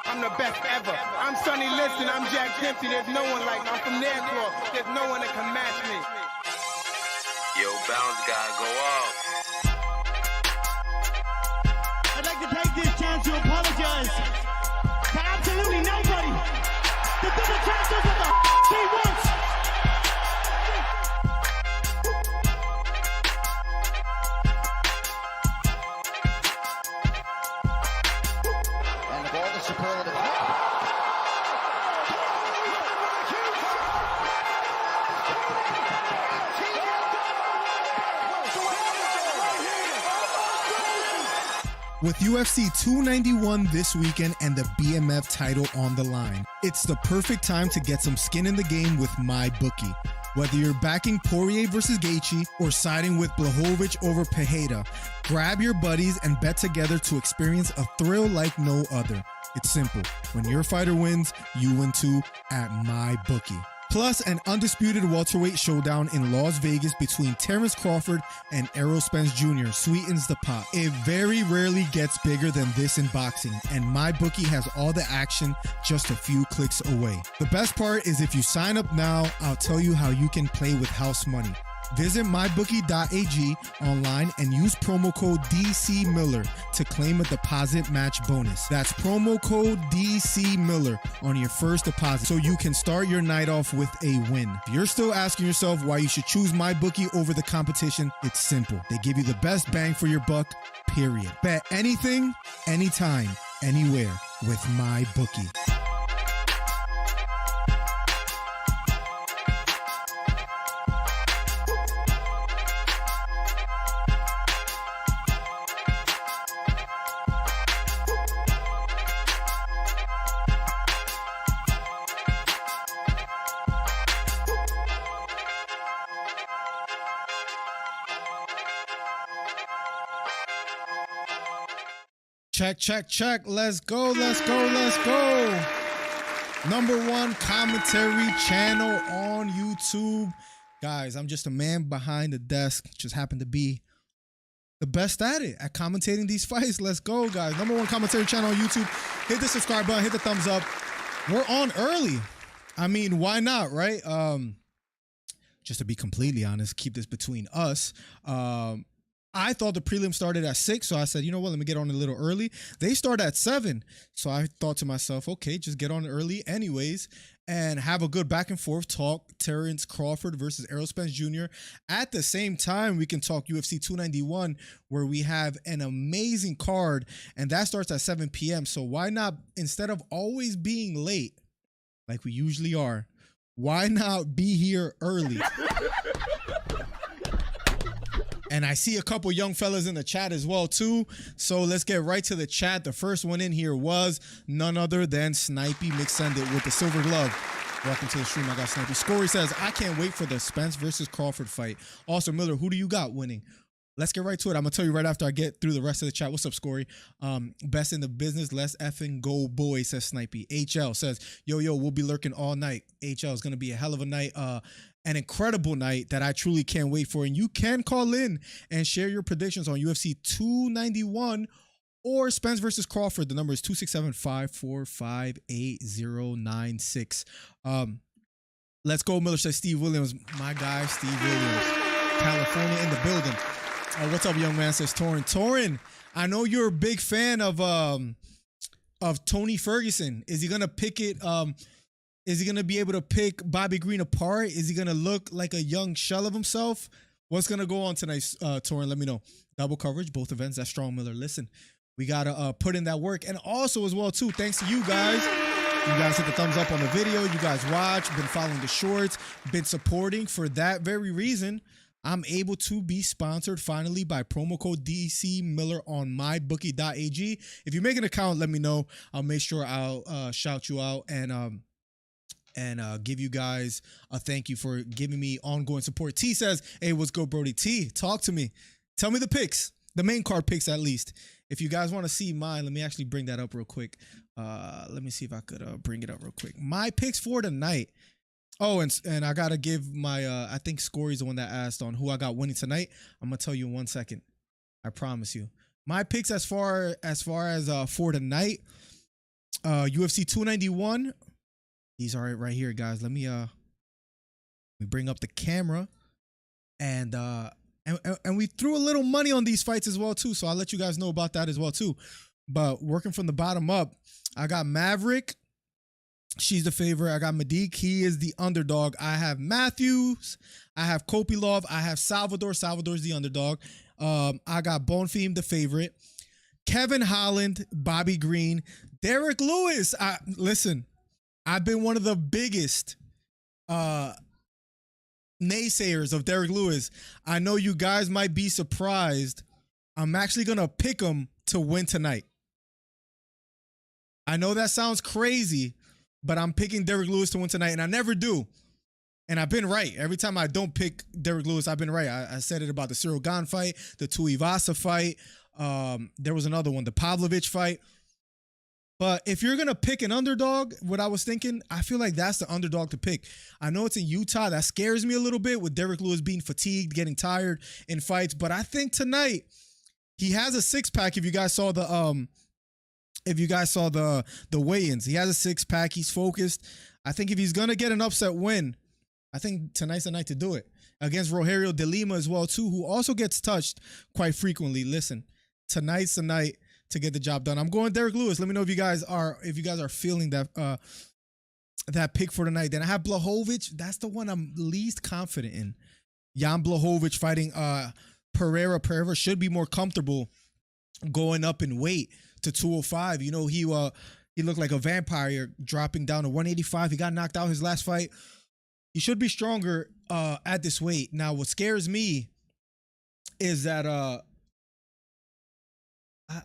I'm the best ever. I'm Sonny Liston, I'm Jack Dempsey. There's no one like me. I'm from Nairclaw. There's no one that can match me. Yo, bounce guy, go off. I'd like to take this chance to apologize to absolutely nobody. The double champ does what the he wants. And of all the superlative. With UFC 291 this weekend and the BMF title on the line, it's the perfect time to get some skin in the game with MyBookie. Whether you're backing Poirier versus Gaethje or siding with Blachowicz over Pereira, grab your buddies and bet together to experience a thrill like no other. It's simple. When your fighter wins, you win too at MyBookie. Plus, an undisputed welterweight showdown in Las Vegas between Terence Crawford and Errol Spence Jr. sweetens the pot. It very rarely gets bigger than this in boxing, and MyBookie has all the action just a few clicks away. The best part is if you sign up now, I'll tell you how you can play with house money. Visit mybookie.ag online and use promo code DCMiller to claim a deposit match bonus. That's promo code DCMiller on your first deposit so you can start your night off with a win. If you're still asking yourself why you should choose MyBookie over the competition, it's simple. They give you the best bang for your buck, period. Bet anything, anytime, anywhere with MyBookie. Check. Let's go. #1 commentary channel on YouTube. Guys, I'm just a man behind the desk. Just happen to be the best at it, at commentating these fights. Let's go, guys. #1 commentary channel on YouTube. Hit the subscribe button, hit the thumbs up. We're on early. I mean, why not, right? Just to be completely honest, keep this between us. I thought the prelim started at 6, so I said, you know what, let me get on a little early. They start at 7, so I thought to myself, okay, just get on early anyways and have a good back and forth talk. Terence Crawford versus Errol Spence Jr. At the same time, we can talk UFC 291, where we have an amazing card, and that starts at 7 p.m. So why not, instead of always being late, like we usually are, why not be here early? And I see a couple young fellas in the chat as well, too. So let's get right to the chat. The first one in here was none other than Snipey McSendit with the silver glove. Welcome to the stream. I got Snipey. Scory says, I can't wait for the Spence versus Crawford fight. Also, Miller, who do you got winning? Let's get right to it. I'm going to tell you right after I get through the rest of the chat. What's up, Scory? Best in the business. Let's effing go, boy, says Snipey. HL says, yo, we'll be lurking all night. HL is going to be a hell of a night. An incredible night that I truly can't wait for. And you can call in and share your predictions on UFC 291 or Spence versus Crawford. The number is 267-545-8096. Let's go, Miller says Steve Williams. My guy, Steve Williams. California in the building. What's up, young man, says Torin. Torin, I know you're a big fan of Tony Ferguson. Is he going to pick it... Is he going to be able to pick Bobby Green apart? Is he going to look like a young shell of himself? What's going to go on tonight, Torin? Let me know. Double coverage, both events. That's strong, Miller. Listen, we got to put in that work. And also as well, too, thanks to you guys. You guys hit the thumbs up on the video. You guys watch, been following the shorts, been supporting. For that very reason, I'm able to be sponsored finally by promo code DC Miller on mybookie.ag. If you make an account, let me know. I'll make sure I'll shout you out and give you guys a thank you for giving me ongoing support. T says, hey, what's good, Brody? T, talk to me. Tell me the picks, the main card picks at least. If you guys want to see mine, let me actually bring that up real quick. Let me see if I could bring it up real quick. My picks for tonight. Oh, and I got to give my, I think Scory's the one that asked on who I got winning tonight. I'm going to tell you in 1 second. I promise you. My picks as far as for tonight, UFC 291. These are right here, guys. Let me bring up the camera, and we threw a little money on these fights as well too. So I'll let you guys know about that as well too. But working from the bottom up, I got Maverick. She's the favorite. I got Medich. He is the underdog. I have Matthews. I have Kopilov. I have Salvador. Salvador's the underdog. I got Bonfim, the favorite. Kevin Holland, Bobby Green, Derek Lewis. Listen, I've been one of the biggest naysayers of Derek Lewis. I know you guys might be surprised. I'm actually going to pick him to win tonight. I know that sounds crazy, but I'm picking Derek Lewis to win tonight, and I never do. And I've been right. Every time I don't pick Derek Lewis, I've been right. I said it about the Cyril Gane fight, the Tuivasa fight. There was another one, the Pavlovich fight. But if you're going to pick an underdog, what I was thinking, I feel like that's the underdog to pick. I know it's in Utah. That scares me a little bit with Derek Lewis being fatigued, getting tired in fights. But I think tonight he has a six-pack. If you guys saw the weigh-ins, he has a six-pack. He's focused. I think if he's going to get an upset win, I think tonight's the night to do it. Against Rogerio de Lima as well, too, who also gets touched quite frequently. Listen, tonight's the night to get the job done. I'm going Derek Lewis. Let me know if you guys are feeling that that pick for tonight. Then I have Blachowicz. That's the one I'm least confident in. Jan Blachowicz fighting Pereira. Pereira should be more comfortable going up in weight to 205. You know, he looked like a vampire dropping down to 185. He got knocked out his last fight. He should be stronger at this weight. Now, what scares me is that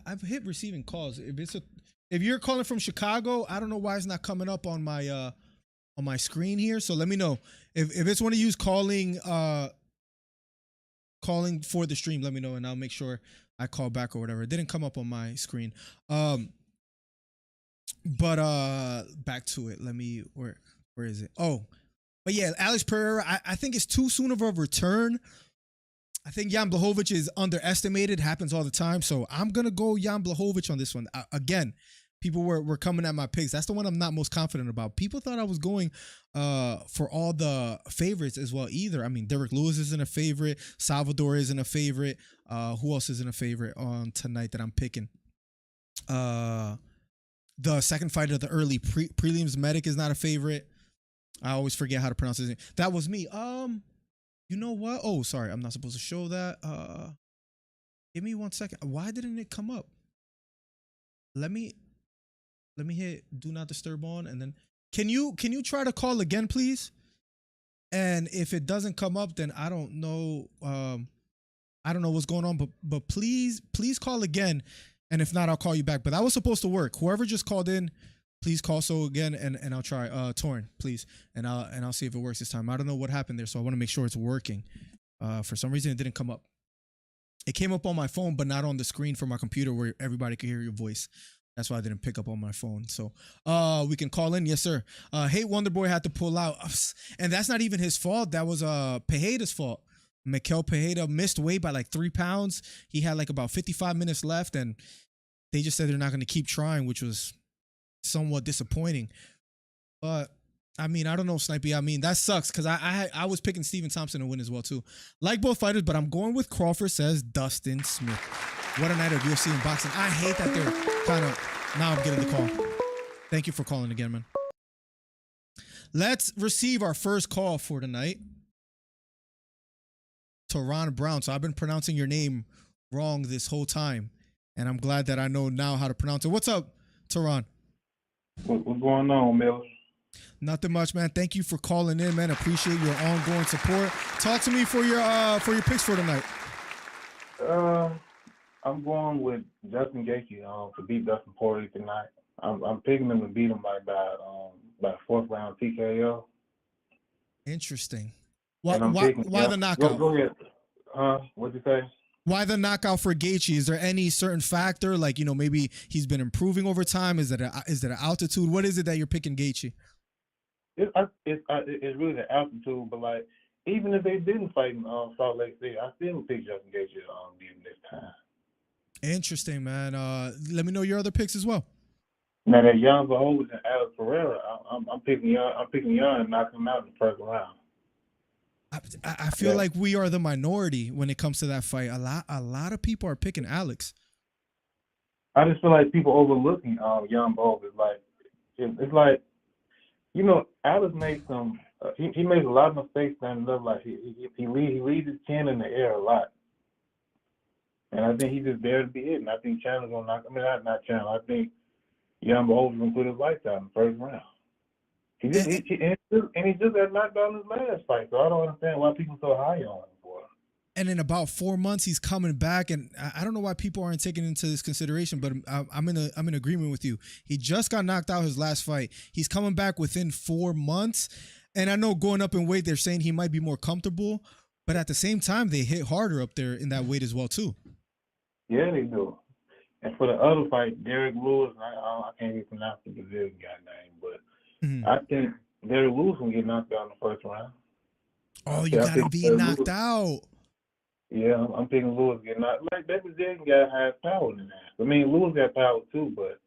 I've hit receiving calls. If you're calling from Chicago, I don't know why it's not coming up on my screen here. So let me know if it's one of you calling for the stream. Let me know and I'll make sure I call back or whatever. It didn't come up on my screen. But back to it. Let me where is it? Oh, but yeah, Alex Pereira. I think it's too soon of a return. I think Jan Blachowicz is underestimated. Happens all the time. So I'm going to go Jan Blachowicz on this one. Again, people were coming at my picks. That's the one I'm not most confident about. People thought I was going for all the favorites as well either. I mean, Derek Lewis isn't a favorite. Salvador isn't a favorite. Who else isn't a favorite on tonight that I'm picking? The second fight of the early prelims, Medich is not a favorite. I always forget how to pronounce his name. That was me. You know what? Oh, sorry. I'm not supposed to show that. Give me 1 second. Why didn't it come up? Let me hit do not disturb on, and then can you try to call again, please? And if it doesn't come up, then I don't know. I don't know what's going on, but please call again. And if not, I'll call you back. But that was supposed to work. Whoever just called in, please call so again, and I'll try. Torn, please, and I'll see if it works this time. I don't know what happened there, so I want to make sure it's working. For some reason, it didn't come up. It came up on my phone, but not on the screen for my computer where everybody could hear your voice. That's why I didn't pick up on my phone. So we can call in, yes sir. Hate Wonderboy had to pull out, and that's not even his fault. That was Pejeda's fault. Mikel Pejeda missed weight by like 3 pounds. He had like about 55 minutes left, and they just said they're not going to keep trying, which was somewhat disappointing. But I mean, I don't know, Snipey. I mean, that sucks because I was picking Stephen Thompson to win as well too. Like both fighters, but I'm going with Crawford, says Dustin Smith. What a night of UFC and boxing. I hate that they're kind of, now I'm getting the call. Thank you for calling again, man. Let's receive our first call for tonight. Teron Brown. So I've been pronouncing your name wrong this whole time, and I'm glad that I know now how to pronounce it. What's up, Teron? What's going on, Mel? Nothing much, man. Thank you for calling in, man. Appreciate your ongoing support. Talk to me for your picks for tonight. I'm going with Justin Gaethje to beat Dustin Poirier tonight. I'm picking him to beat him by 4th round TKO. Interesting. Why the knockout? Go ahead. What'd you say? Why the knockout for Gaethje? Is there any certain factor, like, you know, maybe he's been improving over time? Is it an altitude? What is it that you're picking Gaethje? It's really the altitude, but like even if they didn't fight in Salt Lake City, I still would pick Justin Gaethje beat him this time. Interesting, man. Let me know your other picks as well. Now that Young Verhoeven and Alex Pereira, I'm picking Young. I'm picking Young and knocking him out in the first round. I feel like we are the minority when it comes to that fight. A lot of people are picking Alex. I just feel like people overlooking Young Verhoeven. It's like, you know, Alex makes some. He makes a lot of mistakes standing up. Like he leaves his chin in the air a lot, and I think he just there to be hit. And I think Chandler's gonna knock. I mean, not Chandler. I think Young Verhoeven's gonna put his lights out in the first round. He just got knocked out in his last fight, so I don't understand why people so high on him for. And in about 4 months, he's coming back, and I don't know why people aren't taking into this consideration, but I'm in agreement with you. He just got knocked out his last fight. He's coming back within 4 months, and I know going up in weight, they're saying he might be more comfortable, but at the same time, they hit harder up there in that weight as well too. Yeah, they do. And for the other fight, Derek Lewis, I can't even pronounce the Brazilian guy name, but I think Derek Lewis will get knocked out in the first round. Oh, you gotta be knocked out. Yeah, I'm thinking Lewis get knocked. Like that Brazilian guy has power in that. I mean, Lewis got power too, but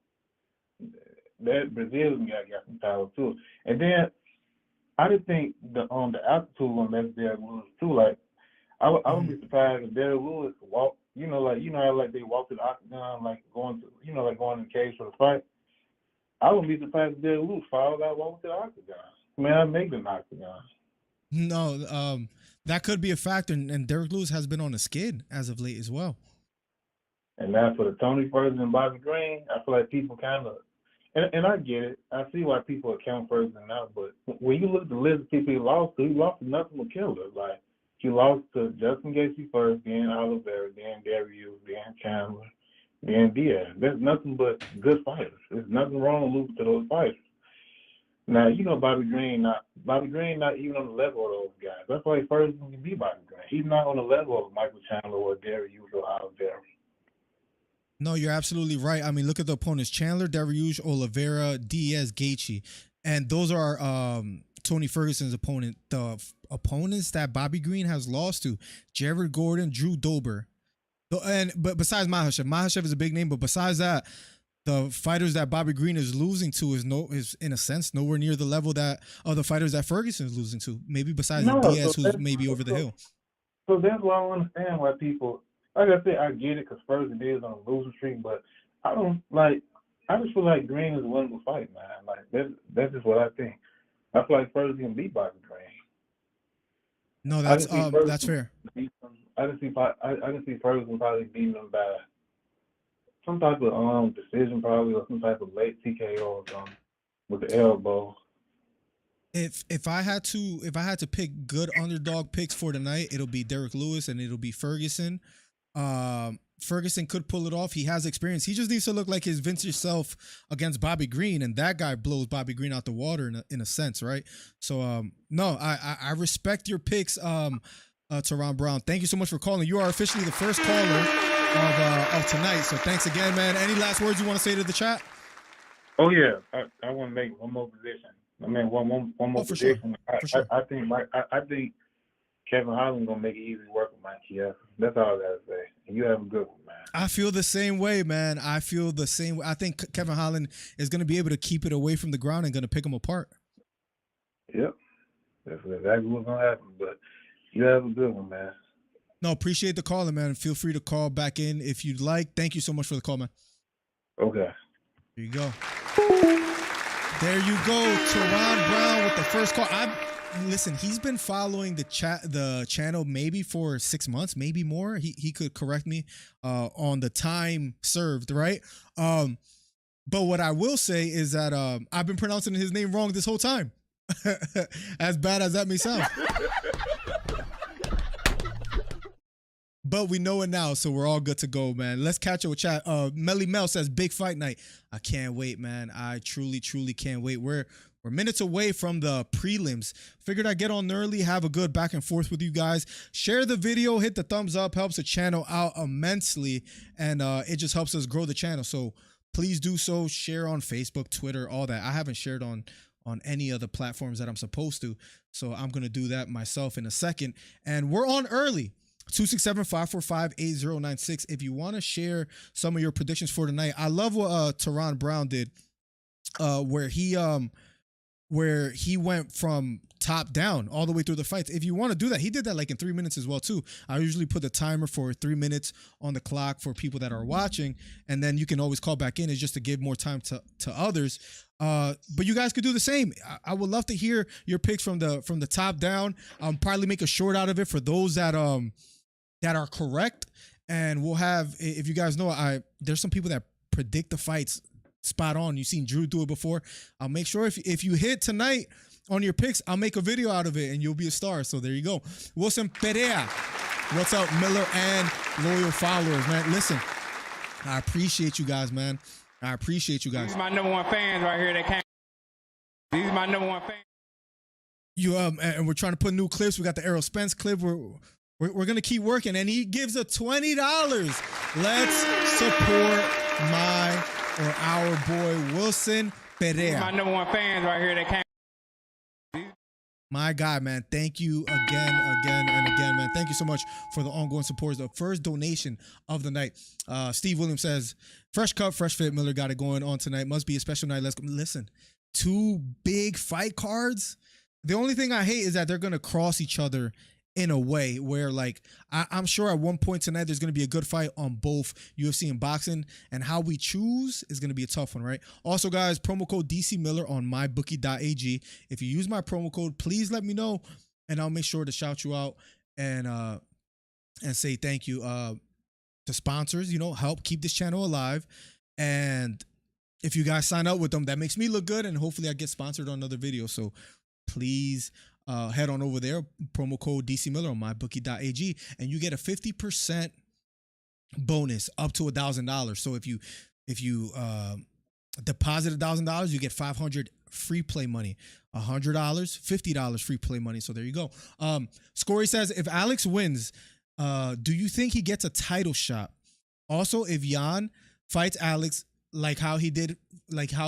that Brazilian guy got some power too. And then I just think the altitude on that Derek Lewis too. Like I would be surprised if Derek Lewis walked. You know how they walk to the octagon, like going in the cage for the fight. I wouldn't be surprised if Derek Lewis followed out walking to the octagon. I mean, I'd make the octagon. No, that could be a factor, and Derek Lewis has been on a skid as of late as well. And now for the Tony Ferguson and Bobby Green, I feel like people kind of, and I get it. I see why people account Ferguson out, but when you look at the list of people he lost to nothing but killers. Like he lost to Justin Gaethje first, then Oliveira, then Darius, then Chandler, then Diaz. There's nothing but good fighters. There's nothing wrong with losing to those fighters. Now, you know Bobby Green not even on the level of those guys. That's why Ferguson can be Bobby Green. He's not on the level of Michael Chandler or Darius or Oliveira. No, you're absolutely right. I mean, look at the opponents: Chandler, Darius, Oliveira, Diaz, Gaethje, and those are Tony Ferguson's opponent. The opponents that Bobby Green has lost to: Jared Gordon, Drew Dober, but besides Makhachev is a big name. But besides that, the fighters that Bobby Green is losing to is in a sense nowhere near the level that of the fighters that Ferguson is losing to. Maybe besides Diaz, who's maybe over the hill. So that's why I don't understand why people. Like I said, I get it because Ferguson is on a losing streak, but I don't like. I just feel like Green is a winnable fight, man. Like that's just what I think. I feel like Ferguson can beat Bobby Green. No, that's fair. I just see Ferguson probably beating him by some type of decision, probably, or some type of late TKO or something with the elbow. If I had to pick good underdog picks for tonight, it'll be Derek Lewis and it'll be Ferguson. Ferguson could pull it off. He has experience. He just needs to look like his vintage self against Bobby Green, and that guy blows Bobby Green out the water in a sense, right? So no, I respect your picks, Teron Brown. Thank you so much for calling. You are officially the first caller of tonight. So thanks again, man. Any last words you want to say to the chat? Oh yeah, I want to make one more position. I mean, one more position. Sure. I think Kevin Holland gonna make it easy to work with Mike Chiesa. That's all I gotta say. And you have a good one, man. I feel the same way, man. I feel the same way. I think Kevin Holland is gonna be able to keep it away from the ground and gonna pick him apart. Yep, that's exactly what's gonna happen. But you have a good one, man. No, appreciate the call, man. Feel free to call back in if you'd like. Thank you so much for the call, man. Okay. There you go. There you go, Teron Brown with the first call. Listen, he's been following the channel maybe for 6 months, maybe more. He could correct me on the time served, right? But what I will say is that I've been pronouncing his name wrong this whole time. As bad as that may sound. But we know it now, so we're all good to go, man. Let's catch up with chat. Melly Mel says, big fight night. I can't wait, man. I truly, truly can't wait. We're minutes away from the prelims. Figured I'd get on early, have a good back and forth with you guys. Share the video, hit the thumbs up, helps the channel out immensely, and it just helps us grow the channel. So please do so. Share on Facebook, Twitter, all that. I haven't shared on any of the platforms that I'm supposed to, so I'm going to do that myself in a second. And we're on early. 267-545-8096 if you want to share some of your predictions for tonight. I love what Teron Brown did. where he went from top down all the way through the fights. If you want to do that, he did that like in 3 minutes as well too. I usually put the timer for 3 minutes on the clock for people that are watching, and then you can always call back in. It's just to give more time to others. But you guys could do the same. I would love to hear your picks from the top down. Probably make a short out of it for those that are correct, and we'll have, if you guys know, there's some people that predict the fights spot on. You've seen Drew do it before. I'll make sure if you hit tonight on your picks, I'll make a video out of it and you'll be a star. So there you go. Wilson Perea. What's up, Miller and loyal followers, man? Listen, I appreciate you guys, man. I appreciate you guys. These are my number one fans right here. These are my number one fans. And we're trying to put new clips. We got the Errol Spence clip. We're gonna keep working, and he gives a $20. Let's support our boy Wilson Perea. My number one fans right here. My guy, man. Thank you again, man. Thank you so much for the ongoing support. The first donation of the night. Steve Williams says, fresh cut, fresh fit. Miller got it going on tonight. Must be a special night. Let's go. Listen, 2 big fight cards. The only thing I hate is that they're going to cross each other in a way where, like, I'm sure at one point tonight there's going to be a good fight on both UFC and boxing, and how we choose is going to be a tough one, right? Also, guys, promo code DC Miller on mybookie.ag. If you use my promo code, please let me know, and I'll make sure to shout you out and say thank you to sponsors. Help keep this channel alive, and if you guys sign up with them, that makes me look good, and hopefully I get sponsored on another video. So please head on over there, promo code DC Miller on mybookie.ag, and you get a 50% bonus up to $1,000. So if you deposit $1,000, you get $500 free play money. $100, $50 free play money. So there you go. Scory says, if Alex wins, do you think he gets a title shot? Also, if Jan fights Alex like how he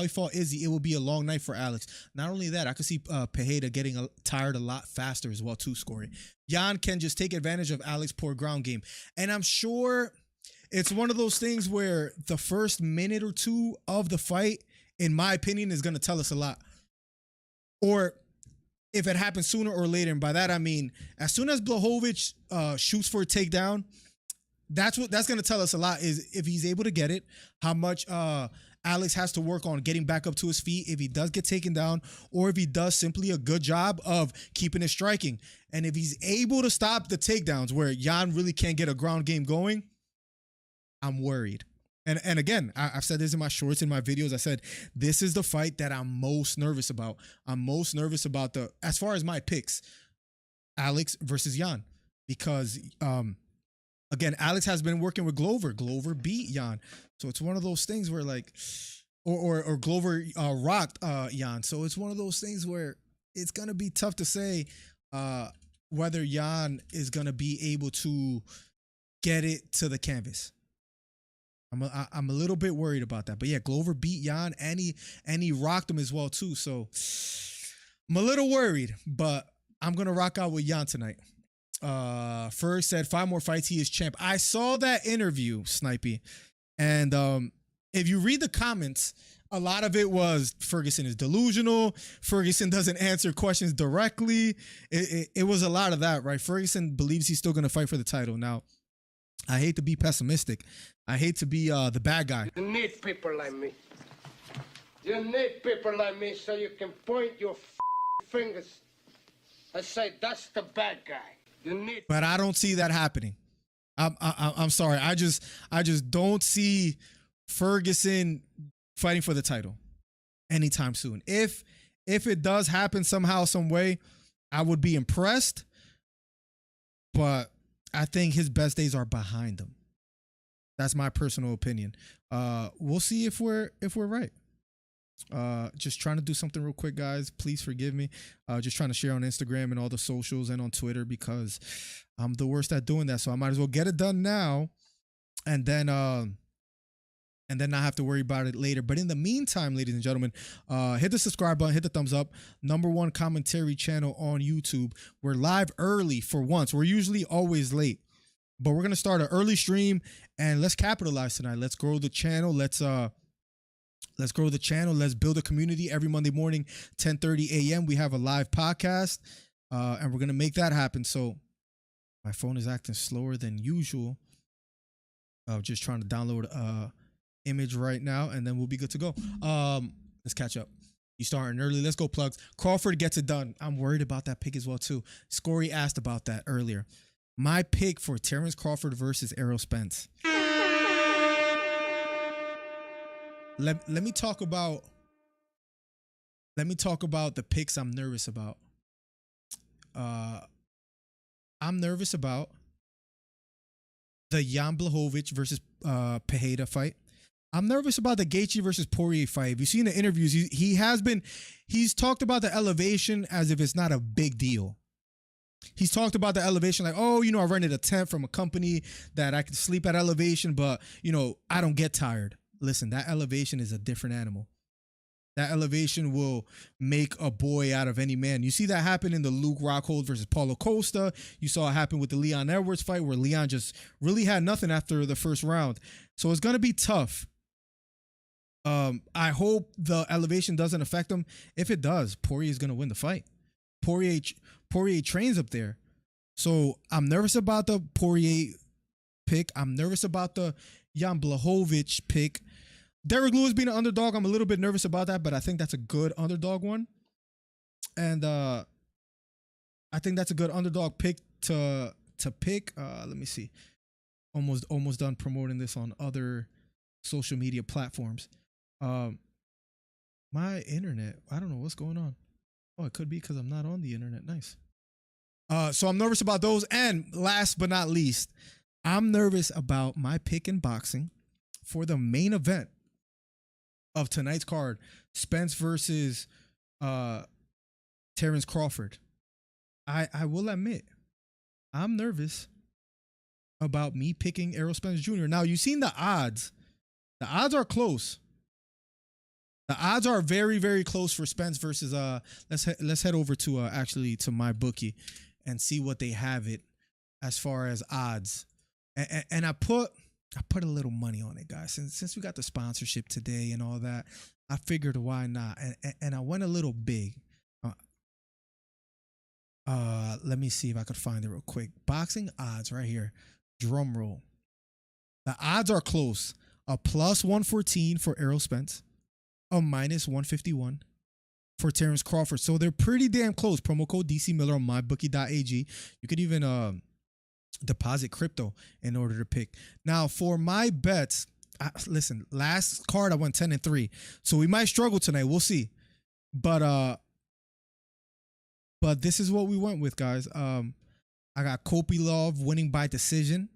fought Izzy, it will be a long night for Alex. Not only that, I could see Pereira getting tired a lot faster as well too, Scory. Jan can just take advantage of Alex's poor ground game. And I'm sure it's one of those things where the first minute or two of the fight, in my opinion, is going to tell us a lot. Or if it happens sooner or later, and by that I mean, as soon as Blachowicz shoots for a takedown, that's going to tell us a lot, is if he's able to get it, how much Alex has to work on getting back up to his feet, if he does get taken down, or if he does simply a good job of keeping his striking. And if he's able to stop the takedowns where Jan really can't get a ground game going, I'm worried. And again, I've said this in my shorts, in my videos. I said, this is the fight that I'm most nervous about. I'm most nervous about as far as my picks, Alex versus Jan. Because, again, Alex has been working with Glover. Glover beat Jan. So it's one of those things where, like, or Glover rocked Jan. So it's one of those things where it's going to be tough to say whether Jan is going to be able to get it to the canvas. I'm a little bit worried about that. But yeah, Glover beat Jan and he rocked him as well too. So I'm a little worried, but I'm going to rock out with Jan tonight. Ferg said 5 more fights, he is champ. I saw that interview, Snipey. And if you read the comments, a lot of it was Ferguson is delusional. Ferguson doesn't answer questions directly. It was a lot of that, right? Ferguson believes he's still going to fight for the title. Now, I hate to be pessimistic. I hate to be the bad guy. You need people like me. You need people like me so you can point your fingers and say, that's the bad guy. You need. But I don't see that happening. I'm sorry. I just don't see Ferguson fighting for the title anytime soon. If it does happen somehow, some way, I would be impressed. But I think his best days are behind him. That's my personal opinion. We'll see if we're right. Just trying to do something real quick, guys. Please forgive me. Just trying to share on Instagram and all the socials and on Twitter because I'm the worst at doing that. So I might as well get it done now, and then not have to worry about it later. But in the meantime, ladies and gentlemen, hit the subscribe button, hit the thumbs up. #1 commentary channel on YouTube. We're live early for once. We're usually always late, but we're gonna start an early stream and let's capitalize tonight. Let's grow the channel. Let's Let's grow the channel. Let's build a community. Every Monday morning, 10:30 a.m. we have a live podcast, and we're gonna make that happen. So my phone is acting slower than usual. Just trying to download image right now, and then we'll be good to go. Let's catch up. You starting early. Let's go, plugs. Crawford gets it done. I'm worried about that pick as well too. Scory asked about that earlier. My pick for Terence Crawford versus Errol Spence. Let me talk about the picks I'm nervous about. I'm nervous about the Jan Blachowicz versus Pereira fight. I'm nervous about the Gaethje versus Poirier fight. If you've seen the interviews, he's talked about the elevation as if it's not a big deal. He's talked about the elevation like, oh, I rented a tent from a company that I can sleep at elevation, but, I don't get tired. Listen, that elevation is a different animal. That elevation will make a boy out of any man. You see that happen in the Luke Rockhold versus Paulo Costa. You saw it happen with the Leon Edwards fight where Leon just really had nothing after the first round. So it's going to be tough. I hope the elevation doesn't affect him. If it does, Poirier is going to win the fight. Poirier trains up there. So I'm nervous about the Poirier pick. I'm nervous about the Jan Blachowicz pick. Derek Lewis being an underdog, I'm a little bit nervous about that, but I think that's a good underdog one. And I think that's a good underdog pick to pick. Let me see. Almost done promoting this on other social media platforms. My internet, I don't know what's going on. Oh, it could be because I'm not on the internet. Nice. So I'm nervous about those. And last but not least, I'm nervous about my pick in boxing for the main event of tonight's card, Spence versus Terence Crawford. I will admit, I'm nervous about me picking Errol Spence Jr. Now, you've seen the odds. The odds are close. The odds are very, very close for Spence versus let's head over to actually to my bookie and see what they have it as far as odds. And I put a little money on it, guys. Since we got the sponsorship today and all that, I figured why not. And I went a little big. Let me see if I could find it real quick. Boxing odds right here. Drum roll. The odds are close. A plus 114 for Errol Spence. A minus 151 for Terence Crawford. So they're pretty damn close. Promo code DC Miller on mybookie.ag. You could even deposit crypto in order to pick. Now for my bets, listen, last card I went 10-3, so we might struggle tonight. We'll see, but this is what we went with, guys. I got Kopylov winning by decision.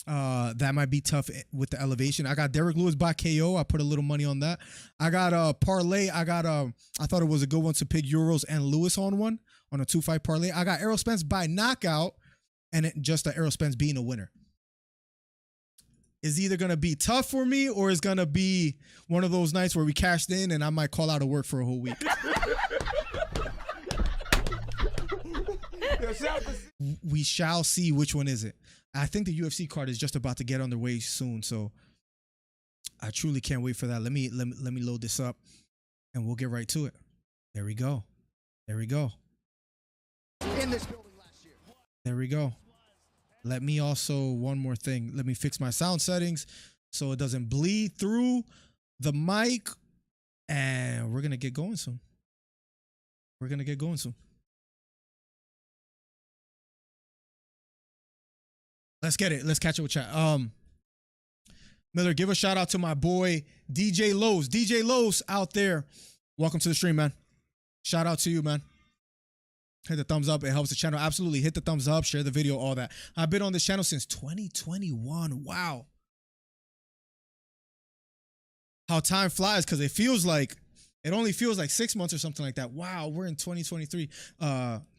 That might be tough with the elevation. I got Derek Lewis by KO. I put a little money on that. I got parlay. I thought it was a good one to pick Euros and Lewis on a 2-fight parlay. I got Errol Spence by knockout. And just the Errol Spence being a winner. Is either going to be tough for me or it's going to be one of those nights where we cashed in and I might call out of work for a whole week. We shall see which one is it. I think the UFC card is just about to get underway soon, so I truly can't wait for that. Let me load this up and we'll get right to it. There we go. In this building last year. There we go. Let me also, one more thing. Let me fix my sound settings so it doesn't bleed through the mic. And we're going to get going soon. Let's get it. Let's catch up with chat. Miller, give a shout out to my boy, DJ Los. DJ Los out there. Welcome to the stream, man. Shout out to you, man. Hit the thumbs up. It helps the channel. Absolutely. Hit the thumbs up. Share the video. All that. I've been on this channel since 2021. Wow. How time flies, because it only feels like 6 months or something like that. Wow. We're in 2023.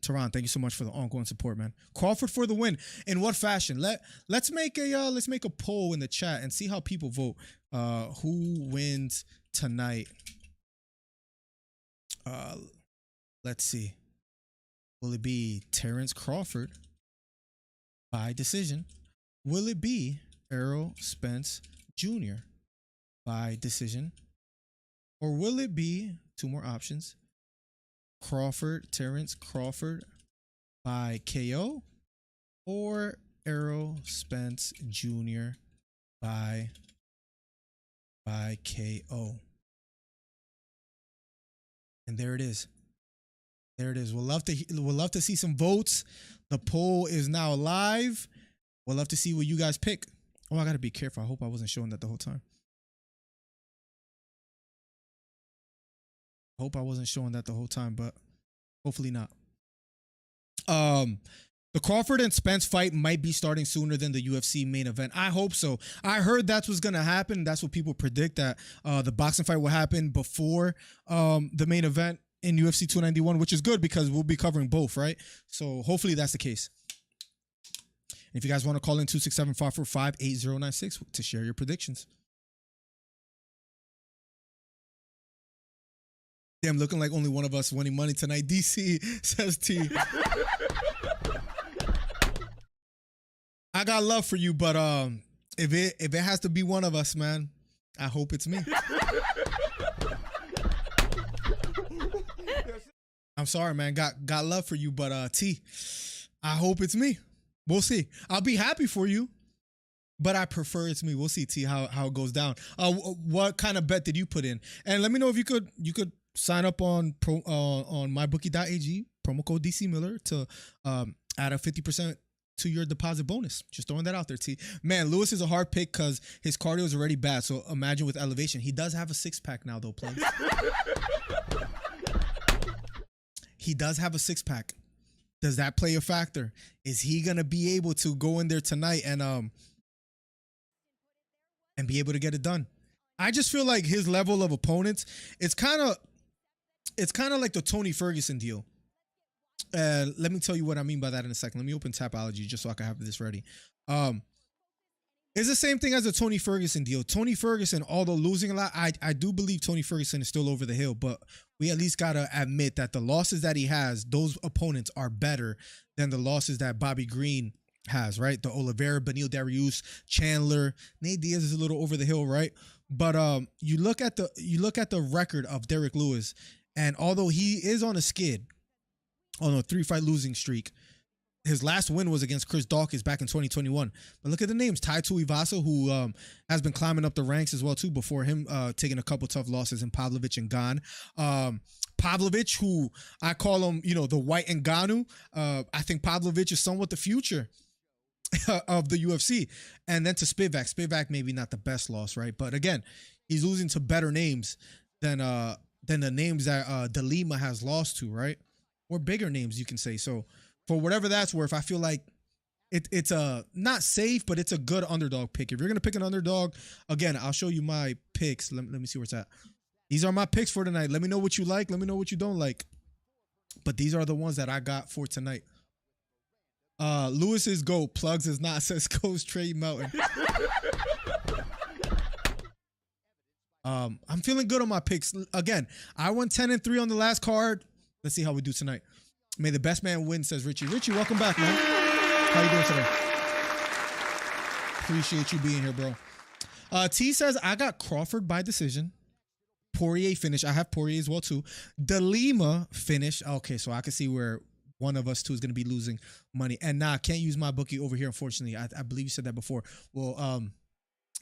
Tehran, thank you so much for the ongoing support, man. Crawford for the win. In what fashion? Let's make a poll in the chat and see how people vote. Who wins tonight? Let's see. Will it be Terence Crawford by decision? Will it be Errol Spence Jr. by decision? Or will it be two more options? Terence Crawford by KO, or Errol Spence Jr. by KO. And there it is. There it is. We'll love to see some votes. The poll is now live. We'll love to see what you guys pick. Oh, I gotta be careful. I hope I wasn't showing that the whole time. Hope I wasn't showing that the whole time, but hopefully not. The Crawford and Spence fight might be starting sooner than the UFC main event. I hope so. I heard that's what's gonna happen. That's what people predict, that the boxing fight will happen before the main event in UFC 291, which is good because we'll be covering both, right? So hopefully that's the case. And if you guys want to call in 267-545-8096 to share your predictions. Damn, looking like only one of us winning money tonight. DC, says T. I got love for you, but if it has to be one of us, man, I hope it's me. I'm sorry, man. Got love for you, but T, I hope it's me. We'll see. I'll be happy for you, but I prefer it's me. We'll see, T, how it goes down. What kind of bet did you put in? And let me know if you could sign up on mybookie.ag, promo code DC Miller, to add a 50% to your deposit bonus. Just throwing that out there, T. Man, Lewis is a hard pick because his cardio is already bad. So imagine with elevation. He does have a six-pack now, though, plugs. He does have a six-pack. Does that play a factor? Is he gonna be able to go in there tonight and be able to get it done? I just feel like his level of opponents, it's kind of like the Tony Ferguson deal. Let me tell you what I mean by that in a second. Let me open Tapology just so I can have this ready. It's the same thing as the Tony Ferguson deal. Tony Ferguson, although losing a lot, I do believe Tony Ferguson is still over the hill, but we at least got to admit that the losses that he has, those opponents are better than the losses that Bobby Green has, right? The Oliveira, Beneil Dariush, Chandler, Nate Diaz is a little over the hill, right? But you look at the record of Derek Lewis, and although he is on a skid, on a 3-fight losing streak, his last win was against Chris Dawkins back in 2021. But look at the names. Tai Tuivasa, who has been climbing up the ranks as well, too, before him taking a couple tough losses in Pavlovich and Gan. Pavlovich, who I call him, the white Ngannou. I think Pavlovich is somewhat the future of the UFC. And then to Spivak. Spivak maybe not the best loss, right? But again, he's losing to better names than the names that De Lima has lost to, right? Or bigger names, you can say. So for whatever that's worth, I feel like it's a not safe, but it's a good underdog pick. If you're gonna pick an underdog, again, I'll show you my picks. Let me see where it's at. These are my picks for tonight. Let me know what you like. Let me know what you don't like. But these are the ones that I got for tonight. Lewis's GOAT. Plugs is not, says Coach Trey Melton. I'm feeling good on my picks. Again, I went 10-3 on the last card. Let's see how we do tonight. May the best man win, says Richie. Richie, welcome back, man. How you doing today? Appreciate you being here, bro. T says, I got Crawford by decision. Poirier finish. I have Poirier as well, too. De Lima finish. Okay, so I can see where one of us two is going to be losing money. And nah, can't use my bookie over here, unfortunately. I believe you said that before. Well,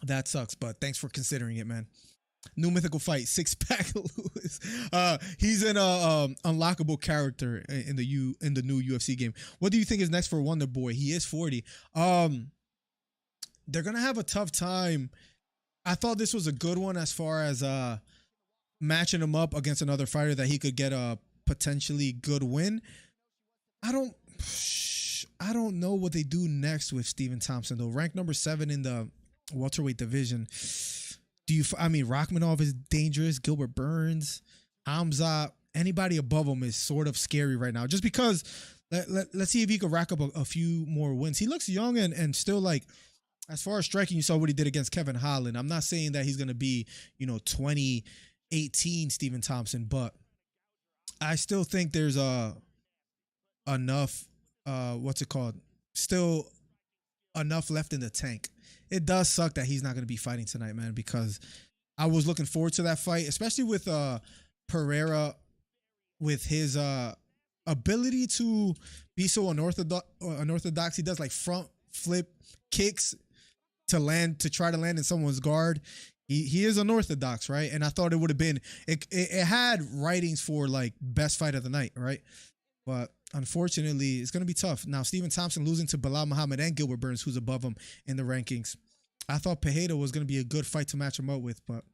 that sucks, but thanks for considering it, man. New mythical fight, 6-pack Lewis. He's an unlockable character in the new UFC game. What do you think is next for Wonder Boy? He is 40. They're gonna have a tough time. I thought this was a good one as far as matching him up against another fighter that he could get a potentially good win. I don't know what they do next with Stephen Thompson though. Ranked number 7 in the welterweight division. Rachmanov is dangerous. Gilbert Burns, Hamza, anybody above him is sort of scary right now. Just because, let's see if he could rack up a few more wins. He looks young and still, like, as far as striking, you saw what he did against Kevin Holland. I'm not saying that he's going to be, 2018 Stephen Thompson, but I still think there's enough, still enough left in the tank. It does suck that he's not going to be fighting tonight, man, because I was looking forward to that fight, especially with Pereira, with his ability to be so unorthodox. He does like front flip kicks to try to land in someone's guard. He is unorthodox, right? And I thought it would have been, it had writings for like best fight of the night, right? But unfortunately, it's going to be tough. Now, Stephen Thompson losing to Bilal Muhammad and Gilbert Burns, who's above him in the rankings. I thought Pereira was going to be a good fight to match him up with, but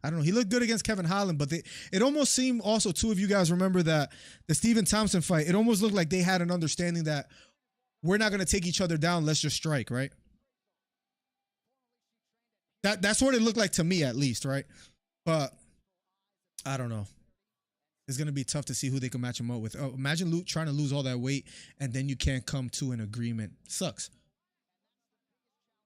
I don't know. He looked good against Kevin Holland, but it almost seemed also, two of you guys remember that the Stephen Thompson fight, it almost looked like they had an understanding that we're not going to take each other down. Let's just strike, right? That's what it looked like to me, at least, right? But I don't know. It's going to be tough to see who they can match him up with. Imagine trying to lose all that weight and then you can't come to an agreement. Sucks.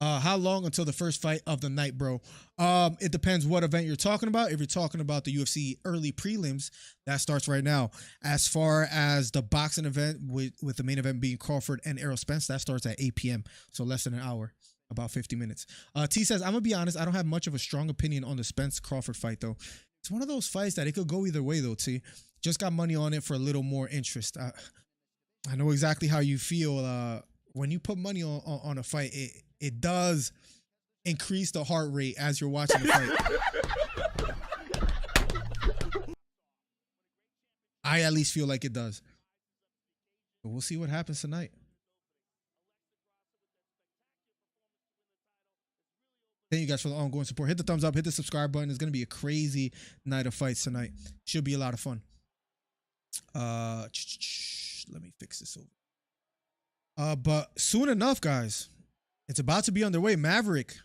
How long until the first fight of the night, bro? It depends what event you're talking about. If you're talking about the UFC early prelims, that starts right now. As far as the boxing event, with the main event being Crawford and Errol Spence, that starts at 8 p.m. So less than an hour. About 50 minutes. T says, I'm going to be honest, I don't have much of a strong opinion on the Spence-Crawford fight, though. It's one of those fights that it could go either way, though, T. Just got money on it for a little more interest. I know exactly how you feel. When you put money on a fight, it does increase the heart rate as you're watching the fight. I at least feel like it does. But we'll see what happens tonight. Thank you guys for the ongoing support. Hit the thumbs up, hit the subscribe button. It's going to be a crazy night of fights tonight. Should be a lot of fun. Let me fix this over. But soon enough, guys, it's about to be underway. Maverick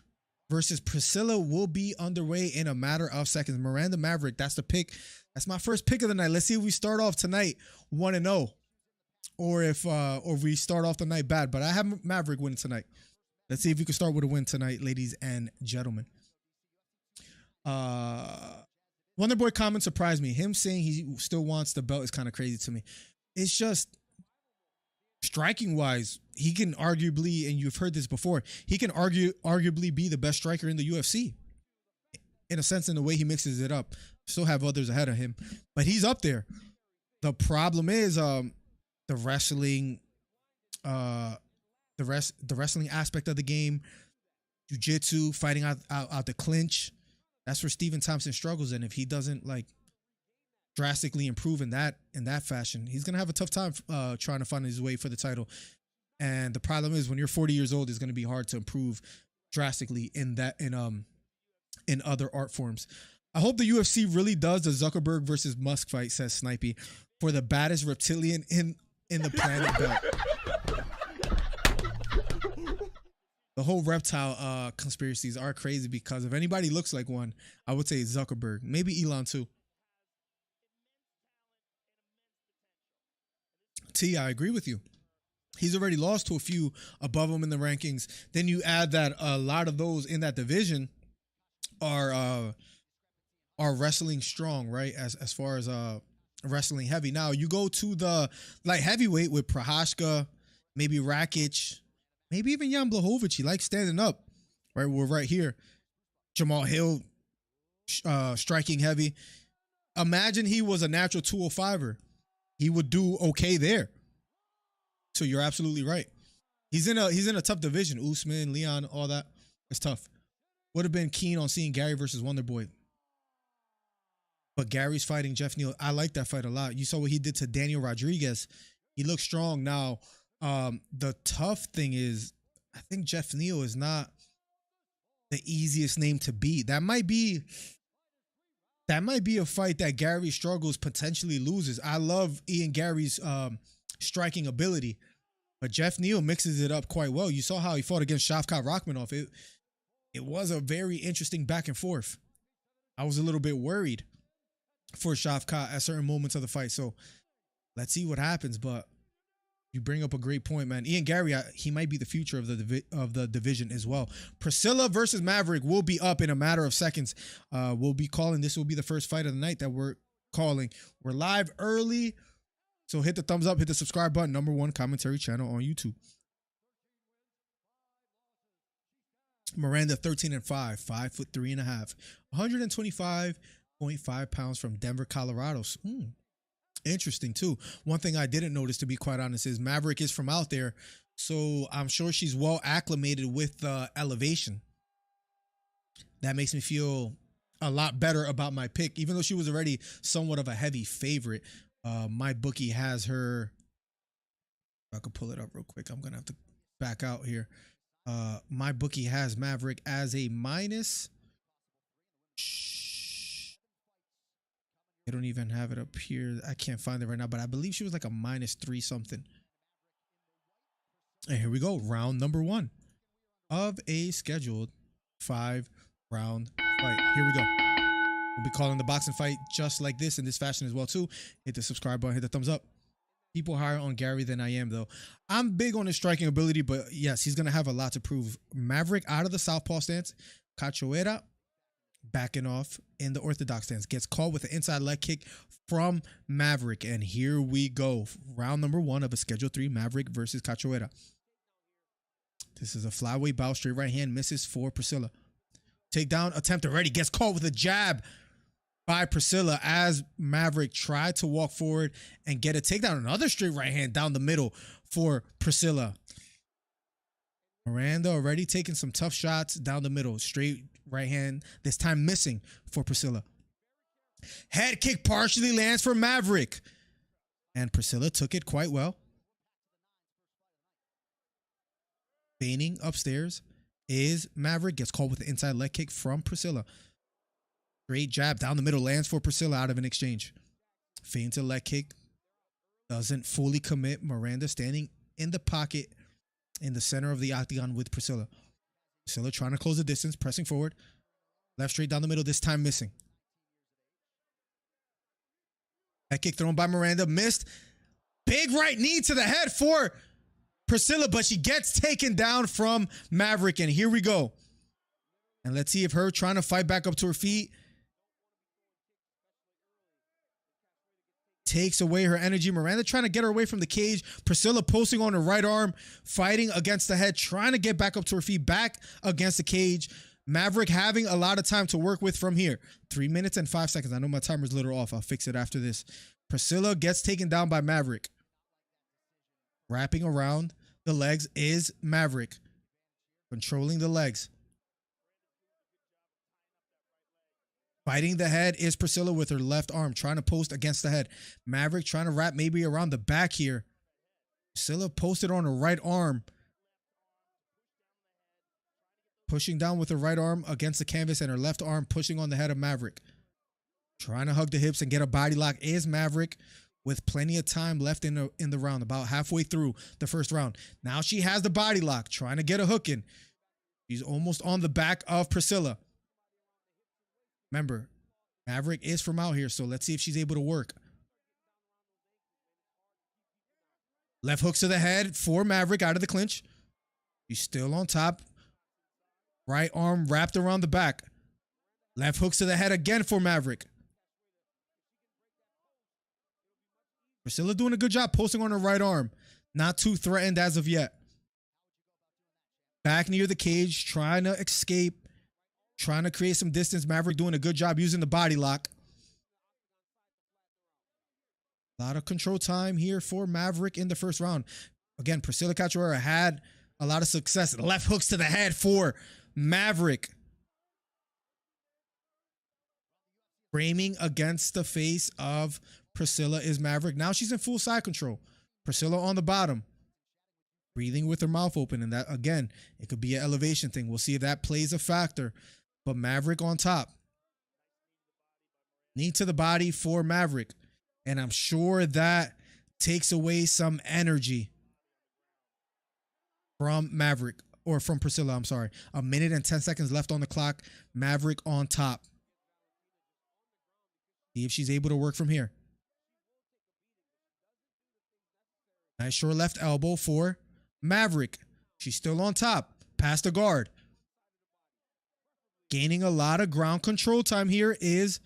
versus Priscilla will be underway in a matter of seconds. Miranda Maverick, that's the pick. That's my first pick of the night. Let's see if we start off tonight 1-0, or if we start off the night bad. But I have Maverick winning tonight. Let's see if we can start with a win tonight, ladies and gentlemen. Wonderboy comment surprised me. Him saying he still wants the belt is kind of crazy to me. It's just striking wise, he can arguably, and you've heard this before, he can arguably be the best striker in the UFC. In a sense, in the way he mixes it up. Still have others ahead of him, but he's up there. The problem is the wrestling. The wrestling aspect of the game, jiu-jitsu, fighting out the clinch. That's where Stephen Thompson struggles. And if he doesn't like drastically improve in that fashion, he's gonna have a tough time trying to find his way for the title. And the problem is when you're 40 years old, it's gonna be hard to improve drastically in other art forms. I hope the UFC really does the Zuckerberg versus Musk fight, says Snipey, for the baddest reptilian in the planet belt. The whole reptile conspiracies are crazy because if anybody looks like one, I would say Zuckerberg. Maybe Elon too. T, I agree with you. He's already lost to a few above him in the rankings. Then you add that a lot of those in that division are wrestling strong, right? As far as wrestling heavy. Now you go to the light heavyweight with Prochazka, maybe Rakic, maybe even Jan Blachowicz. He likes standing up, right? We're right here. Jamal Hill, striking heavy. Imagine he was a natural 205er. He would do okay there. So you're absolutely right. He's in a tough division. Usman, Leon, all that. It's tough. Would have been keen on seeing Gary versus Wonderboy. But Gary's fighting Jeff Neal. I like that fight a lot. You saw what he did to Daniel Rodriguez. He looks strong now. The tough thing is, I think Jeff Neal is not the easiest name to beat. That might be a fight that Gary struggles, potentially loses. I love Ian Gary's striking ability, but Jeff Neal mixes it up quite well. You saw how he fought against Shavkat Rakhmonov. It was a very interesting back and forth. I was a little bit worried for Shavkat at certain moments of the fight. So let's see what happens, but you bring up a great point, man. Ian Gary, he might be the future of the division as well. Priscilla versus Maverick will be up in a matter of seconds. We'll be calling. This will be the first fight of the night that we're calling. We're live early, so hit the thumbs up, hit the subscribe button. #1 commentary channel on YouTube. Miranda 13-5, 5'3.5", 125.5 pounds from Denver, Colorado. Interesting too. One thing I didn't notice, to be quite honest, is Maverick is from out there, so I'm sure she's well acclimated with elevation. That makes me feel a lot better about my pick, even though she was already somewhat of a heavy favorite. My bookie has her. If I could pull it up real quick, I'm gonna have to back out here. My bookie has Maverick as a minus. I don't even have it up here. I can't find it right now, but I believe she was like a -3 something. And here we go. Round number 1 of a scheduled 5-round fight. Here we go. We'll be calling the boxing fight just like this, in this fashion as well too. Hit the subscribe button, hit the thumbs up. People higher on Gary than I am, though. I'm big on his striking ability, but yes, he's going to have a lot to prove. Maverick out of the southpaw stance. Cachueira backing off in the orthodox stance. Gets caught with an inside leg kick from Maverick. And here we go. Round number 1 of a Schedule 3, Maverick versus Cachueira. This is a flyweight bout. Straight right hand misses for Priscilla. Takedown attempt already. Gets caught with a jab by Priscilla as Maverick tried to walk forward and get a takedown. Another straight right hand down the middle for Priscilla. Miranda already taking some tough shots down the middle. Straight right hand, this time missing for Priscilla. Head kick partially lands for Maverick. And Priscilla took it quite well. Feigning upstairs is Maverick. Gets caught with the inside leg kick from Priscilla. Straight jab down the middle lands for Priscilla out of an exchange. Feint to leg kick. Doesn't fully commit. Miranda standing in the pocket in the center of the octagon with Priscilla. Priscilla trying to close the distance, pressing forward. Left straight down the middle, this time missing. Head kick thrown by Miranda. Missed. Big right knee to the head for Priscilla, but she gets taken down from Maverick. And here we go. And let's see if her trying to fight back up to her feet takes away her energy. Miranda trying to get her away from the cage. Priscilla posting on her right arm, fighting against the head, trying to get back up to her feet, back against the cage. Maverick having a lot of time to work with from here. 3 minutes and 5 seconds. I know my timer's a little off. I'll fix it after this. Priscilla gets taken down by Maverick. Wrapping around the legs is Maverick. Controlling the legs. Fighting the head is Priscilla with her left arm, trying to post against the head. Maverick trying to wrap maybe around the back here. Priscilla posted on her right arm. Pushing down with her right arm against the canvas and her left arm pushing on the head of Maverick. Trying to hug the hips and get a body lock is Maverick with plenty of time left in the round, about halfway through the first round. Now she has the body lock, trying to get a hook in. She's almost on the back of Priscilla. Remember, Maverick is from out here, so let's see if she's able to work. Left hooks to the head for Maverick out of the clinch. She's still on top. Right arm wrapped around the back. Left hooks to the head again for Maverick. Priscilla doing a good job posting on her right arm. Not too threatened as of yet. Back near the cage, trying to escape. Trying to create some distance. Maverick doing a good job using the body lock. A lot of control time here for Maverick in the first round. Again, Priscilla Cachueira had a lot of success. Left hooks to the head for Maverick. Framing against the face of Priscilla is Maverick. Now she's in full side control. Priscilla on the bottom. Breathing with her mouth open. And that, again, it could be an elevation thing. We'll see if that plays a factor. But Maverick on top. Knee to the body for Maverick. And I'm sure that takes away some energy from Maverick. Or from Priscilla, I'm sorry. 1 minute and 10 seconds left on the clock. Maverick on top. See if she's able to work from here. Nice short left elbow for Maverick. She's still on top. Past the guard. Gaining a lot of ground control time here is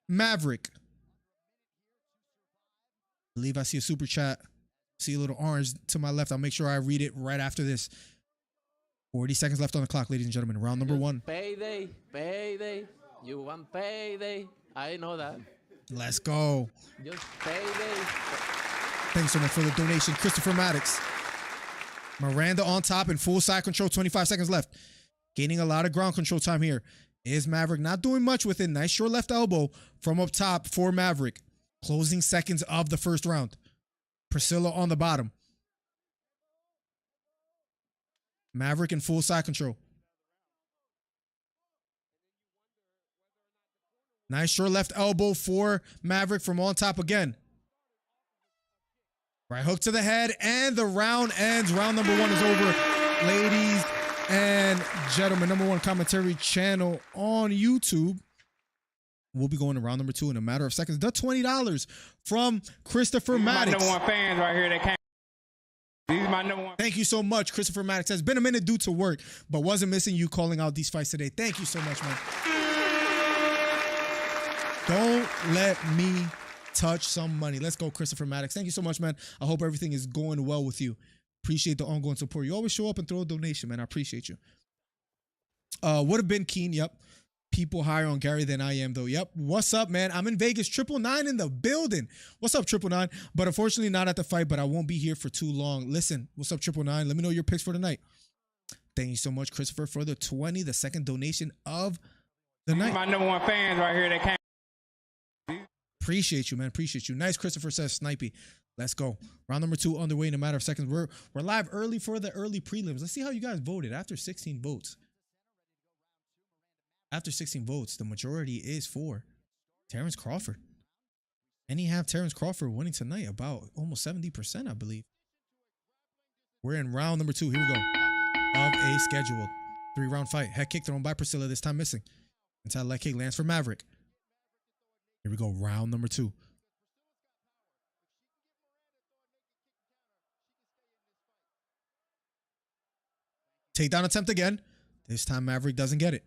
Maverick. I believe I see a super chat. See a little orange to my left. I'll make sure I read it right after this. 40 seconds left on the clock, ladies and gentlemen. Round number one. Payday, payday. You want payday. I know that. Let's go. Just payday. Thanks so much for the donation, Christopher Maddox. Miranda on top in full side control, 25 seconds left. Gaining a lot of ground control time here. Is Maverick not doing much with it? Nice short left elbow from up top for Maverick. Closing seconds of the first round. Priscilla on the bottom. Maverick in full side control. Nice short left elbow for Maverick from on top again. Right hook to the head, and the round ends. Round number one is over, ladies and gentlemen. Number one commentary channel on YouTube. We'll be going to round number two in a matter of seconds. The $20 from Christopher Maddox. My number one fans right here. They came. These are my number one. Thank you so much, Christopher Maddox. Has been a minute due to work, but wasn't missing you calling out these fights today. Thank you so much, man. Don't let me touch some money. Let's go, Christopher Maddox. Thank you so much, man. I hope everything is going well with you. Appreciate the ongoing support. You always show up and throw a donation, man. I appreciate you. Would have been keen. Yep. People higher on Gary than I am, though. Yep. What's up, man? I'm in Vegas. 999 in the building. What's up, 999? But unfortunately, not at the fight, but I won't be here for too long. Listen, what's up, 999? Let me know your picks for tonight. Thank you so much, Christopher, for the 20, the second donation of the night. My number one fans right here. They came. Appreciate you, man. Appreciate you. Nice, Christopher says, Snipey. Let's go. Round number two underway in a matter of seconds. We're live early for the early prelims. Let's see how you guys voted after 16 votes. After 16 votes, the majority is for Terence Crawford. And you have Terence Crawford winning tonight about almost 70%, I believe. We're in round number two. Here we go. Of a scheduled 3-round fight. Head kick thrown by Priscilla, this time missing. Inside leg kick lands for Maverick. Here we go, round number two. Takedown attempt again. This time Maverick doesn't get it.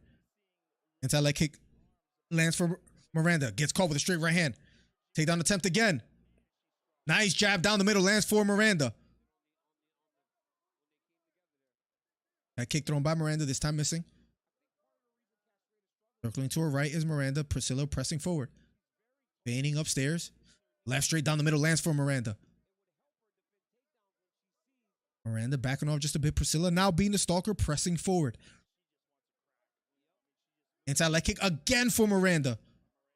Inside leg kick lands for Miranda. Gets caught with a straight right hand. Takedown attempt again. Nice jab down the middle, lands for Miranda. That kick thrown by Miranda, this time missing. Circling to her right is Miranda. Priscilla pressing forward. Feigning upstairs. Left straight down the middle, lands for Miranda. Miranda backing off just a bit. Priscilla now being the stalker, pressing forward. Inside leg kick again for Miranda.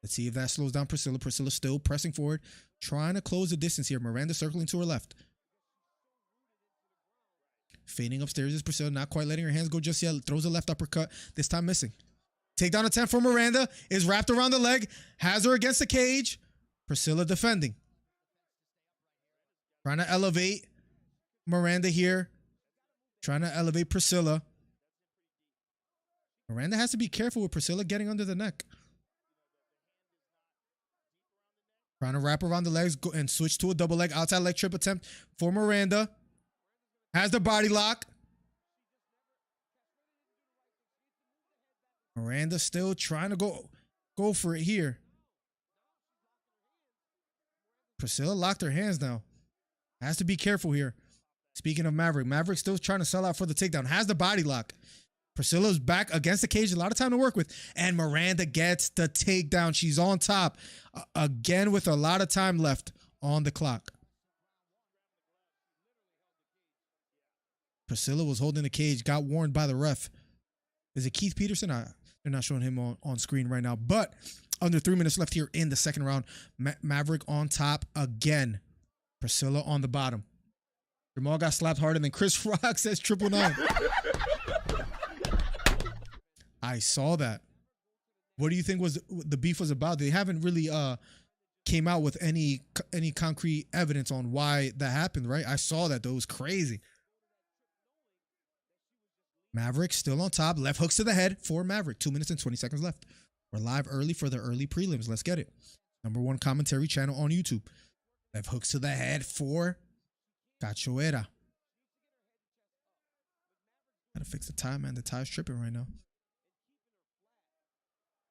Let's see if that slows down Priscilla. Priscilla still pressing forward, trying to close the distance here. Miranda circling to her left. Feigning upstairs is Priscilla, not quite letting her hands go just yet. Throws a left uppercut, this time missing. Takedown attempt for Miranda is wrapped around the leg. Has her against the cage. Priscilla defending. Trying to elevate Miranda here. Trying to elevate Priscilla. Miranda has to be careful with Priscilla getting under the neck. Trying to wrap around the legs and switch to a double leg. Outside leg trip attempt for Miranda. Has the body lock. Miranda still trying to go for it here. Priscilla locked her hands now. Has to be careful here. Speaking of Maverick, Maverick still trying to sell out for the takedown. Has the body lock. Priscilla's back against the cage. A lot of time to work with. And Miranda gets the takedown. She's on top. Again with a lot of time left on the clock. Priscilla was holding the cage. Got warned by the ref. Is it Keith Peterson? They're not showing him on screen right now. But under 3 minutes left here in the second round. Maverick on top again. Priscilla on the bottom. Jamal got slapped harder than Chris Rock, says 999. I saw that. What do you think was the beef was about? They haven't really came out with any concrete evidence on why that happened, right? I saw that though. It was crazy. Maverick still on top. Left hooks to the head for Maverick. 2 minutes and 20 seconds left. We're live early for the early prelims. Let's get it. Number one commentary channel on YouTube. Left hooks to the head for Cachueira. Gotta fix the tie, man. The tie is tripping right now.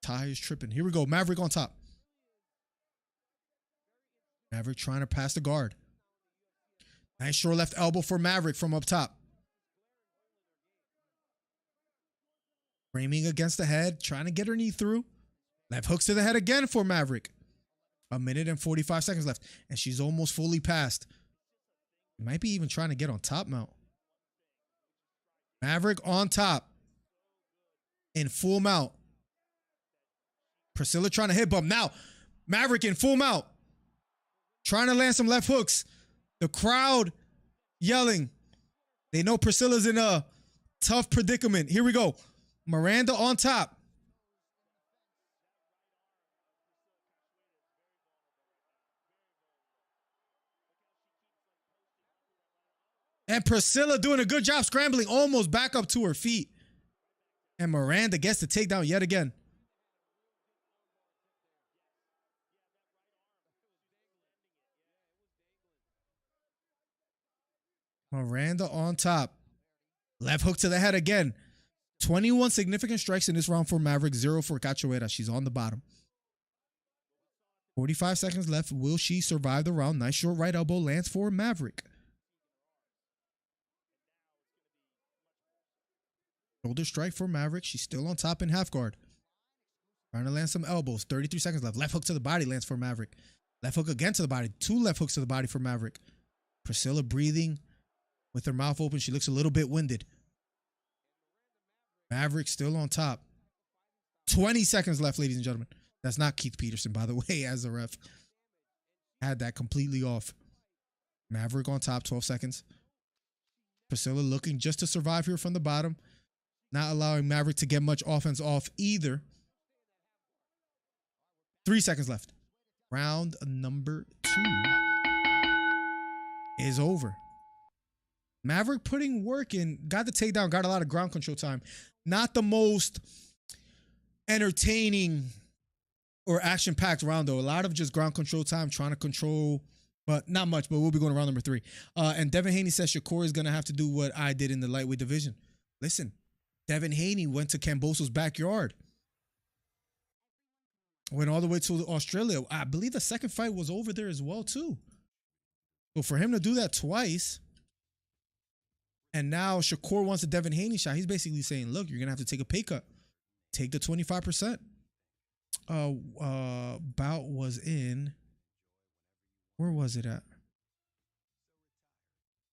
Tie is tripping. Here we go. Maverick on top. Maverick trying to pass the guard. Nice short left elbow for Maverick from up top. Framing against the head, trying to get her knee through. Left hooks to the head again for Maverick. 1 minute and 45 seconds left, and she's almost fully passed. Might be even trying to get on top mount. Maverick on top. In full mount. Priscilla trying to hit bump. Now, Maverick in full mount. Trying to land some left hooks. The crowd yelling. They know Priscilla's in a tough predicament. Here we go. Miranda on top. And Priscilla doing a good job scrambling, almost back up to her feet. And Miranda gets the takedown yet again. Miranda on top. Left hook to the head again. 21 significant strikes in this round for Maverick, 0 for Cachueira. She's on the bottom. 45 seconds left. Will she survive the round? Nice short right elbow lands for Maverick. Shoulder strike for Maverick. She's still on top in half guard. Trying to land some elbows. 33 seconds left. Left hook to the body lands for Maverick. Left hook again to the body. 2 left hooks to the body for Maverick. Priscilla breathing with her mouth open. She looks a little bit winded. Maverick still on top. 20 seconds left, ladies and gentlemen. That's not Keith Peterson, by the way, as the ref. Had that completely off. Maverick on top, 12 seconds. Priscilla looking just to survive here from the bottom. Not allowing Maverick to get much offense off either. 3 seconds left. Round number 2 is over. Maverick putting work in, got the takedown, got a lot of ground control time. Not the most entertaining or action-packed round, though. A lot of just ground control time, trying to control, but not much, but we'll be going to round number 3. And Devin Haney says Shakur is going to have to do what I did in the lightweight division. Listen, Devin Haney went to Kambosos' backyard. Went all the way to Australia. I believe the second fight was over there as well, too. So for him to do that twice, and now Shakur wants a Devin Haney shot, he's basically saying, look, you're going to have to take a pay cut. Take the 25%. Bout was in, where was it at?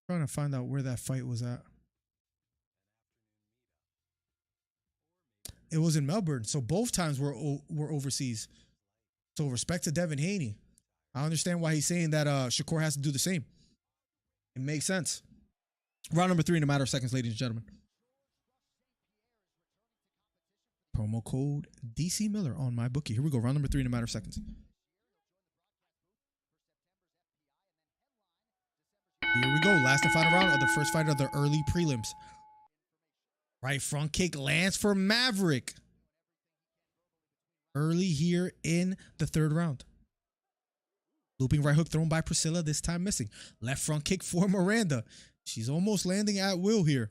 Trying to find out where that fight was at. It was in Melbourne, so both times were overseas. So respect to Devin Haney. I understand why he's saying that Shakur has to do the same. It makes sense. Round number 3 in a matter of seconds, ladies and gentlemen. Promo code DC Miller on my bookie. Here we go. Round number 3 in a matter of seconds. Here we go. Last and final round of the first fight of the early prelims. Right front kick lands for Maverick. Early here in the 3rd round. Looping right hook thrown by Priscilla, this time missing. Left front kick for Miranda. She's almost landing at will here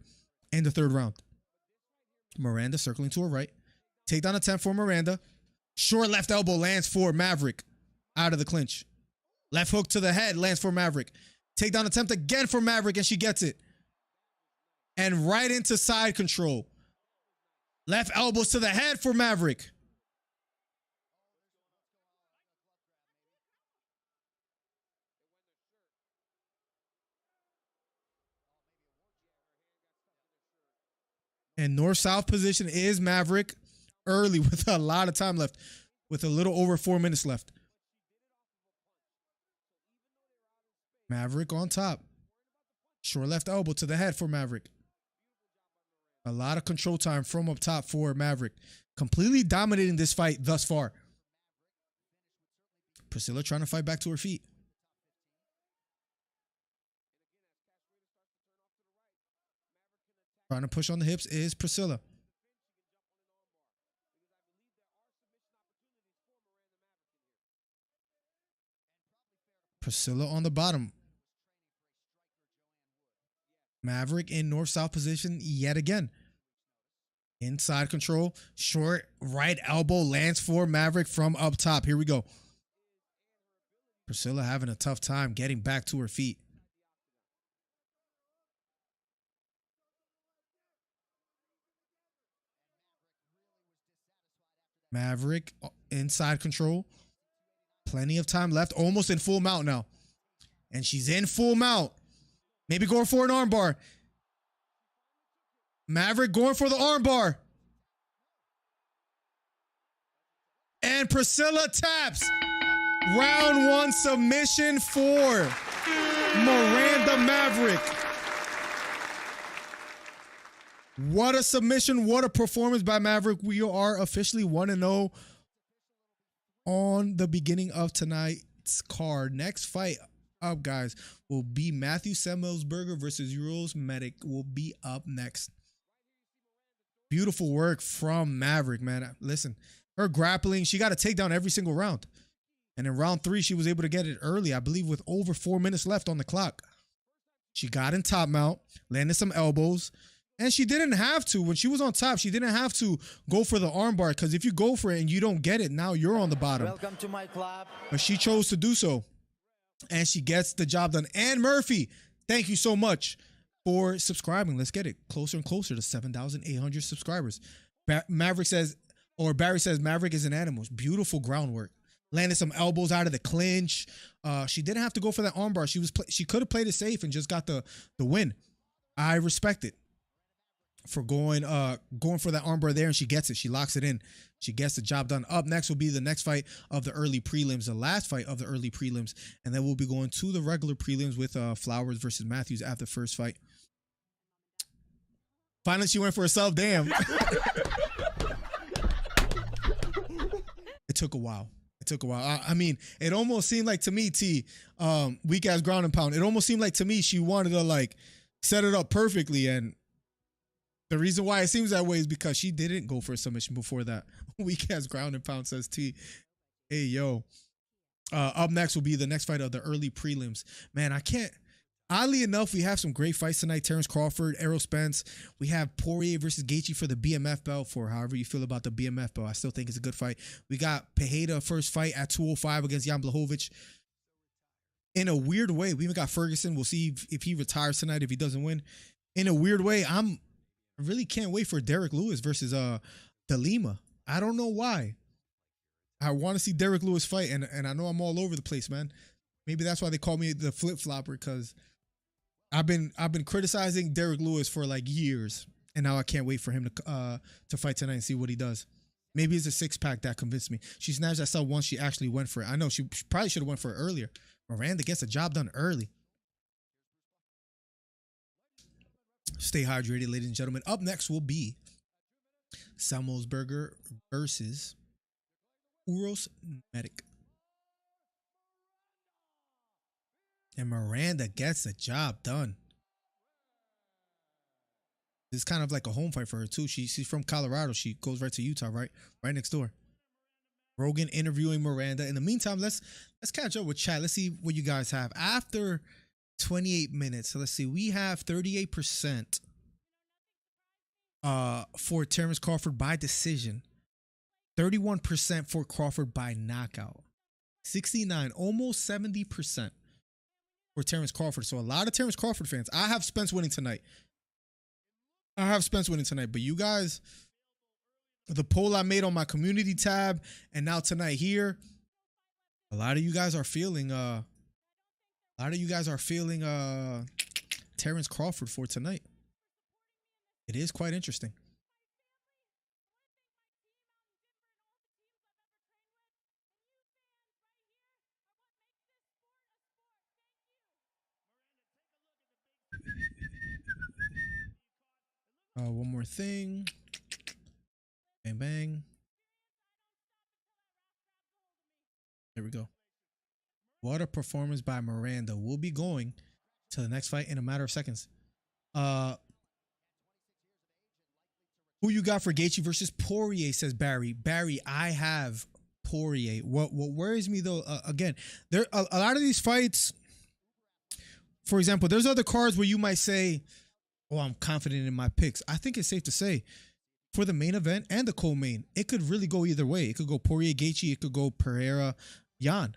in the 3rd round. Miranda circling to her right. Takedown attempt for Miranda. Short left elbow lands for Maverick. Out of the clinch. Left hook to the head lands for Maverick. Takedown attempt again for Maverick, and she gets it. And right into side control. Left elbows to the head for Maverick. And north-south position is Maverick early with a lot of time left. With a little over 4 minutes left. Maverick on top. Short left elbow to the head for Maverick. A lot of control time from up top for Maverick. Completely dominating this fight thus far. Priscilla trying to fight back to her feet. Trying to push on the hips is Priscilla. Priscilla on the bottom. Maverick in north-south position yet again. Inside control. Short right elbow lands for Maverick from up top. Here we go. Priscilla having a tough time getting back to her feet. Maverick inside control. Plenty of time left. Almost in full mount now. And she's in full mount. Maybe going for an armbar. Maverick going for the armbar. And Priscilla taps. Round 1 submission for Miranda Maverick. What a submission. What a performance by Maverick. We are officially 1-0 on the beginning of tonight's card. Next fight up, guys, will be Matthew Samuelsberger versus Errol Medich. Will be up next. Beautiful work from Maverick, man. Listen, her grappling, she got a takedown every single round. And in round 3, she was able to get it early, I believe, with over 4 minutes left on the clock. She got in top mount, landed some elbows, and she didn't have to. When she was on top, she didn't have to go for the armbar, because if you go for it and you don't get it, now you're on the bottom. Welcome to my club. But she chose to do so, and she gets the job done. And Murphy, thank you so much for subscribing. Let's get it closer and closer to 7,800 subscribers. Barry says Maverick is an animal. Beautiful groundwork. Landed some elbows out of the clinch. She didn't have to go for that armbar. She could have played it safe and just got the win. I respect it for going for that armbar there, and she gets it. She locks it in. She gets the job done. Up next will be the next fight of the early prelims, the last fight of the early prelims, and then we'll be going to the regular prelims with Flowers versus Matthews after the first fight. Finally, she went for a sub. Damn. It took a while. I mean, it almost seemed like to me, weak ass ground and pound. It almost seemed like to me she wanted to like set it up perfectly, and the reason why it seems that way is because she didn't go for a submission before that. Weak ass ground and pound, says T. Hey yo. Up next will be the next fight of the early prelims. Man, I can't. Oddly enough, we have some great fights tonight. Terence Crawford, Errol Spence. We have Poirier versus Gaethje for the BMF belt, for however you feel about the BMF belt. I still think it's a good fight. We got Pereira first fight at 205 against Jan Blachowicz. In a weird way, we even got Ferguson. We'll see if he retires tonight, if he doesn't win. In a weird way, I really can't wait for Derek Lewis versus De Lima. I don't know why. I want to see Derek Lewis fight, and I know I'm all over the place, man. Maybe that's why they call me the flip-flopper, because I've been criticizing Derek Lewis for like years, and now I can't wait for him to fight tonight and see what he does. Maybe it's a six-pack that convinced me. She snatched that sub once she actually went for it. I know she probably should have went for it earlier. Miranda gets the job done early. Stay hydrated, ladies and gentlemen. Up next will be Samuelsberger versus Errol Medich. And Miranda gets the job done. This is kind of like a home fight for her too. She's from Colorado. She goes right to Utah, right next door. Rogan interviewing Miranda. In the meantime, let's catch up with chat. Let's see what you guys have after 28 minutes. So let's see. We have 38% for Terence Crawford by decision. 31% for Crawford by knockout. 69, almost 70% for Terence Crawford. So a lot of Terence Crawford fans. I have Spence winning tonight. But you guys, the poll I made on my community tab and now tonight here, a lot of you guys are feeling Terence Crawford for tonight. It is quite interesting. One more thing. Bang, bang. There we go. What a performance by Miranda. We'll be going to the next fight in a matter of seconds. Who you got for Gaethje versus Poirier, says Barry. Barry, I have Poirier. What worries me, though, again, there a lot of these fights, for example, there's other cards where you might say, oh, I'm confident in my picks. I think it's safe to say for the main event and the co-main, it could really go either way. It could go Poirier, Gaethje. It could go Pereira, Jan.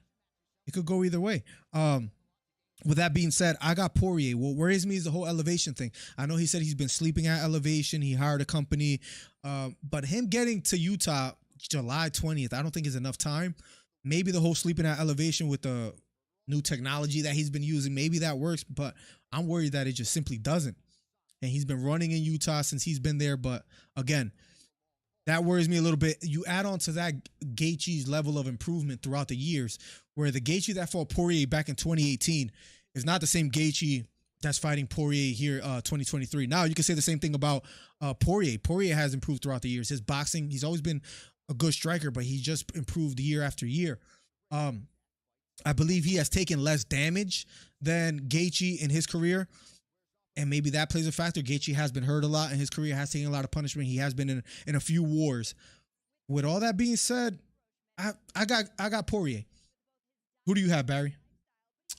It could go either way. With that being said, I got Poirier. What worries me is the whole elevation thing. I know he said he's been sleeping at elevation. He hired a company. But him getting to Utah July 20th, I don't think is enough time. Maybe the whole sleeping at elevation with the new technology that he's been using, maybe that works, but I'm worried that it just simply doesn't. And he's been running in Utah since he's been there. But again, that worries me a little bit. You add on to that Gaethje's level of improvement throughout the years, where the Gaethje that fought Poirier back in 2018 is not the same Gaethje that's fighting Poirier here 2023. Now, you can say the same thing about Poirier. Poirier has improved throughout the years. His boxing, he's always been a good striker, but he just improved year after year. I believe he has taken less damage than Gaethje in his career, and maybe that plays a factor. Gaethje has been hurt a lot in his career, has taken a lot of punishment. He has been in a few wars. With all that being said, I got Poirier. Who do you have, Barry?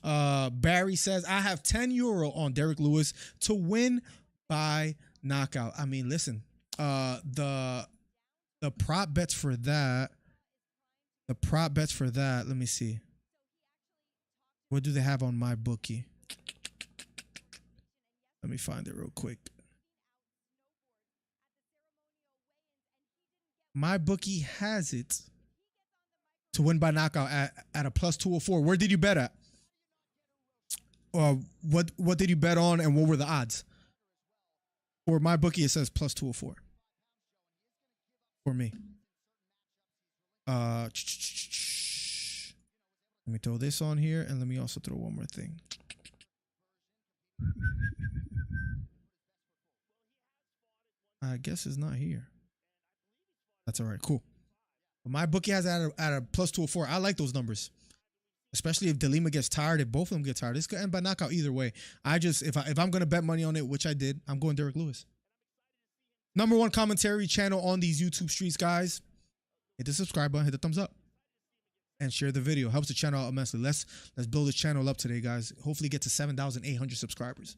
Barry says, I have €10 on Derek Lewis to win by knockout. I mean, listen, the prop bets for that, let me see. What do they have on my bookie? Let me find it real quick. My bookie has it to win by knockout at a plus 204. Where did you bet at? What did you bet on, and what were the odds? For my bookie, it says plus 204. For me. Let me throw this on here, and let me also throw one more thing. I guess it's not here. That's all right. Cool. But my bookie has it at a plus 204. I like those numbers, especially if DeLima gets tired. If both of them get tired, it's going to end by knockout either way. If I'm going to bet money on it, which I did, I'm going Derek Lewis. #1 commentary channel on these YouTube streets, guys. Hit the subscribe button, hit the thumbs up, and share the video. Helps the channel out immensely. Let's build this channel up today, guys. Hopefully get to 7,800 subscribers.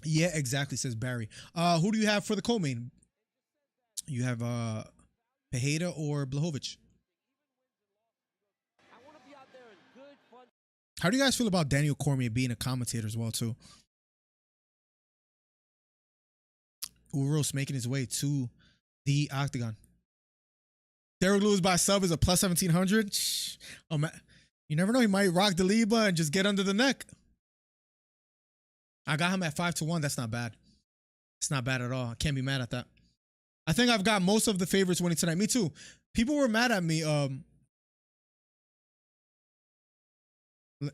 Yeah, exactly, says Barry. Who do you have for the co-main? You have Pereira or Blachowicz? How do you guys feel about Daniel Cormier being a commentator as well, too? Uros making his way to the octagon. Derek Lewis by sub is a plus 1,700. Oh, man. You never know. He might rock the Liba and just get under the neck. I got him at 5-1. That's not bad. It's not bad at all. I can't be mad at that. I think I've got most of the favorites winning tonight. Me too. People were mad at me.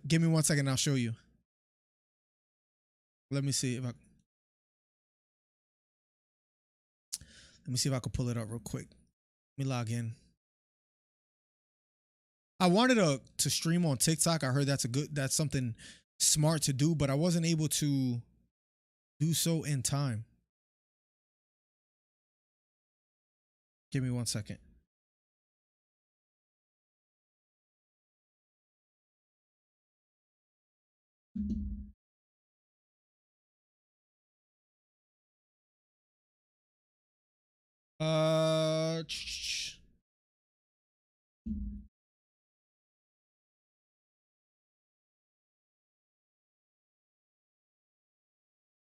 Give me 1 second. I'll show you. Let me see if I can pull it up real quick. Let me log in. I wanted to stream on TikTok. I heard that's something smart to do, but I wasn't able to do so in time. Give me 1 second.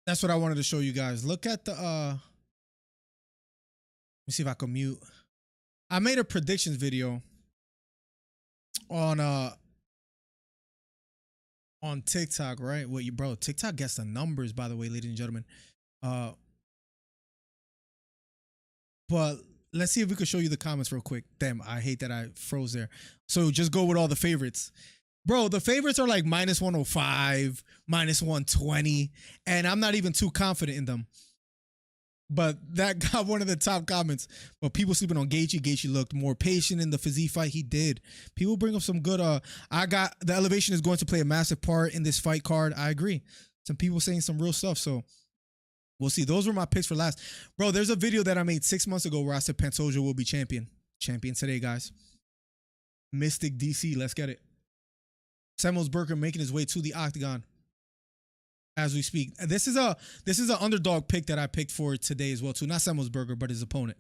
That's what I wanted to show you guys. Look at the let me see if I can mute. I made a predictions video on TikTok, right? What bro, TikTok gets the numbers, by the way, ladies and gentlemen. But let's see if we could show you the comments real quick. Damn, I hate that I froze there. So just go with all the favorites. Bro, the favorites are like minus 105, minus 120, and I'm not even too confident in them. But that got one of the top comments. But people sleeping on Gaethje. Gaethje looked more patient in the physique fight. He did. People bring up some good. I got the elevation is going to play a massive part in this fight card. I agree. Some people saying some real stuff. So we'll see. Those were my picks for last. Bro, there's a video that I made 6 months ago where I said Pantoja will be champion. Champion today, guys. Mystic DC. Let's get it. Samuelsberger making his way to the octagon as we speak. This is an underdog pick that I picked for today as well too. Not Samuelsberger, but his opponent.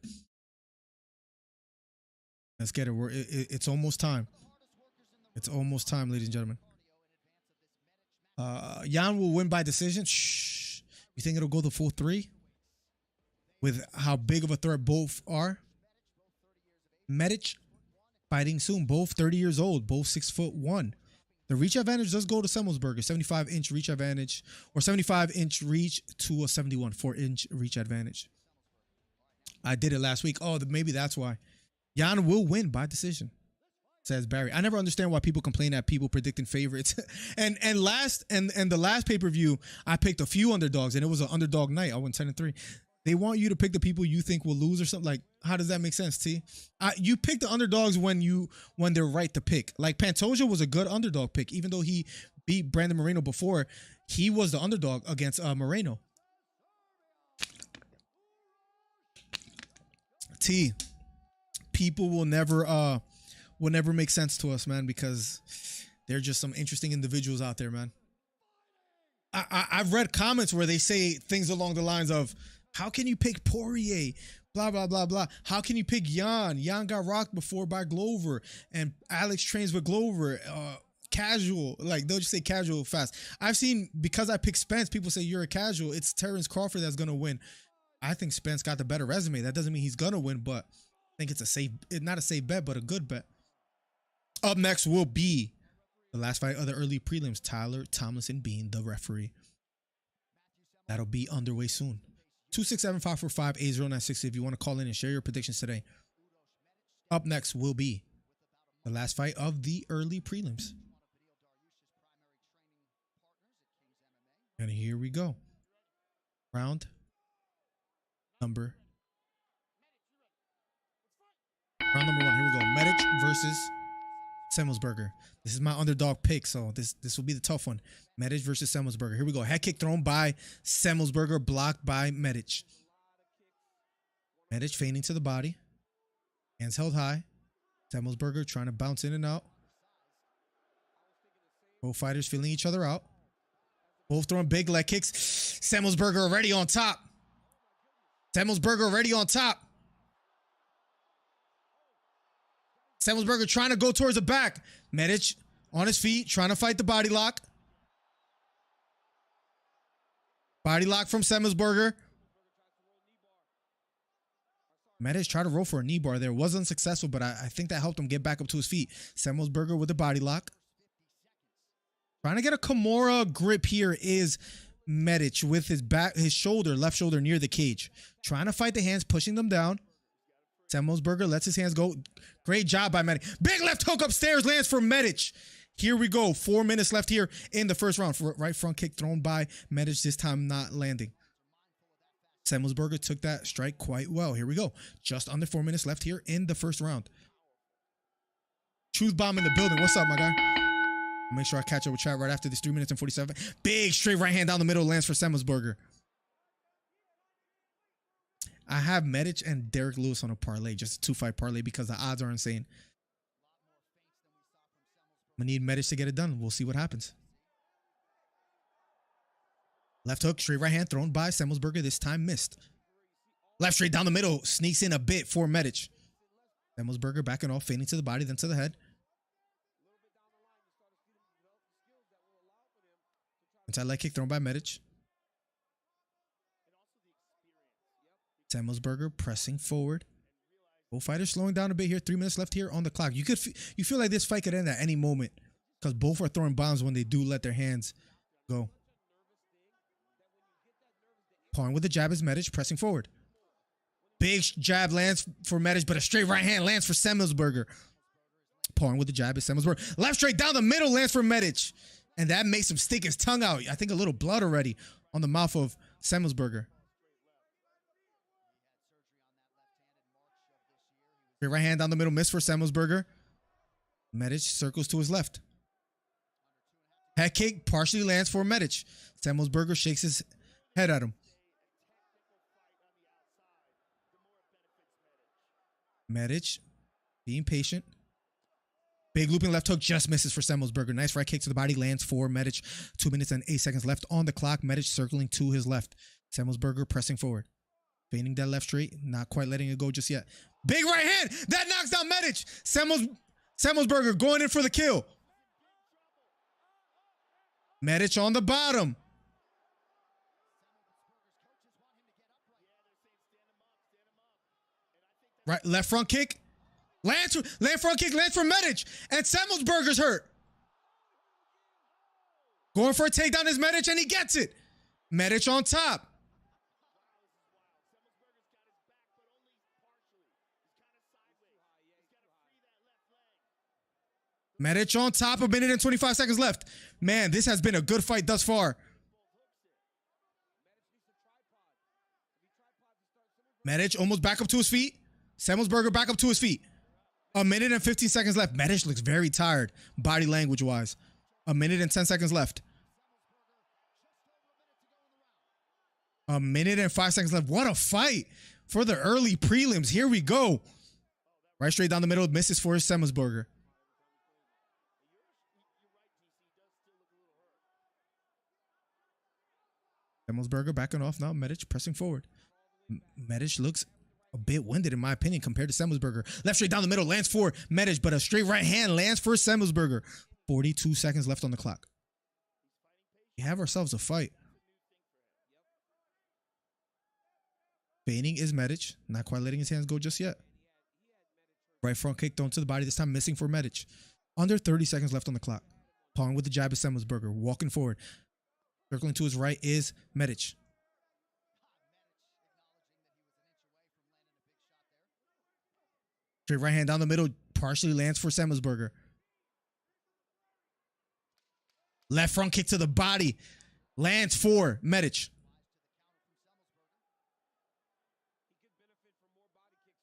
Let's get it. It's almost time. It's almost time, ladies and gentlemen. Jan will win by decision. Shh. You think it'll go the full 3? with how big of a threat both are. Medich fighting soon. Both 30 years old. Both 6'1". The reach advantage does go to Samuelsberger. 75-inch reach advantage, or 75-inch reach to a 71, 4-inch reach advantage. I did it last week. Oh, maybe that's why. Jan will win by decision, says Barry. I never understand why people complain at people predicting favorites. and the last pay-per-view, I picked a few underdogs, and it was an underdog night. I went 10-3. They want you to pick the people you think will lose or something. Like, how does that make sense, T? You pick the underdogs when they're right to pick. Like, Pantoja was a good underdog pick, even though he beat Brandon Moreno before. He was the underdog against Moreno. T, people will never make sense to us, man, because they're just some interesting individuals out there, man. I've read comments where they say things along the lines of, how can you pick Poirier? Blah, blah, blah, blah. How can you pick Jan? Jan got rocked before by Glover, and Alex trains with Glover. Casual. Like, they'll just say casual fast. I've seen, because I picked Spence, people say you're a casual. It's Terence Crawford that's going to win. I think Spence got the better resume. That doesn't mean he's going to win, but I think it's a safe, not a safe bet, but a good bet. Up next will be the last fight of the early prelims. Tyler Tomlinson being the referee. That'll be underway soon. 267-545-8096 if you want to call in and share your predictions today. Up next will be the last fight of the early prelims. And here we go. Round number 1. Here we go. Medich versus Samuelsberger. This is my underdog pick, so this will be the tough one. Medich versus Samuelsberger. Here we go. Head kick thrown by Samuelsberger, blocked by Medich. Medich feigning to the body. Hands held high. Samuelsberger trying to bounce in and out. Both fighters feeling each other out. Both throwing big leg kicks. Samuelsberger already on top. Samuelsberger already on top. Samuelsberger trying to go towards the back. Medich on his feet, trying to fight the body lock. Body lock from Samuelsberger. Medich tried to roll for a knee bar there. Was unsuccessful, but I think that helped him get back up to his feet. Samuelsberger with the body lock. Trying to get a Kimura grip here is Medich with his shoulder, left shoulder near the cage. Trying to fight the hands, pushing them down. Samuelsberger lets his hands go. Great job by Medich. Big left hook upstairs lands for Medich. Here we go. 4 minutes left here in the first round. Right front kick thrown by Medich, this time not landing. Samuelsberger took that strike quite well. Here we go. Just under 4 minutes left here in the first round. Truth Bomb in the building. What's up, my guy? I'll make sure I catch up with chat right after this. 3 minutes and 47. Big straight right hand down the middle lands for Samuelsberger. I have Medich and Derek Lewis on a parlay, just a 2-fight parlay because the odds are insane. I'm going to need Medich to get it done. We'll see what happens. Left hook, straight right hand thrown by Samuelsberger. This time missed. Left straight down the middle. Sneaks in a bit for Medich. Samuelsberger backing off, feigning to the body, then to the head. Inside leg kick thrown by Medich. Samuelsberger pressing forward. Both fighters slowing down a bit here. 3 minutes left here on the clock. You feel like this fight could end at any moment because both are throwing bombs when they do let their hands go. Pawing with the jab is Medich, pressing forward. Big jab lands for Medich, but a straight right hand lands for Samuelsberger. Pawing with the jab is Samuelsberger. Left straight down the middle lands for Medich. And that makes him stick his tongue out. I think a little blood already on the mouth of Samuelsberger. Straight right hand down the middle, miss for Samuelsberger. Medich circles to his left. Head kick partially lands for Medich. Samuelsberger shakes his head at him. Medich being patient. Big looping left hook just misses for Samuelsberger. Nice right kick to the body lands for Medich. 2 minutes and 8 seconds left on the clock. Medich circling to his left. Samuelsberger pressing forward. Feigning that left straight. Not quite letting it go just yet. Big right hand. That knocks down Medich. Samuelsberger going in for the kill. Medich on the bottom. Right, left front kick. Land front kick, lands for Medich. And Samuelsberger's hurt. Going for a takedown is Medich, and he gets it. Medich on top. Medich on top, a minute and 25 seconds left. Man, this has been a good fight thus far. Medich almost back up to his feet. Samuelsberger back up to his feet. A minute and 15 seconds left. Medich looks very tired, body language-wise. A minute and 10 seconds left. A minute and 5 seconds left. What a fight for the early prelims. Here we go. Right straight down the middle. Misses for Samuelsberger. Samuelsberger backing off now. Medich pressing forward. Medich looks a bit winded in my opinion compared to Samuelsberger. Left straight down the middle lands for Medich, but a straight right hand lands for Samuelsberger. 42 seconds left on the clock. We have ourselves a fight. Feigning is Medich. Not quite letting his hands go just yet. Right front kick thrown to the body. This time missing for Medich. Under 30 seconds left on the clock. Pawing with the jab is Samuelsberger. Walking forward. Circling to his right is Medich. Straight right hand down the middle. Partially lands for Samuelsberger. Left front kick to the body. Lands for Medich.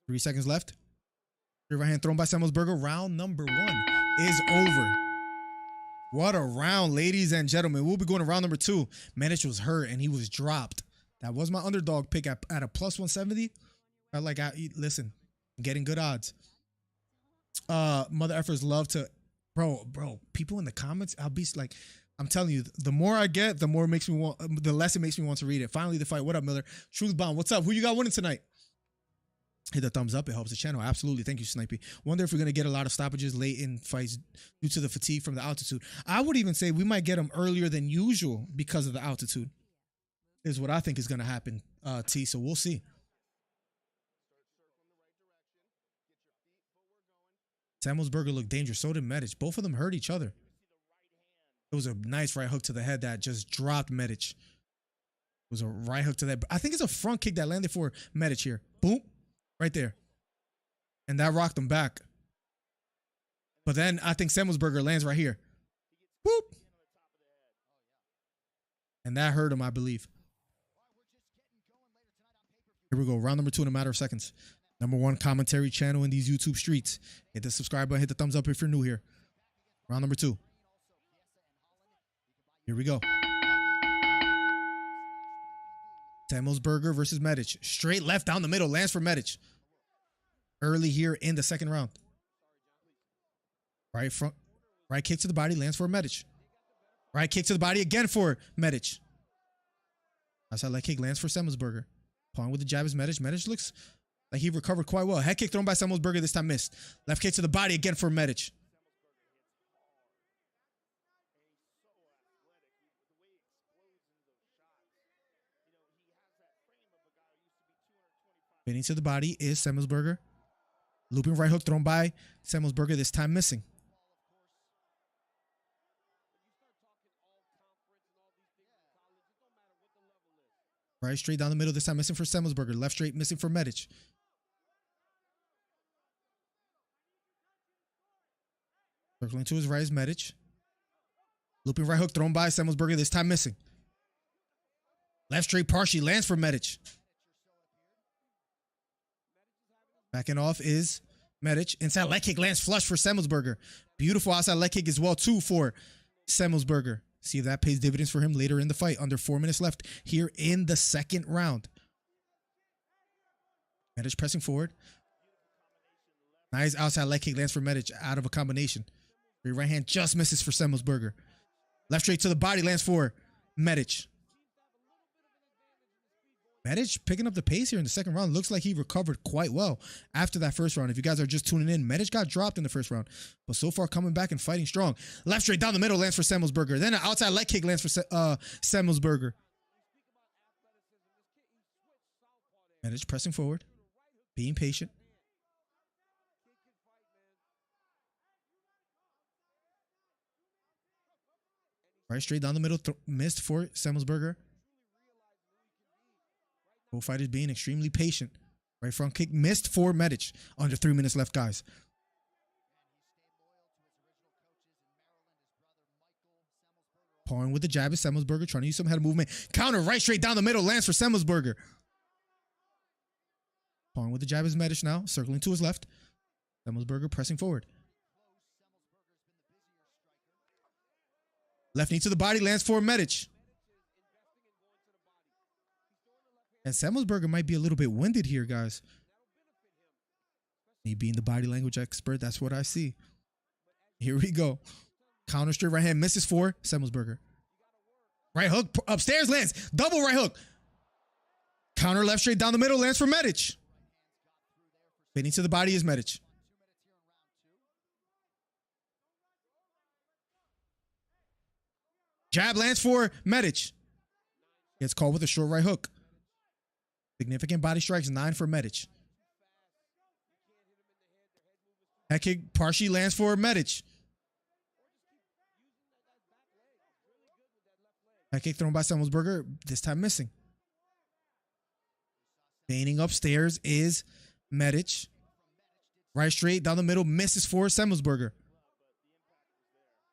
3 seconds left. Straight right hand thrown by Samuelsberger. Round number 1 is over. What a round, ladies and gentlemen. We'll be going to round number 2. Medich was hurt and he was dropped. That was my underdog pick at a plus 170. Listen, I'm getting good odds. Mother effers love to, bro. People in the comments, I'll be like, I'm telling you, the more I get, the more it makes me want, the less it makes me want to read it. Finally, the fight. What up, Miller? Truth Bomb. What's up? Who you got winning tonight? Hit the thumbs up. It helps the channel. Absolutely. Thank you, Snipey. Wonder if we're going to get a lot of stoppages late in fights due to the fatigue from the altitude. I would even say we might get them earlier than usual because of the altitude is what I think is going to happen, T. So we'll see. Samuelsberger looked dangerous. So did Medich. Both of them hurt each other. It was a nice right hook to the head that just dropped Medich. It was a right hook to that. I think it's a front kick that landed for Medich here. Boom. Right there. And that rocked him back. But then I think Samuelsberger lands right here. Whoop. And that hurt him, I believe. Here we go. Round number 2 in a matter of seconds. Number 1 commentary channel in these YouTube streets. Hit the subscribe button. Hit the thumbs up if you're new here. Round number 2. Here we go. Samuelsberger versus Medich. Straight left down the middle. Lands for Medich. Early here in the second round. Right front. Right kick to the body. Lands for Medich. Right kick to the body again for Medich. Outside leg kick lands for Samuelsberger. Pawing with the jab is Medich. Medich looks like he recovered quite well. Head kick thrown by Samuelsberger. This time missed. Left kick to the body again for Medich. Fitting to the body is Samuelsberger. Looping right hook thrown by Samuelsberger. This time missing. Right straight down the middle. This time missing for Samuelsberger. Left straight missing for Medich. Circling to his right is Medich. Looping right hook thrown by Samuelsberger. This time missing. Left straight partially lands for Medich. Backing off is Medich. Inside leg kick lands flush for Samuelsberger. Beautiful outside leg kick as well too for Samuelsberger. See if that pays dividends for him later in the fight. Under 4 minutes left here in the second round. Medich pressing forward. Nice outside leg kick lands for Medich out of a combination. Right hand just misses for Samuelsberger. Left straight to the body lands for Medich. Medich picking up the pace here in the second round. Looks like he recovered quite well after that first round. If you guys are just tuning in, Medich got dropped in the first round, but so far coming back and fighting strong. Left straight down the middle lands for Samuelsberger. Then an outside leg kick lands for Samuelsberger. Medich pressing forward, being patient. Right straight down the middle, missed for Samuelsberger. Both fighters being extremely patient. Right front kick missed for Medich. Under 3 minutes left, guys. Pouring with the jab is Samuelsberger, trying to use some head movement. Counter right straight down the middle, lands for Samuelsberger. Pouring with the jab is Medich now, circling to his left. Samuelsberger pressing forward. Left knee to the body, lands for Medich. And Samuelsberger might be a little bit winded here, guys. Me being the body language expert, that's what I see. Here we go. Counter straight right hand, misses for Samuelsberger. Right hook, upstairs lands. Double right hook. Counter left straight down the middle, lands for Medich. Fitting to the body is Medich. Jab lands for Medich. Gets called with a short right hook. Significant body strikes, 9 for Medich. Head kick partially lands for Medich. Head kick thrown by Samuelsberger, this time missing. Feigning upstairs is Medich. Right straight down the middle, misses for Samuelsberger.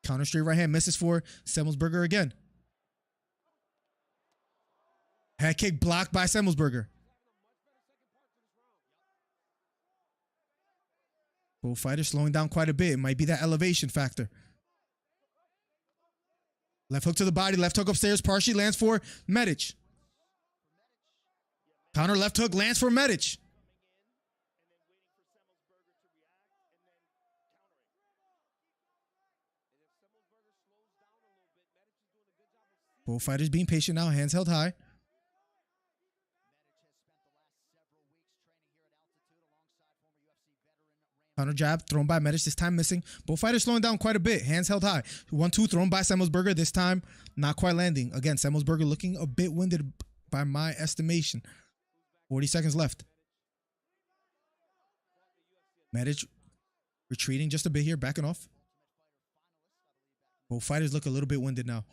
Counter straight right hand, misses for Samuelsberger again. Head kick blocked by Samuelsberger. Both fighters slowing down quite a bit. It might be that elevation factor. Left hook to the body, left hook upstairs, partially lands for Medich. Counter left hook lands for Medich. Both fighters being patient now, hands held high. Counter jab thrown by Medich, this time missing. Both fighters slowing down quite a bit. Hands held high. 1-2 thrown by Samuelsberger, this time not quite landing. Again, Samuelsberger looking a bit winded by my estimation. 40 seconds left. Medich retreating just a bit here, backing off. Both fighters look a little bit winded now.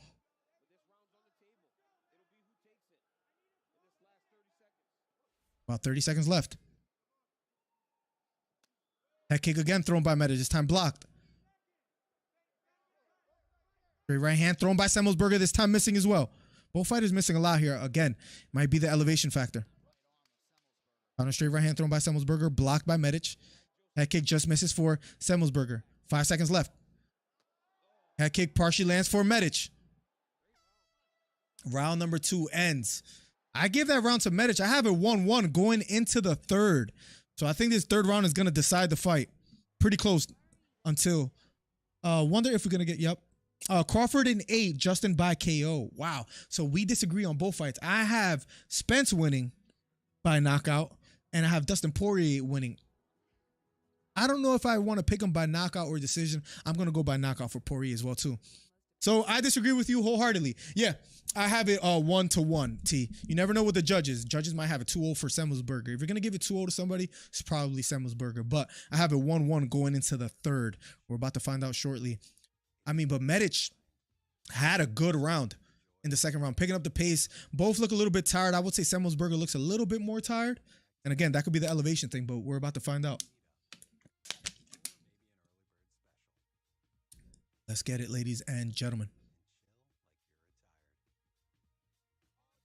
About 30 seconds left. Head kick again thrown by Medich, this time blocked. Straight right hand thrown by Samuelsberger, this time missing as well. Both fighters missing a lot here. Again, might be the elevation factor. Counter straight right hand thrown by Samuelsberger, blocked by Medich. Head kick just misses for Samuelsberger. 5 seconds left. Head kick partially lands for Medich. Round number 2 ends. I give that round to Medich. I have it 1-1 going into the third. So I think this third round is going to decide the fight. Pretty close until. Wonder if we're going to get, yep. Crawford in 8, Justin by KO. Wow. So we disagree on both fights. I have Spence winning by knockout, and I have Dustin Poirier winning. I don't know if I want to pick him by knockout or decision. I'm going to go by knockout for Poirier as well, too. So I disagree with you wholeheartedly. Yeah, I have it 1-1, T. You never know with the judges. Judges might have a 2-0 for Samuelsberger. If you're going to give it 2-0 to somebody, it's probably Samuelsberger. But I have it 1-1 going into the third. We're about to find out shortly. I mean, but Medich had a good round in the second round, picking up the pace. Both look a little bit tired. I would say Samuelsberger looks a little bit more tired. And again, that could be the elevation thing, but we're about to find out. Let's get it, ladies and gentlemen.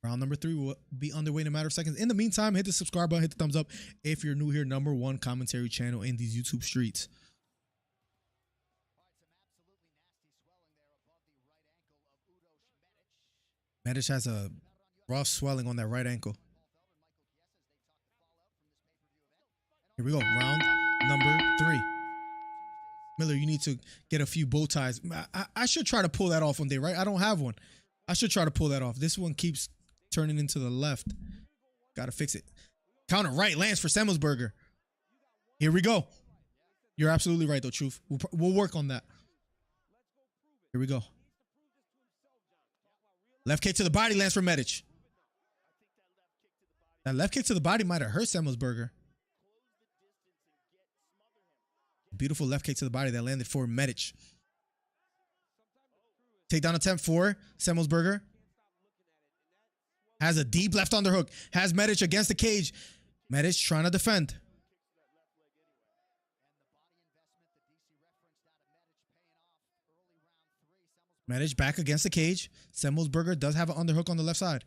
Round number 3 will be underway in a matter of seconds. In the meantime, hit the subscribe button, hit the thumbs up if you're new here. #1 commentary channel in these YouTube streets. Medich has a rough swelling on that right ankle. Here we go. Round number 3. Miller, you need to get a few bow ties. I should try to pull that off one day, right? I don't have one. I should try to pull that off. This one keeps turning into the left. Got to fix it. Counter right lands for Samuelsberger. Here we go. You're absolutely right, though, Truth. We'll work on that. Here we go. Left kick to the body lands for Medich. That left kick to the body might have hurt Samuelsberger. Beautiful left kick to the body that landed for Medich. Takedown attempt for Samuelsberger. Has a deep left underhook. Has Medich against the cage. Medich trying to defend. Medich back against the cage. Samuelsberger does have an underhook on the left side.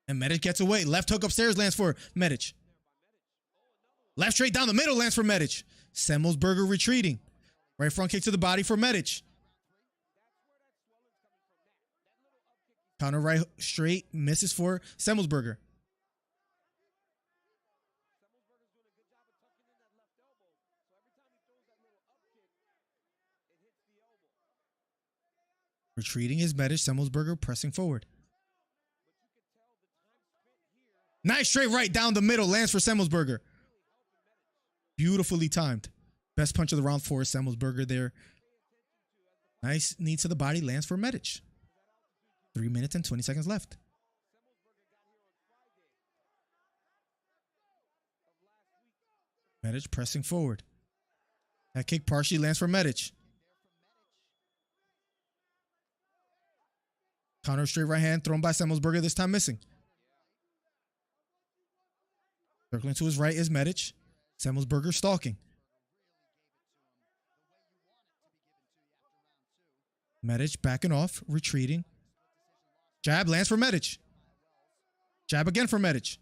And Medich gets away. Left hook upstairs lands for Medich. Left straight down the middle lands for Medich. Samuelsberger retreating. Right front kick to the body for Medich. Counter right straight misses for Samuelsberger. Retreating is Medich. Samuelsberger pressing forward. Nice straight right down the middle. Lands for Samuelsberger. Beautifully timed. Best punch of the round for Samuelsberger there. Nice knee to the body. Lands for Medich. 3 minutes and 20 seconds left. Medich pressing forward. That kick partially lands for Medich. Counter straight right hand thrown by Samuelsberger, this time missing. Circling to his right is Medich. Samuelsberger stalking. Medich backing off, retreating. Jab lands for Medich. Jab again for Medich.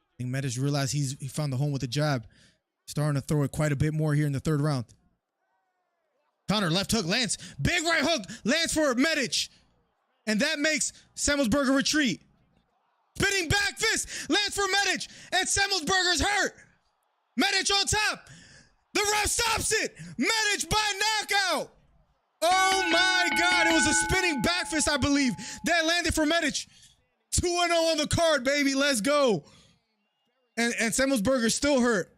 I think Medich realized he found the home with the jab. Starting to throw it quite a bit more here in the third round. Counter left hook lands. Big right hook lands for Medich. And that makes Samuelsberger retreat. Spinning back fist lands for Medich. And Samuelsberger's hurt. Medich on top. The ref stops it. Medich by knockout. Oh my God. It was a spinning back fist, I believe. That landed for Medich. 2-0 on the card, baby. Let's go. And Samuelsberger still hurt.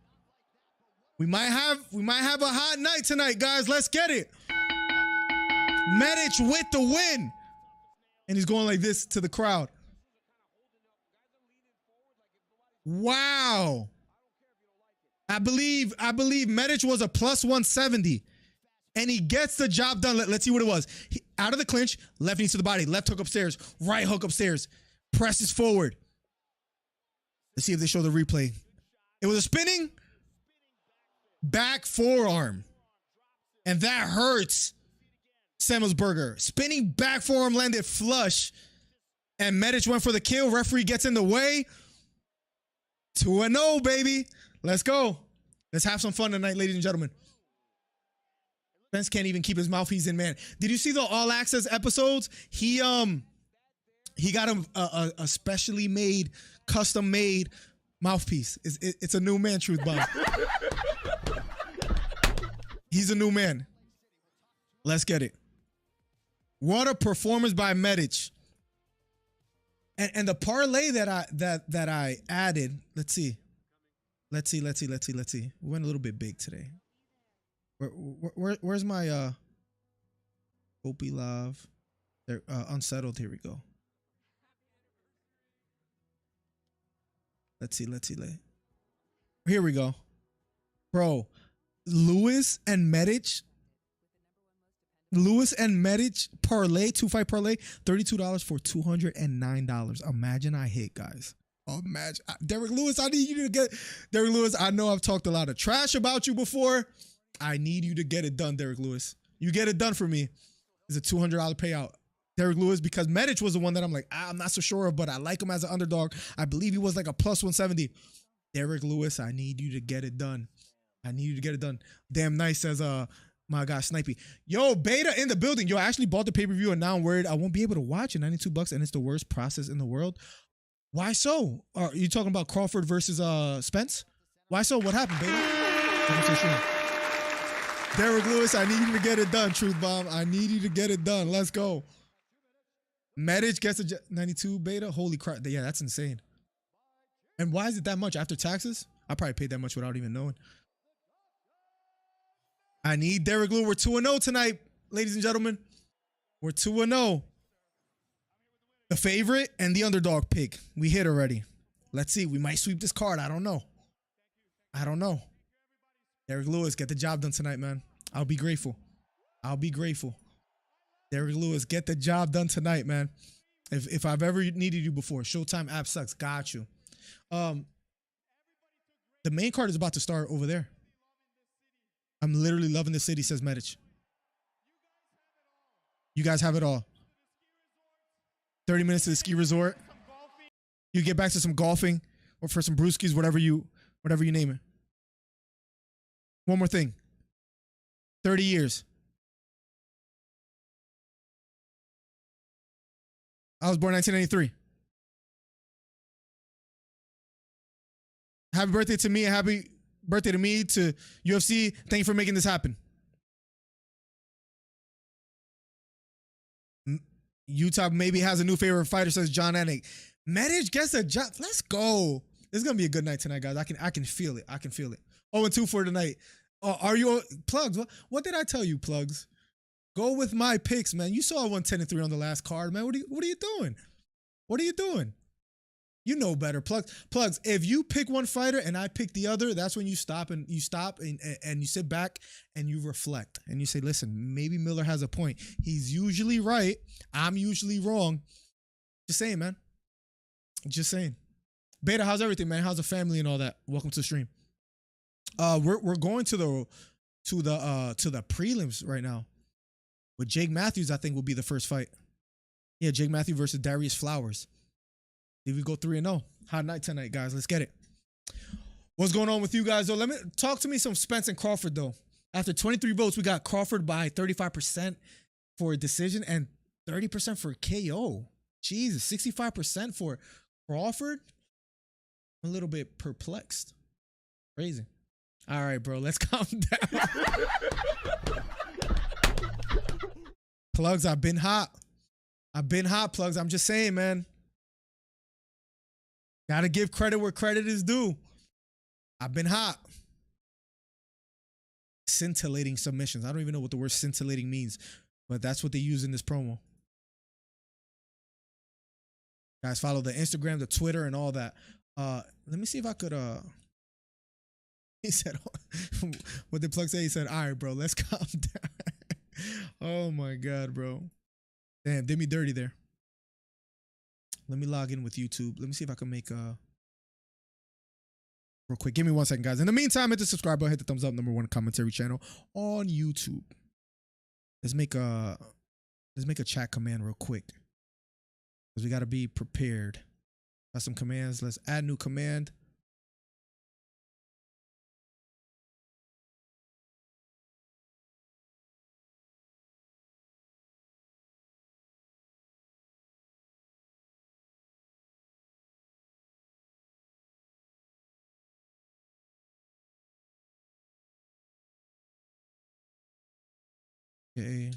We might have a hot night tonight, guys. Let's get it. Medich with the win. And he's going like this to the crowd. Wow. I believe Medich was a plus 170. And he gets the job done. Let's see what it was. Out of the clinch, left knee to the body, left hook upstairs, right hook upstairs, presses forward. Let's see if they show the replay. It was a spinning back forearm. And that hurts Samuelsberger. Spinning back forearm landed flush. And Medich went for the kill. Referee gets in the way. 2-0, baby. Let's go. Let's have some fun tonight, ladies and gentlemen. Spence can't even keep his mouth. He's in, man. Did you see the All Access episodes? He got a specially made, custom made mouthpiece. It's a new man, Truth Bomb. He's a new man. Let's get it. What a performance by Medich. And the parlay that I added. Let's see. We went a little bit big today. Where's my Opie Love? They're unsettled. Here we go. Let's see. Here we go. Bro, Lewis and Medich parlay, 2-fight parlay, $32 for $209. Imagine I hit, guys. Imagine. Derek Lewis, I need you to get. Derek Lewis, I know I've talked a lot of trash about you before. I need you to get it done, Derek Lewis. You get it done for me. It's a $200 payout. Derek Lewis, because Medich was the one that I'm like, I'm not so sure of, but I like him as an underdog. I believe he was like a plus 170. Derek Lewis, I need you to get it done. Damn nice, says my guy Snipey. Yo, Beta in the building. Yo, I actually bought the pay-per-view and now I'm worried I won't be able to watch it. $92 and it's the worst process in the world. Why so? Are you talking about Crawford versus Spence? Why so? What happened, Beta? Derek Lewis, I need you to get it done, Truth Bomb. I need you to get it done. Let's go. Medich gets a 92 Beta. Holy crap. Yeah, that's insane. And why is it that much after taxes? I probably paid that much without even knowing. I need Derek Lewis. We're 2-0 tonight, ladies and gentlemen. We're 2-0. The favorite and the underdog pick. We hit already. Let's see. We might sweep this card. I don't know. Derek Lewis, get the job done tonight, man. I'll be grateful. I'll be grateful. Derek Lewis, get the job done tonight, man. If I've ever needed you before, Showtime app sucks. Got you. The main card is about to start over there. I'm literally loving the city, says Medich. You guys have it all. 30 minutes to the ski resort. You get back to some golfing or for some brewskis, whatever you name it. One more thing. 30 years. I was born in 1993. Happy birthday to me and happy birthday to me, to UFC. Thank you for making this happen. Utah maybe has a new favorite fighter, says John Anik. Medich gets a job. Let's go. This is gonna be a good night tonight, guys. I can feel it. I can feel it. 0-2 for tonight. Are you Plugs? What did I tell you, Plugs? Go with my picks, man. You saw I won 10-3 on the last card, man. What are you doing? What are you doing? You know better, Plugs. If you pick one fighter and I pick the other, that's when you stop and you sit back and you reflect and you say, listen, maybe Miller has a point. He's usually right. I'm usually wrong. Just saying, man. Just saying. Beta, how's everything, man? How's the family and all that? Welcome to the stream. We're going to the prelims right now. With Jake Matthews, I think will be the first fight. Yeah, Jake Matthews versus Darius Flowers. If we go 3-0. Hot night tonight, guys. Let's get it. What's going on with you guys, though? Let me talk to me some Spence and Crawford, though. After 23 votes, we got Crawford by 35% for a decision and 30% for KO. Jesus, 65% for Crawford. I'm a little bit perplexed. Crazy. All right, bro. Let's calm down. Plugs, I've been hot. Plugs. I'm just saying, man. Gotta give credit where credit is due. I've been hot. Scintillating submissions. I don't even know what the word scintillating means, but that's what they use in this promo. Guys, follow the Instagram, the Twitter, and all that. Let me see if I could, he said, what did Plug say? He said, all right, bro, let's calm down. Oh my God, bro. Damn, did me dirty there. Let me log in with YouTube. Let me see if I can make real quick. Give me 1 second, guys. In the meantime, hit the subscribe button, hit the thumbs up, #1 commentary channel on YouTube. Let's make a chat command real quick. Because we gotta be prepared. Got some commands. Let's add new command. Okay.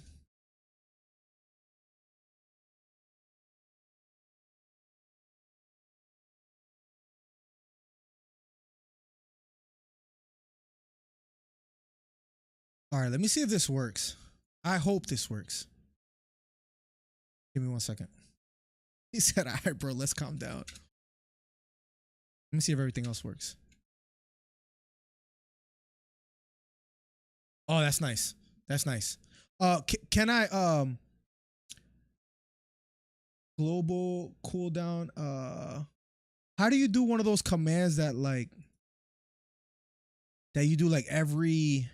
All right, let me see if this works. I hope this works. Give me 1 second. He said, all right, bro, let's calm down. Let me see if everything else works. Oh, that's nice. That's nice. Can I global cooldown? How do you do one of those commands that you do like every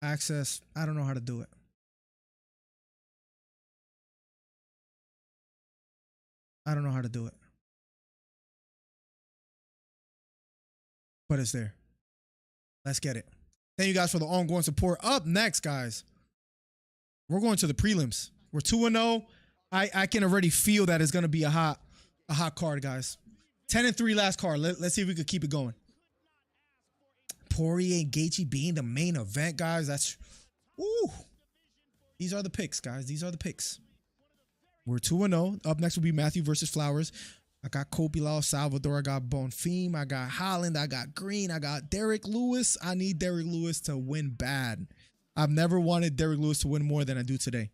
access? I don't know how to do it. I don't know how to do it. But it's there. Let's get it. Thank you guys for the ongoing support. Up next, guys, we're going to the prelims. We're 2-0. I can already feel that it's going to be a hot card, guys. 10-3 last card. Let's see if we could keep it going. Poirier and Gaethje being the main event, guys. That's, ooh. These are the picks, guys. These are the picks. We're 2-0. Up next will be Matthew versus Flowers. I got Kopilov, Salvador. I got Bonfim. I got Holland. I got Green. I got Derek Lewis. I need Derek Lewis to win bad. I've never wanted Derek Lewis to win more than I do today.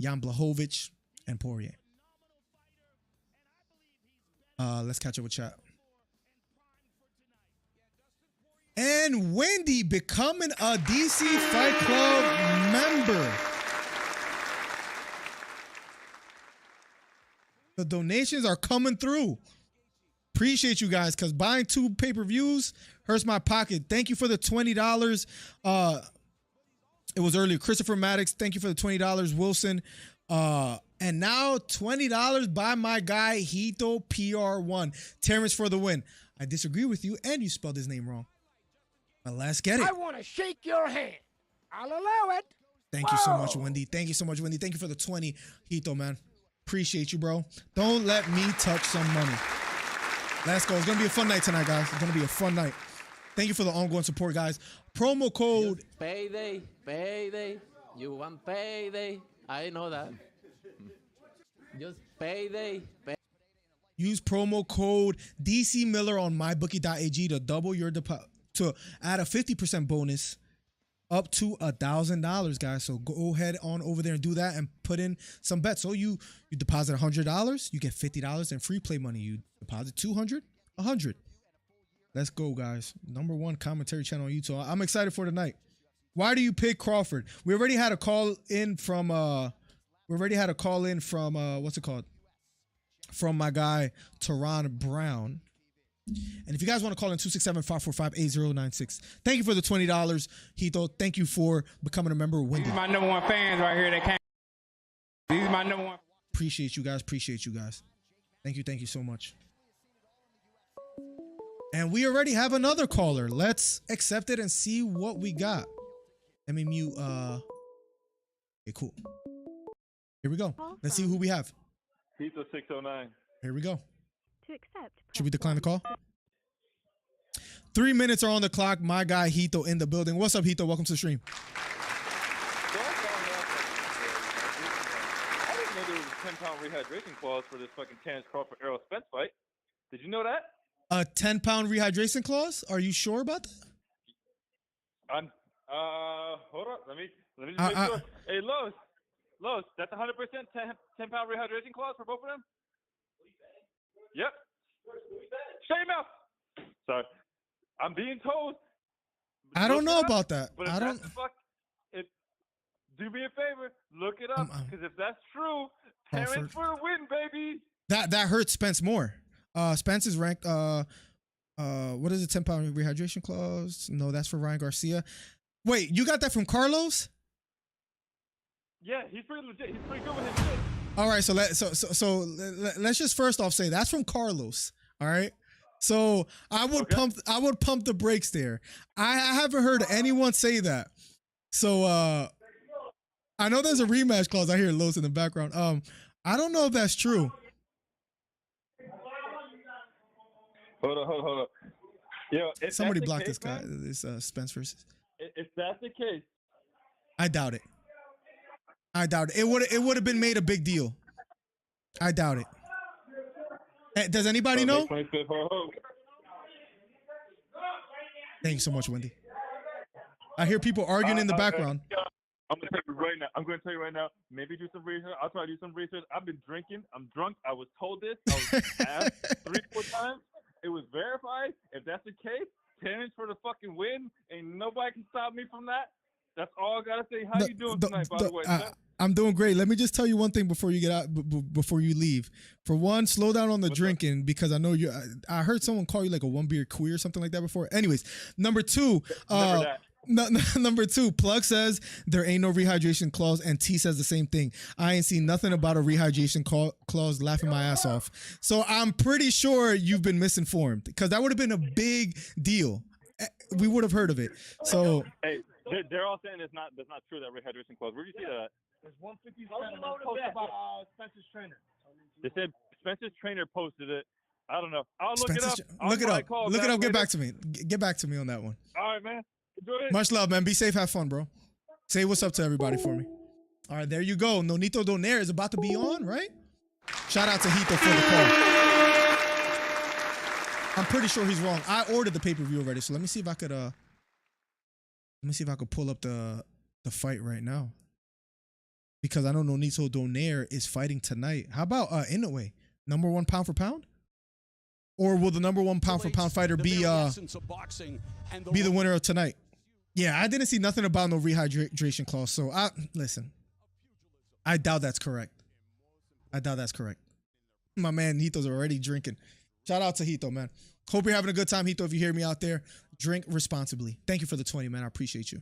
Jan Blachowicz and Poirier. Let's catch up with chat. And Wendy becoming a DC Fight Club member. The donations are coming through. Appreciate you guys, because buying 2 pay-per-views hurts my pocket. Thank you for the $20. It was earlier. Christopher Maddox, thank you for the $20. Wilson. And now $20 by my guy, Hito PR1. Terrence for the win. I disagree with you, and you spelled his name wrong. But let's get it. I want to shake your hand. I'll allow it. Thank you so much, Wendy. Thank you so much, Wendy. Thank you for the 20, Hito, man. Appreciate you, bro. Don't let me touch some money. Let's go. It's going to be a fun night tonight, guys. It's going to be a fun night. Thank you for the ongoing support, guys. Promo code. Just payday, payday. You want payday. I know that. Just payday, payday. Use promo code DC Miller on mybookie.ag to double your deposit, to add a 50% bonus up to $1,000, guys. So go ahead on over there and do that and put in some bets. So you deposit $100, you get $50 in free play money. You deposit $200, $100. Let's go, guys. #1 commentary channel on YouTube. I'm excited for tonight. Why do you pick Crawford? We already had a call in from what's it called? From my guy Teron Brown. And if you guys want to call in 267-545-8096. Thank you for the $20, Hito. Thank you for becoming a member of Wendy. These are my #1 fans right here that came. These are my #1. Appreciate you guys. Appreciate you guys. Thank you. Thank you so much. And we already have another caller. Let's accept it and see what we got. Let me mute. Okay, cool. Here we go. Let's see who we have. Pizza 609. Here we go. To accept. Should we decline the call? 3 minutes are on the clock. My guy Hito in the building. What's up, Hito? Welcome to the stream. I didn't know there was a 10-pound rehydration clause for this fucking Terence Crawford Errol Spence fight. Did you know that? A 10-pound rehydration clause? Are you sure about that? Hold up. Let me just make sure. Hey, Los, that's 100% 10-pound rehydration clause for both of them? Yep. Shut your mouth. Sorry. I'm being told. I don't know about that. But if that's do me a favor, look it up. Because if that's true, Terrence for the win, baby. That hurts Spence more. Spence is ranked. What is it? 10-pound rehydration clause? No, that's for Ryan Garcia. Wait, you got that from Carlos? Yeah, he's pretty legit. He's pretty good with his shit. All right, so let's just first off say that's from Carlos. All right, so I would pump the brakes there. I haven't heard anyone say that. So I know there's a rematch clause. I hear Los in the background. I don't know if that's true. Hold on. Yo, somebody block this guy. This Spence versus. If that's the case, I doubt it. It would have been made a big deal. I doubt it. Does anybody know? Thank you so much, Wendy. I hear people arguing in the background. I'm gonna tell you right now. Maybe do some research. I'll try to do some research. I've been drinking. I'm drunk. I was told this. I was asked 3-4 times. It was verified. If that's the case, Terrence for the fucking win. Ain't nobody can stop me from that. That's all I gotta say. How you doing tonight, by the way? I'm doing great. Let me just tell you one thing before you get out, before you leave. For one, slow down on the drinking because I know you. I heard someone call you like a one beer queer or something like that before. Anyways, number two. Number two, Plug says there ain't no rehydration clause, and T says the same thing. I ain't seen nothing about a rehydration clause. Laughing my ass off. So I'm pretty sure you've been misinformed because that would have been a big deal. We would have heard of it. So hey, they're all saying that's not true, that rehydration clause. Where do you see that? There's 150 post about Spencer's trainer. They said Spencer's trainer posted it. I don't know. I'll look Spencer's it up. Look it up. Get back to me. Get back to me on that one. All right, man. Enjoy it. Much love, man. Be safe. Have fun, bro. Say what's up to everybody for me. All right, there you go. Nonito Donaire is about to be on, right? Shout out to Hito for the call. I'm pretty sure he's wrong. I ordered the pay-per-view already, so let me see if I could pull up the fight right now. Because I know Nonito Donaire is fighting tonight. How about Inoue? #1 pound for pound? Or will the number one pound for pound fighter be the winner of tonight? Yeah, I didn't see nothing about no rehydration clause. So listen. I doubt that's correct. My man Hito's already drinking. Shout out to Hito, man. Hope you're having a good time, Hito. If you hear me out there, drink responsibly. Thank you for the 20, man. I appreciate you.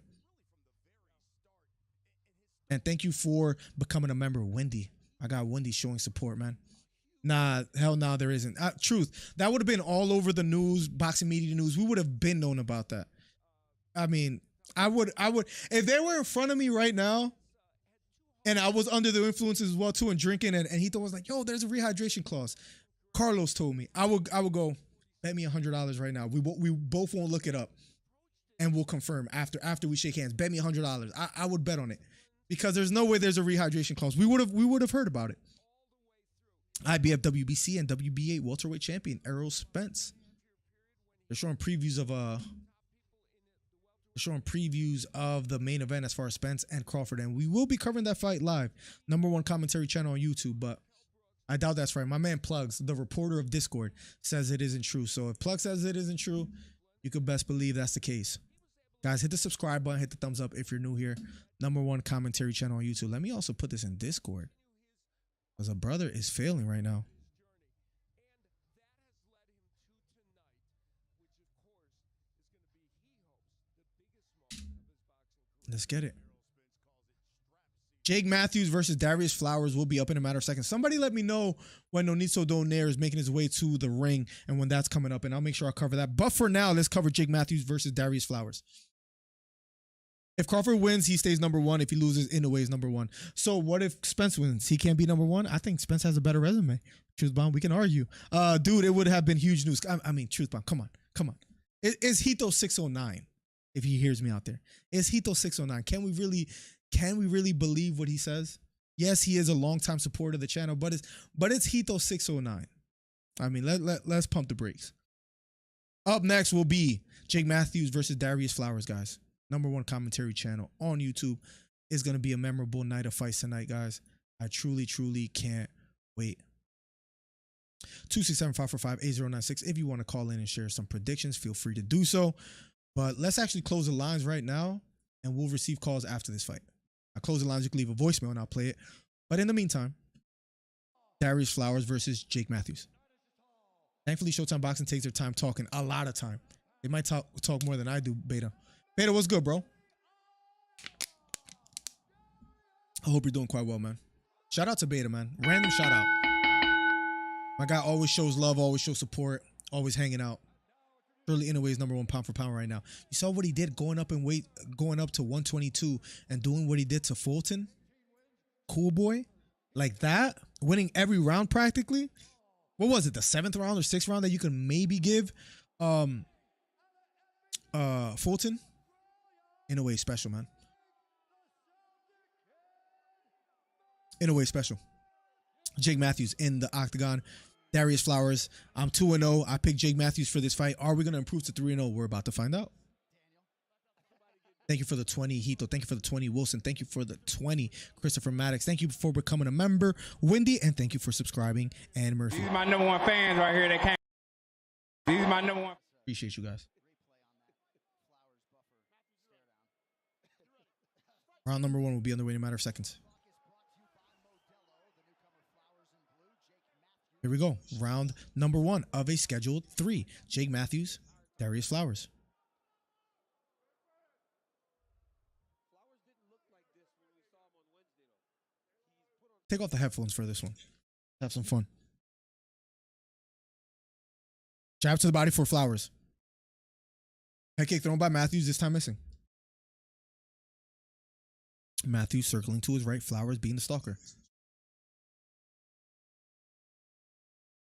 And thank you for becoming a member of Wendy. I got Wendy showing support, man. Nah, hell no, there isn't. Truth, that would have been all over the news, boxing media news. We would have been known about that. I mean, I would, if they were in front of me right now, and I was under the influences as well too, and drinking, and Hito was like, "Yo, there's a rehydration clause." Carlos told me, I would go, bet me $100 right now. We both won't look it up, and we'll confirm after we shake hands. Bet me $100. I would bet on it because there's no way there's a rehydration clause. We would have heard about it. IBF WBC and WBA welterweight champion Errol Spence. They're showing previews of the main event as far as Spence and Crawford, and we will be covering that fight live. Number one commentary channel on YouTube, but I doubt that's right. My man Plugs, the reporter of Discord, says it isn't true. So if Plug says it isn't true, you could best believe that's the case. Guys, hit the subscribe button, hit the thumbs up if you're new here. Number one commentary channel on YouTube. Let me also put this in Discord, because a brother is failing right now. Let's get it. Jake Matthews versus Darius Flowers will be up in a matter of seconds. Somebody let me know when Nonitzo Donaire is making his way to the ring and when that's coming up, and I'll make sure I'll cover that. But for now, let's cover Jake Matthews versus Darius Flowers. If Crawford wins, he stays number one. If he loses, Inoue is number one. So what if Spence wins? He can't be number one? I think Spence has a better resume. Truth Bomb, we can argue. Dude, it would have been huge news. I mean, Truth Bomb, come on. Is Hito 609? If he hears me out there, is Hito 609? Can we really believe what he says? Yes, he is a longtime supporter of the channel, but it's Hito 609. I mean, let's pump the brakes. Up next will be Jake Matthews versus Darius Flowers, guys. Number one commentary channel on YouTube. Is going to be a memorable night of fights tonight, guys. I truly can't wait. 267-545-8096. If you want to call in and share some predictions, feel free to do so. But let's actually close the lines right now, and we'll receive calls after this fight. I close the lines. You can leave a voicemail, and I'll play it. But in the meantime, Darius Flowers versus Jake Matthews. Thankfully, Showtime Boxing takes their time talking, a lot of time. They might talk more than I do, Beta. Beta, what's good, bro? I hope you're doing quite well, man. Shout out to Beta, man. Random shout out. My guy always shows love, always shows support, always hanging out. Surely Inoue is number one pound for pound right now. You saw what he did going up in weight, going up to 122 and doing what he did to Fulton? Cool boy. Like that. Winning every round practically. What was it? The 7th round or 6th round that you can maybe give Fulton? Inoue special, man. Inoue special. Jake Matthews in the octagon. Darius Flowers. I'm 2-0. I picked Jake Matthews for this fight. Are we going to improve to 3-0? We're about to find out. Thank you for the 20, Hito. Thank you for the 20, Wilson. Thank you for the 20, Christopher Maddox. Thank you for becoming a member, Wendy. And thank you for subscribing, Ann Murphy. These are my number one fans right here. These are my number one. Appreciate you guys. Round number one will be underway in a matter of seconds. Here we go. Round number one of a scheduled 3. Jake Matthews, Darius Flowers. Take off the headphones for this one. Have some fun. Jab to the body for Flowers. Head kick thrown by Matthews, this time missing. Matthews circling to his right, Flowers being the stalker.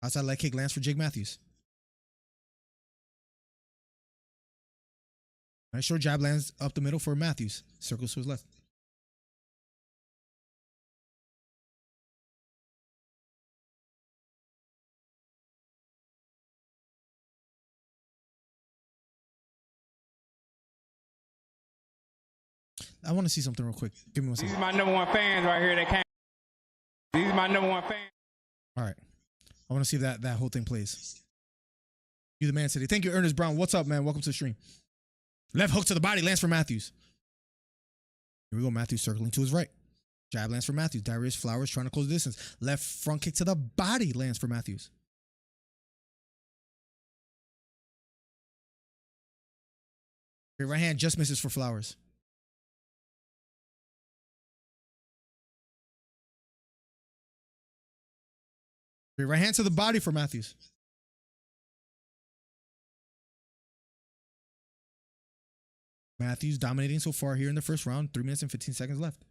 Outside leg kick lands for Jake Matthews. Nice short jab lands up the middle for Matthews. Circles to his left. I want to see something real quick. Give me one second. These are my number one fans right here. These are my number one fans. All right. I want to see if that whole thing plays. You the man today. Thank you, Ernest Brown. What's up, man? Welcome to the stream. Left hook to the body, lands for Matthews. Here we go. Matthews circling to his right. Jab lands for Matthews. Darius Flowers trying to close the distance. Left front kick to the body lands for Matthews. Great right hand just misses for Flowers. Great right hand to the body for Matthews. Matthews dominating so far here in the first round. 3 minutes and 15 seconds left.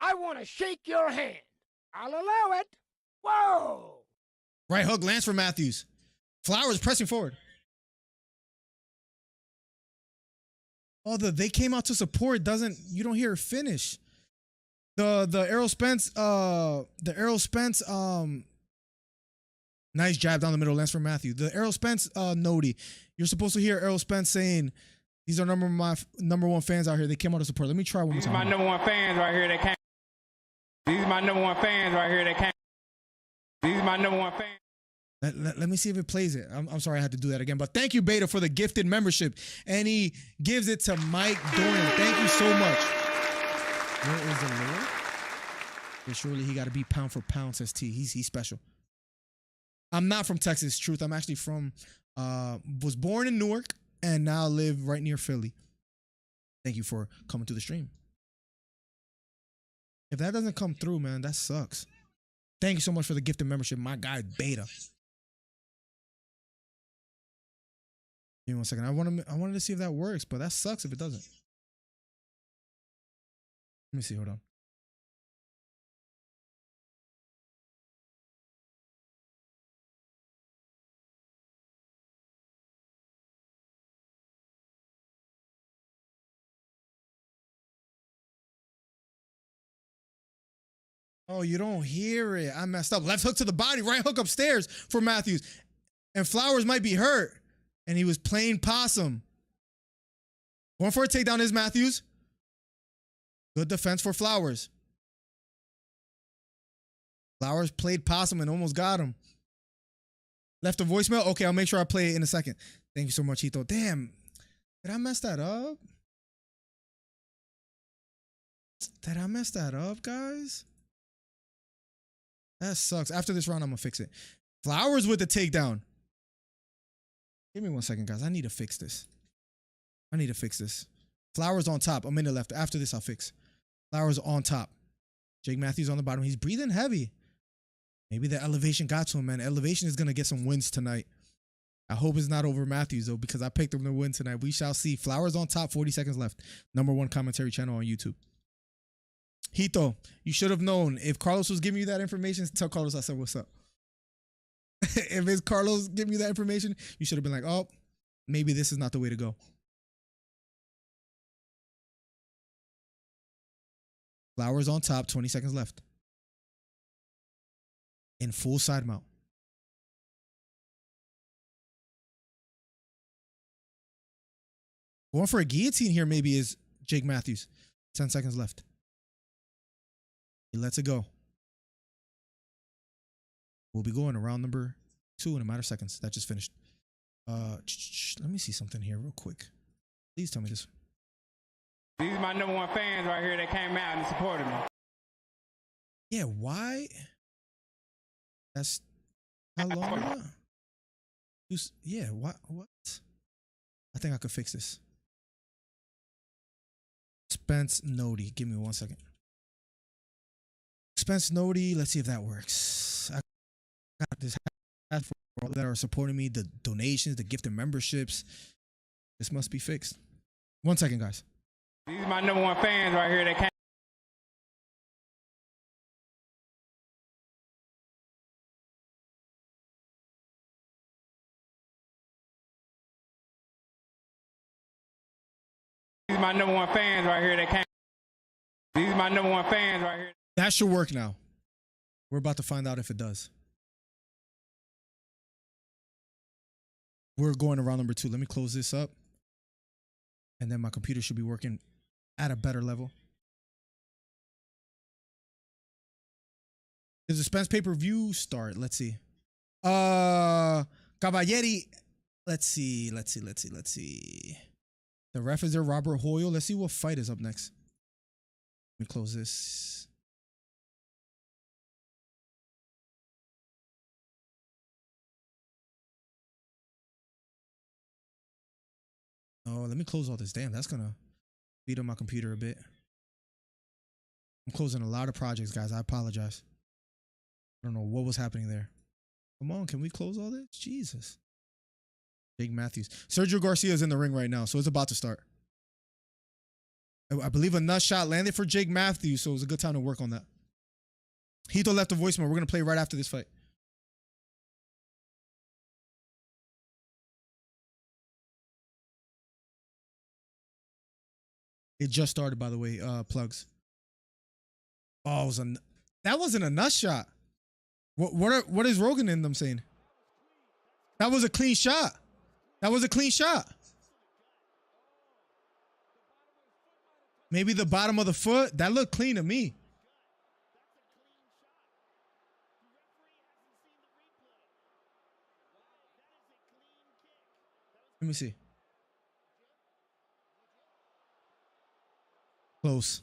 I want to shake your hand. I'll allow it. Whoa! Right hook lands for Matthews. Flowers pressing forward. Oh, they came out to support. You don't hear a finish. The Errol Spence, nice jab down the middle, lands for Matthew. The Errol Spence noti. You're supposed to hear Errol Spence saying, these are my number one fans out here. They came out to support. Let me try one more time. These are my number one fans right here that came. These are my number one fans right here that came. These are my number one fans. Let me see if it plays it. I'm sorry I had to do that again. But thank you, Beta, for the gifted membership. And he gives it to Mike Dorian. Thank you so much. Where is the Lord? Yeah, surely he got to be pound for pound, says T. He's special. I'm not from Texas, truth. I'm actually from, was born in Newark and now live right near Philly. Thank you for coming to the stream. If that doesn't come through, man, that sucks. Thank you so much for the gifted membership, my guy, Beta. Give me 1 second. I wanted to see if that works, but that sucks if it doesn't. Let me see. Hold on. Oh, you don't hear it. I messed up. Left hook to the body, right hook upstairs for Matthews. And Flowers might be hurt. And he was playing possum. Going for a takedown is Matthews. Good defense for Flowers. Flowers played possum and almost got him. Left a voicemail? Okay, I'll make sure I play it in a second. Thank you so much, Hito. Damn. Did I mess that up? Did I mess that up, guys? That sucks. After this round, I'm going to fix it. Flowers with the takedown. Give me 1 second, guys. I need to fix this. Flowers on top. A minute left. After this, I'll fix. Flowers on top. Jake Matthews on the bottom. He's breathing heavy. Maybe the elevation got to him, man. Elevation is going to get some wins tonight. I hope it's not over Matthews, though, because I picked him to win tonight. We shall see. Flowers on top. 40 seconds left. #1 commentary channel on YouTube. Hito, you should have known. If Carlos was giving you that information, tell Carlos I said what's up. If it's Carlos giving you that information, you should have been like, oh, maybe this is not the way to go. Flowers on top, 20 seconds left. In full side mount. Going for a guillotine here maybe is Jake Matthews. 10 seconds left. He lets it go. We'll be going to round number 2 in a matter of seconds. That just finished. Let me see something here real quick. Please tell me this. These are my number one fans right here that came out and supported me. Yeah, why? That's how long ago? Yeah, what? I think I could fix this. Spence Noti. Give me 1 second. Spence Noti. Let's see if that works. I got this for all that are supporting me. The donations, the gifted memberships. This must be fixed. 1 second, guys. These are my number one fans right here that came. These are my number one fans right here that came. These are my number one fans right here. That should work now. We're about to find out if it does. We're going to round number 2. Let me close this up. And then my computer should be working at a better level. Does the Spence pay-per-view start? Let's see. Cavalieri. Let's see. The ref is there, Robert Hoyle. Let's see what fight is up next. Let me close this. Oh, let me close all this. Damn, that's gonna speed up my computer a bit. I'm closing a lot of projects, guys. I apologize. I don't know what was happening there. Come on, can we close all this? Jesus. Jake Matthews. Sergio Garcia is in the ring right now, so it's about to start. I believe a nut shot landed for Jake Matthews, so it was a good time to work on that. Hito left a voicemail. We're going to play right after this fight. It just started, by the way, plugs. Oh, that wasn't a nut shot. What is Rogan in them saying? That was a clean shot. That was a clean shot. Maybe the bottom of the foot. That looked clean to me. Let me see. Close.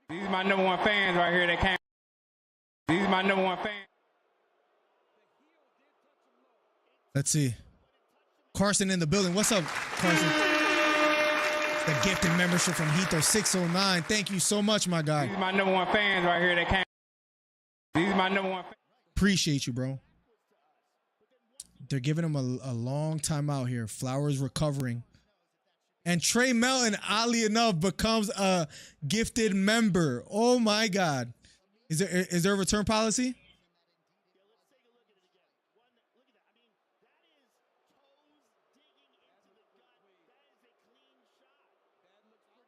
These are my number one fans right here that came. These are my number one fans. Let's see. Carson in the building. What's up, Carson? The gifted membership from Hito 609. Thank you so much, my guy. These are my number one fans right here that came. These are my number one fans. Appreciate you, bro. They're giving him a long time out here. Flowers recovering. And Trey Melton, oddly enough, becomes a gifted member. Oh my God. Is there a return policy?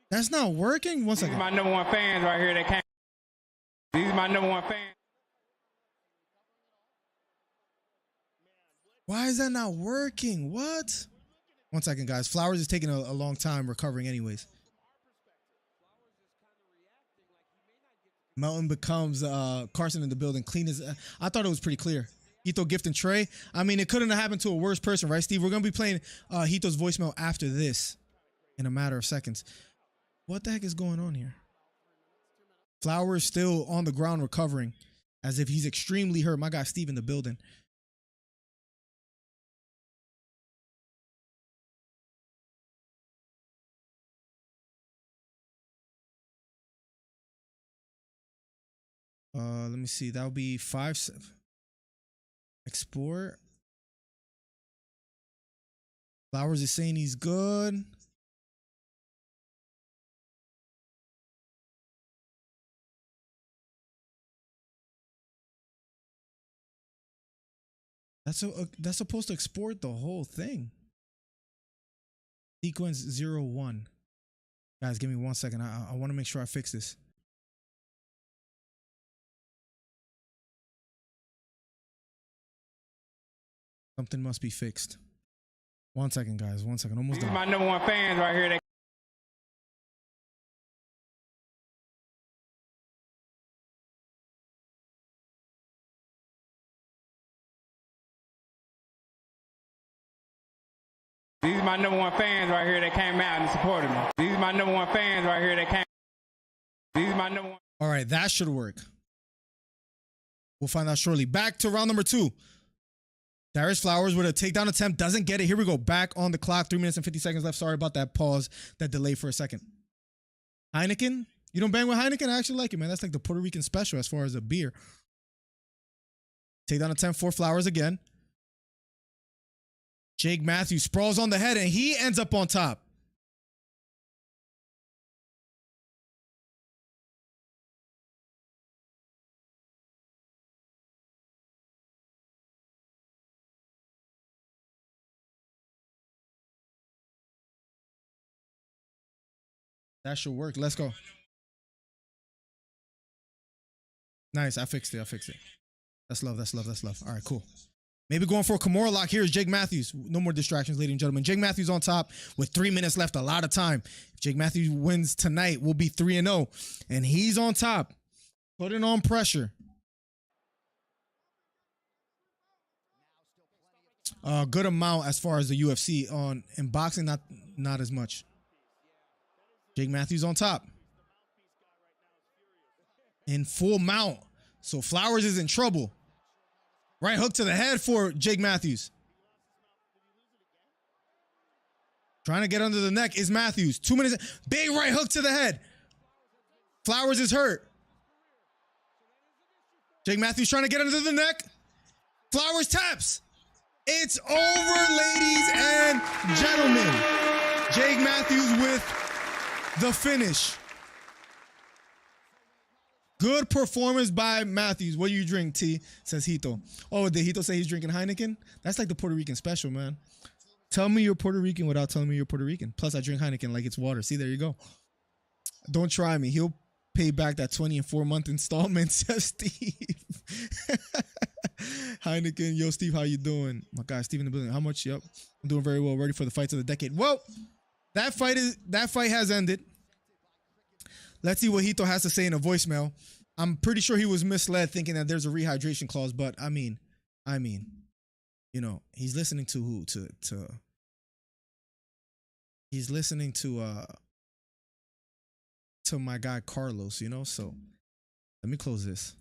That's not working? One second. These are my number one fans right here that came. These are my number one fans. Why is that not working? What? One second, guys. Flowers is taking a long time recovering anyways. Melton becomes Carson in the building. Clean as... I thought it was pretty clear. Hito gifting Trey. I mean, it couldn't have happened to a worse person, right, Steve? We're going to be playing Hito's voicemail after this in a matter of seconds. What the heck is going on here? Flowers still on the ground recovering as if he's extremely hurt. My guy Steve in the building. Let me see. That'll be 5-7. Export. Flowers is saying he's good. That's supposed to export the whole thing. Sequence 01. Guys, give me 1 second. I want to make sure I fix this. Something must be fixed. 1 second, guys. 1 second. Almost done. These are my number one fans right here that. These are my number one fans right here that came out and supported me. These are my number one fans right here that came. These are my number one. All right, that should work. We'll find out shortly. Back to round number 2. Darius Flowers with a takedown attempt. Doesn't get it. Here we go. Back on the clock. 3 minutes and 50 seconds left. Sorry about that pause, that delay for a second. Heineken? You don't bang with Heineken? I actually like it, man. That's like the Puerto Rican special as far as a beer. Takedown attempt for Flowers again. Jake Matthews sprawls on the head, and he ends up on top. That should work. Let's go. Nice. I fixed it. That's love. All right, cool. Maybe going for a Kimura lock here is Jake Matthews. No more distractions, ladies and gentlemen. Jake Matthews on top with 3 minutes left. A lot of time. If Jake Matthews wins tonight, we'll be 3-0. And he's on top. Putting on pressure. Good amount as far as the UFC. In boxing, not as much. Jake Matthews on top. In full mount. So Flowers is in trouble. Right hook to the head for Jake Matthews. Trying to get under the neck is Matthews. 2 minutes. Big right hook to the head. Flowers is hurt. Jake Matthews trying to get under the neck. Flowers taps. It's over, ladies and gentlemen. Jake Matthews with the finish. Good performance by Matthews. What do you drink, T? Says Hito. Oh, did Hito say he's drinking Heineken? That's like the Puerto Rican special, man. Tell me you're Puerto Rican without telling me you're Puerto Rican. Plus, I drink Heineken like it's water. See, there you go. Don't try me. He'll pay back that 20 and 4-month installment, says Steve. Heineken. Yo, Steve, how you doing? My guy, Steve in the building. How much? Yep. I'm doing very well. Ready for the fights of the decade. Well, that fight has ended. Let's see what Hito has to say in a voicemail. I'm pretty sure he was misled thinking that there's a rehydration clause, but I mean, you know, he's listening to who? He's listening to my guy Carlos, you know? So let me close this.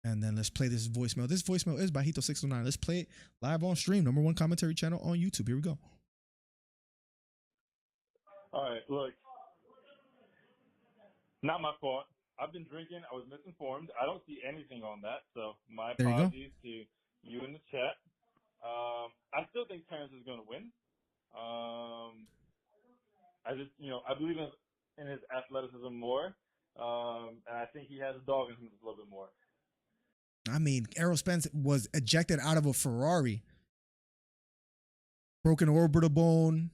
And then let's play this voicemail. This voicemail is by Hito609. Let's play it live on stream. #1 commentary channel on YouTube. Here we go. All right, look. Not my fault. I've been drinking. I was misinformed. I don't see anything on that, so my apologies to you in the chat. I still think Terence is going to win. I just, I believe in his athleticism more, and I think he has a dog in him a little bit more. I mean, Errol Spence was ejected out of a Ferrari, broken orbital bone,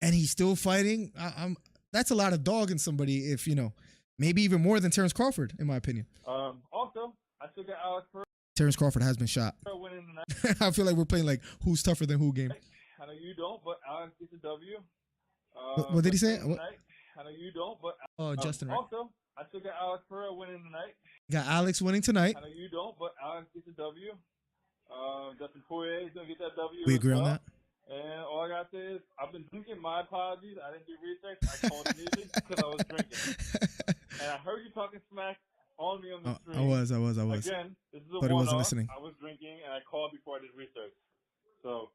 and he's still fighting. That's a lot of dog in somebody, if maybe even more than Terence Crawford, in my opinion. Also, I still got Alex Pereira. Terence Crawford has been shot. Winning tonight. I feel like we're playing like who's tougher than who game. I know you don't, but Alex gets a W. What did he say? I know you don't, but Justin. Right? Also, I still got Alex Pereira winning tonight. Got Alex winning tonight. I know you don't, but Alex gets a W. Justin Poirier is gonna get that W. We agree on that. And all I gotta say is, I've been drinking. My apologies. I didn't do research. I called immediately because I was drinking. And I heard you talking smack on me on the stream. I was. Again, this is a but he wasn't listening. I was drinking and I called before I did research. So,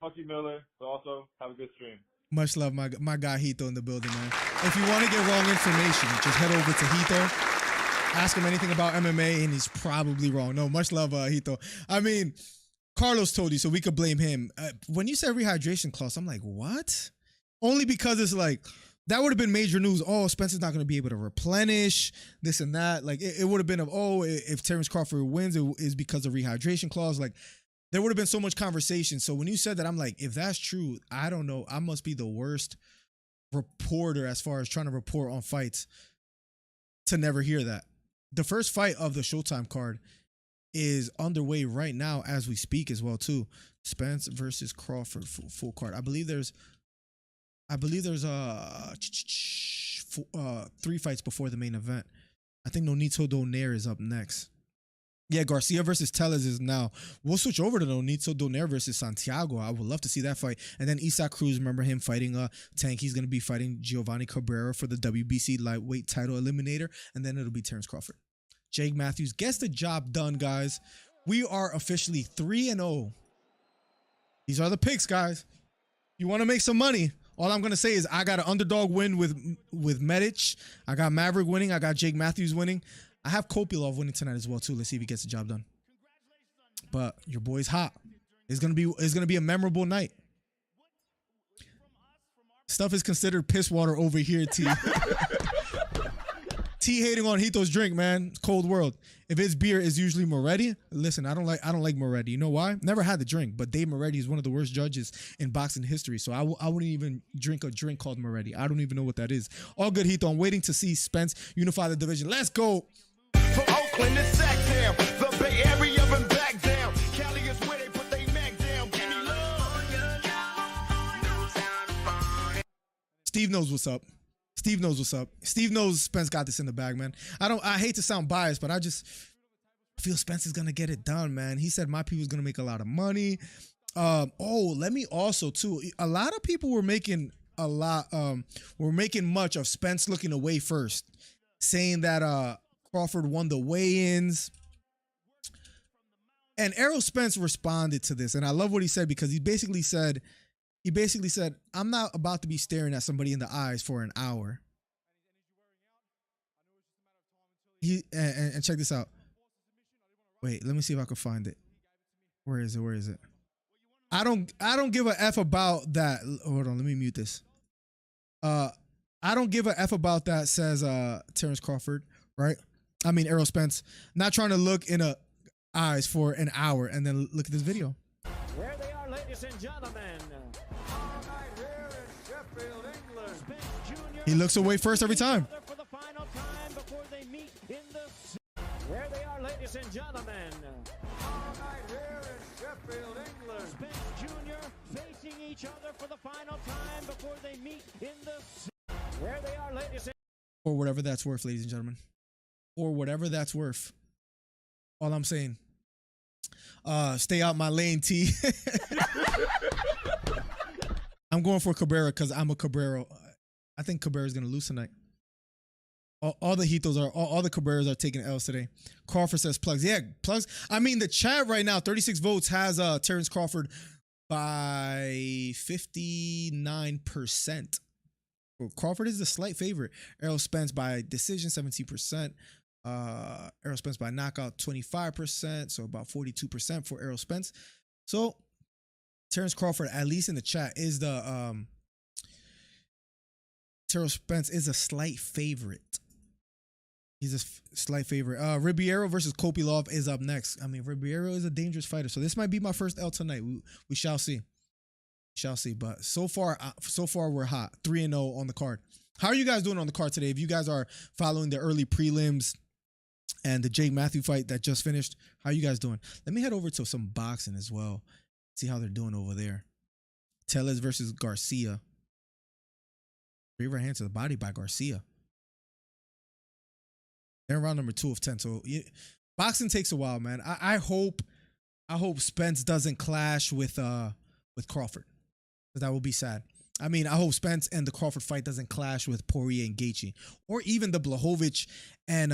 fuck you, Miller. But also, have a good stream. Much love, my guy Hito in the building, man. If you want to get wrong information, just head over to Hito. Ask him anything about MMA, and he's probably wrong. No, much love, Hito. I mean, Carlos told you, so we could blame him. When you said rehydration clause, I'm like, what? Only because it's like, that would have been major news. Oh, Spencer's not going to be able to replenish this and that. Like, it would have been if Terence Crawford wins, it is because of rehydration clause. Like, there would have been so much conversation. So when you said that, I'm like, if that's true, I don't know. I must be the worst reporter as far as trying to report on fights to never hear that. The first fight of the Showtime card is underway right now as we speak as well too. Spence versus Crawford full card. I believe there's 3 fights before the main event. I think Nonito Donaire is up next. Yeah, Garcia versus Tellez is now. We'll switch over to Nonito Donaire versus Santiago. I would love to see that fight. And then Isaac Cruz, remember him fighting Tank. He's going to be fighting Giovanni Cabrera for the WBC lightweight title eliminator. And then it'll be Terence Crawford. Jake Matthews gets the job done, guys. We are officially 3-0. These are the picks, guys. You want to make some money. All I'm going to say is I got an underdog win with Medich. I got Maverick winning. I got Jake Matthews winning. I have Kopilov winning tonight as well too. Let's see if he gets the job done. But your boy's hot. It's gonna be a memorable night. Stuff is considered piss water over here, T. T hating on Hito's drink, man. It's cold world. If it's beer, it's usually Moretti. Listen, I don't like Moretti. You know why? Never had the drink, but Dave Moretti is one of the worst judges in boxing history. So I wouldn't even drink a drink called Moretti. I don't even know what that is. All good, Hito. I'm waiting to see Spence unify the division. Let's go. From Oakland to Sacktown, the Bay Area and back down. Cali is where they put they Mac down. Give me love. Steve knows what's up. Steve knows what's up. Steve knows Spence got this in the bag, man. I hate to sound biased, but I feel Spence is gonna get it done, man. He said my people's gonna make a lot of money. Let me also too. A lot of people were making much of Spence looking away first, saying that Crawford won the weigh-ins. And Errol Spence responded to this, and I love what he said because he basically said, I'm not about to be staring at somebody in the eyes for an hour. And check this out. Wait, let me see if I can find it. Where is it? I don't give a F about that. Hold on, let me mute this. I don't give a F about that, says Terence Crawford, right? I mean Errol Spence. Not trying to look in the eyes for an hour and then look at this video. There they are, ladies and gentlemen. All night here in Sheffield, England. Spence Jr. He looks away first every time. For the final time before they meet in the... There they are, ladies and gentlemen. All night here in Sheffield, England. Spence Jr. facing each other for the final time before they meet in the... There they are, ladies and... For whatever that's worth, ladies and gentlemen. For whatever that's worth. All I'm saying. Stay out my lane, T. I'm going for Cachueira because I'm a Cachueira. I think Cachueira's going to lose tonight. All the Hitos all the Cachueiras are taking L's today. Crawford says plugs. Yeah, plugs. I mean, the chat right now, 36 votes, has Terence Crawford by 59%. Well, Crawford is the slight favorite. Errol Spence by decision, 17%. Errol Spence by knockout, 25%. So about 42% for Errol Spence. So Terence Crawford, at least in the chat, is the Terence Spence is a slight favorite. He's a slight favorite. Ribeiro versus Kopilov is up next. I mean, Ribeiro is a dangerous fighter, so this might be my first L tonight. We shall see. Shall see. But so far we're hot. 3-0 on the card. How are you guys doing on the card today? If you guys are following the early prelims and the Jake Matthew fight that just finished, how are you guys doing? Let me head over to some boxing as well. See how they're doing over there. Tellez versus Garcia. Great right hand to the body by Garcia. They're in round number 2 of 10. So boxing takes a while, man. I hope Spence doesn't clash with Crawford, because that will be sad. I mean, I hope Spence and the Crawford fight doesn't clash with Poirier and Gaethje, or even the Blachowicz and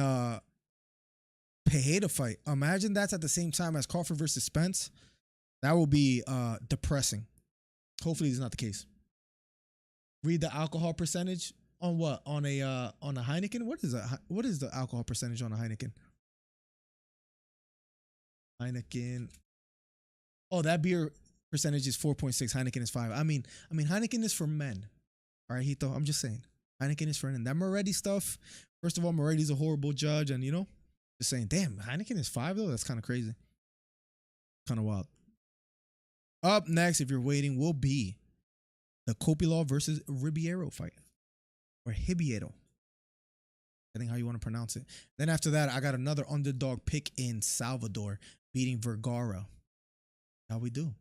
Pereira fight. Imagine that's at the same time as Crawford versus Spence. That will be depressing. Hopefully, it's not the case. Read the alcohol percentage on what? On a Heineken? What is that? What is the alcohol percentage on a Heineken? Heineken. Oh, that beer percentage is 4.6. Heineken is 5. I mean, Heineken is for men. All right, Hito. I'm just saying. Heineken is for men. That Moretti stuff. First of all, Moretti's a horrible judge, and just saying, damn, Heineken is 5 though. That's kind of crazy. Kind of wild. Up next, if you're waiting, will be the Kopilov versus Ribeiro fight. Or Hibiero. I think how you want to pronounce it. Then after that, I got another underdog pick in Salvador beating Vergara. How we do?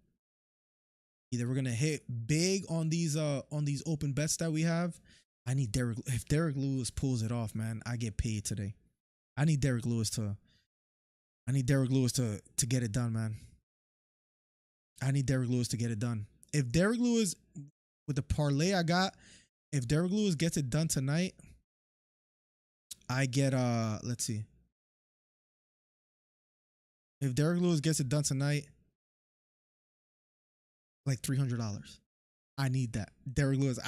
Either we're gonna hit big on these open bets that we have. I need Derek. If Derek Lewis pulls it off, man, I get paid today. I need Derek Lewis to get it done, man. I need Derek Lewis to get it done. If Derek Lewis, with the parlay I got, if Derek Lewis gets it done tonight, I get let's see. If Derek Lewis gets it done tonight, like $300. I need that. Derek Lewis,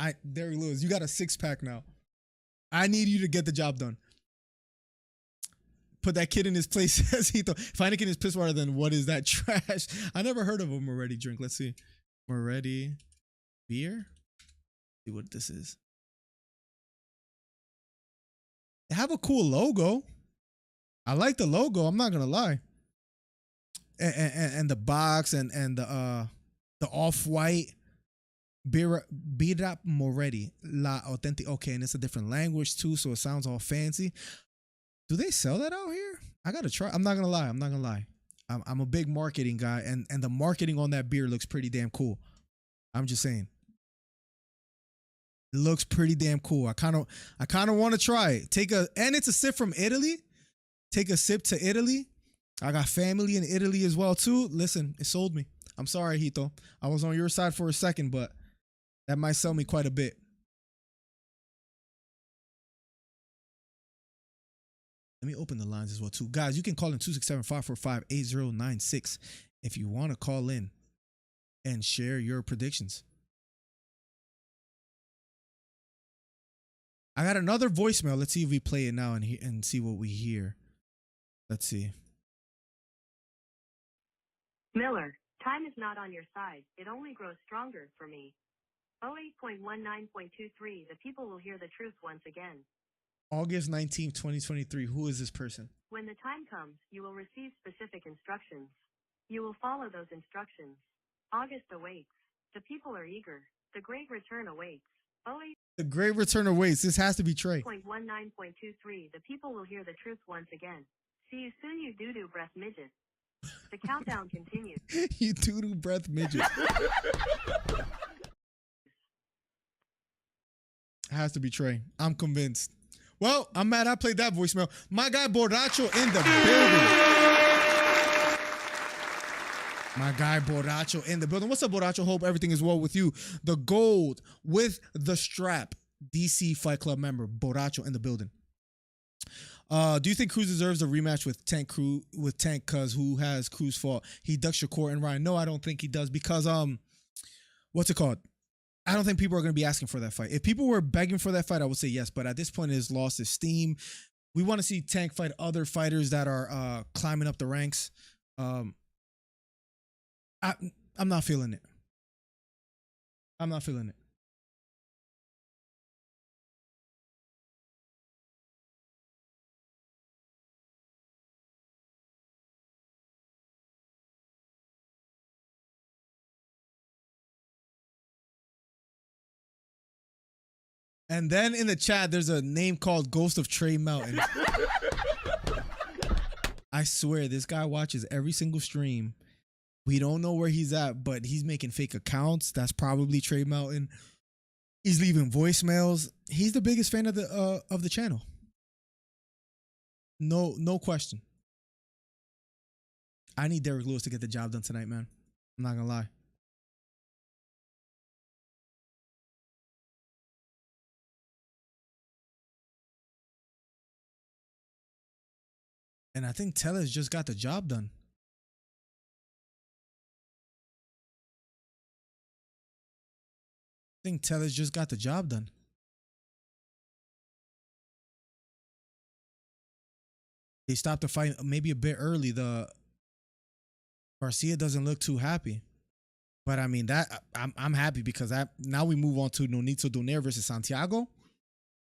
you got a 6-pack now. I need you to get the job done. Put that kid in his place, says Hito. If Heineken is piss water, then what is that trash? I never heard of a Moretti drink. Let's see. Moretti beer? See what this is. They have a cool logo. I like the logo. I'm not gonna lie. And the box and the off-white Buildup Moretti La Authentic. Okay, and it's a different language too, so it sounds all fancy. Do they sell that out here? I gotta try. I'm not gonna lie. I'm a big marketing guy, and the marketing on that beer looks pretty damn cool. I'm just saying. It looks pretty damn cool. I kind of want to try it. And it's a sip from Italy. Take a sip to Italy. I got family in Italy as well too. Listen, it sold me. I'm sorry, Hito. I was on your side for a second, but that might sell me quite a bit. Let me open the lines as well too. Guys, you can call in 267-545-8096 if you want to call in and share your predictions. I got another voicemail. Let's see if we play it now and see what we hear. Let's see. Miller, time is not on your side. It only grows stronger for me. 08.19.23. The people will hear the truth once again. August 19th, 2023. Who is this person? When the time comes, you will receive specific instructions. You will follow those instructions. August awaits. The people are eager. The great return awaits. The great return awaits. This has to be Trey. 0.19.23. The people will hear the truth once again. See you soon, you doo-doo breath midget. The countdown continues. You doo-doo breath midget. Has to be Trey. I'm convinced. Well, I'm mad I played that voicemail. My guy Borracho in the building. My guy Borracho in the building. What's up, Borracho? Hope everything is well with you. The gold with the strap. DC Fight Club member Borracho in the building. Do you think Cruz deserves a rematch with Tank cuz who has Cruz fought? He ducks Shakur and Ryan. No, I don't think he does because what's it called? I don't think people are going to be asking for that fight. If people were begging for that fight, I would say yes, but at this point it has lost its steam. We want to see Tank fight other fighters that are climbing up the ranks. I'm not feeling it. I'm not feeling it. And then in the chat, there's a name called Ghost of Trey Mountain. I swear, this guy watches every single stream. We don't know where he's at, but he's making fake accounts. That's probably Trey Mountain. He's leaving voicemails. He's the biggest fan of the channel. No question. I need Derek Lewis to get the job done tonight, man. I'm not gonna lie. And I think Tellez just got the job done. I think Tellez just got the job done. They stopped the fight maybe a bit early. The Garcia doesn't look too happy. But I mean that I'm happy because now we move on to Nonito Donaire versus Santiago.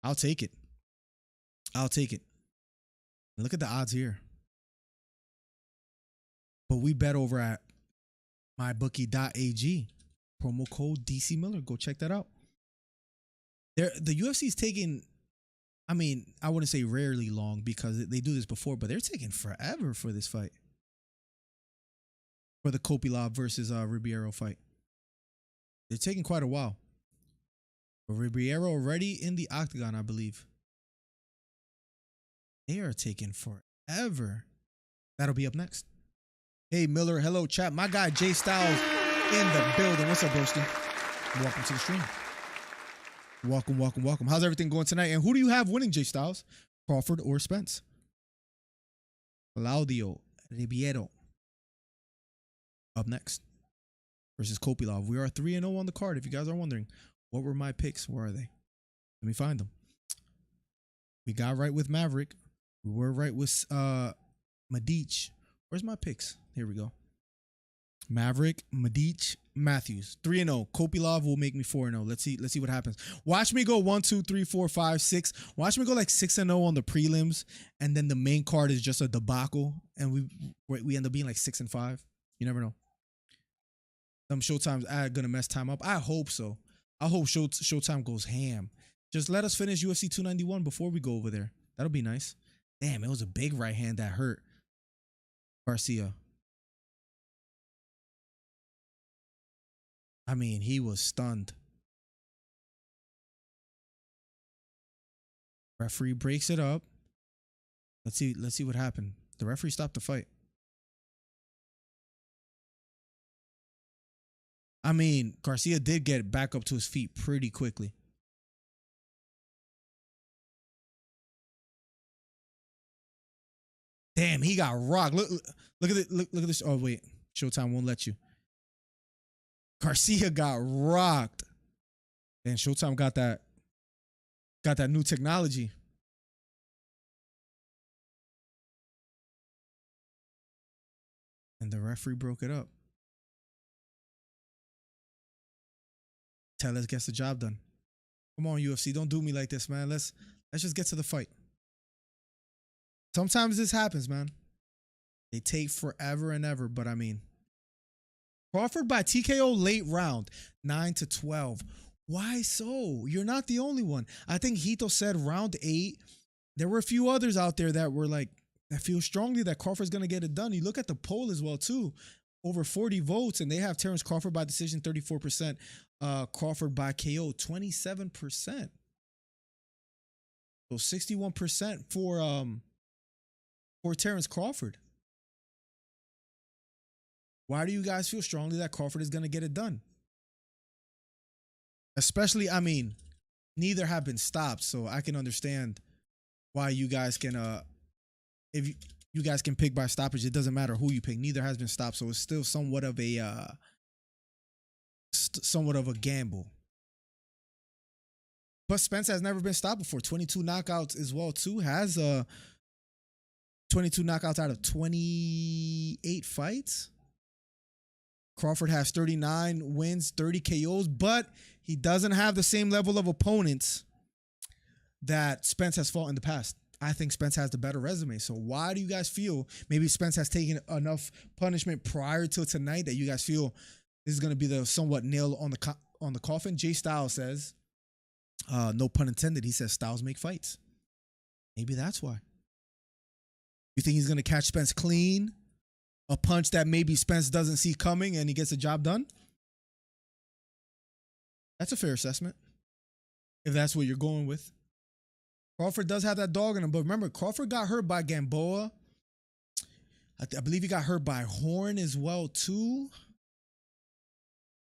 I'll take it. I'll take it. Look at the odds here. But we bet over at mybookie.ag. Promo code DC Miller. Go check that out. The UFC's taking, I mean, I wouldn't say rarely long because they do this before, but they're taking forever for this fight. For the Kopilov versus Ribeiro fight. They're taking quite a while. But Ribeiro already in the octagon, I believe. They are taking forever. That'll be up next. Hey, Miller. Hello, chat. My guy, Jay Styles in the building. What's up, broski? Welcome to the stream. Welcome, welcome, welcome. How's everything going tonight? And who do you have winning, Jay Styles? Crawford or Spence? Claudio Ribeiro. Up next. Versus Kopilov. We are 3-0 on the card. If you guys are wondering, what were my picks? Where are they? Let me find them. We got right with Maverick. We were right with Medich. Where's my picks? Here we go. Maverick, Medich, Matthews. 3-0. Kopilov will make me 4-0. Let's see what happens. Watch me go 1, 2, 3, 4, 5, 6. Watch me go like 6-0 on the prelims, and then the main card is just a debacle, and we end up being like 6-5. You never know. Some Showtime's gonna mess time up. I hope so. I hope Showtime goes ham. Just let us finish UFC 291 before we go over there. That'll be nice. Damn, it was a big right hand that hurt Garcia. I mean, he was stunned. Referee breaks it up. Let's see what happened. The referee stopped the fight. I mean, Garcia did get back up to his feet pretty quickly. Damn, he got rocked. Look at it. Look at this. Oh wait, Showtime won't let you. Garcia got rocked. And Showtime got that new technology. And the referee broke it up. Tellez gets the job done. Come on, UFC, don't do me like this, man. Let's just get to the fight. Sometimes this happens, man. They take forever and ever, but I mean, Crawford by TKO late round, 9-12. Why so? You're not the only one. I think Hito said round 8. There were a few others out there that were like, that feel strongly that Crawford's gonna get it done. You look at the poll as well too. Over 40 votes, and they have Terence Crawford by decision 34%, Crawford by KO 27%. So 61% for Terence Crawford. Why do you guys feel strongly that Crawford is going to get it done? Especially, I mean, neither have been stopped, so I can understand why you guys can, if you guys can pick by stoppage, it doesn't matter who you pick. Neither has been stopped, so it's still somewhat of a gamble. But Spence has never been stopped before. 22 knockouts as well too. Has 22 knockouts out of 28 fights. Crawford has 39 wins, 30 KOs, but he doesn't have the same level of opponents that Spence has fought in the past. I think Spence has the better resume. So why do you guys feel maybe Spence has taken enough punishment prior to tonight that you guys feel this is going to be the somewhat nail on the coffin? Jay Styles says, no pun intended, he says styles make fights. Maybe that's why. You think he's going to catch Spence clean? A punch that maybe Spence doesn't see coming and he gets the job done? That's a fair assessment, if that's what you're going with. Crawford does have that dog in him, but remember, Crawford got hurt by Gamboa. I believe he got hurt by Horn as well too.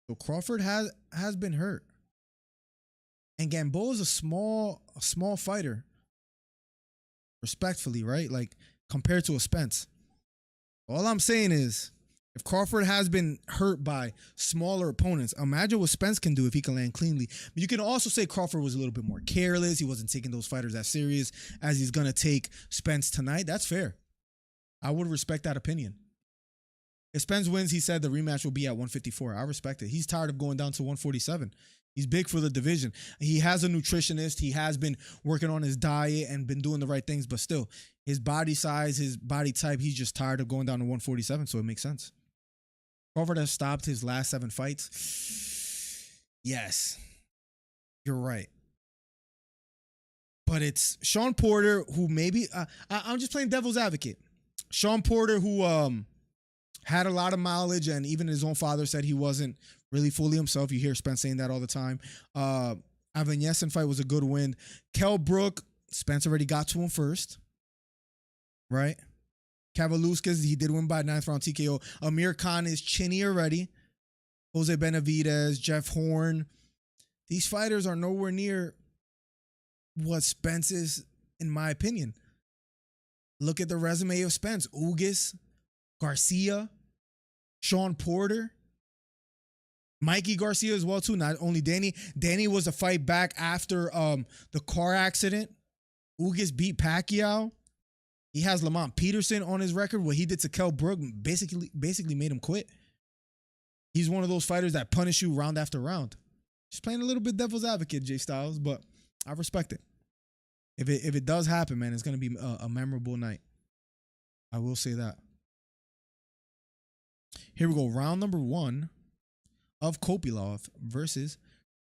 So Crawford has been hurt. And Gamboa is a small fighter. Respectfully, right? Like compared to a Spence. All I'm saying is, if Crawford has been hurt by smaller opponents, imagine what Spence can do if he can land cleanly. But you can also say Crawford was a little bit more careless. He wasn't taking those fighters as serious as he's going to take Spence tonight. That's fair. I would respect that opinion. If Spence wins, he said the rematch will be at 154. I respect it. He's tired of going down to 147. He's big for the division. He has a nutritionist. He has been working on his diet and been doing the right things, but still, his body size, his body type, he's just tired of going down to 147, so it makes sense. Crawford has stopped his last 7 fights. Yes, you're right. But it's Sean Porter, who maybe, I'm just playing devil's advocate. Sean Porter, who had a lot of mileage, and even his own father said he wasn't really fully himself. You hear Spence saying that all the time. Ivan Yesen fight was a good win. Kell Brook, Spence already got to him first. Right? Kavaluskas, he did win by 9th round TKO. Amir Khan is chinny already. Jose Benavidez, Jeff Horn. These fighters are nowhere near what Spence is, in my opinion. Look at the resume of Spence. Ugas, Garcia, Sean Porter, Mikey Garcia as well too. Not only Danny. Danny was a fight back after the car accident. Ugas beat Pacquiao. He has Lamont Peterson on his record. What he did to Kell Brook basically made him quit. He's one of those fighters that punish you round after round. Just playing a little bit devil's advocate, Jay Styles, but I respect it. If it does happen, man, it's going to be a memorable night. I will say that. Here we go. Round number 1 of Kopylov versus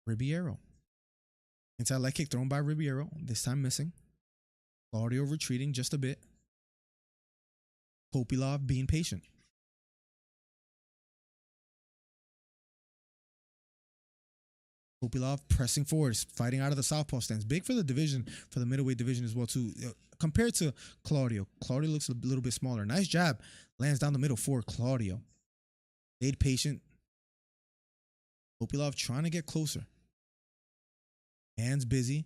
Ribeiro. Inside leg kick thrown by Ribeiro. This time missing. Claudio retreating just a bit. Kopylov being patient. Kopylov pressing forward, fighting out of the southpaw stance. Big for the division, for the middleweight division as well, too. Compared to Claudio. Claudio looks a little bit smaller. Nice jab. Lands down the middle for Claudio. Stayed patient. Kopylov trying to get closer. Hands busy.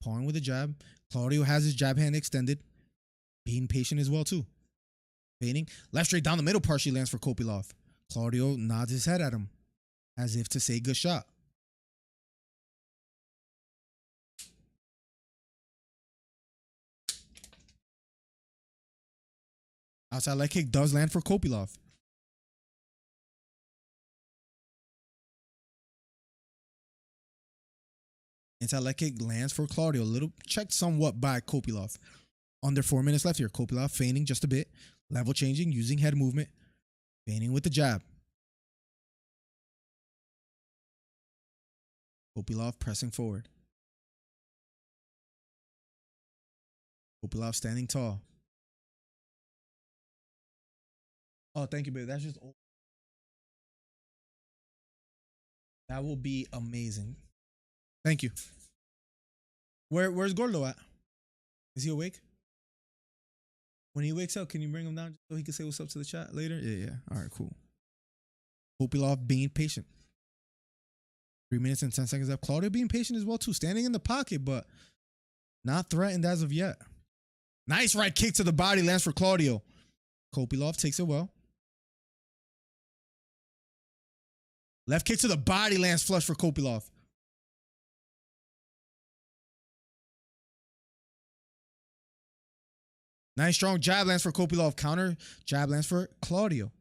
Pawing with a jab. Claudio has his jab hand extended. Being patient as well, too. Fading. Left straight down the middle partially lands for Kopylov. Claudio nods his head at him as if to say good shot. Outside leg kick does land for Kopylov. Inside leg kick lands for Claudio. A little checked somewhat by Kopylov. Under 4 minutes left here. Kopylov feigning just a bit. Level changing, using head movement. Feigning with the jab. Kopylov pressing forward. Kopylov standing tall. Oh, thank you, baby. That's just... That will be amazing. Thank you. Where's Gordo at? Is he awake? When he wakes up, can you bring him down so he can say what's up to the chat later? Yeah. All right, cool. Kopylov being patient. 3 minutes and 10 seconds left. Claudio being patient as well, too. Standing in the pocket, but not threatened as of yet. Nice right kick to the body. Lands for Claudio. Kopylov takes it well. Left kick to the body. Lands flush for Kopylov. Nice strong jab lands for Kopylov. Counter jab lands for Claudio.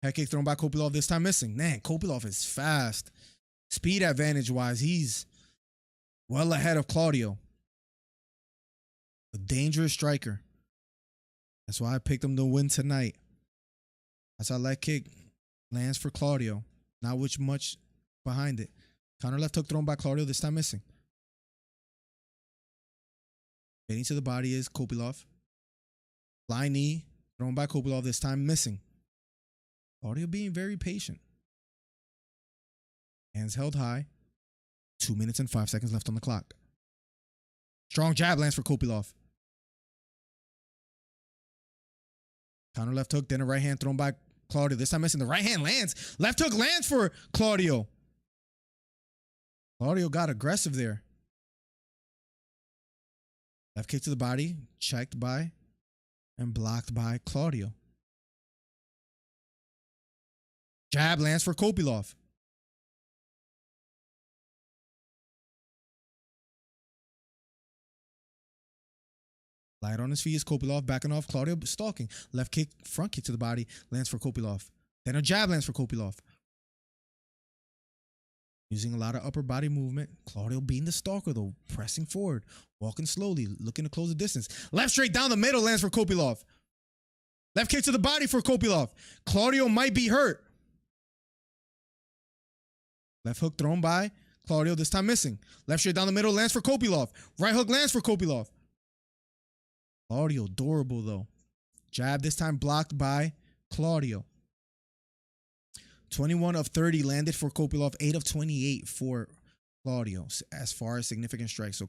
Head kick thrown by Kopylov, this time missing. Man, Kopylov is fast. Speed advantage wise, he's well ahead of Claudio. A dangerous striker. That's why I picked him to win tonight. That's our leg kick lands for Claudio. Not which much behind it. Counter left hook thrown by Claudio, this time missing. Getting to the body is Kopylov. Flying knee thrown by Kopylov, this time missing. Claudio being very patient. Hands held high. 2 minutes and 5 seconds left on the clock. Strong jab lands for Kopylov. Counter left hook, then a right hand thrown by Claudio. This time missing. The right hand lands. Left hook lands for Claudio. Claudio got aggressive there. Left kick to the body. Checked by and blocked by Claudio. Jab lands for Kopylov. Light on his feet is Kopylov, backing off. Claudio stalking. Left kick, front kick to the body, lands for Kopylov. Then a jab lands for Kopylov. Using a lot of upper body movement. Claudio being the stalker though, pressing forward, walking slowly, looking to close the distance. Left straight down the middle lands for Kopylov. Left kick to the body for Kopylov. Claudio might be hurt. Left hook thrown by Claudio, this time missing. Left straight down the middle lands for Kopylov. Right hook lands for Kopylov. Claudio durable though. Jab this time blocked by Claudio. 21 of 30 landed for Kopylov. 8 of 28 for Claudio as far as significant strikes. So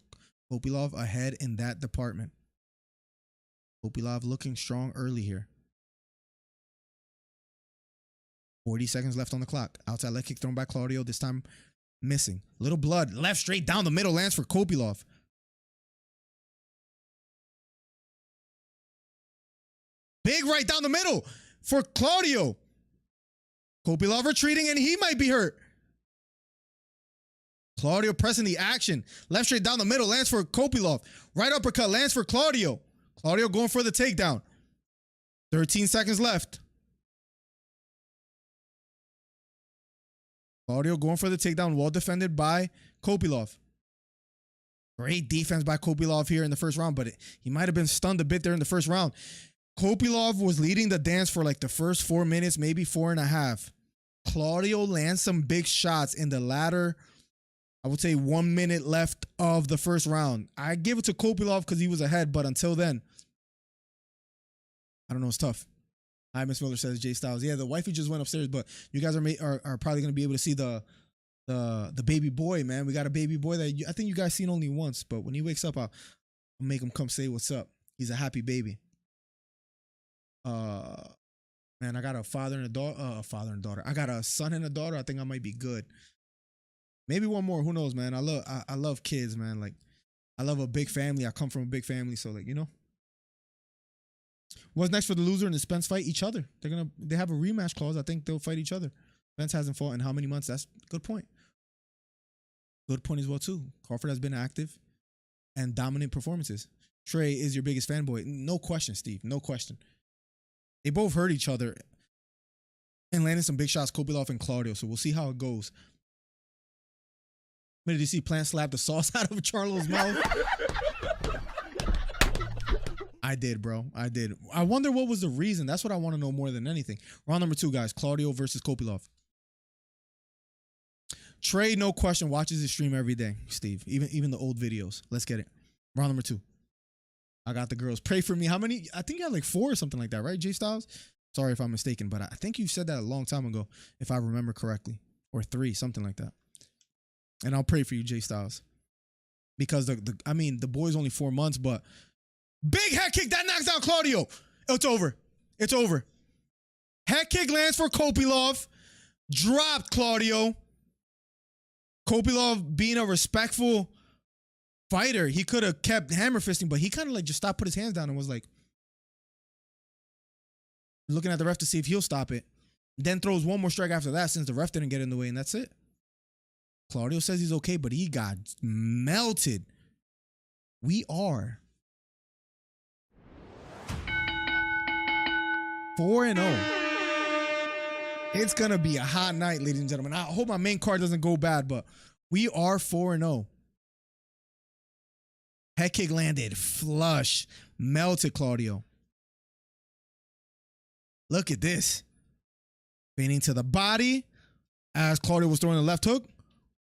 Kopylov ahead in that department. Kopylov looking strong early here. 40 seconds left on the clock. Outside leg kick thrown by Claudio. This time missing. Little blood. Left straight down the middle lands for Kopylov. Big right down the middle for Claudio. Kopylov retreating and he might be hurt. Claudio pressing the action. Left straight down the middle lands for Kopylov. Right uppercut lands for Claudio. Claudio going for the takedown. 13 seconds left. Claudio going for the takedown. Well defended by Kopylov. Great defense by Kopylov here in the first round, but he might have been stunned a bit there in the first round. Kopylov was leading the dance for like the first 4 minutes, maybe 4.5. Claudio lands some big shots in the latter, I would say 1 minute left of the first round. I give it to Kopylov because he was ahead, but until then, I don't know, it's tough. Hi, Miss Miller says Jay Styles. Yeah, the wifey just went upstairs, but you guys are probably going to be able to see the baby boy, man. We got a baby boy that I think you guys seen only once, but when he wakes up, I'll make him come say what's up. He's a happy baby. Man, I got a father and a daughter. I got a son and a daughter. I think I might be good. Maybe one more. Who knows, man? I love kids, man. Like, I love a big family. I come from a big family, so like, you know. What's next for the loser in the Spence fight? Each other. They have a rematch clause. I think they'll fight each other. Spence hasn't fought in how many months? That's a good point. Good point as well, too. Crawford has been active and dominant performances. Trey is your biggest fanboy. No question, Steve. No question. They both hurt each other and landed some big shots, Kopylov and Claudio, so we'll see how it goes. MillerDC plant slapped the sauce out of Charlo's mouth. I did, bro. I did. I wonder what was the reason. That's what I want to know more than anything. Round number 2, guys. Claudio versus Kopylov. Trey, no question, watches his stream every day, Steve. Even the old videos. Let's get it. Round number 2. I got the girls. Pray for me. How many? I think you had like 4 or something like that, right, Jay Styles? Sorry if I'm mistaken, but I think you said that a long time ago, if I remember correctly. Or 3, something like that. And I'll pray for you, Jay Styles. Because the boy's only 4 months, but big head kick that knocks down Claudio. It's over. It's over. Head kick lands for Kopylov. Dropped Claudio. Kopylov being a respectful fighter, he could have kept hammer fisting, but he kind of like just stopped, put his hands down, and was like looking at the ref to see if he'll stop it. Then throws one more strike after that since the ref didn't get in the way, and that's it. Claudio says he's okay, but he got melted. We are 4-0. It's going to be a hot night, ladies and gentlemen. I hope my main card doesn't go bad, but we are 4-0. Head kick landed flush. Melted Claudio. Look at this. Bending to the body as Claudio was throwing the left hook.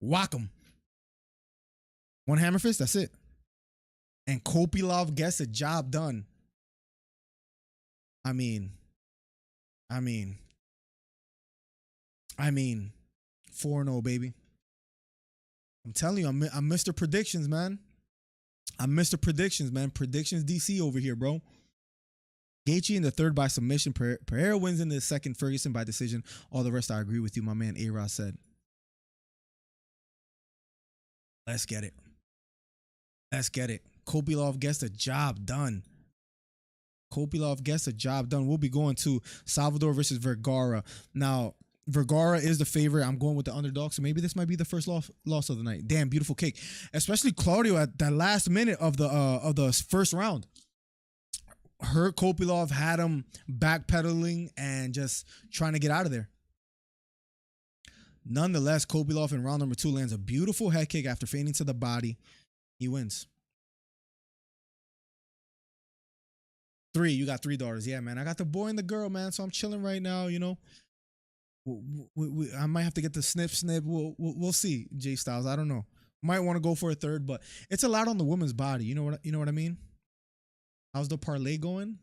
Whack him. One hammer fist, that's it. And Kopylov gets the job done. I mean, 4-0, baby. I'm telling you, I'm Mr. Predictions, man. I'm Mr. Predictions, man. Predictions DC over here, bro. Gaethje in the 3rd by submission. Pereira wins in the 2nd. Ferguson by decision. All the rest, I agree with you, my man A-Rod said. Let's get it. Let's get it. Kopylov gets the job done. Kopylov gets the job done. We'll be going to Salvador versus Vergara. Now, Vergara is the favorite. I'm going with the underdog, so maybe this might be the first loss of the night. Damn, beautiful kick. Especially Claudio at that last minute of the first round. Hurt Kopylov, had him backpedaling and just trying to get out of there. Nonetheless, Kopylov in round number 2 lands a beautiful head kick after feigning to the body. He wins. 3, you got 3 daughters. Yeah, man. I got the boy and the girl, man. So I'm chilling right now, you know. I might have to get the snip. We'll see, Jay Styles. I don't know. Might want to go for a 3rd, but it's a lot on the woman's body. You know what I mean? How's the parlay going?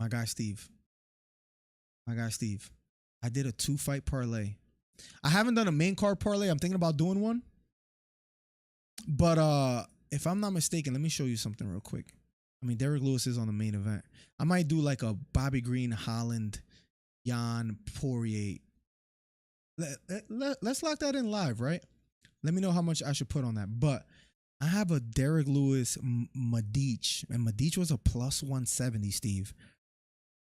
My guy Steve. I did a 2-fight parlay. I haven't done a main card parlay. I'm thinking about doing one. But if I'm not mistaken, let me show you something real quick. I mean, Derek Lewis is on the main event. I might do like a Bobby Green, Holland, Jan, Poirier. Let's lock that in live, right? Let me know how much I should put on that. But I have a Derek Lewis, Medich. And Medich was a plus 170, Steve.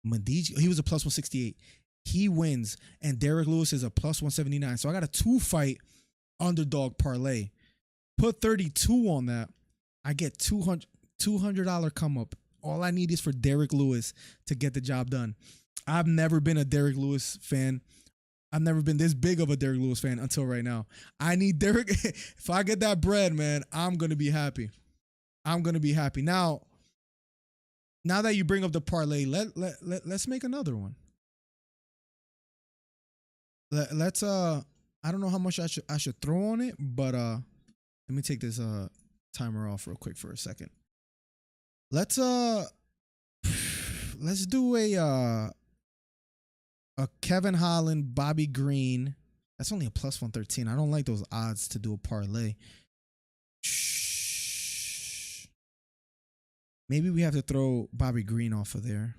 Medich, he was a plus 168. He wins. And Derek Lewis is a plus 179. So I got a 2-fight underdog parlay. Put 32 on that. I get $200 come up All I need is for Derek Lewis to get the job done. I've never been a Derek Lewis fan. I've never been this big of a Derek Lewis fan until right now. I need Derek. If I get that bread, man, I'm going to be happy. I'm going to be happy. Now that you bring up the parlay, let's make another one. Let's I don't know how much I should throw on it, but let me take this timer off real quick for a second. Let's do a Kevin Holland, Bobby Green. That's only a plus 113. I don't like those odds to do a parlay. Maybe we have to throw Bobby Green off of there.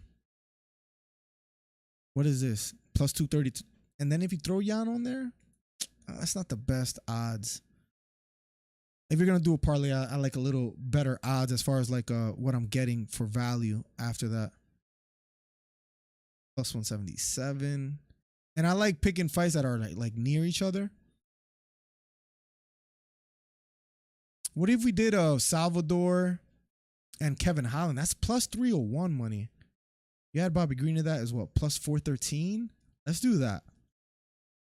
What is this? Plus 230. And then if you throw Jan on there, that's not the best odds. If you're going to do a parlay, I like a little better odds as far as like what I'm getting for value after that. Plus 177. And I like picking fights that are like near each other. What if we did Salvador and Kevin Holland? That's plus 301 money. You had Bobby Green to that as well. Plus 413. Let's do that.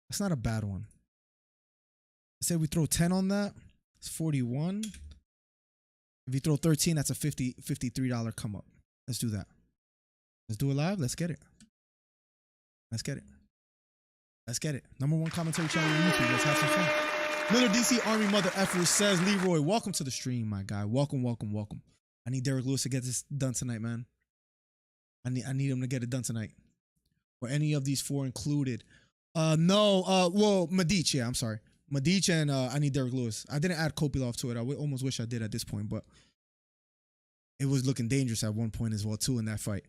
That's not a bad one. Say we throw 10 on that. It's 41. If you throw 13, that's a $53 come up. Let's do that. Let's do it live. Let's get it. Let's get it. Let's get it. #1 commentary channel on YouTube. Let's have some fun. MillerDC Army Mother Effers says, Leroy, welcome to the stream, my guy. Welcome, welcome, welcome. I need Derek Lewis to get this done tonight, man. I need him to get it done tonight. Or any of these four included. Well, Medich, yeah, I'm sorry. Medich and I need Derek Lewis. I didn't add Kopilov to it. I almost wish I did at this point, but it was looking dangerous at one point as well, too, in that fight.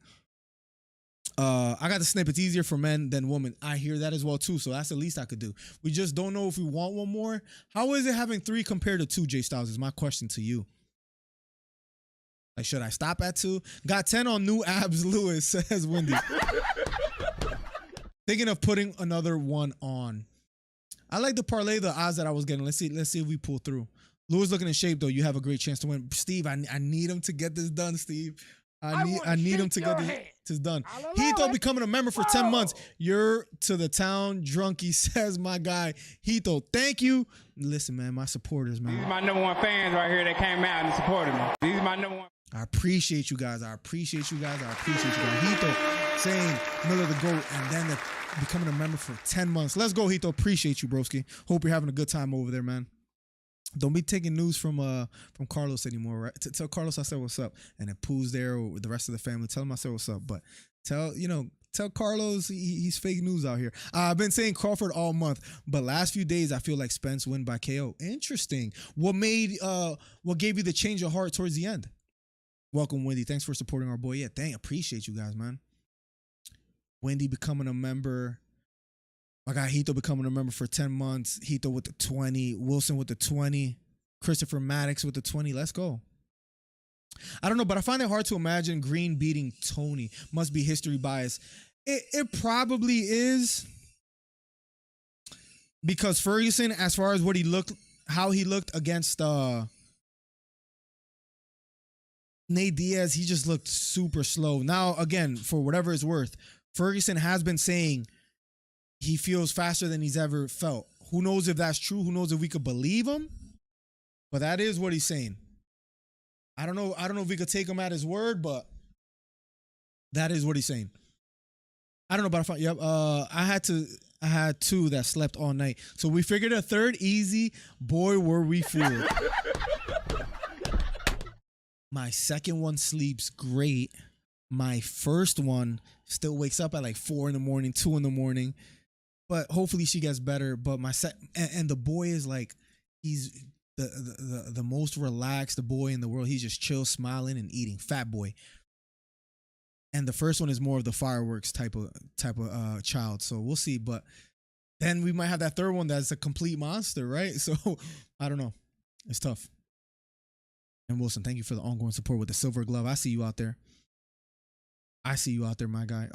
I got the snippets easier for men than women. I hear that as well, too, so that's the least I could do. We just don't know if we want one more. How is it having 3 compared to 2, J Styles, is my question to you. Like, should I stop at 2? Got 10 on new abs, Lewis, says Wendy. Thinking of putting another one on. I like the parlay, the odds that I was getting. Let's see if we pull through. Lewis looking in shape, though. You have a great chance to win. Steve, I need him to get this done, Steve. I need him to get this done. Hito becoming a member for 10 months. You're to the town drunk, he says, my guy. Hito, thank you. Listen, man, my supporters, man. These are my #1 fans right here that came out and supported me. These are my #1. I appreciate you guys. I appreciate you guys. Hito saying Miller the GOAT and then becoming a member for 10 months. Let's go, Hito. Appreciate you, broski. Hope you're having a good time over there, man. Don't be taking news from Carlos anymore, right? Tell Carlos I said what's up. And if Pooh's there or the rest of the family, tell him I said what's up. But tell Carlos he's fake news out here. I've been saying Crawford all month, but last few days I feel like Spence win by KO. Interesting. What gave you the change of heart towards the end? Welcome, Wendy. Thanks for supporting our boy. Yeah, appreciate you guys, man. Wendy becoming a member. I got Hito becoming a member for 10 months. Hito with the 20. Wilson with the 20. Christopher Maddox with the 20. Let's go. I don't know, but I find it hard to imagine Green beating Tony. Must be history bias. It probably is. Because Ferguson, as far as how he looked against Nate Diaz, he just looked super slow. Now, again, for whatever it's worth, Ferguson has been saying he feels faster than he's ever felt. Who knows if that's true? Who knows if we could believe him? But that is what he's saying. I don't know if we could take him at his word, but that is what he's saying. I don't know, but I had 2 that slept all night. So we figured a third easy. Boy, were we fooled. My second one sleeps great. My first one still wakes up at like 4 in the morning, 2 in the morning. But hopefully she gets better. But and the boy is like, he's the most relaxed boy in the world. He's just chill, smiling, and eating. Fat boy. And the first one is more of the fireworks type of child. So we'll see. But then we might have that third one that's a complete monster, right? So I don't know. It's tough. And Wilson, thank you for the ongoing support with the silver glove. I see you out there. My guy.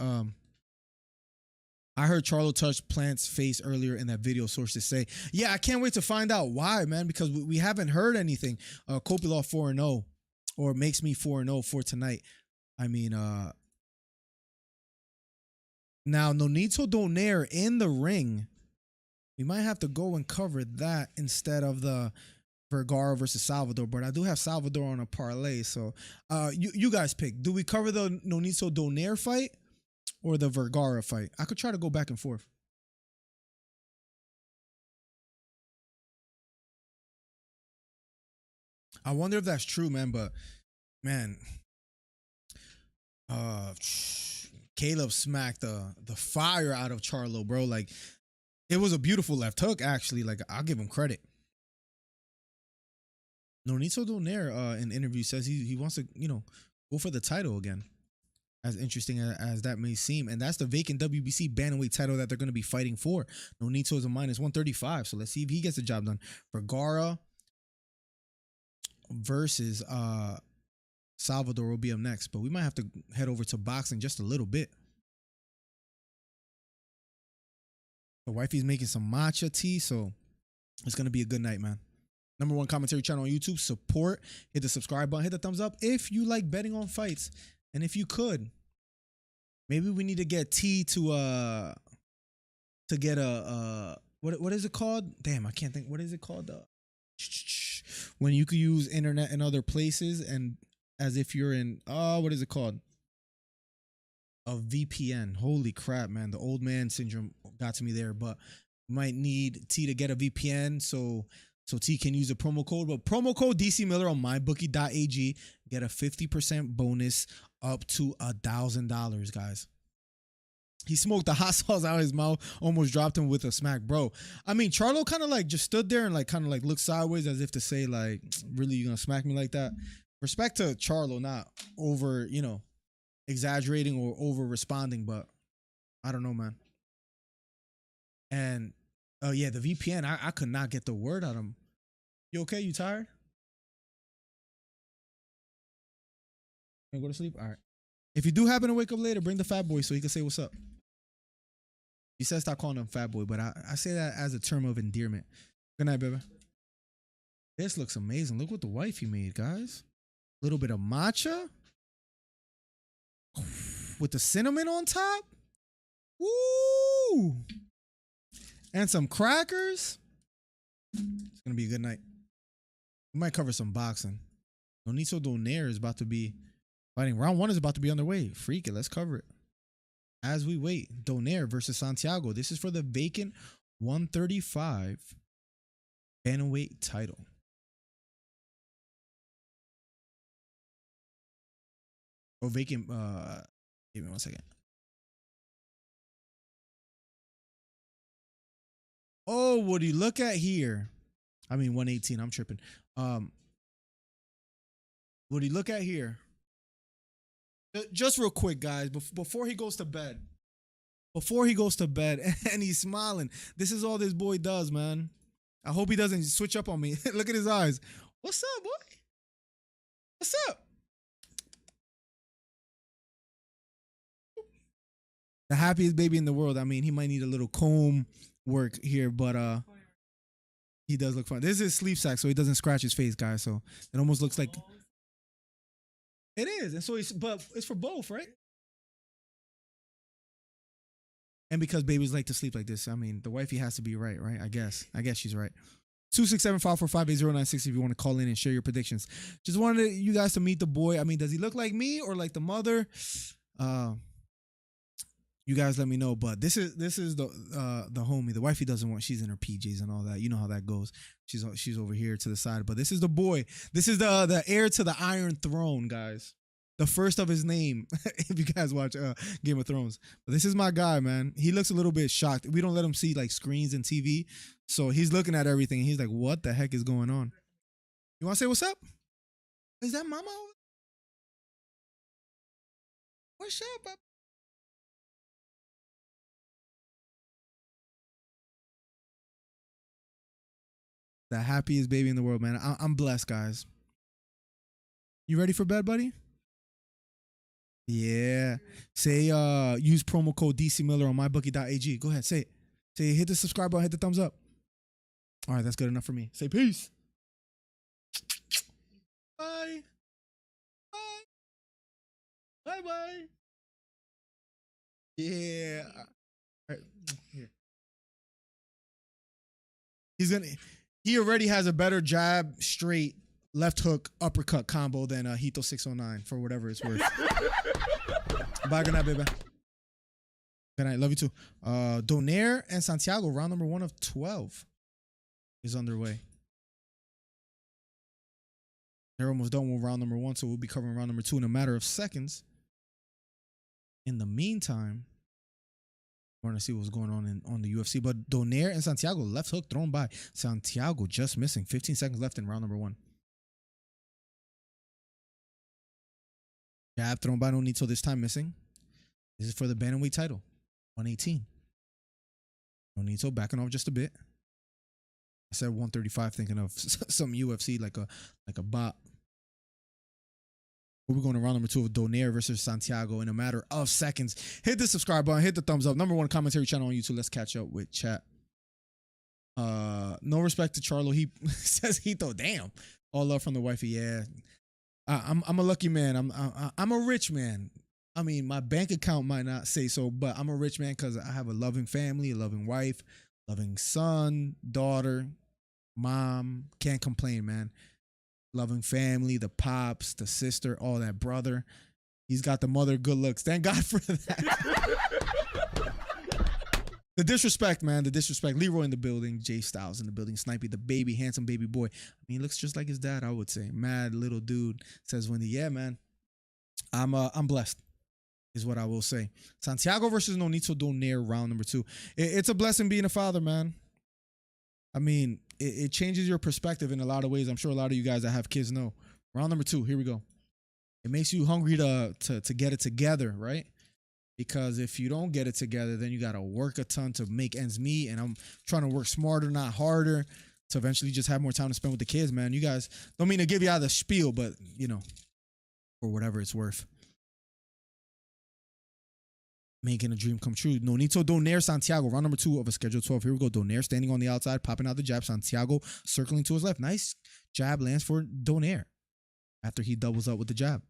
I heard Charlo touched Plant's face earlier in that video, sources say. Yeah, I can't wait to find out why, man, because we haven't heard anything. Kopilov 4-0, or makes me 4-0 for tonight. I mean, now Nonito Donaire in the ring. We might have to go and cover that instead of the Vergara versus Salvador, but I do have Salvador on a parlay. So you guys pick. Do we cover the Nonito Donaire fight or the Vergara fight? I could try to go back and forth. I wonder if that's true, man, but man, Caleb smacked the fire out of Charlo, bro. Like, it was a beautiful left hook, actually. Like, I'll give him credit. Nonito Donaire in interview says he wants to, go for the title again. As interesting as that may seem. And that's the vacant WBC bantamweight title that they're going to be fighting for. Nonito is a -135. So let's see if he gets the job done. Vergara versus Salvador will be up next. But we might have to head over to boxing just a little bit. The wifey's making some matcha tea. So it's going to be a good night, man. #1 commentary channel on YouTube. Support. Hit the subscribe button. Hit the thumbs up if you like betting on fights. And if you could, maybe we need to get T to get a what is it called? Damn, I can't think. What is it called? When you could use internet in other places and as if you're in what is it called? A VPN. Holy crap, man! The old man syndrome got to me there. But we might need T to get a VPN so T can use a promo code. But promo code DC Miller on mybookie.ag. Get a 50% bonus up to $1,000, guys. He smoked the hot sauce out of his mouth, almost dropped him with a smack, bro. I mean, Charlo kind of like just stood there and like kind of like looked sideways as if to say like, really, you gonna smack me like that? Respect to Charlo, not over, exaggerating or over responding, but I don't know, man. And oh yeah, the VPN, I could not get the word out of him. You okay? You tired? Gonna go to sleep? All right. If you do happen to wake up later, bring the fat boy so he can say what's up. He says stop calling him fat boy, but I say that as a term of endearment. Good night, baby. This looks amazing. Look what the wifey made, guys. A little bit of matcha with the cinnamon on top. Woo! And some crackers. It's gonna be a good night. We might cover some boxing. Nonito Donaire is about to be fighting. Round 1 is about to be underway. Freak it. Let's cover it. As we wait, Donaire versus Santiago. This is for the vacant 135 bantamweight title. Or vacant, give me 1 second. Oh, what do you look at here? I mean, 118, I'm tripping. What do you look at here? Just real quick, guys, before he goes to bed. Before he goes to bed, and he's smiling. This is all this boy does, man. I hope he doesn't switch up on me. Look at his eyes. What's up, boy? What's up? The happiest baby in the world. I mean, he might need a little comb work here, but he does look fun. This is his sleep sack, so he doesn't scratch his face, guys. So it almost looks like it is, and so but it's for both, right? And because babies like to sleep like this, I mean, the wifey has to be right? I guess she's right. 267-545-8096 if you want to call in and share your predictions. Just wanted you guys to meet the boy. I mean, does he look like me or like the mother? You guys let me know. But this is the homie. The wifey doesn't want. She's in her PJs and all that. You know how that goes. She's over here to the side. But this is the boy. This is the heir to the Iron Throne, guys. The first of his name. If you guys watch Game of Thrones. But this is my guy, man. He looks a little bit shocked. We don't let him see like screens and TV, so he's looking at everything. And he's like, "What the heck is going on?" You want to say what's up? Is that Mama? What's up? The happiest baby in the world, man. I'm blessed, guys. You ready for bed, buddy? Yeah. Say use promo code DC Miller on mybookie.ag. Go ahead, say it. Say hit the subscribe button, hit the thumbs up. All right, that's good enough for me. Say peace. Bye. Bye. Bye-bye. Yeah. All right. Here. He already has a better jab, straight, left hook, uppercut combo than Hito 609 for whatever it's worth. Bye, good night, baby. Good night, love you too. Donaire and Santiago, round number 1 of 12 is underway. They're almost done with round number 1, so we'll be covering round number 2 in a matter of seconds. In the meantime, we're going to see what's going on the UFC. But Donaire and Santiago, left hook thrown by Santiago, just missing. 15 seconds left in round number 1. Jab thrown by Nonito, this time missing. This is for the bantamweight title, 118. Nonito backing off just a bit. I said 135, thinking of some UFC like a bot. We're going to round number 2 of Donaire versus Santiago in a matter of seconds. Hit the subscribe button, hit the thumbs up. Number 1 commentary channel on YouTube. Let's catch up with chat. No respect to Charlo. He says Hito. Damn. All love from the wifey. Yeah. I'm a lucky man. I'm a rich man. I mean, my bank account might not say so, but I'm a rich man because I have a loving family, a loving wife, loving son, daughter, mom. Can't complain, man. Loving family, the pops, the sister, all that, brother. He's got the mother, good looks. Thank God for that. The disrespect, man. The disrespect. Leroy in the building. Jay Styles in the building. Snipey, the baby, handsome baby boy. I mean, he looks just like his dad, I would say. Mad little dude, says Wendy. Yeah, man. I'm blessed, is what I will say. Santiago versus Nonito Donaire, round number 2. It's a blessing being a father, man. I mean, it changes your perspective in a lot of ways. I'm sure a lot of you guys that have kids know. Round number 2, here we go. It makes you hungry to get it together, right? Because if you don't get it together, then you got to work a ton to make ends meet. And I'm trying to work smarter, not harder, to eventually just have more time to spend with the kids, man. You guys, don't mean to give you out the spiel, but, you know, for whatever it's worth. Making a dream come true. Nonito Donaire Santiago, round number 2 of a schedule 12. Here we go. Donaire standing on the outside, popping out the jab. Santiago circling to his left. Nice jab lands for Donaire after he doubles up with the jab.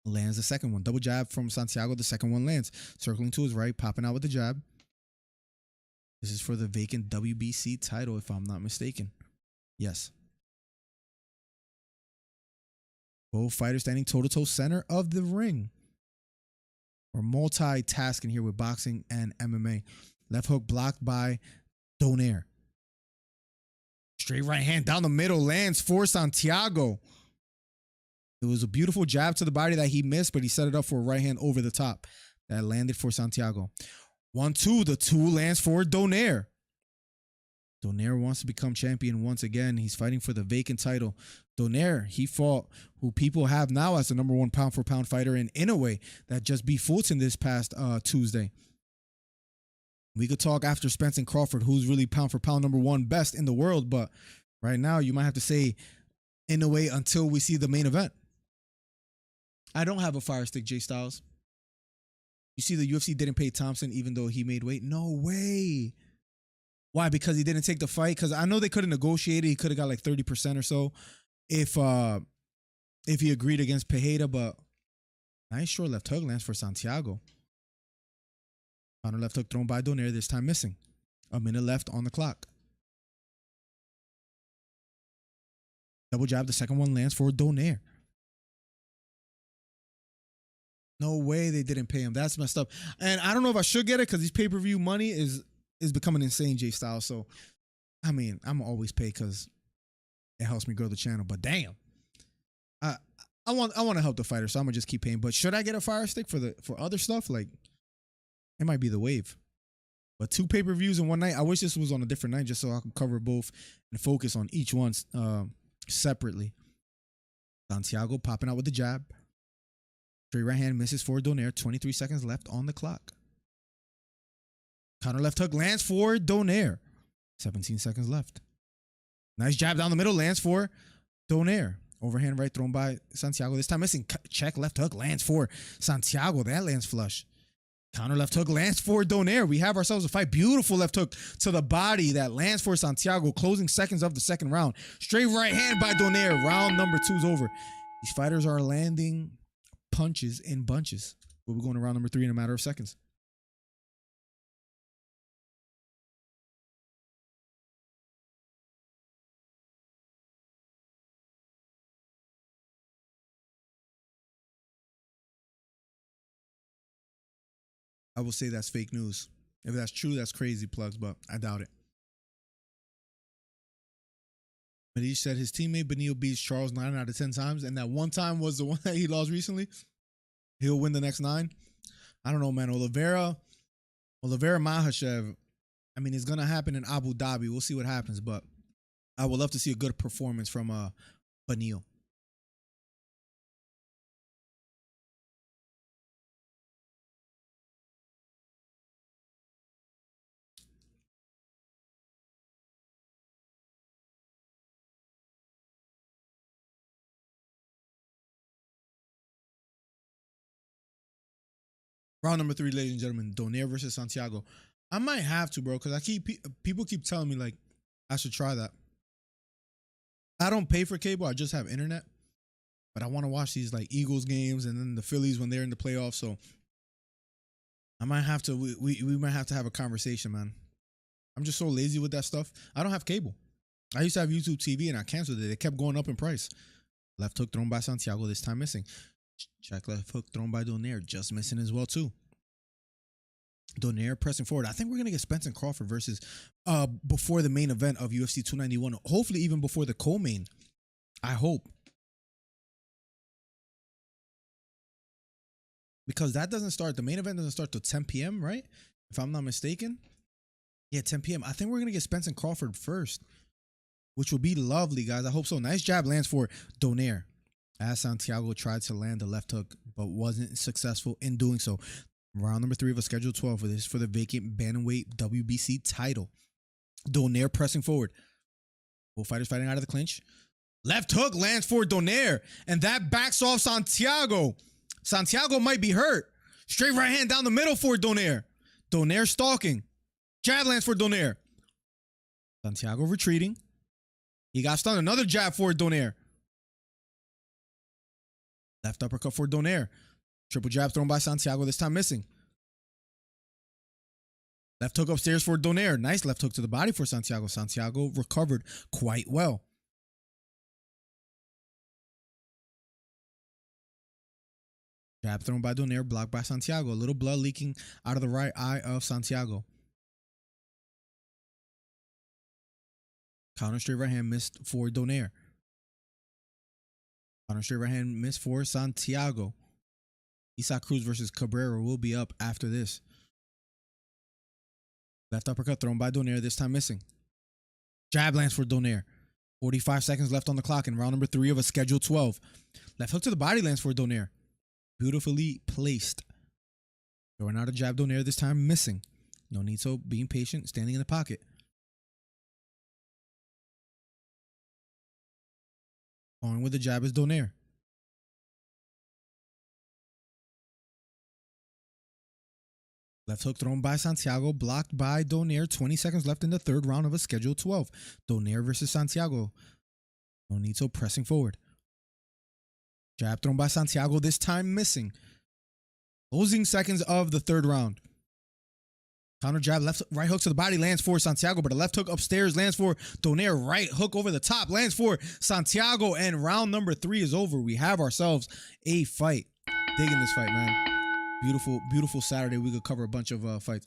Lands the second one. Double jab from Santiago. The second one lands. Circling to his right, popping out with the jab. This is for the vacant WBC title, if I'm not mistaken. Yes. Both fighters standing toe-to-toe center of the ring. We're multitasking here with boxing and MMA. Left hook blocked by Donaire. Straight right hand down the middle lands for Santiago. It was a beautiful jab to the body that he missed, but he set it up for a right hand over the top that landed for Santiago. 1-2. The 2 lands for Donaire. Donaire wants to become champion once again. He's fighting for the vacant title. Donaire, he fought who people have now as the number 1 pound-for-pound fighter in Inoue that just beat Fulton this past Tuesday. We could talk after Spence and Crawford, who's really pound-for-pound number 1 best in the world, but right now you might have to say Inoue until we see the main event. I don't have a fire stick, Jay Styles. You see the UFC didn't pay Thompson even though he made weight? No way. Why? Because he didn't take the fight? Because I know they could have negotiated. He could have got like 30% or so if he agreed against Pereira, but nice short left hook lands for Santiago. Counter left hook thrown by Donaire, this time missing. A minute left on the clock. Double jab, the second one lands for Donaire. No way they didn't pay him. That's messed up. And I don't know if I should get it because these pay-per-view money is becoming insane, J Style. So, I mean, I'm always pay because it helps me grow the channel. But damn, I want to help the fighter, so I'm gonna just keep paying. But should I get a fire stick for other stuff? Like, it might be the wave. But 2 pay-per-views in one night. I wish this was on a different night just so I could cover both and focus on each one separately. Santiago popping out with the jab. Straight right hand misses for Donaire. 23 seconds left on the clock. Counter left hook lands for Donaire. 17 seconds left. Nice jab down the middle lands for Donaire. Overhand right thrown by Santiago. This time missing. Check left hook lands for Santiago. That lands flush. Counter left hook lands for Donaire. We have ourselves a fight. Beautiful left hook to the body that lands for Santiago. Closing seconds of the second round. Straight right hand by Donaire. Round number 2 is over. These fighters are landing punches in bunches. We'll be going to round number 3 in a matter of seconds. I will say that's fake news. If that's true, that's crazy, Plugs, but I doubt it. Medich said his teammate Benio beats Charles 9 out of 10 times, and that one time was the one that he lost recently. He'll win the next 9. I don't know, man. Oliveira Makhachev, I mean, it's going to happen in Abu Dhabi. We'll see what happens, but I would love to see a good performance from Benio. Round number 3, ladies and gentlemen, Donaire versus Santiago. I might have to, bro, because people keep telling me like I should try that. I don't pay for cable. I just have internet, but I want to watch these like Eagles games and then the Phillies when they're in the playoffs. So I might have to. We might have to have a conversation, man. I'm just so lazy with that stuff. I don't have cable. I used to have YouTube TV and I canceled it. It kept going up in price. Left hook thrown by Santiago, this time missing. Check left hook thrown by Donaire, just missing as well too. Donaire pressing forward. I think we're gonna get Spence and Crawford versus before the main event of UFC 291. Hopefully even before the co-main. I hope. Because that doesn't start, the main event doesn't start till 10 p.m., right? If I'm not mistaken. Yeah, 10 p.m. I think we're gonna get Spence and Crawford first, which will be lovely, guys. I hope so. Nice jab lands for Donaire, as Santiago tried to land the left hook, but wasn't successful in doing so. Round number 3 of a schedule 12 for this, for the vacant bantamweight WBC title. Donaire pressing forward. Both fighters fighting out of the clinch. Left hook lands for Donaire, and that backs off Santiago. Santiago might be hurt. Straight right hand down the middle for Donaire. Donaire stalking. Jab lands for Donaire. Santiago retreating. He got stunned. Another jab for Donaire. Left uppercut for Donaire. Triple jab thrown by Santiago, this time missing. Left hook upstairs for Donaire. Nice left hook to the body for Santiago. Santiago recovered quite well. Jab thrown by Donaire, blocked by Santiago. A little blood leaking out of the right eye of Santiago. Counter straight right hand missed for Donaire. Counter straight right hand missed for Santiago. Isaac Cruz versus Cachueira will be up after this. Left uppercut thrown by Donaire, this time missing. Jab lands for Donaire. 45 seconds left on the clock in round number 3 of a schedule 12. Left hook to the body lands for Donaire. Beautifully placed. Throwing out a jab, Donaire, this time missing. No need so, being patient, standing in the pocket. Going with the jab is Donaire. Left hook thrown by Santiago, blocked by Donaire. 20 seconds left in the 3rd round of a schedule 12. Donaire versus Santiago. No need so, pressing forward. Jab thrown by Santiago, this time missing. Closing seconds of the 3rd round. Counter jab, right hook to the body lands for Santiago, but a left hook upstairs lands for Donaire. Right hook over the top lands for Santiago, and round number 3 is over. We have ourselves a fight. Digging this fight, man. Beautiful, beautiful Saturday. We could cover a bunch of fights.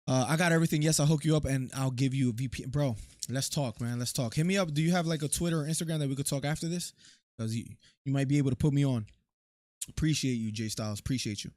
I got everything. Yes, I'll hook you up and I'll give you a VP. Bro, let's talk, man. Let's talk. Hit me up. Do you have like a Twitter or Instagram that we could talk after this? Because you might be able to put me on. Appreciate you, J Styles. Appreciate you.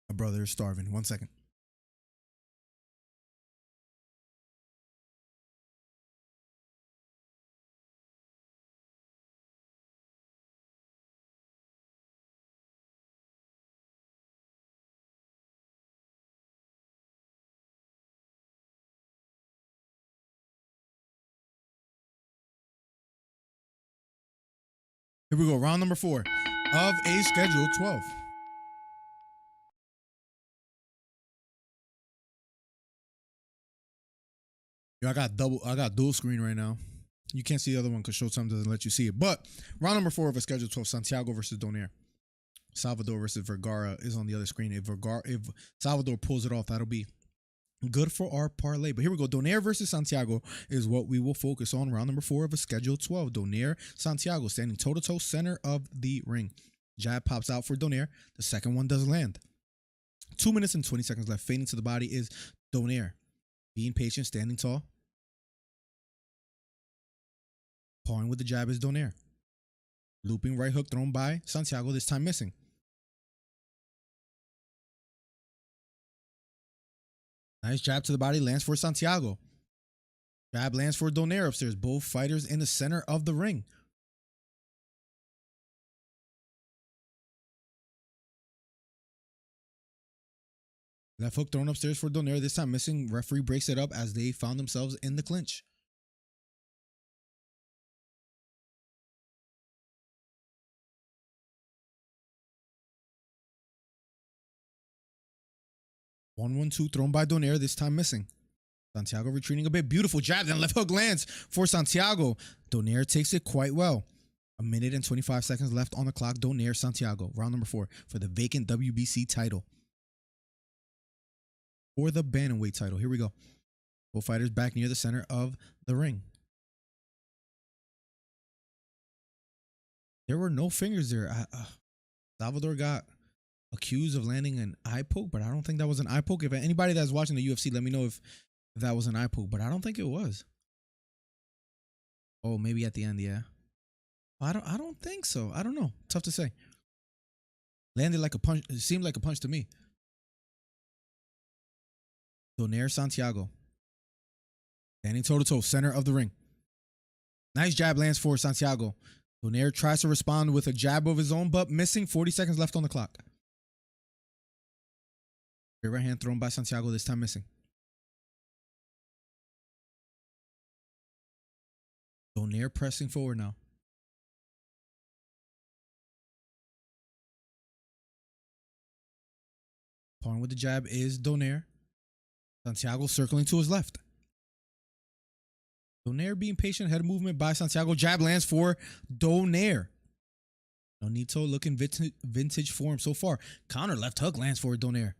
My brother is starving. 1 second. Here we go. Round number 4 of a schedule 12. Yo, I got dual screen right now. You can't see the other one because Showtime doesn't let you see it. But round number 4 of a schedule 12, Santiago versus Donaire. Salvador versus Vergara is on the other screen. If Salvador pulls it off, that'll be good for our parlay. But here we go. Donaire versus Santiago is what we will focus on. Round number 4 of a schedule 12. Donaire, Santiago standing toe-to-toe center of the ring. Jab pops out for Donaire. The second one does land. 2 minutes and 20 seconds left. Fading to the body is Donaire. Being patient, standing tall. Pawing with the jab is Donaire. Looping right hook thrown by Santiago, this time missing. Nice jab to the body, lands for Santiago. Jab lands for Donaire upstairs. Both fighters in the center of the ring. Left hook thrown upstairs for Donaire, this time missing. Referee breaks it up as they found themselves in the clinch. One-one-two thrown by Donaire, this time missing. Santiago retreating a bit. Beautiful jab, then left hook lands for Santiago. Donaire takes it quite well. 1 minute and 25 seconds left on the clock. Donaire, Santiago. Round number 4 for the vacant WBC title. For the bantamweight title. Here we go. Both fighters back near the center of the ring. There were no fingers there. Salvador got accused of landing an eye poke, but I don't think that was an eye poke. If anybody that's watching the UFC, let me know if that was an eye poke, but I don't think it was. Oh, maybe at the end, yeah. I don't think so. I don't know. Tough to say. Landed like a punch. It seemed like a punch to me. Donaire, Santiago. Standing toe-to-toe, center of the ring. Nice jab lands for Santiago. Donaire tries to respond with a jab of his own, but missing. 40 seconds left on the clock. Right hand thrown by Santiago, this time missing. Donaire pressing forward now. Pawing with the jab is Donaire. Santiago circling to his left. Donaire being patient, head movement by Santiago. Jab lands for Donaire. Nonito looking vintage form so far. Counter left hook lands for Donaire.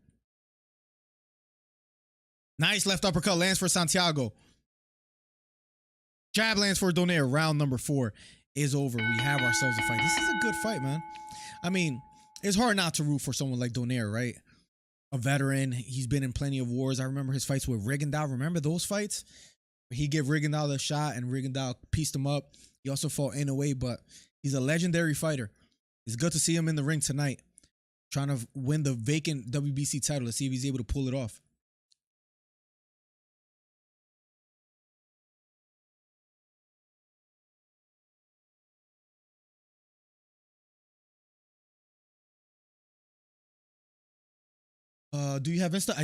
Nice left uppercut lands for Santiago. Jab lands for Donaire. Round number 4 is over. We have ourselves a fight. This is a good fight, man. I mean, it's hard not to root for someone like Donaire, right? A veteran. He's been in plenty of wars. I remember his fights with Rigondeaux. Remember those fights? He gave Rigondeaux a shot and Rigondeaux pieced him up. He also fought in a way, but he's a legendary fighter. It's good to see him in the ring tonight, trying to win the vacant WBC title. Let's see if he's able to pull it off. Do you have Insta? I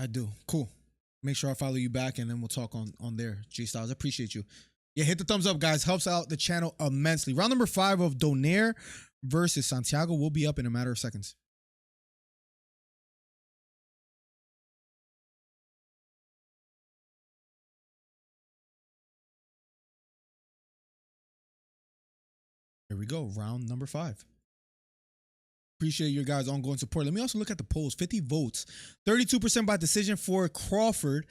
do. Cool. Make sure I follow you back and then we'll talk on there. G Styles, I appreciate you. Yeah, hit the thumbs up, guys. Helps out the channel immensely. Round number 5 of Donaire versus Santiago will be up in a matter of seconds. Here we go. Round number 5. Appreciate your guys' ongoing support. Let me also look at the polls. 50 votes. 32% by decision for Crawford.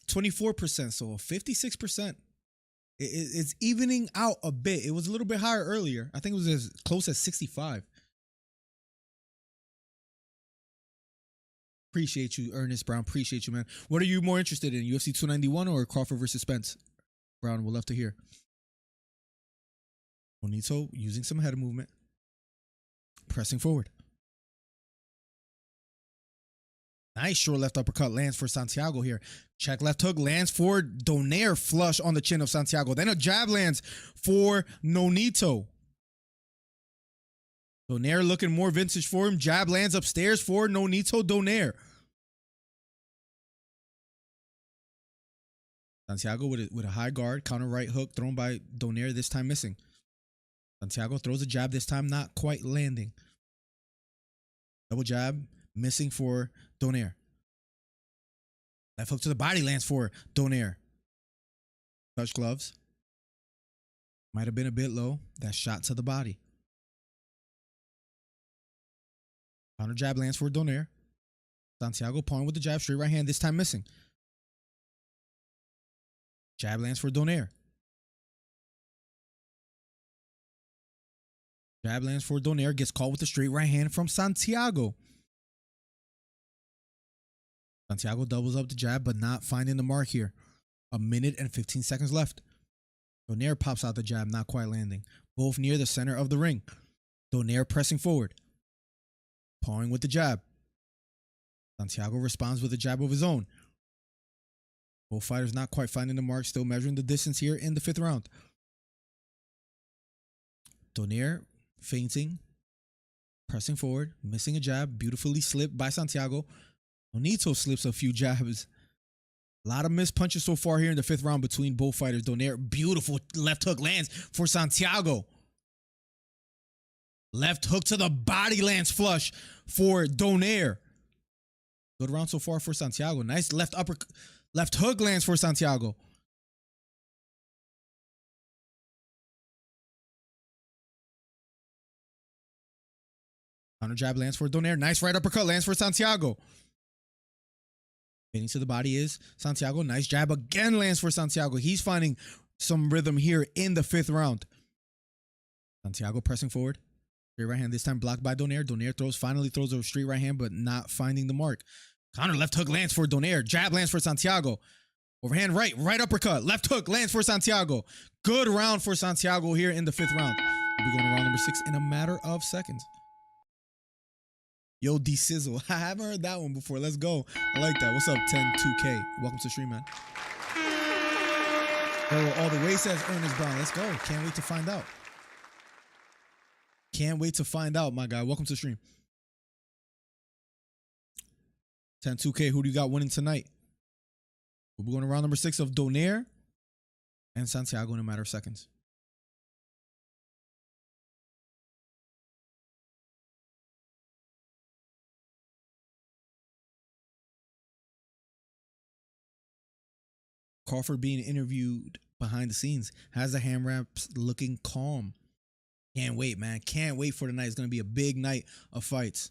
24%. So 56%. It's evening out a bit. It was a little bit higher earlier. I think it was as close as 65. Appreciate you, Ernest Brown. Appreciate you, man. What are you more interested in? UFC 291 or Crawford versus Spence? Brown, we'll love to hear. Bonito using some head movement. Pressing forward. Nice short left uppercut lands for Santiago here. Check left hook lands for Donaire, flush on the chin of Santiago. Then a jab lands for Nonito. Donaire looking more vintage for him. Jab lands upstairs for Nonito Donaire. Santiago with a high guard. Counter right hook thrown by Donaire, this time missing. Santiago throws a jab, this time not quite landing. Double jab, missing for Donaire. Left hook to the body lands for Donaire. Touch gloves. Might have been a bit low. That shot to the body. Counter jab lands for Donaire. Santiago pawing with the jab, straight right hand, this time missing. Jab lands for Donaire. Jab lands for Donaire, gets caught with the straight right hand from Santiago. Santiago doubles up the jab, but not finding the mark here. 1 minute and 15 seconds left. Donaire pops out the jab, not quite landing. Both near the center of the ring. Donaire pressing forward. Pawing with the jab. Santiago responds with a jab of his own. Both fighters not quite finding the mark, still measuring the distance here in the 5th round. Donaire feinting, pressing forward, missing a jab, beautifully slipped by Santiago. Nonito slips a few jabs. A lot of missed punches so far here in the 5th round between both fighters. Donaire, beautiful left hook lands for Santiago. Left hook to the body lands flush for Donaire. Good round so far for Santiago. Nice left hook lands for Santiago. Counter jab lands for Donaire. Nice right uppercut lands for Santiago. Getting to the body is Santiago. Nice jab again lands for Santiago. He's finding some rhythm here in the 5th round. Santiago pressing forward. Straight right hand, this time blocked by Donaire. Donaire finally throws a straight right hand, but not finding the mark. Counter left hook lands for Donaire. Jab lands for Santiago. Overhand right uppercut. Left hook lands for Santiago. Good round for Santiago here in the 5th round. We'll be going to round number 6 in a matter of seconds. Yo, D-Sizzle. I haven't heard that one before. Let's go. I like that. What's up, 102K? Welcome to the stream, man. Oh, all the way says Ernest Brown. Let's go. Can't wait to find out. Can't wait to find out, my guy. Welcome to the stream. 102K, who do you got winning tonight? We're going to round number 6 of Donaire and Santiago in a matter of seconds. Crawford being interviewed behind the scenes. Has the hand wraps looking calm. Can't wait, man. Can't wait for tonight. It's going to be a big night of fights.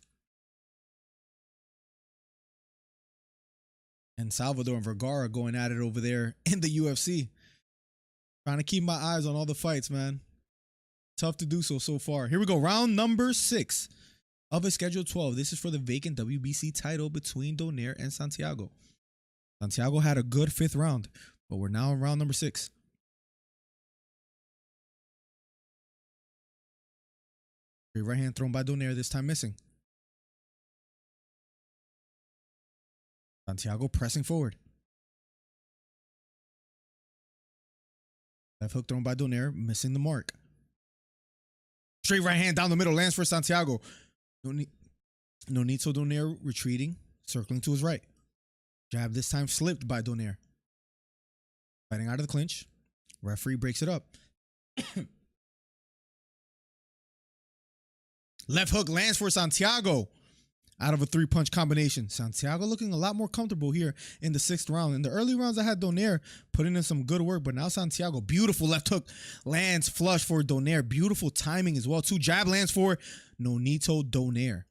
And Salvador and Vergara going at it over there in the UFC. Trying to keep my eyes on all the fights, man. Tough to do so far. Here we go. Round number 6 of a scheduled 12. This is for the vacant WBC title between Donaire and Santiago. Santiago had a good 5th round, but we're now in round number 6. Right hand thrown by Donaire, this time missing. Santiago pressing forward. Left hook thrown by Donaire, missing the mark. Straight right hand down the middle, lands for Santiago. Nonito Donaire retreating, circling to his right. Jab this time slipped by Donaire. Fighting out of the clinch. Referee breaks it up. Left hook lands for Santiago out of a 3-punch combination. Santiago looking a lot more comfortable here in the 6th round. In the early rounds, I had Donaire putting in some good work, but now Santiago, beautiful left hook lands flush for Donaire. Beautiful timing as well, too. Jab lands for Nonito Donaire.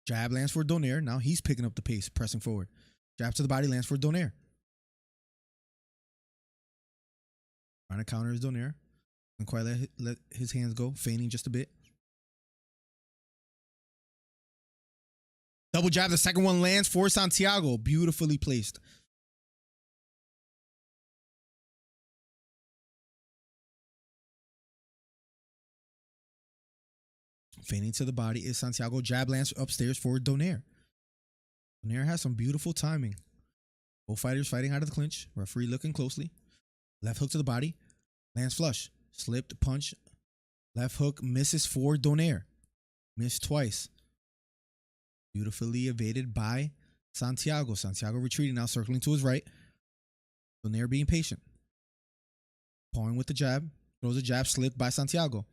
Jab lands for Donaire. Now he's picking up the pace, pressing forward. Jab to the body lands for Donaire. Trying to counter his Donaire. Doesn't quite let his hands go, feigning just a bit. Double jab, the second one lands for Santiago. Beautifully placed. Feigning to the body is Santiago. Jab lands upstairs for Donaire. Donaire has some beautiful timing. Both fighters fighting out of the clinch. Referee looking closely. Left hook to the body. Lands flush. Slipped punch. Left hook misses for Donaire. Missed twice. Beautifully evaded by Santiago. Santiago retreating now, circling to his right. Donaire being patient. Pawing with the jab. Throws a jab, slipped by Santiago.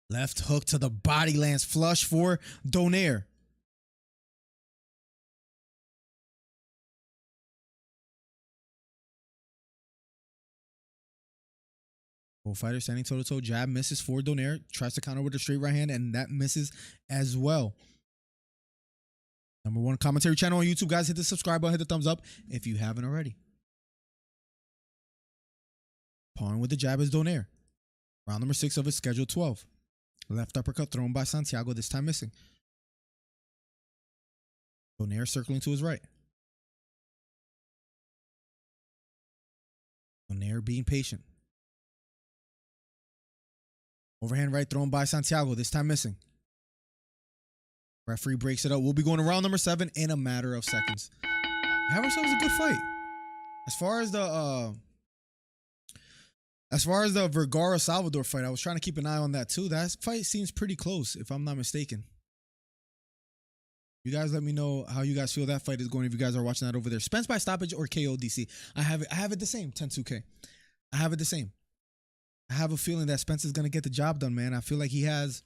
Left hook to the body, lands flush for Donaire. Both fighters standing toe-to-toe. Jab misses for Donaire. Tries to counter with a straight right hand, and that misses as well. #1 commentary channel on YouTube. Guys, hit the subscribe button, hit the thumbs up if you haven't already. Pawing with the jab is Donaire. Round number 6 of his scheduled 12. Left uppercut thrown by Santiago, this time missing. Donaire circling to his right. Donaire being patient. Overhand right thrown by Santiago, this time missing. Referee breaks it up. We'll be going to round number 7 in a matter of seconds. We have ourselves a good fight. As far as the Vergara Salvador fight, I was trying to keep an eye on that too. That fight seems pretty close, if I'm not mistaken. You guys let me know how you guys feel that fight is going if you guys are watching that over there. Spence by stoppage or KO DC. I have it the same, 10-2K. I have it the same. I have a feeling that Spence is going to get the job done, man. I feel like he has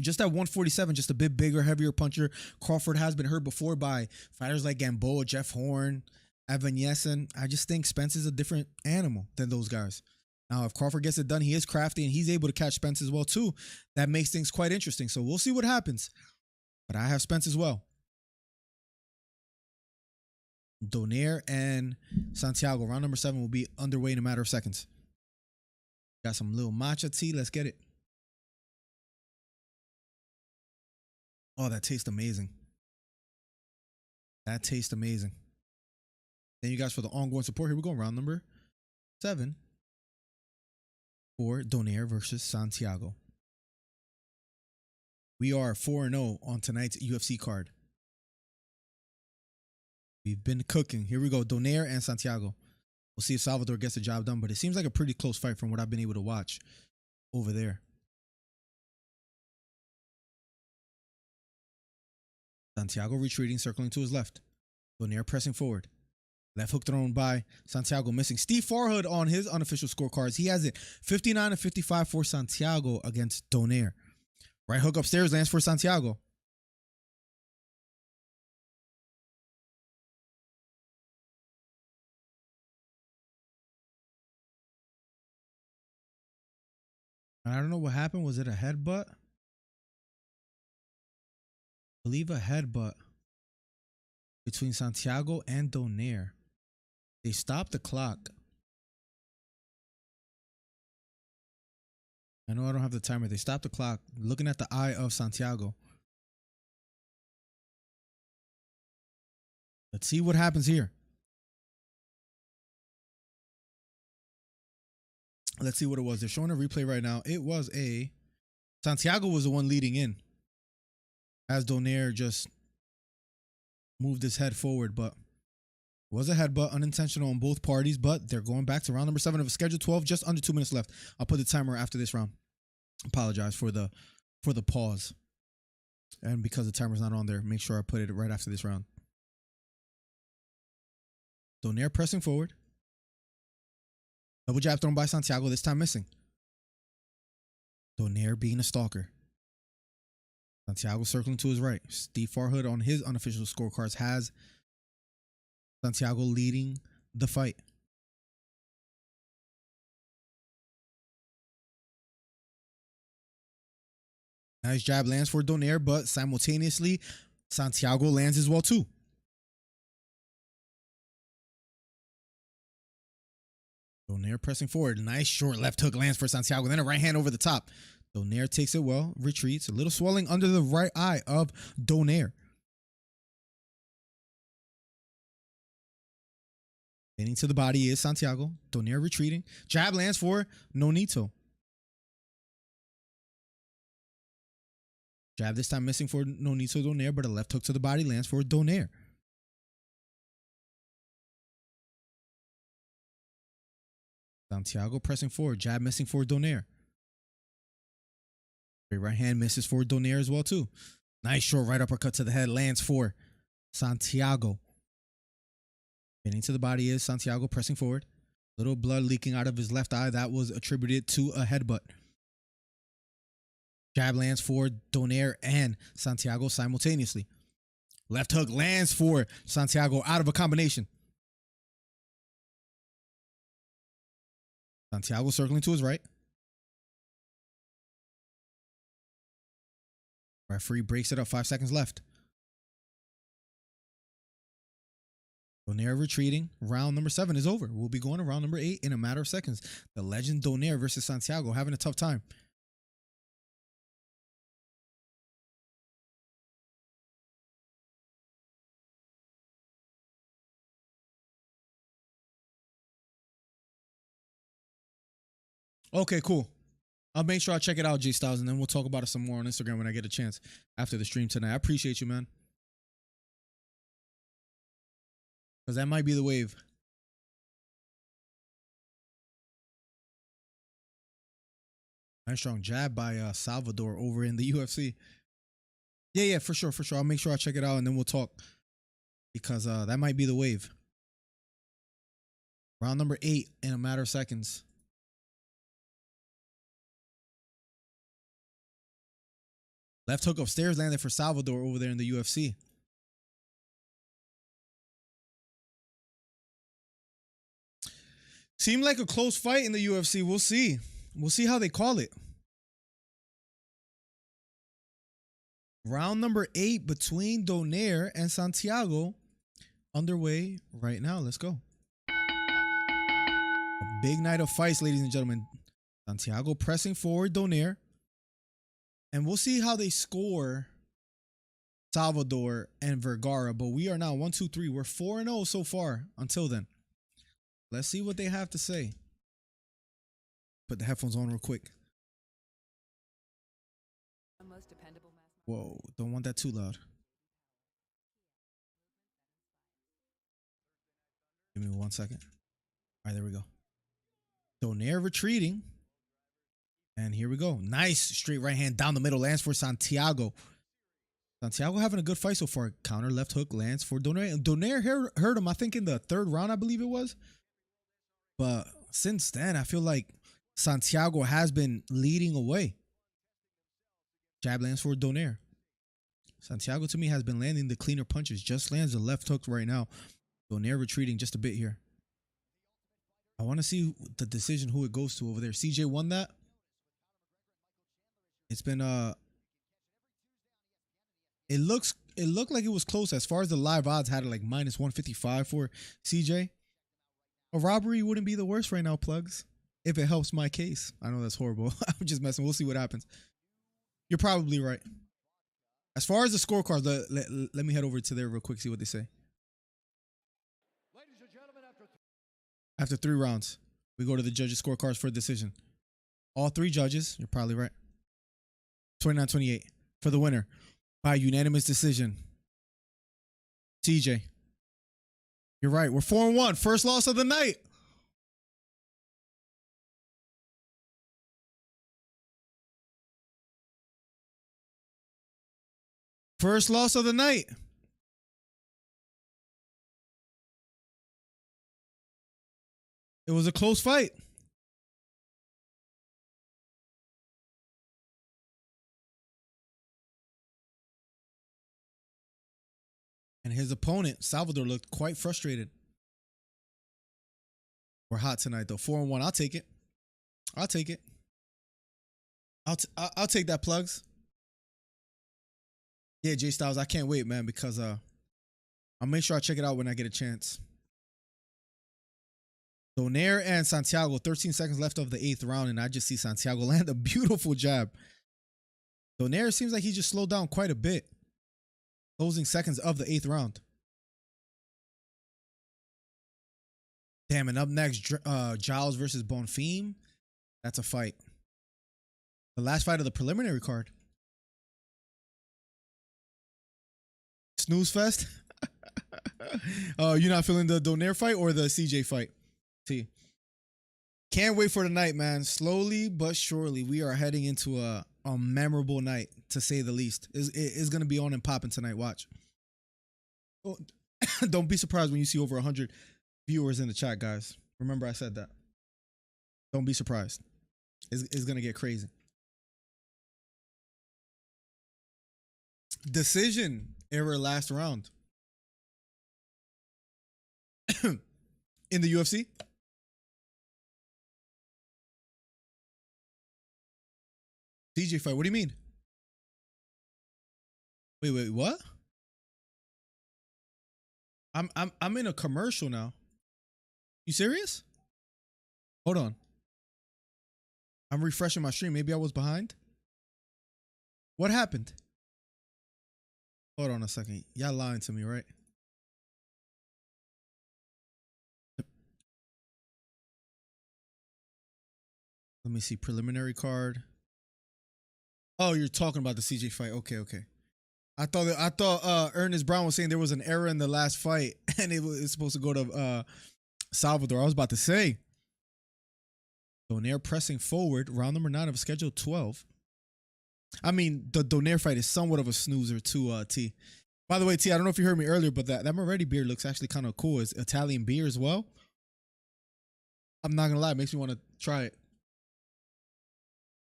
just at 147, just a bit bigger, heavier puncher. Crawford has been hurt before by fighters like Gamboa, Jeff Horn, Evan Yesen. I just think Spence is a different animal than those guys. Now, if Crawford gets it done, he is crafty and he's able to catch Spence as well too. That makes things quite interesting. So we'll see what happens. But I have Spence as well. Donaire and Santiago. Round number 7 will be underway in a matter of seconds. Got some little matcha tea. Let's get it. Oh, that tastes amazing. That tastes amazing. Thank you guys for the ongoing support. Here we go. Round number 7 for Donaire versus Santiago. We are 4-0 on tonight's UFC card. We've been cooking. Here we go. Donaire and Santiago. We'll see if Salvador gets the job done, but it seems like a pretty close fight from what I've been able to watch over there. Santiago retreating, circling to his left. Donaire pressing forward. Left hook thrown by Santiago, missing. Steve Farhood on his unofficial scorecards. He has it 59-55 for Santiago against Donaire. Right hook upstairs lands for Santiago. I don't know what happened. Was it a headbutt? I believe a headbutt between Santiago and Donaire. They stopped the clock. I know I don't have the timer. They stopped the clock. Looking at the eye of Santiago. Let's see what happens here. Let's see what it was. They're showing a replay right now. It was a... Santiago was the one leading in, as Donaire just moved his head forward, but it was a headbutt, unintentional on both parties, but they're going back to round number 7 of schedule 12, just under 2 minutes left. I'll put the timer after this round. Apologize for the pause. And because the timer's not on there, make sure I put it right after this round. Donaire pressing forward. Double jab thrown by Santiago, this time missing. Donaire being a stalker. Santiago circling to his right. Steve Farhood on his unofficial scorecards has Santiago leading the fight. Nice jab lands for Donaire, but simultaneously, Santiago lands as well too. Donaire pressing forward. Nice short left hook lands for Santiago. Then a right hand over the top. Donaire takes it well, retreats. A little swelling under the right eye of Donaire. Getting to the body is Santiago. Donaire retreating. Jab lands for Nonito. Jab this time missing for Nonito Donaire, but a left hook to the body lands for Donaire. Santiago pressing forward. Jab missing for Donaire. Right hand misses for Donaire as well too. Nice short right uppercut to the head lands for Santiago. Getting to the body is Santiago pressing forward. Little blood leaking out of his left eye. That was attributed to a headbutt. Jab lands for Donaire and Santiago simultaneously. Left hook lands for Santiago out of a combination. Santiago circling to his right. Referee breaks it up. 5 seconds left. Donaire retreating. Round number 7 is over. We'll be going to round number 8 in a matter of seconds. The legend Donaire versus Santiago having a tough time. Okay, cool. I'll make sure I check it out, J Styles, and then we'll talk about it some more on Instagram when I get a chance after the stream tonight. I appreciate you, man. Because that might be the wave. Nice strong jab by Salvador over in the UFC. Yeah, for sure. I'll make sure I check it out, and then we'll talk. Because that might be the wave. Round number 8 in a matter of seconds. Left hook upstairs landed for Salvador over there in the UFC. Seemed like a close fight in the UFC. We'll see. We'll see how they call it. Round number 8 between Donaire and Santiago underway right now. Let's go. A big night of fights, ladies and gentlemen. Santiago pressing forward Donaire. And we'll see how they score Salvador and Vergara. But we are now 1-2-3. We're 4-0 so far until then. Let's see what they have to say. Put the headphones on real quick. Whoa, don't want that too loud. Give me 1 second. All right, there we go. Donaire retreating. And here we go. Nice straight right hand down the middle. Lands for Santiago. Santiago having a good fight so far. Counter left hook lands for Donaire. Donaire hurt him, I think, in the 3rd round, I believe it was. But since then, I feel like Santiago has been leading away. Jab lands for Donaire. Santiago, to me, has been landing the cleaner punches. Just lands the left hook right now. Donaire retreating just a bit here. I want to see the decision, who it goes to over there. CJ won that. It's been it looked like it was close. As far as the live odds had it like -155 for CJ. A robbery wouldn't be the worst right now, plugs. If it helps my case. I know that's horrible. I'm just messing. We'll see what happens. You're probably right. As far as the scorecards, let me head over to there real quick, see what they say. Ladies and gentlemen, after 3 rounds, we go to the judges' scorecards for a decision. All 3 judges, you're probably right. 29-28 for the winner by unanimous decision. TJ. You're right. We're 4-1. First loss of the night. First loss of the night. It was a close fight. And his opponent, Salvador, looked quite frustrated. We're hot tonight, though. 4-1. I'll take it. I'll take it. I'll take that, plugs. Yeah, J Styles, I can't wait, man, because I'll make sure I check it out when I get a chance. Donaire and Santiago, 13 seconds left of the 8th round, and I just see Santiago land a beautiful jab. Donaire seems like he just slowed down quite a bit. Closing seconds of the 8th round. Damn, and up next, Giles versus Bonfim. That's a fight. The last fight of the preliminary card. Snooze fest. You're not feeling the Donaire fight or the CJ fight? See. Can't wait for the night, man. Slowly but surely, we are heading into a memorable night, to say the least. It's going to be on and popping tonight. Watch. Don't be surprised when you see over 100 viewers in the chat, guys. Remember I said that. Don't be surprised. It's going to get crazy. Decision error last round. In the UFC? CJ fight. What do you mean? Wait, what? I'm in a commercial now. You serious? Hold on. I'm refreshing my stream. Maybe I was behind. What happened? Hold on a second. Y'all lying to me, right? Let me see. Preliminary card. Oh, you're talking about the CJ fight. Okay. I thought Ernest Brown was saying there was an error in the last fight and it was supposed to go to Salvador. I was about to say. Donaire pressing forward. Round number 9 of schedule 12. I mean, the Donaire fight is somewhat of a snoozer too, T. By the way, T, I don't know if you heard me earlier, but that Miranda beer looks actually kind of cool. It's Italian beer as well. I'm not going to lie. It makes me want to try it.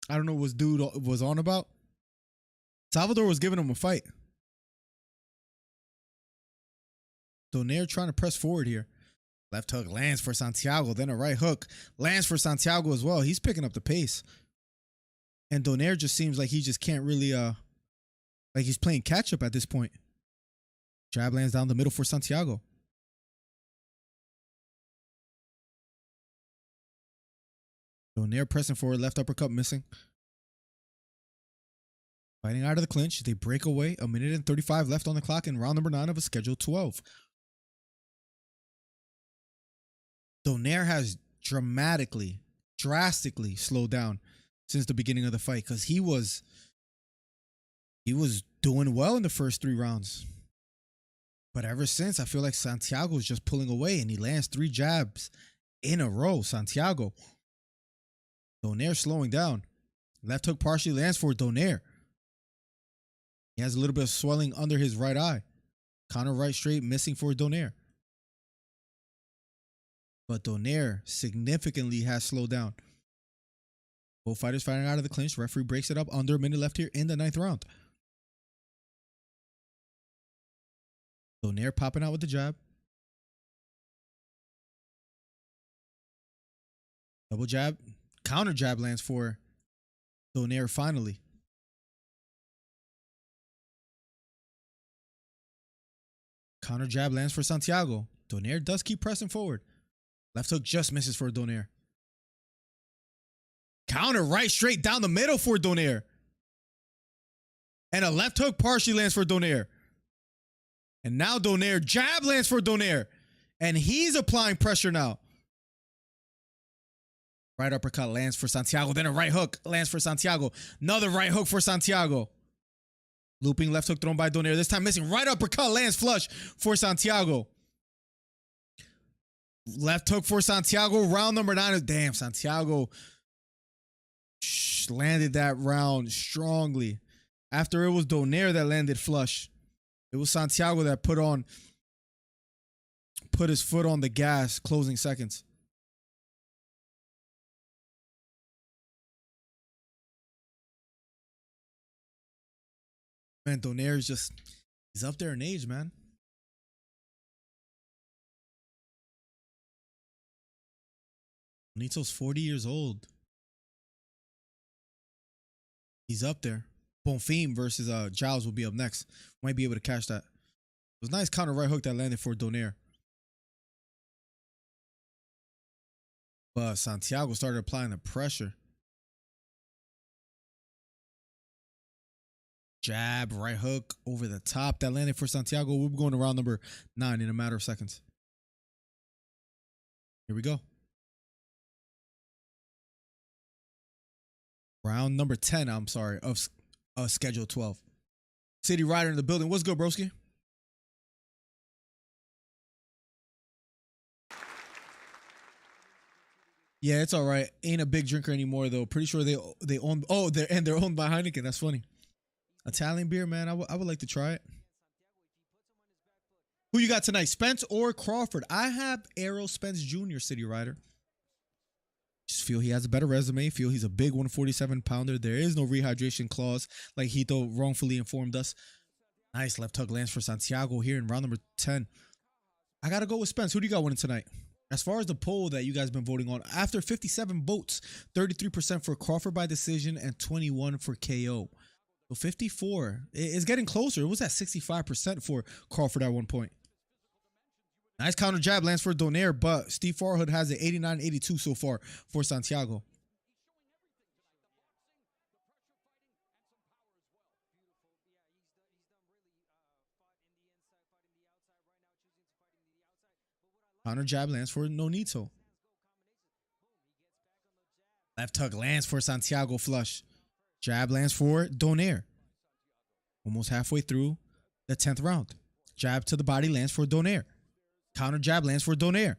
I don't know what dude was on about. Salvador was giving him a fight. Donaire trying to press forward here. Left hook lands for Santiago. Then a right hook lands for Santiago as well. He's picking up the pace. And Donaire just seems like he just can't really, like he's playing catch up at this point. Jab lands down the middle for Santiago. Donaire pressing forward, left uppercut missing. Fighting out of the clinch. They break away. 1 minute and 35 left on the clock in round number 9 of a schedule 12. Donaire has drastically slowed down since the beginning of the fight because he was doing well in the first 3 rounds. But ever since, I feel like Santiago is just pulling away and he lands 3 jabs in a row. Santiago. Donaire slowing down. Left hook partially lands for Donaire. He has a little bit of swelling under his right eye. Counter right straight missing for Donaire. But Donaire significantly has slowed down. Both fighters fighting out of the clinch. Referee breaks it up. Under a minute left here in the 9th round. Donaire popping out with the jab. Double jab. Counter jab lands for Donaire finally. Counter jab lands for Santiago. Donaire does keep pressing forward. Left hook just misses for Donaire. Counter right straight down the middle for Donaire. And a left hook partially lands for Donaire. And now Donaire jab lands for Donaire. And he's applying pressure now. Right uppercut lands for Santiago. Then a right hook lands for Santiago. Another right hook for Santiago. Looping left hook thrown by Donaire. This time missing. Right uppercut lands flush for Santiago. Left hook for Santiago. Round number 9. Damn, Santiago landed that round strongly. After it was Donaire that landed flush. It was Santiago that put his foot on the gas closing seconds. Man, Donaire is just, he's up there in age, man. Bonito's 40 years old. He's up there. Bonfim versus Giles will be up next. Might be able to catch that. It was a nice counter right hook that landed for Donaire. But Santiago started applying the pressure. Jab, right hook over the top. That landed for Santiago. We'll be going to round number 9 in a matter of seconds. Here we go. Round number 10, I'm sorry, of schedule 12. City Rider in the building. What's good, broski? Yeah, it's all right. Ain't a big drinker anymore, though. Pretty sure they own. Oh, they're owned by Heineken. That's funny. Italian beer, man. I would like to try it. Who you got tonight, Spence or Crawford? I have Errol Spence Jr., City Rider. Just feel he has a better resume. Feel he's a big 147-pounder. There is no rehydration clause, like Hito wrongfully informed us. Nice left hook lands for Santiago here in round number 10. I got to go with Spence. Who do you got winning tonight? As far as the poll that you guys been voting on, after 57 votes, 33% for Crawford by decision and 21 for KO. So 54. It's getting closer. It was at 65% for Crawford at one point. Nice counter jab lands for Donaire, but Steve Farhood has an 89-82 so far for Santiago. Counter jab lands for Nonito. Left hook lands for Santiago flush. Jab lands for Donaire. Almost halfway through the 10th round. Jab to the body lands for Donaire. Counter jab lands for Donaire.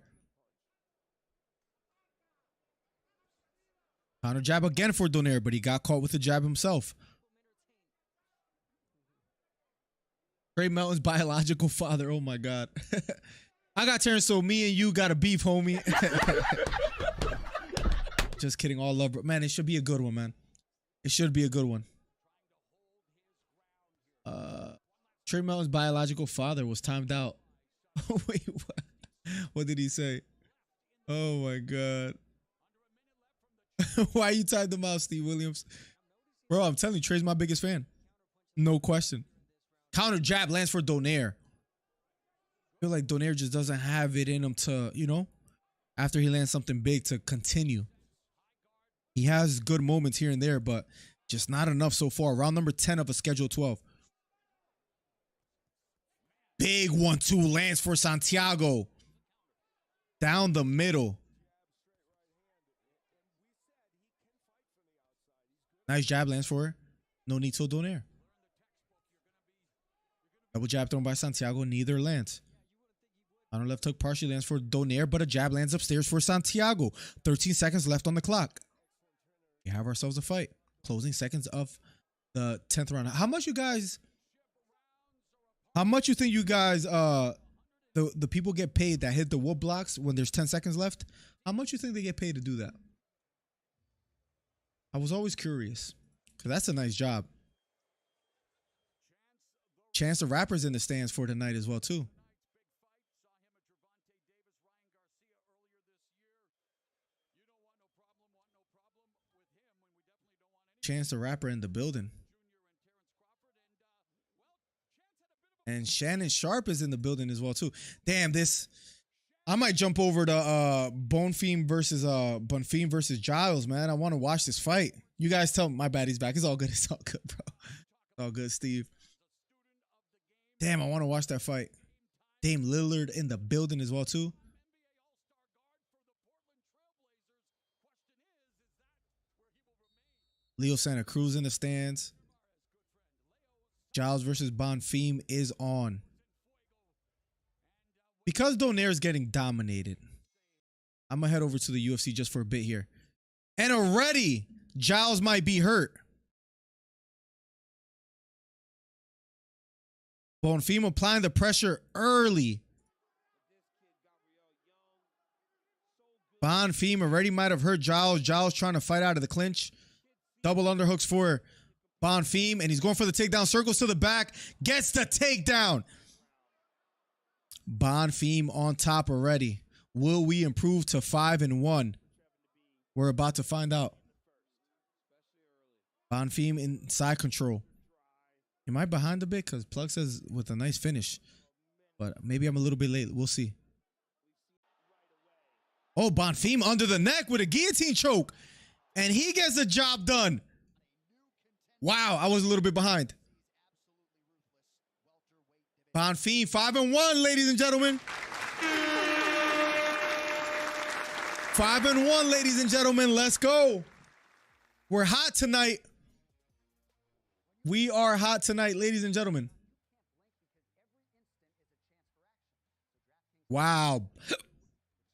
Counter jab again for Donaire, but he got caught with the jab himself. Trey Melton's biological father. Oh my God. I got Terrence, so me and you got a beef, homie. Just kidding, all love, bro. Man, it should be a good one, man. It should be a good one. Trey Melton's biological father was timed out. Wait, what? What did he say? Oh my God. Why you timed him out, Steve Williams? Bro, I'm telling you, Trey's my biggest fan. No question. Counter jab lands for Donaire. I feel like Donaire just doesn't have it in him to, you know, after he lands something big to continue. He has good moments here and there, but just not enough so far. Round number 10 of a schedule 12. Big 1-2 lands for Santiago. Down the middle. Nice jab lands for Nonito Donaire. Double jab thrown by Santiago. Neither lands. On a left hook partially lands for Donaire, but a jab lands upstairs for Santiago. 13 seconds left on the clock. We have ourselves a fight. Closing seconds of the 10th round. How much you think you guys the people get paid that hit the wood blocks when there's 10 seconds left? How much you think they get paid to do that? I was always curious, because that's a nice job. Chance the Rapper's in the stands for tonight as well too. Chance the Rapper in the building. And Shannon Sharp is in the building as well too. Damn, this. I might jump over to Bonfim versus Giles, man. I want to watch this fight. You guys tell me. My bad, he's back. It's all good. It's all good, bro. It's all good, Steve. Damn, I want to watch that fight. Dame Lillard in the building as well too. Leo Santa Cruz in the stands. Giles versus Bonfim is on. Because Donaire is getting dominated, I'm going to head over to the UFC just for a bit here. And already, Giles might be hurt. Bonfim applying the pressure early. Bonfim already might have hurt Giles. Giles trying to fight out of the clinch. Double underhooks for Bonfim, and he's going for the takedown. Circles to the back. Gets the takedown. Bonfim on top already. Will we improve to 5-1? We're about to find out. Bonfim in side control. Am I behind a bit? Because Plug says with a nice finish. But maybe I'm a little bit late. We'll see. Oh, Bonfim under the neck with a guillotine choke. And he gets the job done. Wow, I was a little bit behind. Bonfim 5-1, ladies and gentlemen. 5-1, ladies and gentlemen. Let's go. We're hot tonight. We are hot tonight, ladies and gentlemen. Wow.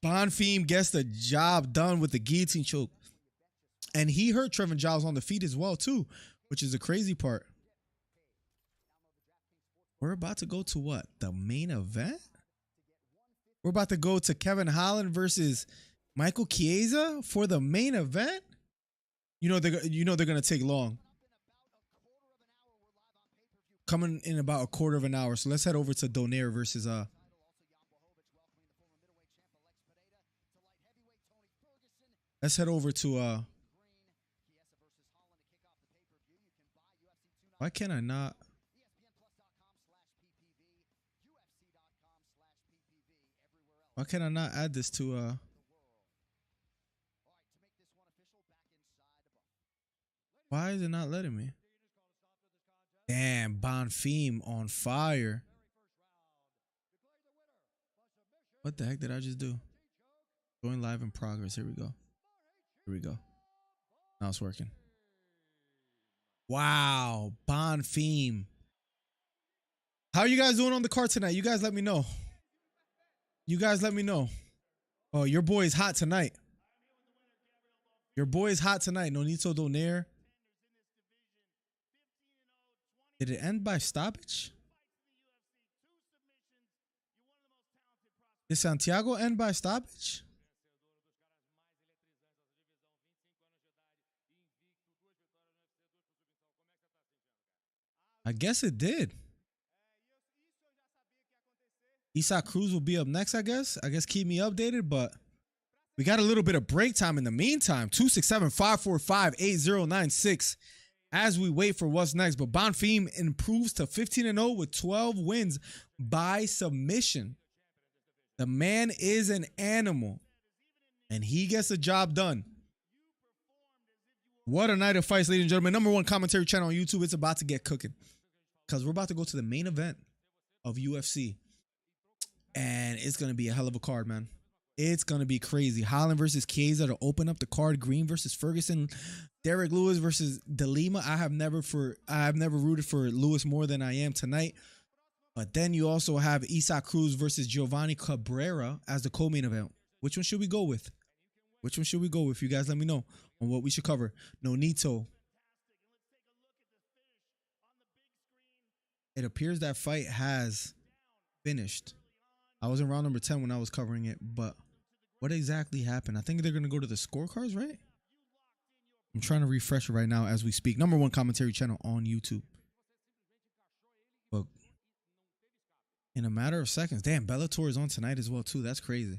Bonfim gets the job done with the guillotine choke. And he hurt Trevin Giles on the feet as well, too, which is the crazy part. We're about to go to what? The main event? We're about to go to Kevin Holland versus Michael Chiesa for the main event. You know they're gonna take long. Coming in about a quarter of an hour. So let's head over to Donaire versus let's head over to why can't I not? Why can I not add this to why is it not letting me? Damn, Bonfim on fire. What the heck did I just do? Going live in progress. Here we go. Here we go. Now it's working. Wow, Bonfim. How are you guys doing on the card tonight? You guys let me know. You guys let me know. Oh, your boy is hot tonight. Your boy is hot tonight. Nonito Donaire. Did it end by stoppage? Did Santiago end by stoppage? I guess it did. Isaac Cruz will be up next, I guess. Keep me updated, but we got a little bit of break time in the meantime. 267-545-8096 as we wait for what's next. But Bonfim improves to 15-0 with 12 wins by submission. The man is an animal, and he gets the job done. What a night of fights, ladies and gentlemen. #1 commentary channel on YouTube. It's about to get cooking because we're about to go to the main event of UFC. And it's going to be a hell of a card, man. It's going to be crazy. Holland versus Chiesa to open up the card. Green versus Ferguson. Derek Lewis versus De Lima. I have never rooted for Lewis more than I am tonight. But then you also have Isaac Cruz versus Giovanni Cabrera as the co-main event. Which one should we go with? Which one should we go with? You guys let me know on what we should cover. Nonito. It appears that fight has finished. I was in round number 10 when I was covering it, but what exactly happened? I think they're going to go to the scorecards, right? I'm trying to refresh it right now as we speak. #1 commentary channel on YouTube. But in a matter of seconds, damn, Bellator is on tonight as well, too. That's crazy.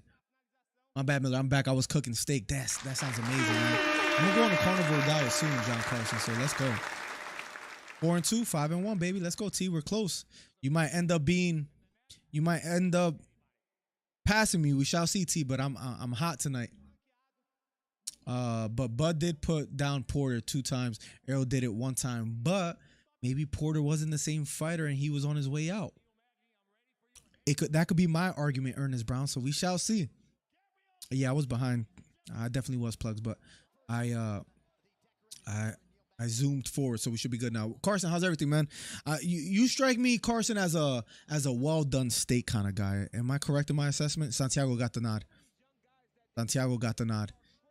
My bad, Miller. I'm back. I was cooking steak. That sounds amazing, man. I'm going to go on the carnivore diet soon, John Carson, so let's go. 4-2, 5-1, baby. Let's go, T. We're close. You might end up passing me. We shall see, T, but I'm hot tonight. But Bud did put down Porter 2 times. Errol did it 1 time, but maybe Porter wasn't the same fighter and he was on his way out. That could be my argument, Ernest Brown. So we shall see. Yeah, I was behind. I definitely was, Plugs, but I zoomed forward, so we should be good now. Carson, how's everything, man? You strike me, Carson, as a well done steak kind of guy. Am I correct in my assessment? Santiago got the nod.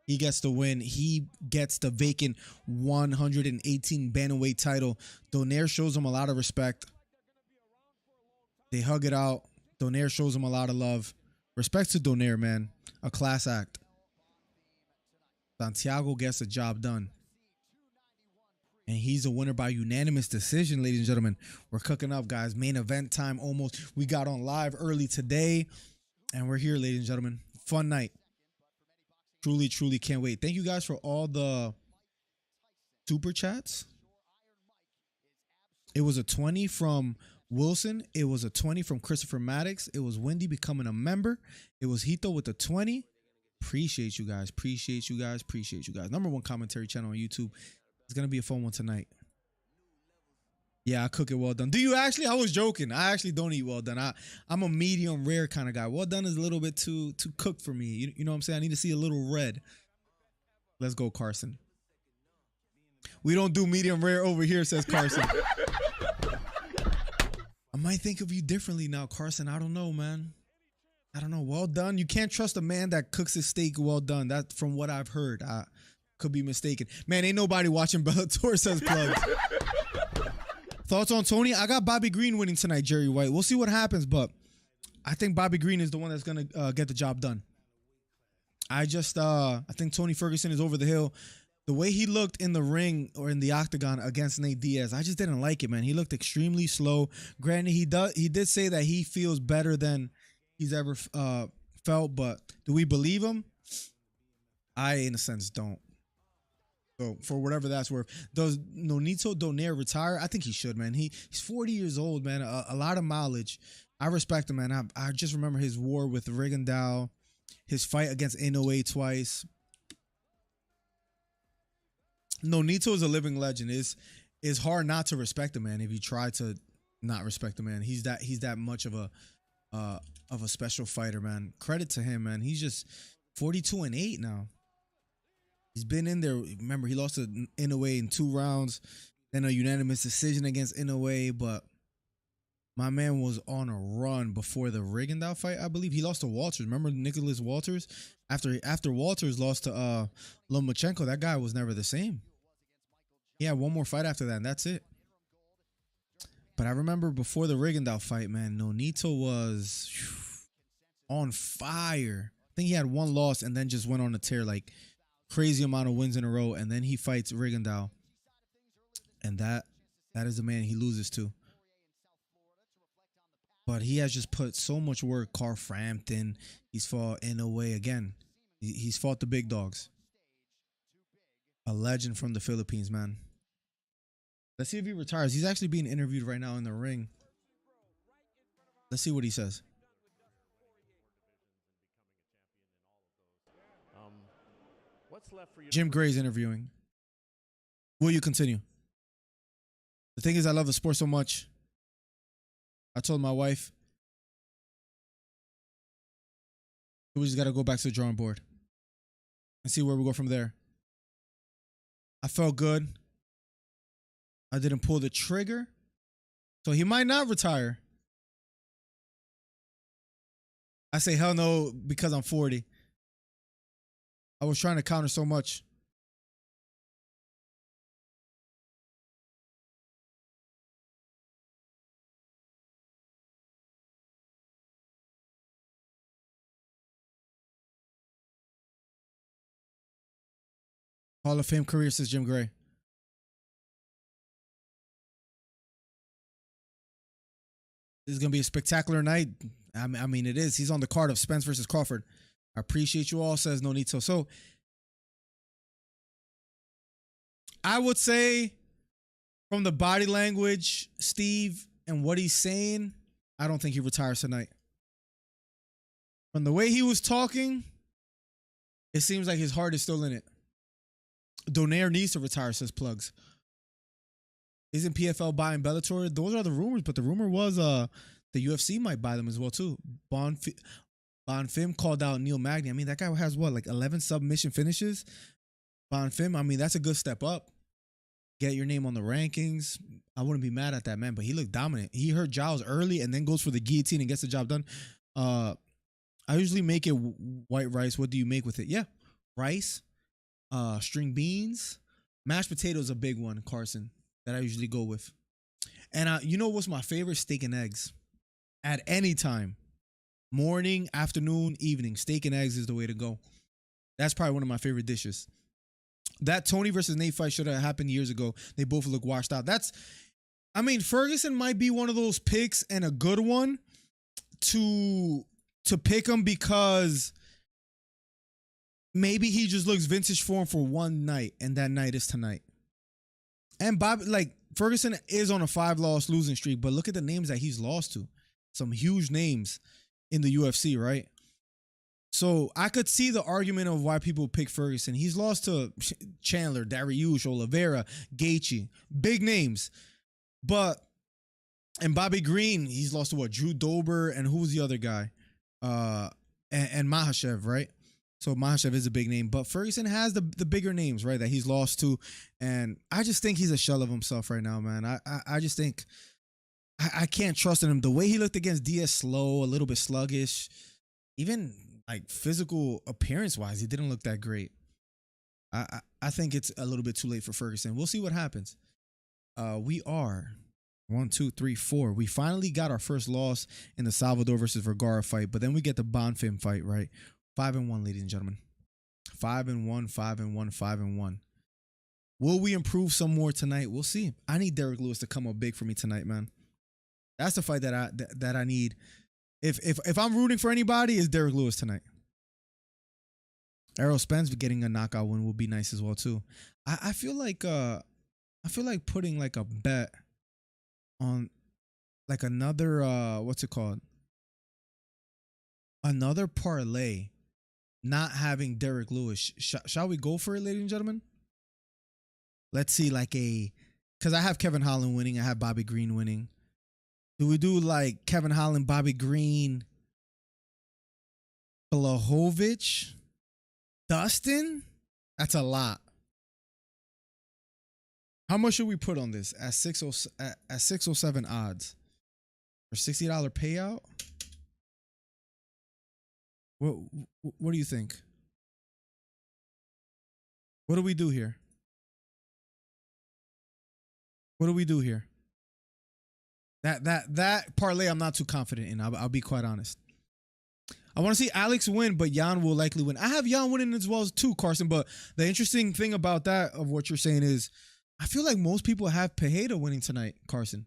He gets the win. He gets the vacant 118 bantamweight title. Donaire shows him a lot of respect. They hug it out. Donaire shows him a lot of love. Respect to Donaire, man. A class act. Santiago gets the job done. And he's a winner by unanimous decision, ladies and gentlemen. We're cooking up, guys. Main event time almost. We got on live early today. And we're here, ladies and gentlemen. Fun night. Truly, truly can't wait. Thank you guys for all the super chats. It was a 20 from Wilson. It was a 20 from Christopher Maddox. It was Wendy becoming a member. It was Hito with a 20. Appreciate you guys. Appreciate you guys. Appreciate you guys. #1 commentary channel on YouTube. It's going to be a fun one tonight. Yeah, I cook it well done. Do you actually? I was joking. I actually don't eat well done. I'm a medium rare kind of guy. Well done is a little bit too cooked for me. You know what I'm saying? I need to see a little red. Let's go, Carson. We don't do medium rare over here, says Carson. I might think of you differently now, Carson. I don't know, man. I don't know. Well done. You can't trust a man that cooks his steak well done. That's from what I've heard. I could be mistaken. Man, ain't nobody watching Bellator, says Plugs. Thoughts on Tony? I got Bobby Green winning tonight, Jerry White. We'll see what happens, but I think Bobby Green is the one that's gonna get the job done. I think Tony Ferguson is over the hill. The way he looked in the ring or in the octagon against Nate Diaz, I just didn't like it, man. He looked extremely slow. Granted, he did say that he feels better than he's ever felt, but do we believe him? I, in a sense, don't. So for whatever that's worth, does Nonito Donaire retire? I think he should, man. He's 40 years old, man. A lot of mileage. I respect him, man. I just remember his war with Rigondeaux, his fight against Inoue twice. Nonito is a living legend. It's hard not to respect him, man. If you try to not respect him, man, he's that much of a special fighter, man. Credit to him, man. He's just 42-8 now. He's been in there. Remember, he lost to Inoue in 2 rounds, then a unanimous decision against Inoue. But my man was on a run before the Rigondeaux fight. I believe he lost to Walters. Remember Nicholas Walters? After Walters lost to Lomachenko, that guy was never the same. He had one more fight after that, and that's it. But I remember before the Rigondeaux fight, man, Nonito was on fire. I think he had 1 loss and then just went on a tear, like crazy amount of wins in a row. And then he fights Rigondeaux. And that is the man he loses to. But he has just put so much work. Carl Frampton, he's fought Inoue again. He's fought the big dogs. A legend from the Philippines, man. Let's see if he retires. He's actually being interviewed right now in the ring. Let's see what he says. Jim Gray's interviewing. Will you continue? The thing is, I love the sport so much. I told my wife, we just got to go back to the drawing board and see where we go from there. I felt good. I didn't pull the trigger. So he might not retire. I say, hell no, because I'm 40. I was trying to counter so much. Hall of Fame career, says Jim Gray. This is going to be a spectacular night. I mean, it is. He's on the card of Spence versus Crawford. I appreciate you all, says Nonito. So, I would say from the body language, Steve, and what he's saying, I don't think he retires tonight. From the way he was talking, it seems like his heart is still in it. Donaire needs to retire, says Plugs. Isn't PFL buying Bellator? Those are the rumors, but the rumor was the UFC might buy them as well too. Bonfim called out Neil Magny. I mean, that guy has what, like 11 submission finishes? Bonfim, I mean, that's a good step up. Get your name on the rankings. I wouldn't be mad at that, man, but he looked dominant. He hurt Giles early and then goes for the guillotine and gets the job done. I usually make it white rice. What do you make with it? Yeah, rice, string beans, mashed potatoes, a big one, Carson, that I usually go with. And you know what's my favorite? Steak and eggs. At any time. Morning, afternoon, evening. Steak and eggs is the way to go. That's probably one of my favorite dishes. That Tony versus Nate fight should have happened years ago. They both look washed out. Ferguson might be one of those picks, and a good one to pick him, because maybe he just looks vintage form for one night, and that night is tonight. And Ferguson is on a 5-loss losing streak, but look at the names that he's lost to. Some huge names in the UFC, right? So I could see the argument of why people pick Ferguson. He's lost to Chandler, Dariush, Oliveira, Gaethje, big names. And Bobby Green, he's lost to what? Drew Dober, and who was the other guy? And Makhachev, right? So Makhachev is a big name, but Ferguson has the bigger names, right, that he's lost to. And I just think he's a shell of himself right now, man. I just think I can't trust in him. The way he looked against Diaz, slow, a little bit sluggish, even like physical appearance wise, he didn't look that great. I think it's a little bit too late for Ferguson. We'll see what happens. We're 1, 2, 3, 4. We finally got our first loss in the Salvador versus Vergara fight, but then we get the Bonfim fight, right? 5-1, ladies and gentlemen. 5-1, 5-1, 5-1. Will we improve some more tonight? We'll see. I need Derek Lewis to come up big for me tonight, man. That's the fight that I need. If I'm rooting for anybody, it's Derek Lewis tonight. Errol Spence getting a knockout win will be nice as well too. I feel like putting like a bet on like another what's it called? Another parlay, not having Derek Lewis. Shall we go for it, ladies and gentlemen? Let's see, like because I have Kevin Holland winning, I have Bobby Green winning. Do we do like Kevin Holland, Bobby Green, Blachowicz, Dustin? That's a lot. How much should we put on this at 607 odds for $60 payout? What do you think? What do we do here? What do we do here? That parlay I'm not too confident in. I'll be quite honest. I want to see Alex win, but Jan will likely win. I have Jan winning as well too, Carson. But the interesting thing about that, of what you're saying, is I feel like most people have Pereira winning tonight, Carson.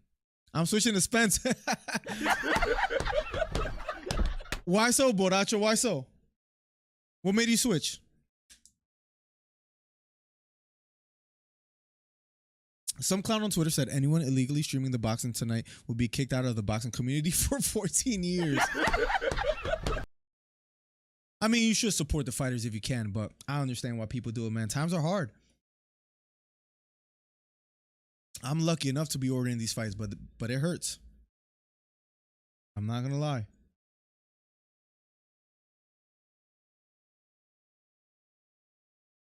I'm switching to Spence. Why so, Boracho? Why so? What made you switch? Some clown on Twitter said anyone illegally streaming the boxing tonight will be kicked out of the boxing community for 14 years. I mean, you should support the fighters if you can, but I understand why people do it, man. Times are hard. I'm lucky enough to be ordering these fights, but it hurts. I'm not gonna lie.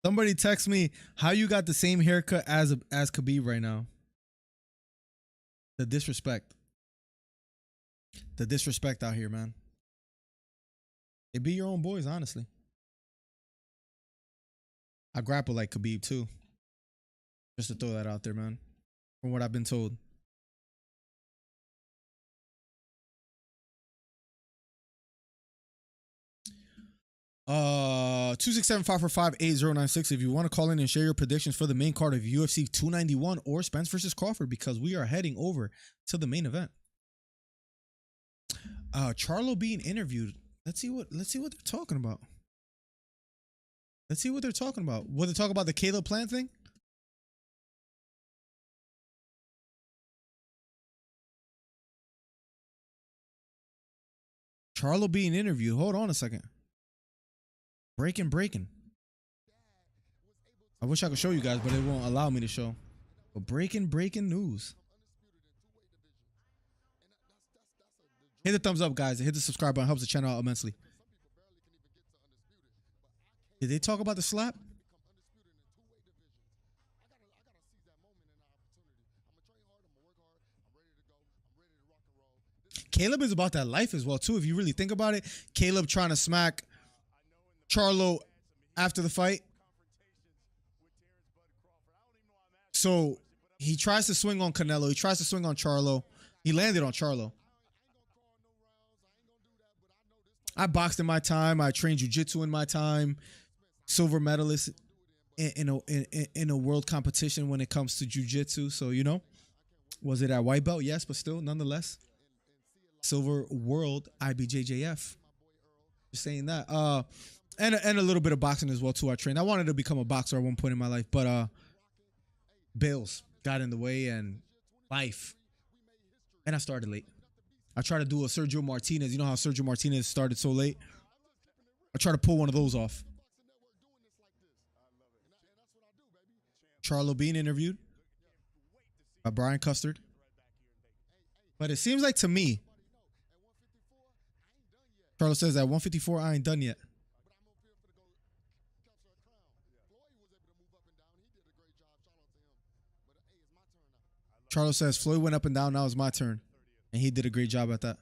Somebody text me how you got the same haircut as Khabib right now. The disrespect. The disrespect out here, man. They be your own boys, honestly. I grapple like Khabib too. Just to throw that out there, man. From what I've been told. Uh, 267-545-8096. If you want to call in and share your predictions for the main card of UFC 291 or Spence versus Crawford, because we are heading over to the main event. Charlo being interviewed. Let's see what they're talking about. Let's see what they're talking about. Will they talk about the Caleb Plant thing? Charlo being interviewed. Hold on a second. Breaking. I wish I could show you guys, but it won't allow me to show. But breaking news. Hit the thumbs up, guys. Hit the subscribe button. Helps the channel out immensely. Did they talk about the slap? Caleb is about that life as well, too. If you really think about it, Caleb trying to smack Charlo after the fight. So he tries to swing on Canelo. He tries to swing on Charlo. He landed on Charlo. I boxed in my time. I trained jiu-jitsu in my time. Silver medalist in a world competition when it comes to jiu-jitsu. So, you know, was it at white belt? Yes, but still, nonetheless. Silver world IBJJF. Just saying that. And a little bit of boxing as well too. I trained. I wanted to become a boxer at one point in my life, but bills got in the way and life. And I started late. I tried to do a Sergio Martinez. You know how Sergio Martinez started so late? I tried to pull one of those off. Charlo being interviewed by Brian Custard. But it seems like to me, Charlo says at 154, I ain't done yet. Charlo says Floyd went up and down. Now it's my turn. And he did a great job at that.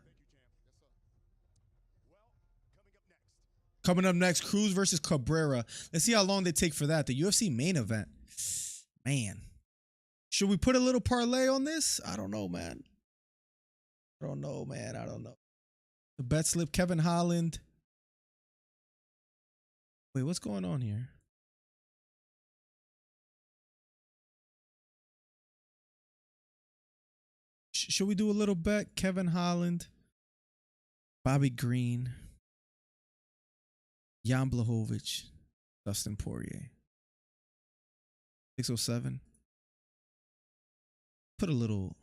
Coming up next, Cruz versus Cachueira. Let's see how long they take for that. The UFC main event. Man. Should we put a little parlay on this? I don't know, man. I don't know. The bet slip, Kevin Holland. Wait, what's going on here? Should we do a little bet? Kevin Holland, Bobby Green, Jan Blachowicz, Dustin Poirier. 607. Put a little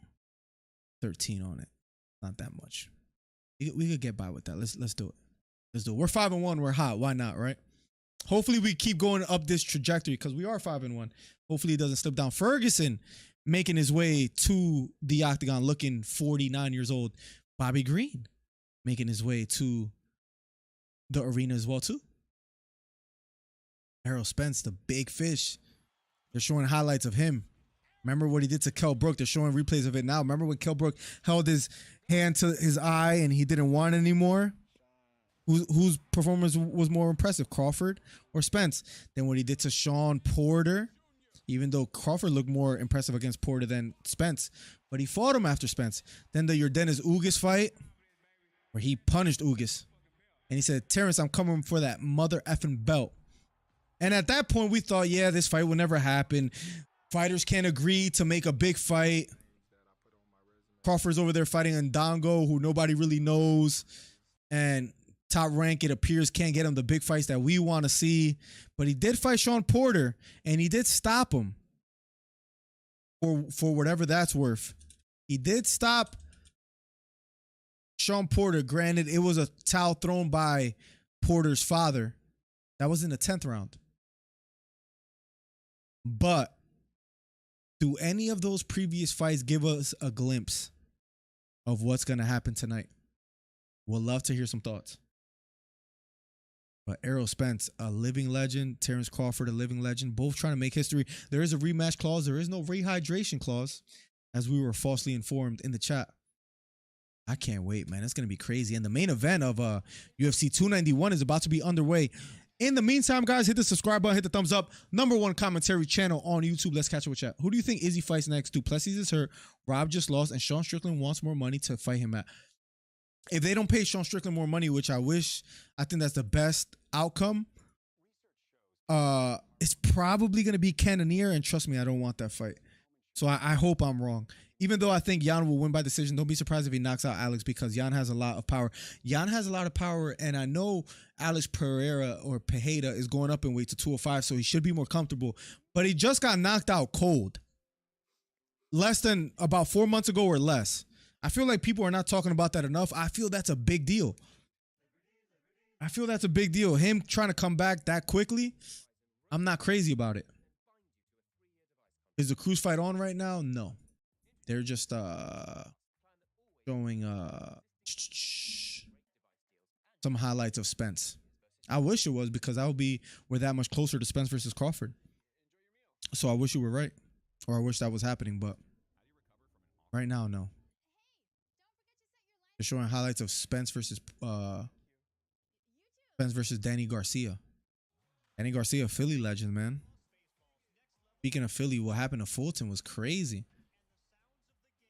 13 on it. Not that much. We could get by with that. Let's do it. Let's do it. We're 5-1. We're hot. Why not, right? Hopefully we keep going up this trajectory because we are 5-1. Hopefully it doesn't slip down. Ferguson making his way to the octagon looking 49 years old. Bobby Green making his way to the arena as well too. Errol Spence, the big fish. They're showing highlights of him. Remember what he did to Kell Brook? They're showing replays of it now. Remember when Kell Brook held his hand to his eye and he didn't want it anymore? Whose performance was more impressive, Crawford or Spence? Then what he did to Sean Porter, even though Crawford looked more impressive against Porter than Spence, but he fought him after Spence. Then the Yordenis Ugas fight, where he punished Ugas. And he said, Terence, I'm coming for that mother effing belt. And at that point, we thought, yeah, this fight will never happen. Fighters can't agree to make a big fight. Crawford's over there fighting Ndongo, who nobody really knows. And Top Rank, it appears, can't get him the big fights that we want to see. But he did fight Sean Porter, and he did stop him. For whatever that's worth. He did stop Sean Porter. Granted, it was a towel thrown by Porter's father. That was in the 10th round. But do any of those previous fights give us a glimpse of what's going to happen tonight? We'll love to hear some thoughts. But Errol Spence, a living legend. Terence Crawford, a living legend. Both trying to make history. There is a rematch clause. There is no rehydration clause, as we were falsely informed in the chat. I can't wait, man. It's going to be crazy. And the main event of UFC 291 is about to be underway. In the meantime, guys, hit the subscribe button, hit the thumbs up. #1 commentary channel on YouTube. Let's catch up with chat. Who do you think Izzy fights next? Duplessis is hurt. Rob just lost, and Sean Strickland wants more money to fight him at. If they don't pay Sean Strickland more money, which I wish, I think that's the best outcome. It's probably going to be Cannonier, and trust me, I don't want that fight. So I hope I'm wrong. Even though I think Jan will win by decision, don't be surprised if he knocks out Alex because Jan has a lot of power. Jan has a lot of power, and I know Alex Pereira or Pereira is going up in weight to 205, so he should be more comfortable. But he just got knocked out cold. Less than about 4 months ago or less. I feel like people are not talking about that enough. I feel that's a big deal. Him trying to come back that quickly, I'm not crazy about it. Is the Cruz fight on right now? No. They're just showing some highlights of Spence. I wish it was because we're that much closer to Spence versus Crawford. So I wish you were right. Or I wish that was happening, but right now, no. They're showing highlights of Spence versus Danny Garcia. Danny Garcia, Philly legend, man. Speaking of Philly, what happened to Fulton was crazy.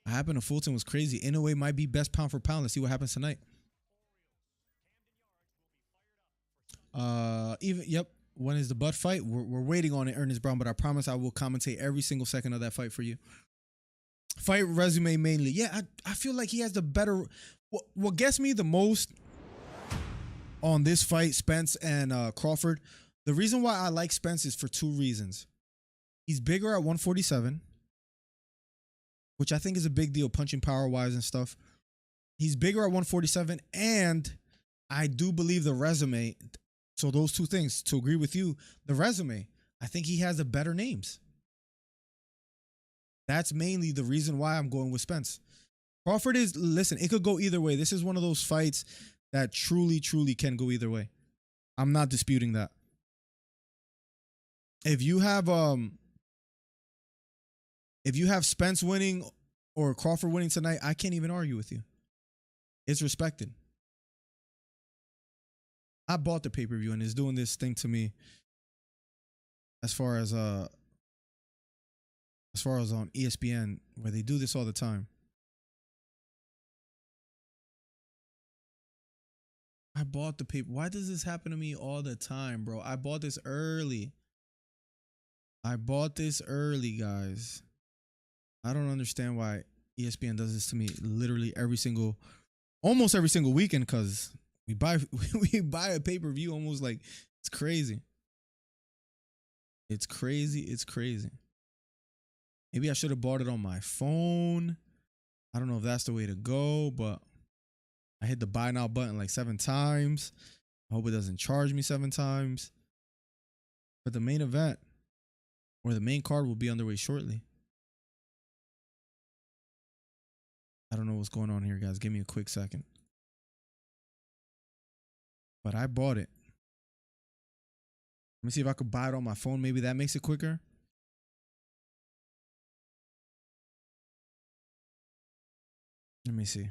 Inoue might be best pound for pound. Let's see what happens tonight. When is the butt fight? We're waiting on it, Ernest Brown, but I promise I will commentate every single second of that fight for you. Fight resume mainly. Yeah, I feel like he has the better. What gets me the most on this fight, Spence and Crawford, the reason why I like Spence is for two reasons. He's bigger at 147, which I think is a big deal, punching power-wise and stuff. He's bigger at 147, and I do believe the resume. So those two things, to agree with you, the resume, I think he has the better names. That's mainly the reason why I'm going with Spence. Crawford is, listen, it could go either way. This is one of those fights that truly, truly can go either way. I'm not disputing that. If you have Spence winning or Crawford winning tonight, I can't even argue with you. It's respected. I bought the pay-per-view and it's doing this thing to me as far as as far as on ESPN, where they do this all the time. I bought the paper. Why does this happen to me all the time, bro? I bought this early. I bought this early, guys. I don't understand why ESPN does this to me literally almost every single weekend, because we buy a pay-per-view almost like it's crazy. It's crazy. It's crazy. Maybe I should have bought it on my phone. I don't know if that's the way to go, but I hit the buy now button like 7 times. I hope it doesn't charge me 7 times. But the main event or the main card will be underway shortly. I don't know what's going on here, guys. Give me a quick second. But I bought it. Let me see if I could buy it on my phone. Maybe that makes it quicker. Let me see.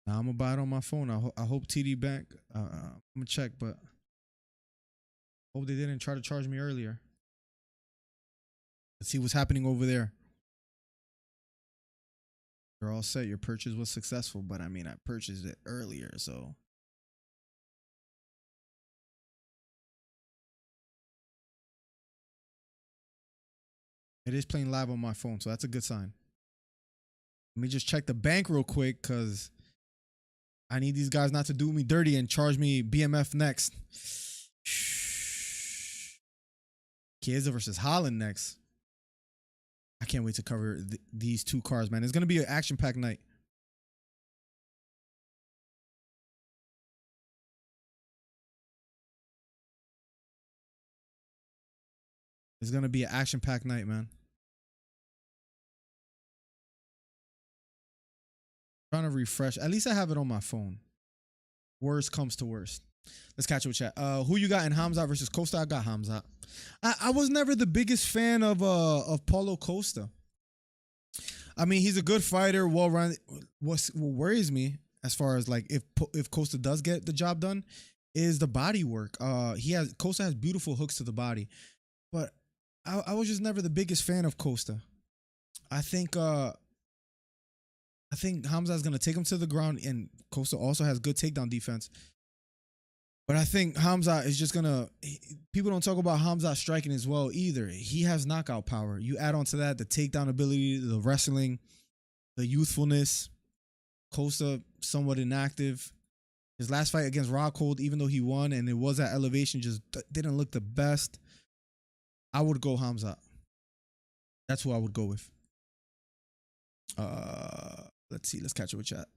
Now I'm gonna buy it on my phone. I hope TD Bank. I'm gonna check, but hope they didn't try to charge me earlier. Let's see what's happening over there. You're all set. Your purchase was successful, but I mean, I purchased it earlier, so. It is playing live on my phone, so that's a good sign. Let me just check the bank real quick, because I need these guys not to do me dirty and charge me BMF next. Chiesa versus Holland next. I can't wait to cover these 2 cards, man. It's going to be an action-packed night. It's going to be an action-packed night, man. Trying to refresh. At least I have it on my phone. Worst comes to worst. Let's catch up with chat. Who you got in Hamzat versus Costa? I got Hamzat. I was never the biggest fan of Paulo Costa. I mean, he's a good fighter, well-rounded. What worries me, as far as like if Costa does get the job done, is the body work. Costa has beautiful hooks to the body, but I was just never the biggest fan of Costa. I think Hamzat's gonna take him to the ground, and Costa also has good takedown defense. But I think Hamzat is just gonna. People don't talk about Hamzat striking as well either. He has knockout power. You add on to that the takedown ability, the wrestling, the youthfulness. Costa somewhat inactive. His last fight against Rockhold, even though he won and it was at elevation, just didn't look the best. I would go Hamzat. That's who I would go with. Let's see. Let's catch up with chat.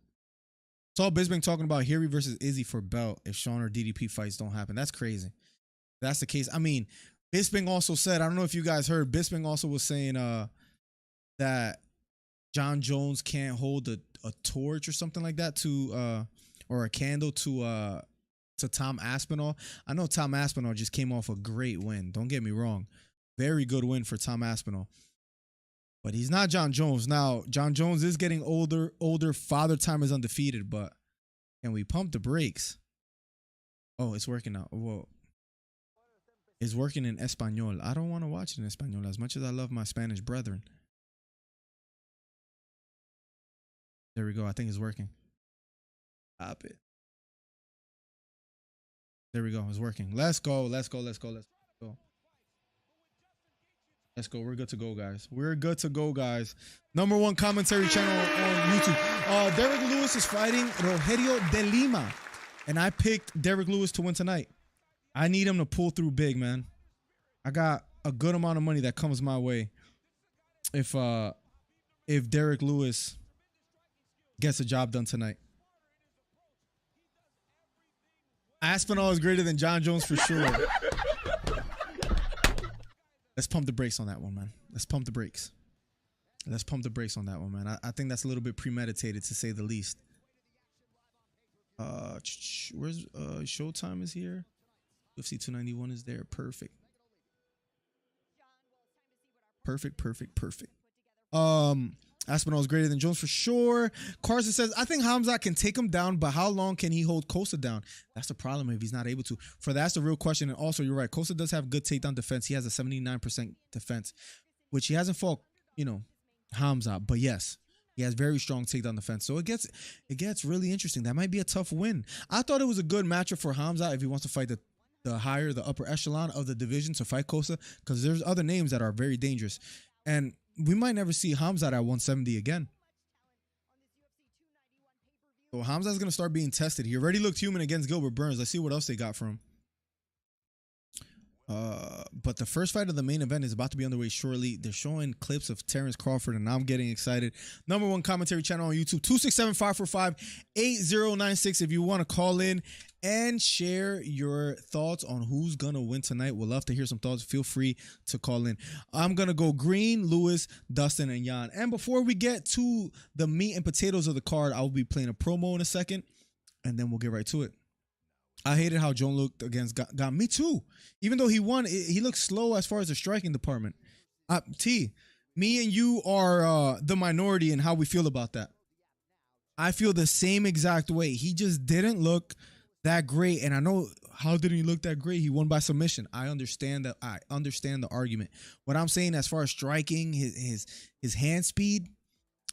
Saw Bisping talking about Hiri versus Izzy for belt if Sean or DDP fights don't happen. That's crazy. If that's the case. I mean, Bisping also said, I don't know if you guys heard, Bisping also was saying that John Jones can't hold a torch or something like that to or a candle to Tom Aspinall. I know Tom Aspinall just came off a great win. Don't get me wrong. Very good win for Tom Aspinall. But he's not John Jones. Now, John Jones is getting older. Father Time is undefeated, but can we pump the brakes? Oh, it's working now. Whoa. It's working in Espanol. I don't want to watch it in Espanol as much as I love my Spanish brethren. There we go. I think it's working. Stop it. There we go. It's working. Let's go. Let's go. Let's go. Let's go. Let's go. We're good to go, guys. We're good to go, guys. #1 commentary channel on YouTube. Derek Lewis is fighting Rogerio de Lima. And I picked Derek Lewis to win tonight. I need him to pull through big, man. I got a good amount of money that comes my way if Derek Lewis gets the job done tonight. Aspinall is greater than John Jones for sure. Let's pump the brakes on that one, man. Let's pump the brakes. Let's pump the brakes on that one, man. I think that's a little bit premeditated, to say the least. Where's Showtime is here? UFC 291 is there. Perfect. Perfect. Aspinall is greater than Jones for sure. Carson says, I think Hamzat can take him down, but how long can he hold Costa down? That's the problem if he's not able to. That's the real question. And also, you're right. Costa does have good takedown defense. He has a 79% defense, which he hasn't fought, Hamzat. But yes, he has very strong takedown defense. So it gets really interesting. That might be a tough win. I thought it was a good matchup for Hamzat if he wants to fight the upper echelon of the division to fight Costa, because there's other names that are very dangerous. And we might never see Hamzat at 170 again. So Hamzat's going to start being tested. He already looked human against Gilbert Burns. Let's see what else they got from him. But the first fight of the main event is about to be underway shortly. They're showing clips of Terence Crawford, and I'm getting excited. #1 commentary channel on YouTube, 267-545-8096. If you want to call in and share your thoughts on who's going to win tonight, we'd love to hear some thoughts. Feel free to call in. I'm going to go Green, Lewis, Dustin, and Jan. And before we get to the meat and potatoes of the card, I'll be playing a promo in a second, and then we'll get right to it. I hated how Joan looked against God. Me too. Even though he won, he looked slow as far as the striking department. Me and you are the minority in how we feel about that. I feel the same exact way. He just didn't look that great. And I know, how didn't he look that great? He won by submission. I understand that. I understand the argument. What I'm saying as far as striking, his hand speed,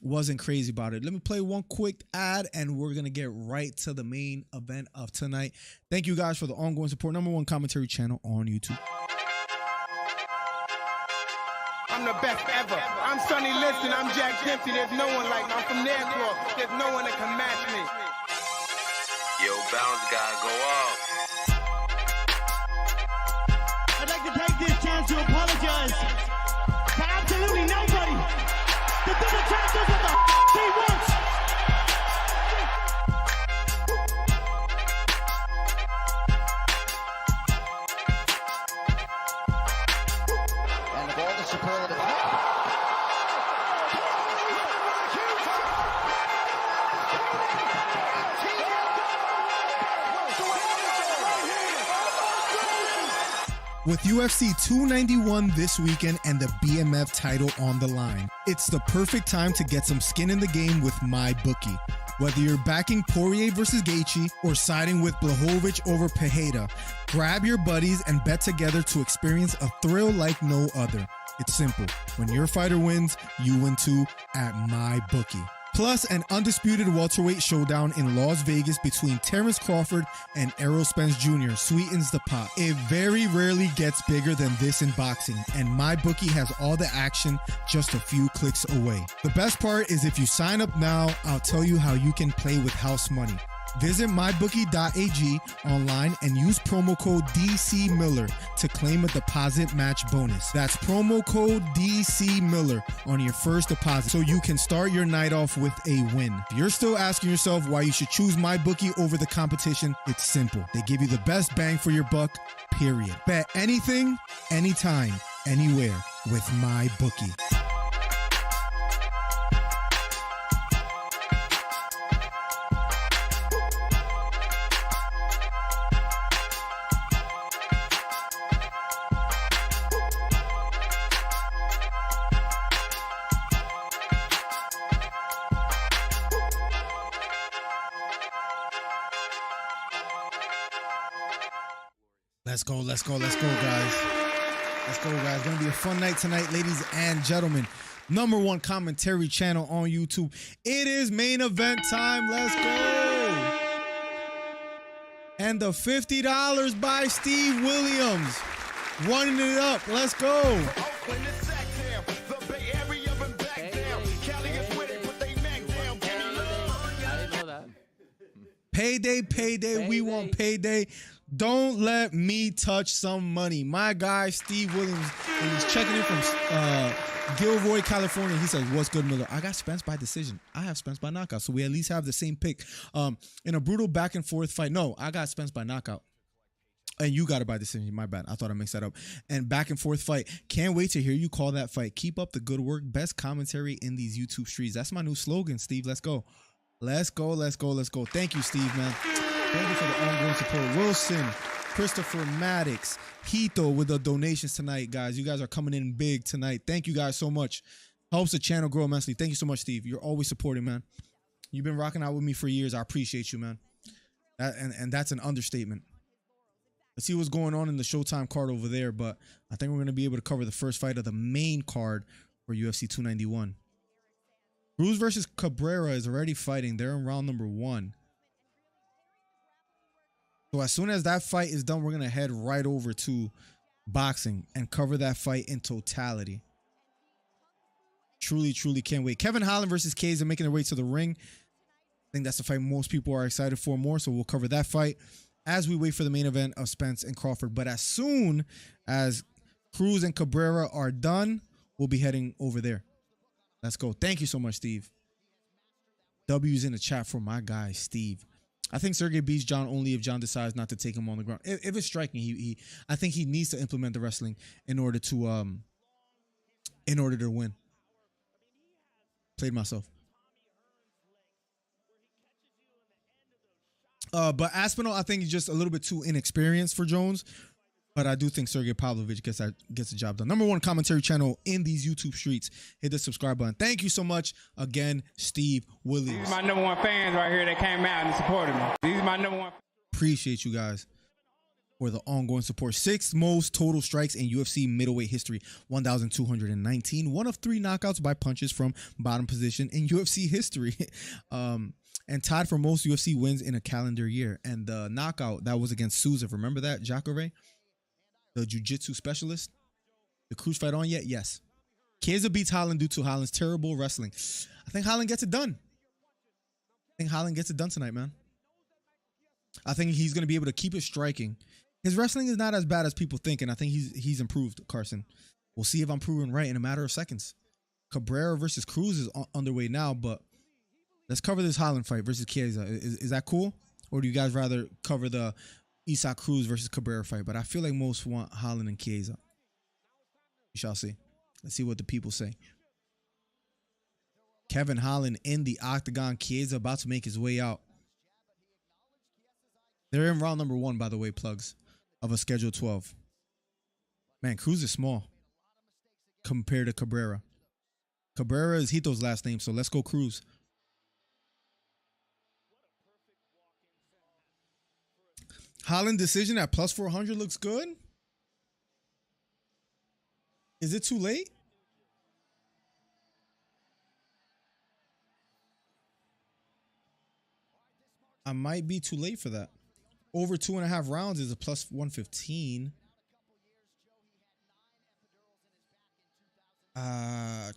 wasn't crazy about it. Let me play one quick ad and we're going to get right to the main event of tonight. Thank you guys for the ongoing support. #1 commentary channel on YouTube. I'm the best ever. I'm Sonny Liston. I'm Jack Dempsey. There's no one like me. I'm from Nairclaw. There's no one that can match me. Yo, bounce guy, go off. I'd like to take this chance to apologize to absolutely nobody. The double champ does what the he wants. And of all the superlative. With UFC 291 this weekend and the BMF title on the line, it's the perfect time to get some skin in the game with MyBookie. Whether you're backing Poirier versus Gaethje or siding with Blachowicz over Pereira, grab your buddies and bet together to experience a thrill like no other. It's simple. When your fighter wins, you win too at MyBookie. Plus, an undisputed welterweight showdown in Las Vegas between Terence Crawford and Errol Spence Jr. sweetens the pot. It very rarely gets bigger than this in boxing, and MyBookie has all the action just a few clicks away. The best part is if you sign up now, I'll tell you how you can play with house money. Visit mybookie.ag online and use promo code DCMiller to claim a deposit match bonus. That's promo code DCMiller on your first deposit so you can start your night off with a win. If you're still asking yourself why you should choose MyBookie over the competition, it's simple. They give you the best bang for your buck, period. Bet anything, anytime, anywhere with MyBookie. Let's go, guys. Let's go, guys. Gonna be a fun night tonight, ladies and gentlemen. #1 commentary channel on YouTube. It is main event time. Let's go. And the $50 by Steve Williams. Running it up. Let's go. Payday. We want payday. Don't let me touch some money. My guy, Steve Williams, and he's checking in from Gilroy, California. He says, what's good, Miller? I got Spence by decision. I have Spence by knockout, so we at least have the same pick. In a brutal back and forth fight. No, I got Spence by knockout. And you got it by decision. My bad. I thought I mixed that up. And back and forth fight. Can't wait to hear you call that fight. Keep up the good work. Best commentary in these YouTube streets. That's my new slogan, Steve. Let's go. Let's go. Thank you, Steve, man. Thank you for the ongoing support. Wilson, Christopher Maddox, Hito with the donations tonight, guys. You guys are coming in big tonight. Thank you guys so much. Helps the channel grow immensely. Thank you so much, Steve. You're always supporting, man. You've been rocking out with me for years. I appreciate you, man. And that's an understatement. Let's see what's going on in the Showtime card over there, but I think we're going to be able to cover the first fight of the main card for UFC 291. Cruz versus Cachueira is already fighting. They're in round number 1. So as soon as that fight is done, we're going to head right over to boxing and cover that fight in totality. Truly, truly can't wait. Kevin Holland versus Cachueira making their way to the ring. I think that's the fight most people are excited for more, so we'll cover that fight as we wait for the main event of Spence and Crawford. But as soon as Cruz and Cachueira are done, we'll be heading over there. Let's go. Thank you so much, Steve. W's in the chat for my guy, Steve. I think Sergey beats John only if John decides not to take him on the ground. If it's striking, I think he needs to implement the wrestling in order to win. Played myself. But Aspinall, I think he's just a little bit too inexperienced for Jones. But I do think Sergey Pavlovich gets the job done. #1 commentary channel in these YouTube streets. Hit the subscribe button. Thank you so much again, Steve Williams. These are my #1 fans right here that came out and supported me. These are my #1. Appreciate you guys for the ongoing support. 6th most total strikes in UFC middleweight history, 1,219. One of 3 knockouts by punches from bottom position in UFC history. And tied for most UFC wins in a calendar year. And the knockout that was against Souza. Remember that, Jacare? The jiu-jitsu specialist? The Cruz fight on yet? Yes. Chiesa beats Holland due to Holland's terrible wrestling. I think Holland gets it done. Tonight, man. I think he's going to be able to keep it striking. His wrestling is not as bad as people think, and I think he's improved, Carson. We'll see if I'm proven right in a matter of seconds. Cachueira versus Cruz is underway now, but let's cover this Holland fight versus Chiesa. Is that cool? Or do you guys rather cover the Isaac Cruz versus Cachueira fight? But I feel like most want Holland and Chiesa. We shall see. Let's see what the people say. Kevin Holland in the octagon. Chiesa about to make his way out. They're in round number 1, by the way, plugs, of a schedule 12. Man, Cruz is small compared to Cachueira. Cachueira is Hito's last name, so let's go Cruz. Holland decision at +400 looks good. Is it too late? I might be too late for that. Over 2.5 rounds is a +115. I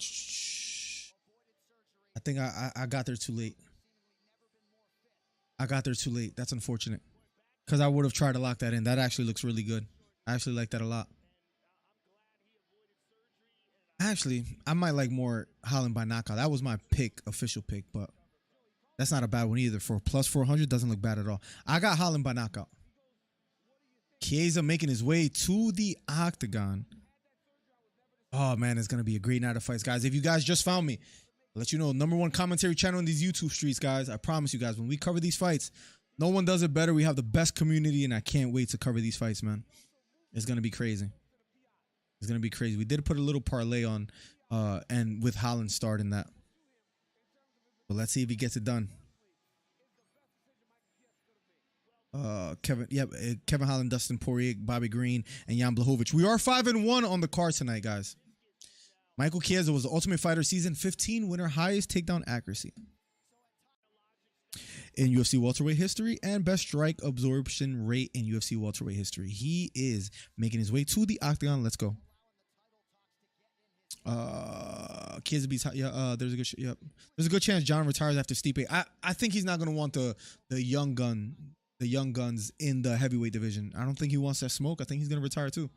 think I got there too late. That's unfortunate. Because I would have tried to lock that in. That actually looks really good. I actually like that a lot. Actually, I might like more Holland by knockout. That was my official pick, but that's not a bad one either. For +400, doesn't look bad at all. I got Holland by knockout. Chiesa making his way to the octagon. Oh, man, it's going to be a great night of fights, guys. If you guys just found me, I'll let you know, #1 commentary channel in these YouTube streets, guys. I promise you guys, when we cover these fights, no one does it better. We have the best community, and I can't wait to cover these fights, man. It's going to be crazy. We did put a little parlay on, and with Holland starting that. But let's see if he gets it done. Kevin Holland, Dustin Poirier, Bobby Green, and Jan Blachowicz. We are 5-1 on the card tonight, guys. Michael Chiesa was the Ultimate Fighter Season 15 winner, highest takedown accuracy in UFC welterweight history, and best strike absorption rate in UFC welterweight history. He is making his way to the octagon. Let's go. Chiesa beats. There's a good chance John retires after Stipe. I think he's not gonna want the young guns in the heavyweight division. I don't think he wants that smoke. I think he's gonna retire too.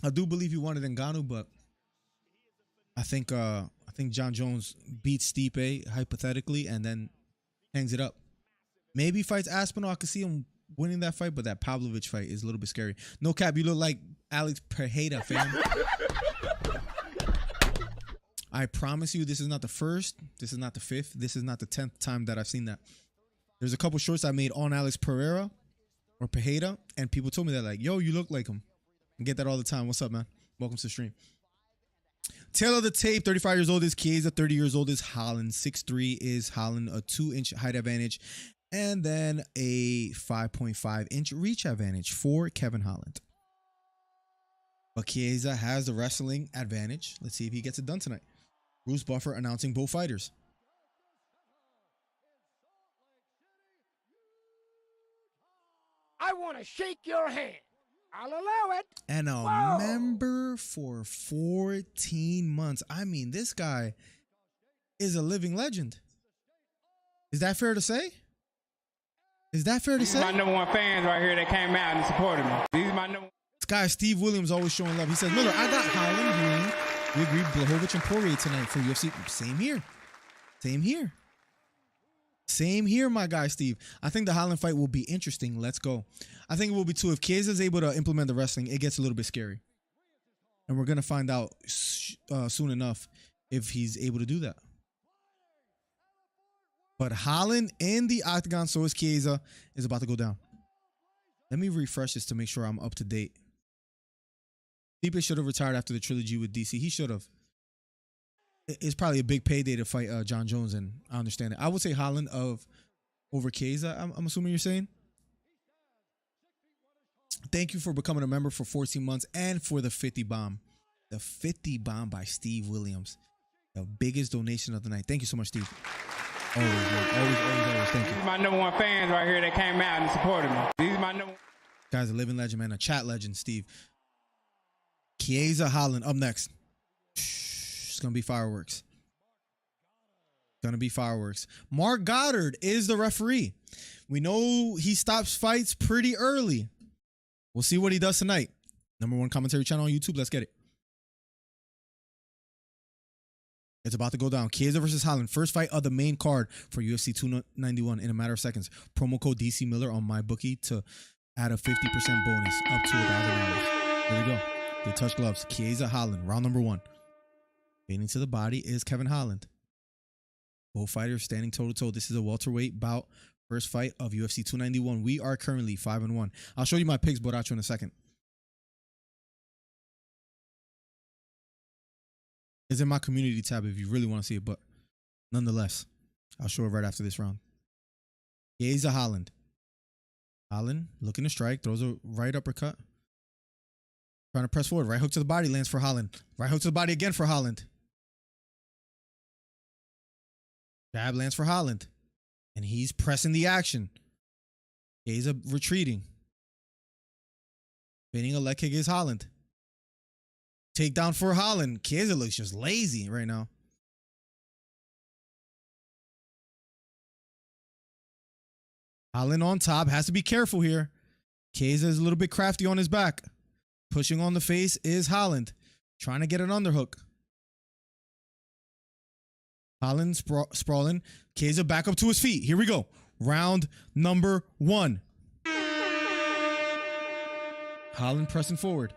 I do believe he wanted Ngannou, but I think John Jones beats Stipe hypothetically and then hangs it up. Maybe fights Aspinall. I could see him winning that fight, but that Pavlovich fight is a little bit scary. No cap, you look like Alex Pereira, fam. I promise you, this is not the first, this is not the 5th, this is not the 10th time that I've seen that. There's a couple shorts I made on Alex Pereira or Pereira, and people told me that, like, yo, you look like him. I get that all the time. What's up, man? Welcome to the stream. Tail of the tape, 35 years old is Chiesa, 30 years old is Holland, 6'3" is Holland, a 2-inch height advantage, and then a 5.5-inch reach advantage for Kevin Holland. But Chiesa has the wrestling advantage. Let's see if he gets it done tonight. Bruce Buffer announcing both fighters. I want to shake your hand. I'll allow it. And a member for 14 months. I mean, this guy is a living legend. Is that fair to say? Is that fair to These say? are my number one fans right here that came out and supported me. These are my number. This guy, Steve Williams, always showing love. He says, Miller, I got Holland, Green. We agreed Blachowicz and Poirier tonight for UFC. Same here. Same here. Same here, my guy, Steve. I think the Holland fight will be interesting. Let's go. I think it will be too. If Chiesa is able to implement the wrestling, it gets a little bit scary. And we're going to find out soon enough if he's able to do that. But Holland in the octagon, so is Chiesa, is about to go down. Let me refresh this to make sure I'm up to date. Stipe should have retired after the trilogy with DC. He should have. It's probably a big payday to fight John Jones, and I understand it. I would say Holland over Chiesa, I'm assuming you're saying. Thank you for becoming a member for 14 months and for the 50 bomb. The 50 bomb by Steve Williams. The biggest donation of the night. Thank you so much, Steve. Always, man. Always. Thank you. These are my number one fans right here that came out and supported me. These are my number. Guy's a living legend, man. A chat legend, Steve. Chiesa, Holland up next. It's going to be fireworks. Gonna be fireworks. Mark Goddard is the referee. We know he stops fights pretty early. We'll see what he does tonight. #1 commentary channel on YouTube. Let's get it. It's about to go down. Chiesa versus Holland. First fight of the main card for UFC 291 in a matter of seconds. Promo code DC Miller on MyBookie to add a 50% bonus up to $1,000. Here we go. They touch gloves. Chiesa, Holland. Round #1. Fading to the body is Kevin Holland. Both fighters standing toe-to-toe. This is a welterweight bout. First fight of UFC 291. We are currently 5-1. I'll show you my picks, Boracho, in a second. It's in my community tab if you really want to see it, but nonetheless, I'll show it right after this round. Chiesa, Holland. Holland looking to strike. Throws a right uppercut. Trying to press forward. Right hook to the body lands for Holland. Right hook to the body again for Holland. Jab lands for Holland. And he's pressing the action. Chiesa retreating. Feinting a leg kick is Holland. Takedown for Holland. Chiesa looks just lazy right now. Holland on top. Has to be careful here. Chiesa is a little bit crafty on his back. Pushing on the face is Holland. Trying to get an underhook. Holland sprawling. Chiesa back up to his feet. Here we go. Round #1. Holland pressing forward.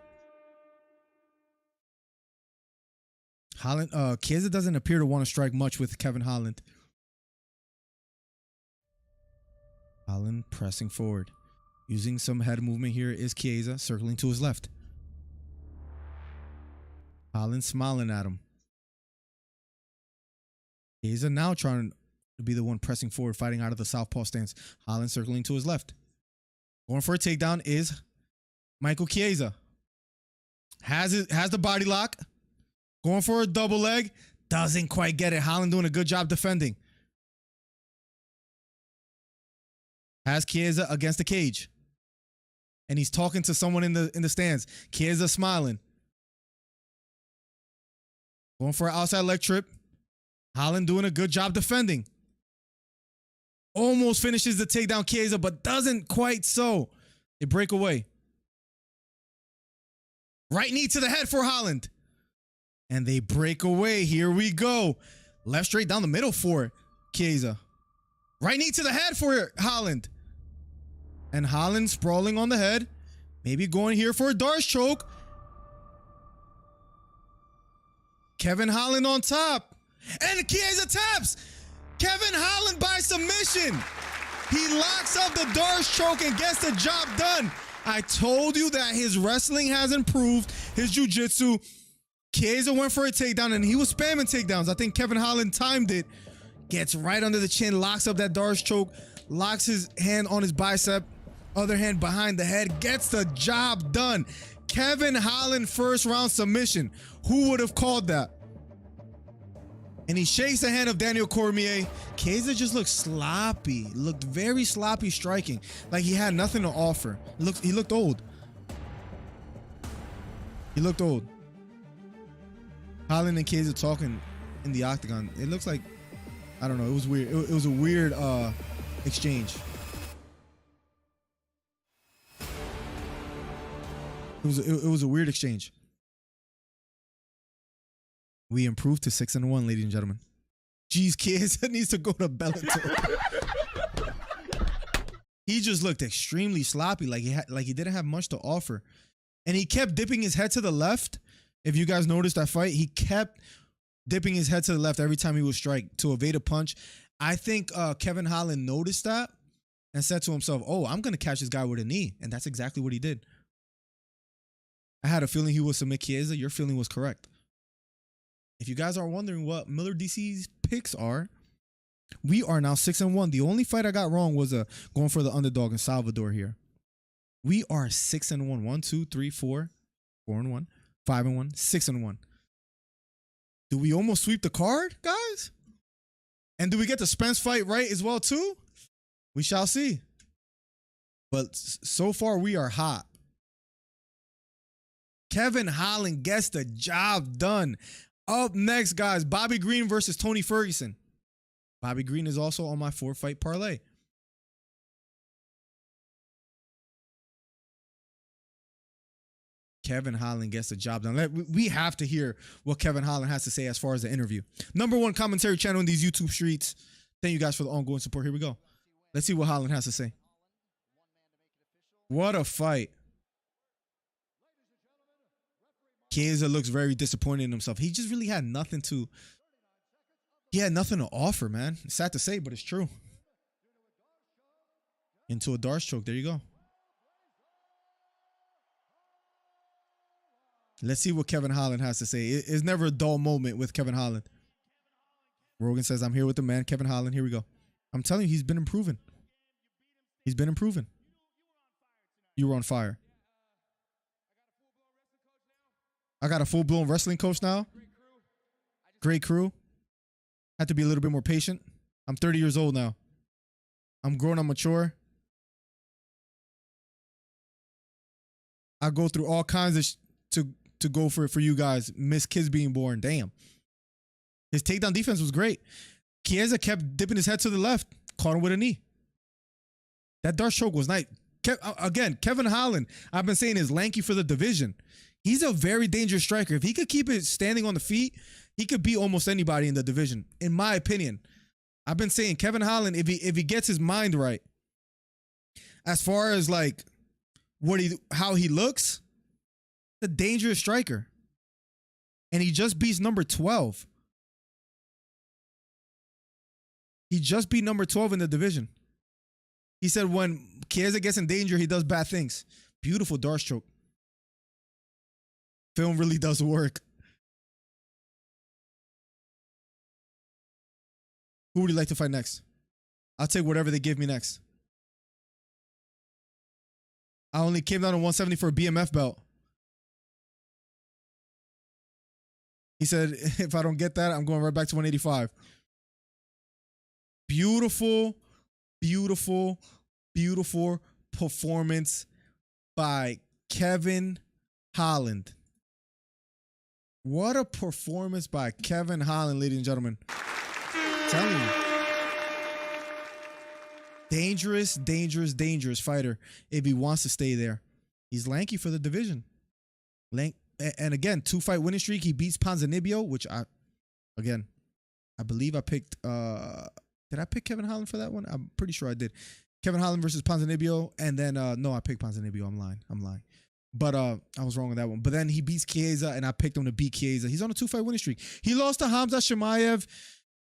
Holland, Chiesa doesn't appear to want to strike much with Kevin Holland. Holland pressing forward. Using some head movement here is Chiesa, circling to his left. Holland smiling at him. Chiesa now trying to be the one pressing forward, fighting out of the southpaw stance. Holland circling to his left. Going for a takedown is Michael Chiesa. Has the body lock. Going for a double leg. Doesn't quite get it. Holland doing a good job defending. Has Chiesa against the cage. And he's talking to someone in the stands. Chiesa smiling. Going for an outside leg trip. Holland doing a good job defending. Almost finishes the takedown Chiesa, but doesn't quite so. They break away. Right knee to the head for Holland. And they break away. Here we go. Left straight down the middle for Chiesa. Right knee to the head for Holland. And Holland sprawling on the head. Maybe going here for a Darce choke. Kevin Holland on top. And Chiesa taps. Kevin Holland by submission. He locks up the Darce choke and gets the job done. I told you that his wrestling has improved. His jiu-jitsu. Chiesa went for a takedown, and he was spamming takedowns. I think Kevin Holland timed it. Gets right under the chin, locks up that Darce choke, locks his hand on his bicep, other hand behind the head, gets the job done. Kevin Holland first round submission. Who would have called that? And he shakes the hand of Daniel Cormier. Chiesa just looked sloppy, looked very sloppy striking, like he had nothing to offer. He looked old. He looked old. Holland and Chiesa talking in the octagon. It looks like, I don't know, it was weird. It was a weird exchange. It was a weird exchange. We improved to 6-1, ladies and gentlemen. Jeez, Chiesa needs to go to Bellator. He just looked extremely sloppy, like he didn't have much to offer, and he kept dipping his head to the left. If you guys noticed that fight, he kept dipping his head to the left every time he would strike to evade a punch. I think Kevin Holland noticed that and said to himself, "Oh, I'm gonna catch this guy with a knee," and that's exactly what he did. I had a feeling he would submit Chiesa. Your feeling was correct. If you guys are wondering what MillerDC's picks are, we are now 6-1. The only fight I got wrong was going for the underdog in Salvador here. We are 6-1. 1, 2, 3, 4, 4-1, 5-1, 6-1. Do we almost sweep the card, guys? And do we get the Spence fight right as well too? We shall see. But so far we are hot. Kevin Holland gets the job done. Up next, guys, Bobby Green versus Tony Ferguson. Bobby Green is also on my 4-fight parlay. Kevin Holland gets the job done. We have to hear what Kevin Holland has to say as far as the interview. #1 commentary channel in these YouTube streets. Thank you guys for the ongoing support. Here we go. Let's see what Holland has to say. What a fight. Chiesa looks very disappointed in himself. He just really had nothing to... He had nothing to offer, man. It's sad to say, but it's true. Into a Darce choke. There you go. Let's see what Kevin Holland has to say. It's never a dull moment with Kevin Holland. Rogan says, "I'm here with the man, Kevin Holland." Here we go. I'm telling you, he's been improving. He's been improving. You were on fire. I got a full-blown wrestling coach now. Great crew. Had to be a little bit more patient. I'm 30 years old now. I'm grown, I'm mature. I go through all kinds of to go for you guys. Miss kids being born. Damn. His takedown defense was great. Chiesa kept dipping his head to the left. Caught him with a knee. That Darce choke was nice. Again, Kevin Holland, I've been saying, is lanky for the division. He's a very dangerous striker. If he could keep it standing on the feet, he could beat almost anybody in the division, in my opinion. I've been saying Kevin Holland, if he gets his mind right, as far as like how he looks, a dangerous striker. And he just beats number 12. He just beat number 12 in the division. He said when Chiesa gets in danger, he does bad things. Beautiful Darce choke. Film really does work. Who would you like to fight next? I'll take whatever they give me next. I only came down to 170 for a BMF belt. He said, if I don't get that, I'm going right back to 185. Beautiful, beautiful, beautiful performance by Kevin Holland. What a performance by Kevin Holland, ladies and gentlemen. I'm telling you. Dangerous, dangerous, dangerous fighter if he wants to stay there. He's lanky for the division. And again, 2-fight winning streak. He beats Ponzinibbio, which I believe I picked. Did I pick Kevin Holland for that one? I'm pretty sure I did. Kevin Holland versus Ponzinibbio. And then, no, I picked Ponzinibbio. I'm lying. But I was wrong on that one. But then he beats Chiesa, and I picked him to beat Chiesa. He's on a 2-fight winning streak. He lost to Hamza Chimaev,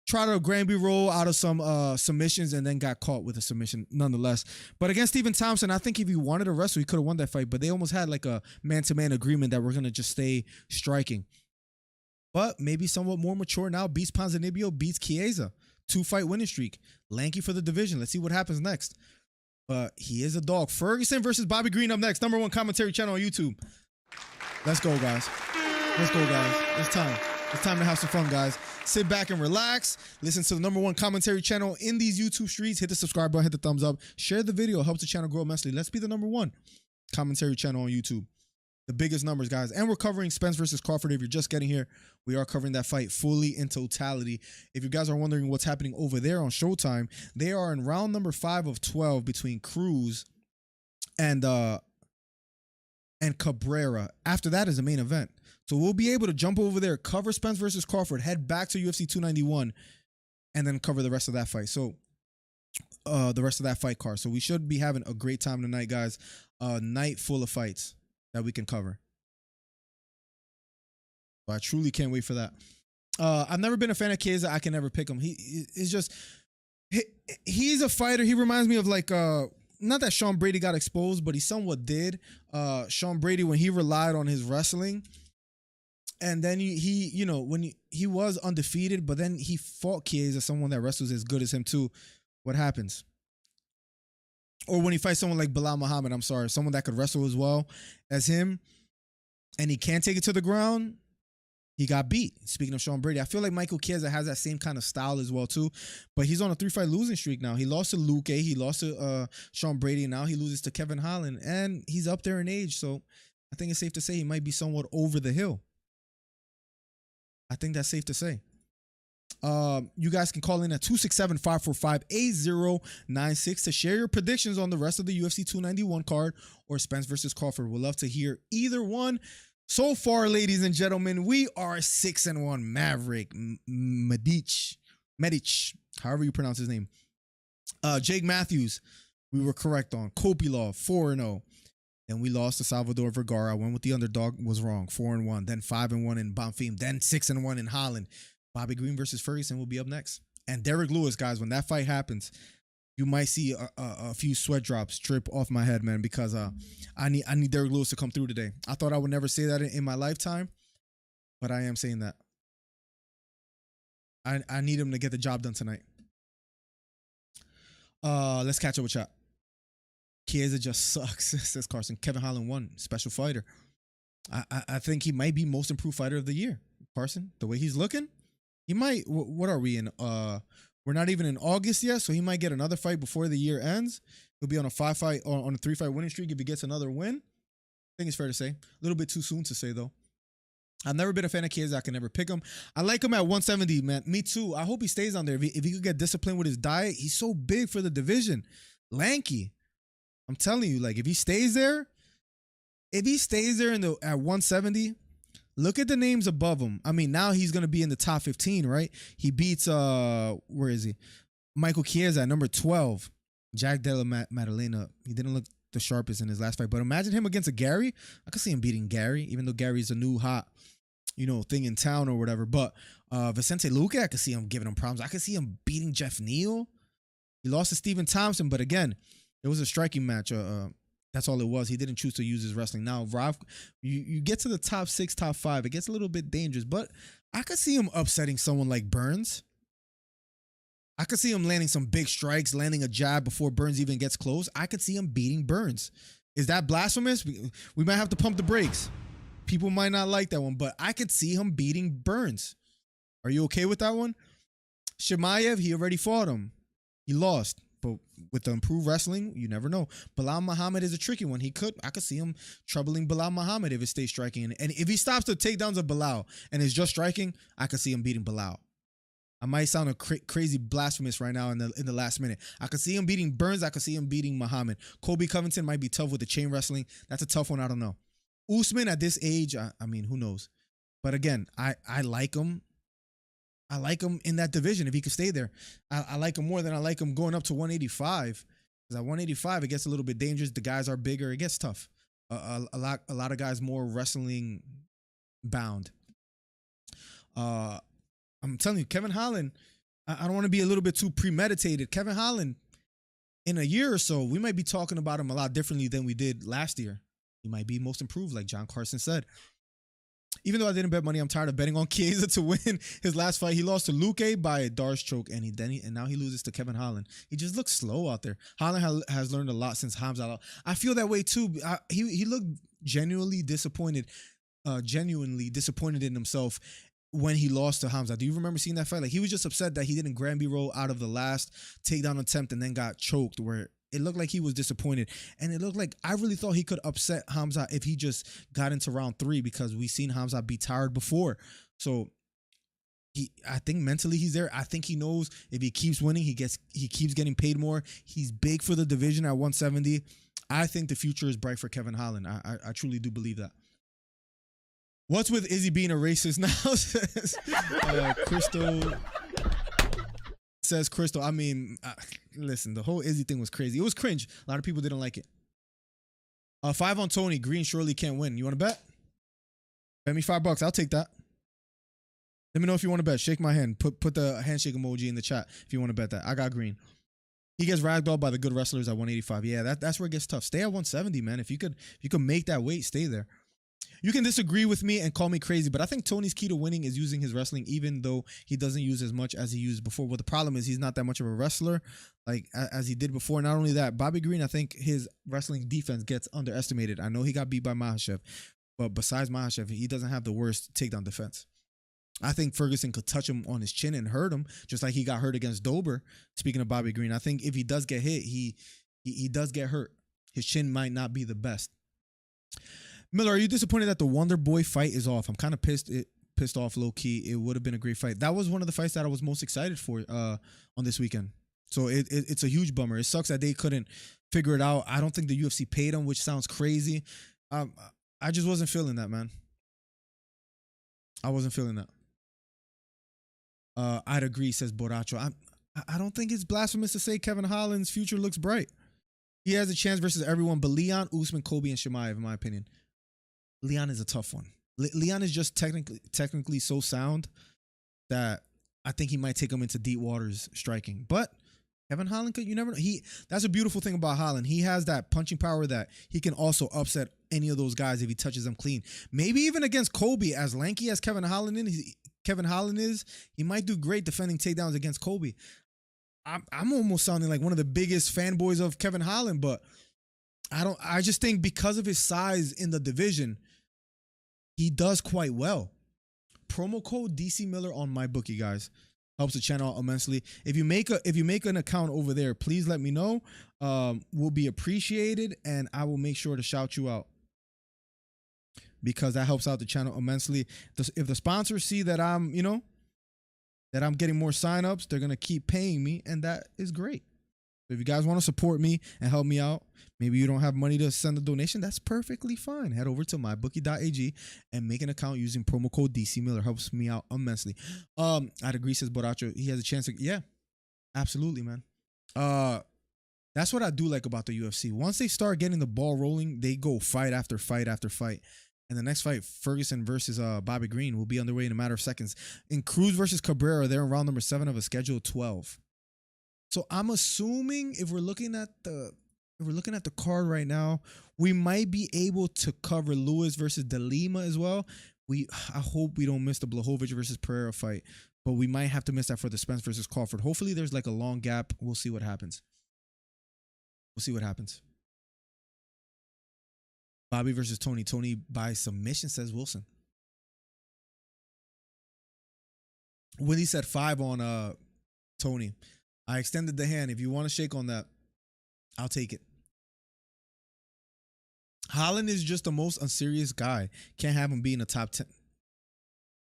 tried a Granby roll out of some submissions, and then got caught with a submission nonetheless. But against Stephen Thompson, I think if he wanted to wrestle, he could have won that fight. But they almost had like a man-to-man agreement that we're going to just stay striking. but maybe somewhat more mature now. Beats Ponzinibbio, beats Chiesa. 2-fight winning streak. Lanky for the division. Let's see what happens next. But he is a dog. Ferguson versus Bobby Green up next. #1 commentary channel on YouTube. Let's go, guys. Let's go, guys. It's time. It's time to have some fun, guys. Sit back and relax. Listen to the #1 commentary channel in these YouTube streets. Hit the subscribe button, hit the thumbs up. Share the video. It helps the channel grow immensely. Let's be the #1 commentary channel on YouTube. The biggest numbers, guys. And we're covering Spence versus Crawford. If you're just getting here, we are covering that fight fully in totality. If you guys are wondering what's happening over there on Showtime, they are in round number 5 of 12 between Cruz and Cachueira. After that is the main event. So we'll be able to jump over there, cover Spence versus Crawford, head back to UFC 291, and then cover the rest of that fight. So the rest of that fight card. So we should be having a great time tonight, guys. A night full of fights that we can cover. So I truly can't wait for that. I've never been a fan of Chiesa. I can never pick him. He's a fighter. He reminds me of like not that Sean Brady got exposed, but he somewhat did. Sean Brady, when he relied on his wrestling, and then he you know, when he was undefeated, but then he fought Chiesa, someone that wrestles as good as him too. What happens? Or when he fights someone like Bilal Muhammad, I'm sorry, someone that could wrestle as well as him, and he can't take it to the ground, he got beat. Speaking of Sean Brady, I feel like Michael Chiesa has that same kind of style as well too, but he's on a 3-fight losing streak now. He lost to Luke, he lost to Sean Brady, and now he loses to Kevin Holland, and he's up there in age, so I think it's safe to say he might be somewhat over the hill. I think that's safe to say. You guys can call in at 267-545-8096 to share your predictions on the rest of the UFC 291 card or Spence versus Crawford. We'd love to hear either one. So far, ladies and gentlemen, we are 6-1. Maverick, Medich, however you pronounce his name. Jake Matthews, we were correct on. Kopilov, 4-0. Then we lost to Salvador Vergara. Went with the underdog, was wrong. 4-1. Then 5-1 in Bonfim. Then 6-1 in Holland. Bobby Green versus Ferguson will be up next. And Derek Lewis, guys, when that fight happens, you might see a few sweat drops trip off my head, man, because I need Derek Lewis to come through today. I thought I would never say that in my lifetime, but I am saying that. I need him to get the job done tonight. Let's catch up with chat. Chiesa just sucks, says Carson. Kevin Holland won. Special fighter. I think he might be most improved fighter of the year. Carson, the way he's looking, he might. What are we in? We're not even in August yet, so he might get another fight before the year ends. He'll be on a 5-fight or on a 3-fight winning streak if he gets another win. I think it's fair to say. A little bit too soon to say though. I've never been a fan of Chiesa. I can never pick him. I like him at 170, man. Me too. I hope he stays on there. If he could get disciplined with his diet, he's so big for the division. Lanky. I'm telling you, like if he stays there at 170. Look at the names above him. I mean, now he's going to be in the top 15, right? He beats, where is he? Michael Chiesa at number 12. Jack Della Maddalena. He didn't look the sharpest in his last fight. But imagine him against a Gary. I could see him beating Gary, even though Gary's a new hot, thing in town or whatever. But Vicente Luque, I could see him giving him problems. I could see him beating Jeff Neal. He lost to Stephen Thompson, but again, it was a striking match. That's all it was. He didn't choose to use his wrestling. Now, Rob, you get to the top 6, top 5. It gets a little bit dangerous, but I could see him upsetting someone like Burns. I could see him landing some big strikes, landing a jab before Burns even gets close. I could see him beating Burns. Is that blasphemous? We might have to pump the brakes. People might not like that one, but I could see him beating Burns. Are you okay with that one? Chimaev, he already fought him. He lost. But with the improved wrestling, you never know. Bilal Muhammad is a tricky one. I could see him troubling Bilal Muhammad if it stays striking. And if he stops the takedowns of Bilal and is just striking, I could see him beating Bilal. I might sound a crazy blasphemous right now in the last minute. I could see him beating Burns. I could see him beating Muhammad. Colby Covington might be tough with the chain wrestling. That's a tough one. I don't know. Usman at this age, I mean, who knows? But again, I like him. I like him in that division if he could stay there. I like him more than I like him going up to 185. Because at 185, it gets a little bit dangerous. The guys are bigger. It gets tough. A lot of guys more wrestling bound. I'm telling you, Kevin Holland, I don't want to be a little bit too premeditated. Kevin Holland, in a year or so, we might be talking about him a lot differently than we did last year. He might be most improved, like John Carson said. Even though I didn't bet money, I'm tired of betting on Chiesa to win his last fight. He lost to Luque by a Darce choke, and now he loses to Kevin Holland. He just looks slow out there. Holland has learned a lot since Hamza. I feel that way too. He looked genuinely disappointed in himself when he lost to Hamza. Do you remember seeing that fight? Like, he was just upset that he didn't Granby roll out of the last takedown attempt and then got choked, where it looked like he was disappointed. And it looked like I really thought he could upset Hamza if he just got into round 3, because we've seen Hamza be tired before. So I think mentally he's there. I think he knows if he keeps winning, he keeps getting paid more. He's big for the division at 170. I think the future is bright for Kevin Holland. I truly do believe that. What's with Izzy being a racist now? Says Crystal. I mean, listen, the whole Izzy thing was crazy. It was cringe. A lot of people didn't like it. 5 on Tony. Green surely can't win. You want to bet? Bet me $5. I'll take that. Let me know if you want to bet. Shake my hand. Put the handshake emoji in the chat if you want to bet that. I got Green. He gets ragdolled by the good wrestlers at 185. Yeah, that's where it gets tough. Stay at 170, man. If you could make that weight, stay there. You can disagree with me and call me crazy, but I think Tony's key to winning is using his wrestling, even though he doesn't use as much as he used before. Well, the problem is he's not that much of a wrestler like as he did before. Not only that, Bobby Green, I think his wrestling defense gets underestimated. I know he got beat by Makhachev, but besides Makhachev, he doesn't have the worst takedown defense. I think Ferguson could touch him on his chin and hurt him, just like he got hurt against Dober. Speaking of Bobby Green, I think if he does get hit, he does get hurt. His chin might not be the best. Miller, are you disappointed that the Wonder Boy fight is off? I'm kind of pissed off, low key. It would have been a great fight. That was one of the fights that I was most excited for on this weekend. So it's a huge bummer. It sucks that they couldn't figure it out. I don't think the UFC paid him, which sounds crazy. I just wasn't feeling that, man. I wasn't feeling that. I'd agree, says Boracho. I don't think it's blasphemous to say Kevin Holland's future looks bright. He has a chance versus everyone but Leon, Usman, Kobe, and Chimaev, in my opinion. Leon is a tough one. Leon is just technically so sound that I think he might take him into deep waters striking. But Kevin Holland could, you never know. That's a beautiful thing about Holland. He has that punching power that he can also upset any of those guys if he touches them clean. Maybe even against Kobe, as lanky as Kevin Holland is, he might do great defending takedowns against Kobe. I'm almost sounding like one of the biggest fanboys of Kevin Holland, but I just think because of his size in the division, he does quite well. Promo code DC Miller on my bookie, guys. Helps the channel out immensely. If you make an account over there, please let me know. Will be appreciated, and I will make sure to shout you out, because that helps out the channel immensely. If the sponsors see that I'm getting more signups, they're gonna keep paying me, and that is great. So if you guys want to support me and help me out, maybe you don't have money to send a donation, that's perfectly fine. Head over to mybookie.ag and make an account using promo code DC Miller. Helps me out immensely. I'd agree, says Boracho. He has a chance to, yeah, absolutely, man. That's what I do like about the UFC. Once they start getting the ball rolling, they go fight after fight after fight. And the next fight, Ferguson versus Bobby Green, will be underway in a matter of seconds. In Cruz versus Cabrera, they're in round number 7 of a scheduled 12. So I'm assuming if we're looking at the card right now, we might be able to cover Lewis versus De Lima as well. I hope we don't miss the Blachowicz versus Pereira fight, but we might have to miss that for the Spence versus Crawford. Hopefully there's like a long gap. We'll see what happens. Bobby versus Tony. Tony by submission, says Wilson. Willie said 5 on Tony. I extended the hand. If you want to shake on that, I'll take it. Holland is just the most unserious guy. Can't have him be in the top 10.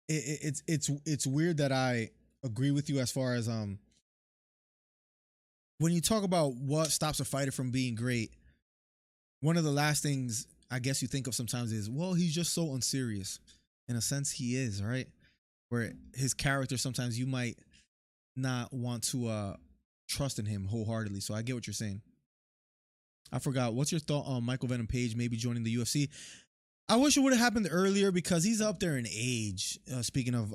It's weird that I agree with you as far as when you talk about what stops a fighter from being great. One of the last things I guess you think of sometimes is, well, he's just so unserious. In a sense, he is, right? Where his character, sometimes you might not want to trust in him wholeheartedly. So I get what you're saying. I forgot. What's your thought on Michael Venom Page maybe joining the UFC? I wish it would have happened earlier because he's up there in age. Speaking of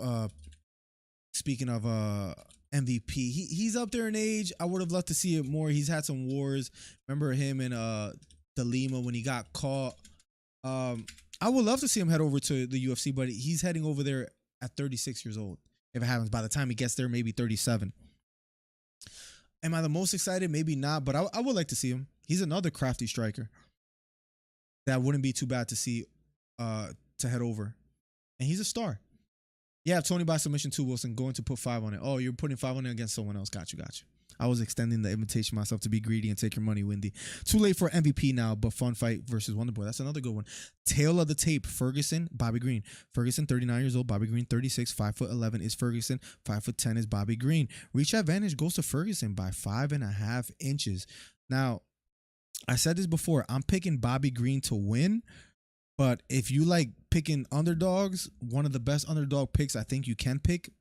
MVP, he's up there in age. I would have loved to see it more. He's had some wars. Remember him and De Lima when he got caught. I I would love to see him head over to the UFC, but he's heading over there at 36 years old. If it happens, by the time he gets there, maybe 37. Am I the most excited? Maybe not, but I would like to see him. He's another crafty striker that wouldn't be too bad to see to head over. And he's a star. Yeah, Tony by submission too, Wilson. Going to put 5 on it. Oh, you're putting 5 on it against someone else. Got you. I was extending the invitation myself to be greedy and take your money, Windy. Too late for MVP now, but fun fight versus Wonderboy. That's another good one. Tail of the tape. Ferguson, Bobby Green. Ferguson, 39 years old. Bobby Green, 36. 5'11" is Ferguson. 5'10" is Bobby Green. Reach advantage goes to Ferguson by 5.5 inches. Now, I said this before. I'm picking Bobby Green to win. But if you like picking underdogs, one of the best underdog picks I think you can pick,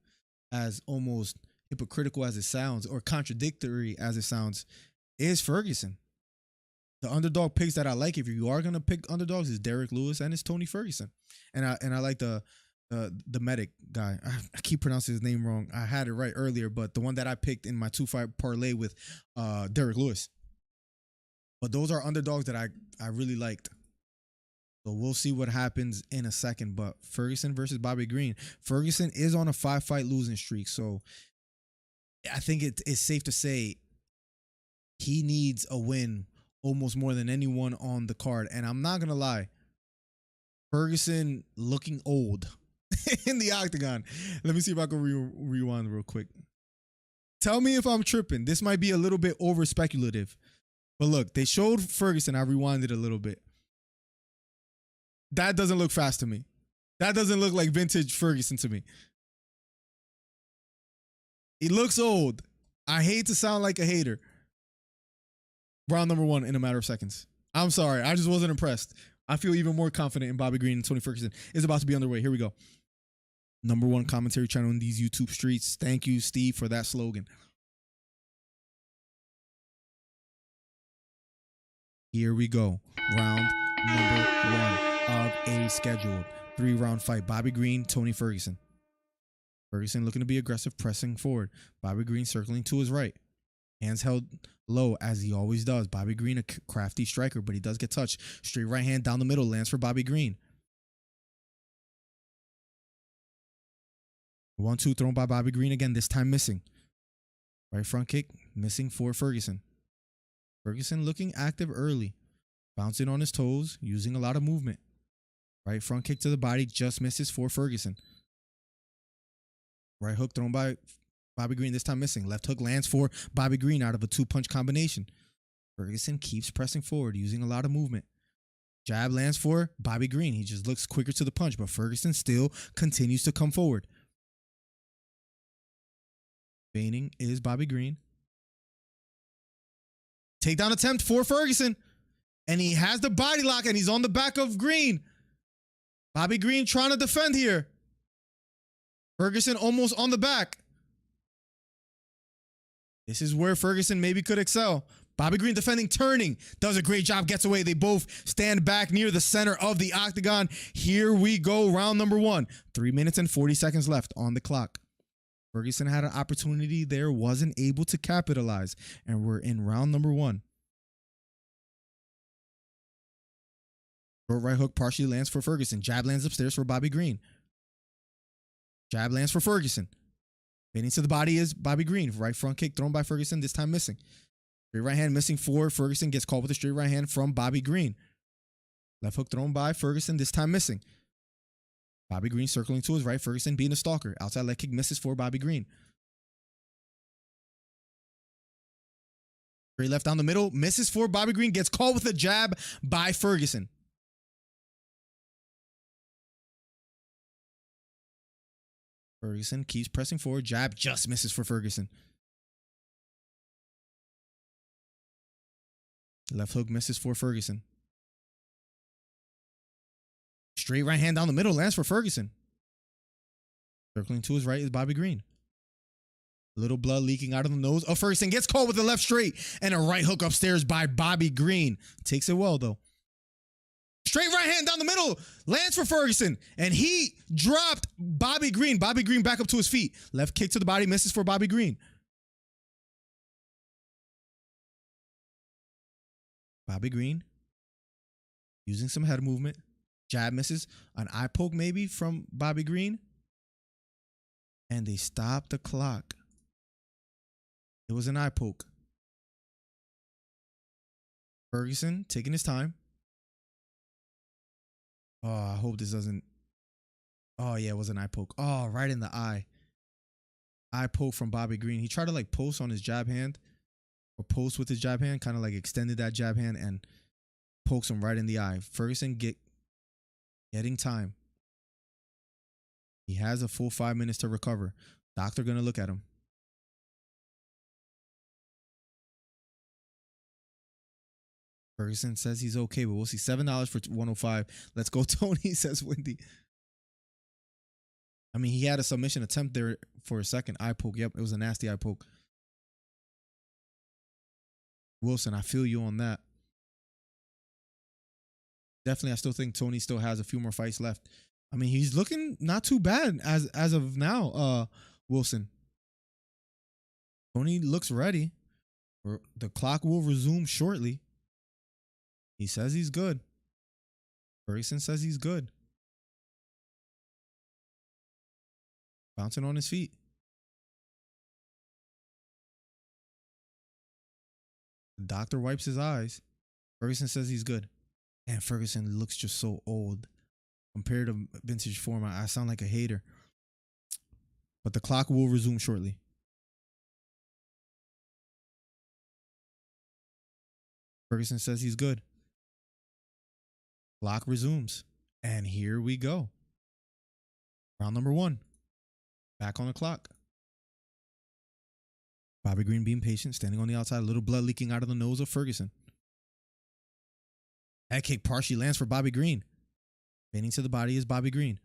as almost hypocritical as it sounds or contradictory as it sounds, is Ferguson. The underdog picks that I like, if you are gonna pick underdogs, is Derek Lewis and it's Tony Ferguson. And I like the Medich guy. I keep pronouncing his name wrong. I had it right earlier, but the one that I picked in my 2-fight parlay with Derek Lewis. But those are underdogs that I really liked. So we'll see what happens in a second. But Ferguson versus Bobby Green. Ferguson is on a 5-fight losing streak. So I think it's safe to say he needs a win almost more than anyone on the card. And I'm not going to lie. Ferguson looking old in the octagon. Let me see if I can rewind real quick. Tell me if I'm tripping. This might be a little bit over speculative. But look, they showed Ferguson. I rewinded a little bit. That doesn't look fast to me. That doesn't look like vintage Ferguson to me. He looks old. I hate to sound like a hater. Round number 1 in a matter of seconds. I'm sorry. I just wasn't impressed. I feel even more confident in Bobby Green and Tony Ferguson. It's about to be underway. Here we go. Number 1 commentary channel in these YouTube streets. Thank you, Steve, for that slogan. Here we go. Round number 1 of a scheduled 3-round fight. Bobby Green, Tony Ferguson. Ferguson looking to be aggressive, pressing forward. Bobby Green circling to his right. Hands held low as he always does. Bobby Green, a crafty striker, but he does get touched. Straight right hand down the middle, lands for Bobby Green. 1-2 thrown by Bobby Green again, this time missing. Right front kick, missing for Ferguson. Ferguson looking active early. Bouncing on his toes, using a lot of movement. Right front kick to the body, just misses for Ferguson. Right hook thrown by Bobby Green, this time missing. Left hook lands for Bobby Green out of a 2-punch combination. Ferguson keeps pressing forward, using a lot of movement. Jab lands for Bobby Green. He just looks quicker to the punch, but Ferguson still continues to come forward. Feigning is Bobby Green. Takedown attempt for Ferguson. And he has the body lock and he's on the back of Green. Bobby Green trying to defend here. Ferguson almost on the back. This is where Ferguson maybe could excel. Bobby Green defending, turning, does a great job, gets away. They both stand back near the center of the octagon. Here we go, round number 1. 3 minutes and 40 seconds left on the clock. Ferguson had an opportunity there, wasn't able to capitalize. And we're in round number 1. Short right hook partially lands for Ferguson. Jab lands upstairs for Bobby Green. Jab lands for Ferguson. Bending to the body is Bobby Green. Right front kick thrown by Ferguson, this time missing. Straight right hand missing for Ferguson. Gets called with a straight right hand from Bobby Green. Left hook thrown by Ferguson, this time missing. Bobby Green circling to his right. Ferguson being a stalker. Outside leg kick misses for Bobby Green. Straight left down the middle. Misses for Bobby Green. Gets called with a jab by Ferguson. Ferguson keeps pressing forward. Jab just misses for Ferguson. Left hook misses for Ferguson. Straight right hand down the middle lands for Ferguson. Circling to his right is Bobby Green. Little blood leaking out of the nose of Ferguson. Gets caught with the left straight and a right hook upstairs by Bobby Green. Takes it well though. Straight right hand down the middle. Lands for Ferguson. And he dropped Bobby Green. Bobby Green back up to his feet. Left kick to the body. Misses for Bobby Green. Bobby Green using some head movement. Jab misses. An eye poke maybe from Bobby Green. And they stopped the clock. It was an eye poke. Ferguson taking his time. Oh, I hope this doesn't. Oh, yeah, it was an eye poke. Oh, right in the eye. Eye poke from Bobby Green. He tried to like post on his jab hand or post with his jab hand, kind of like extended that jab hand and pokes him right in the eye. Ferguson getting time. He has a full 5 minutes to recover. Doctor gonna look at him. Ferguson says he's okay, but we'll see. $7 for 105. Let's go, Tony, says Wendy. I mean, he had a submission attempt there for a second. Eye poke. Yep, it was a nasty eye poke. Wilson, I feel you on that. Definitely, I still think Tony still has a few more fights left. I mean, he's looking not too bad as of now, Wilson. Tony looks ready. The clock will resume shortly. He says he's good. Ferguson says he's good. Bouncing on his feet. The doctor wipes his eyes. Ferguson says he's good. And Ferguson looks just so old. Compared to vintage form, I sound like a hater. But the clock will resume shortly. Ferguson says he's good. Clock resumes. And here we go. Round number 1. Back on the clock. Bobby Green being patient, standing on the outside, a little blood leaking out of the nose of Ferguson. Head kick partially lands for Bobby Green. Bending to the body is Bobby Green.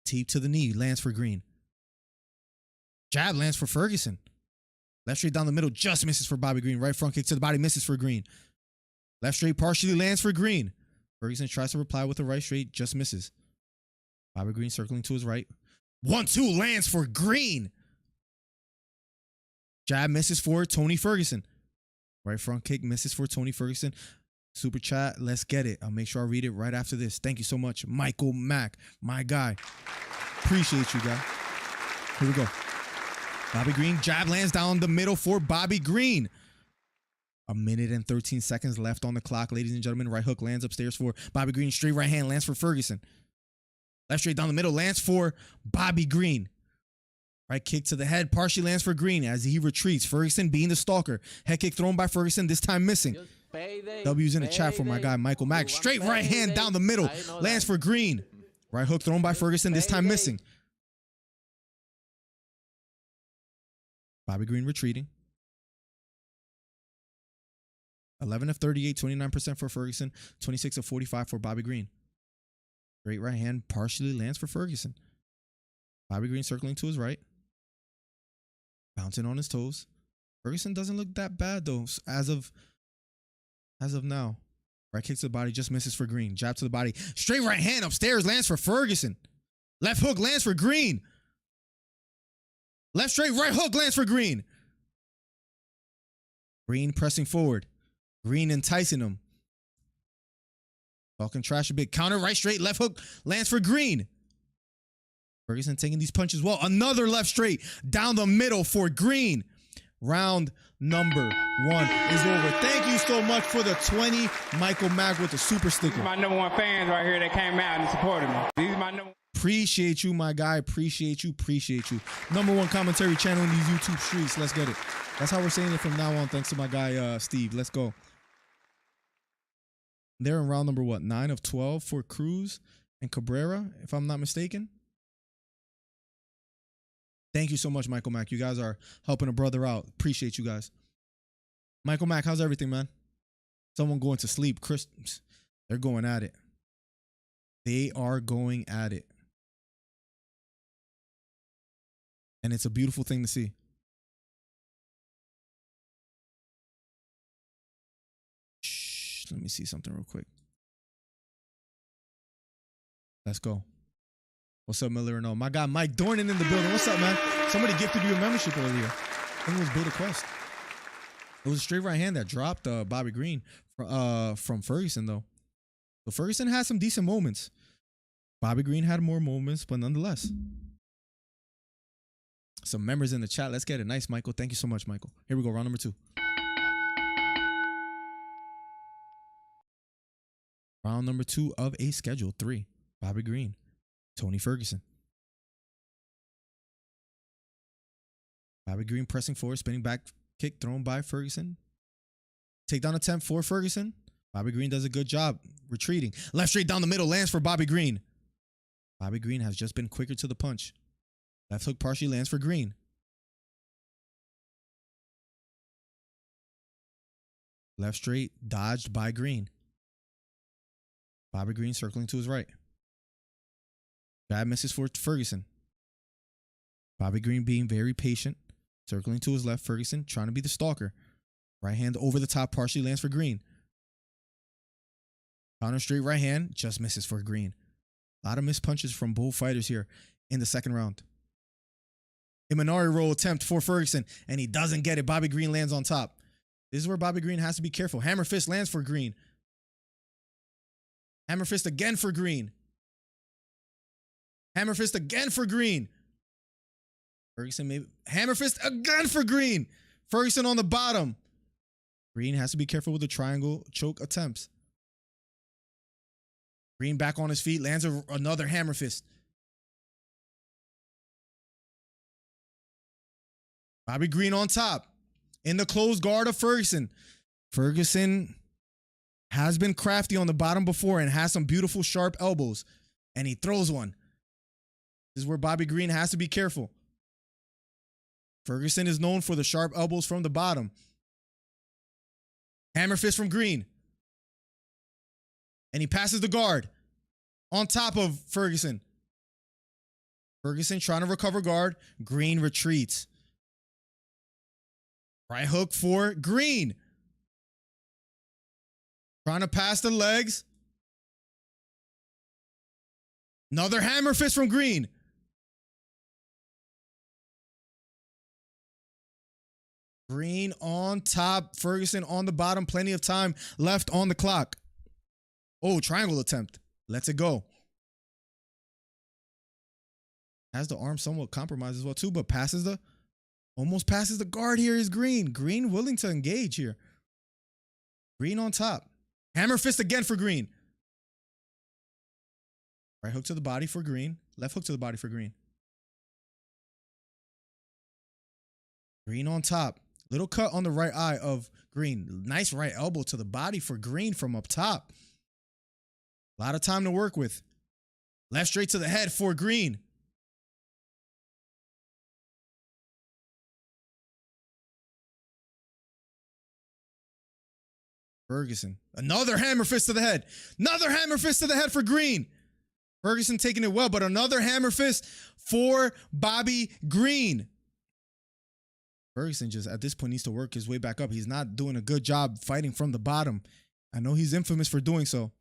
Teep to the knee lands for Green. Jab lands for Ferguson. Left straight down the middle just misses for Bobby Green. Right front kick to the body misses for Green. Left straight partially lands for Green. Ferguson tries to reply with a right straight, just misses. Bobby Green circling to his right. 1-2 lands for Green. Jab misses for Tony Ferguson. Right front kick misses for Tony Ferguson. Super chat, let's get it. I'll make sure I read it right after this. Thank you so much, Michael Mack, my guy. Appreciate you, guy. Here we go. Bobby Green, jab lands down the middle for Bobby Green. 1 minute and 13 seconds left on the clock, ladies and gentlemen. Right hook lands upstairs for Bobby Green. Straight right hand lands for Ferguson. Left straight down the middle lands for Bobby Green. Right kick to the head partially lands for Green as he retreats. Ferguson being the stalker. Head kick thrown by Ferguson, this time missing. W's in the chat for my guy Michael Mack. Straight right hand down the middle lands for Green. Right hook thrown by Ferguson, this time missing. Bobby Green retreating. 11 of 38, 29% for Ferguson. 26 of 45 for Bobby Green. Straight right hand partially lands for Ferguson. Bobby Green circling to his right. Bouncing on his toes. Ferguson doesn't look that bad though as of now. Right kick to the body just misses for Green. Jab to the body. Straight right hand upstairs lands for Ferguson. Left hook lands for Green. Left straight right hook lands for Green. Green pressing forward. Green enticing him. Talking trash a bit. Counter right straight. Left hook lands for Green. Ferguson taking these punches well. Another left straight down the middle for Green. Round number 1 is over. Thank you so much for the 20. Michael Mack with the super sticker. These are my #1 fans right here that came out and supported me. These are my #1. Appreciate you, my guy. Appreciate you. Appreciate you. #1 commentary channel in these YouTube streets. Let's get it. That's how we're saying it from now on. Thanks to my guy, Steve. Let's go. They're in round number what? 9 of 12 for Cruz and Cachueira, if I'm not mistaken. Thank you so much, Michael Mack. You guys are helping a brother out. Appreciate you guys. Michael Mack, how's everything, man? Someone going to sleep. Chris, they're going at it. They are going at it. And it's a beautiful thing to see. Shh, let me see something real quick. Let's go. What's up, Miller? No, my guy Mike Dornan in the building. What's up, man? Somebody gifted you a membership earlier. I think it was Beta Quest. It was a straight right hand that dropped Bobby Green from Ferguson, though. So Ferguson had some decent moments. Bobby Green had more moments, but nonetheless. Some members in the chat. Let's get it. Nice, Michael. Thank you so much, Michael. Here we go. Round number 2. Round number 2 of a schedule 3. Bobby Green, Tony Ferguson. Bobby Green pressing forward, spinning back kick thrown by Ferguson. Takedown attempt for Ferguson. Bobby Green does a good job retreating. Left straight down the middle lands for Bobby Green. Bobby Green has just been quicker to the punch. Left hook partially lands for Green. Left straight dodged by Green. Bobby Green circling to his right. Jab misses for Ferguson. Bobby Green being very patient. Circling to his left. Ferguson trying to be the stalker. Right hand over the top partially lands for Green. Counter straight right hand just misses for Green. A lot of missed punches from both fighters here in the second round. Imanari roll attempt for Ferguson, and he doesn't get it. Bobby Green lands on top. This is where Bobby Green has to be careful. Hammer fist lands for Green. Hammer fist again for Green. Hammer fist again for Green. Ferguson maybe. Hammer fist again for Green. Ferguson on the bottom. Green has to be careful with the triangle choke attempts. Green back on his feet, lands another hammer fist. Bobby Green on top. In the closed guard of Ferguson. Ferguson has been crafty on the bottom before and has some beautiful sharp elbows. And he throws one. This is where Bobby Green has to be careful. Ferguson is known for the sharp elbows from the bottom. Hammer fist from Green. And he passes the guard on top of Ferguson. Ferguson trying to recover guard. Green retreats. Right hook for Green. Trying to pass the legs. Another hammer fist from Green. Green on top. Ferguson on the bottom. Plenty of time left on the clock. Oh, triangle attempt. Lets it go. Has the arm somewhat compromised as well too, but almost passes the guard here is Green. Green willing to engage here. Green on top. Hammer fist again for Green. Right hook to the body for Green. Left hook to the body for Green. Green on top. Little cut on the right eye of Green. Nice right elbow to the body for Green from up top. A lot of time to work with. Left straight to the head for Green. Ferguson. Another hammer fist to the head. Another hammer fist to the head for Green. Ferguson taking it well, but another hammer fist for Bobby Green. Ferguson just at this point needs to work his way back up. He's not doing a good job fighting from the bottom. I know he's infamous for doing so.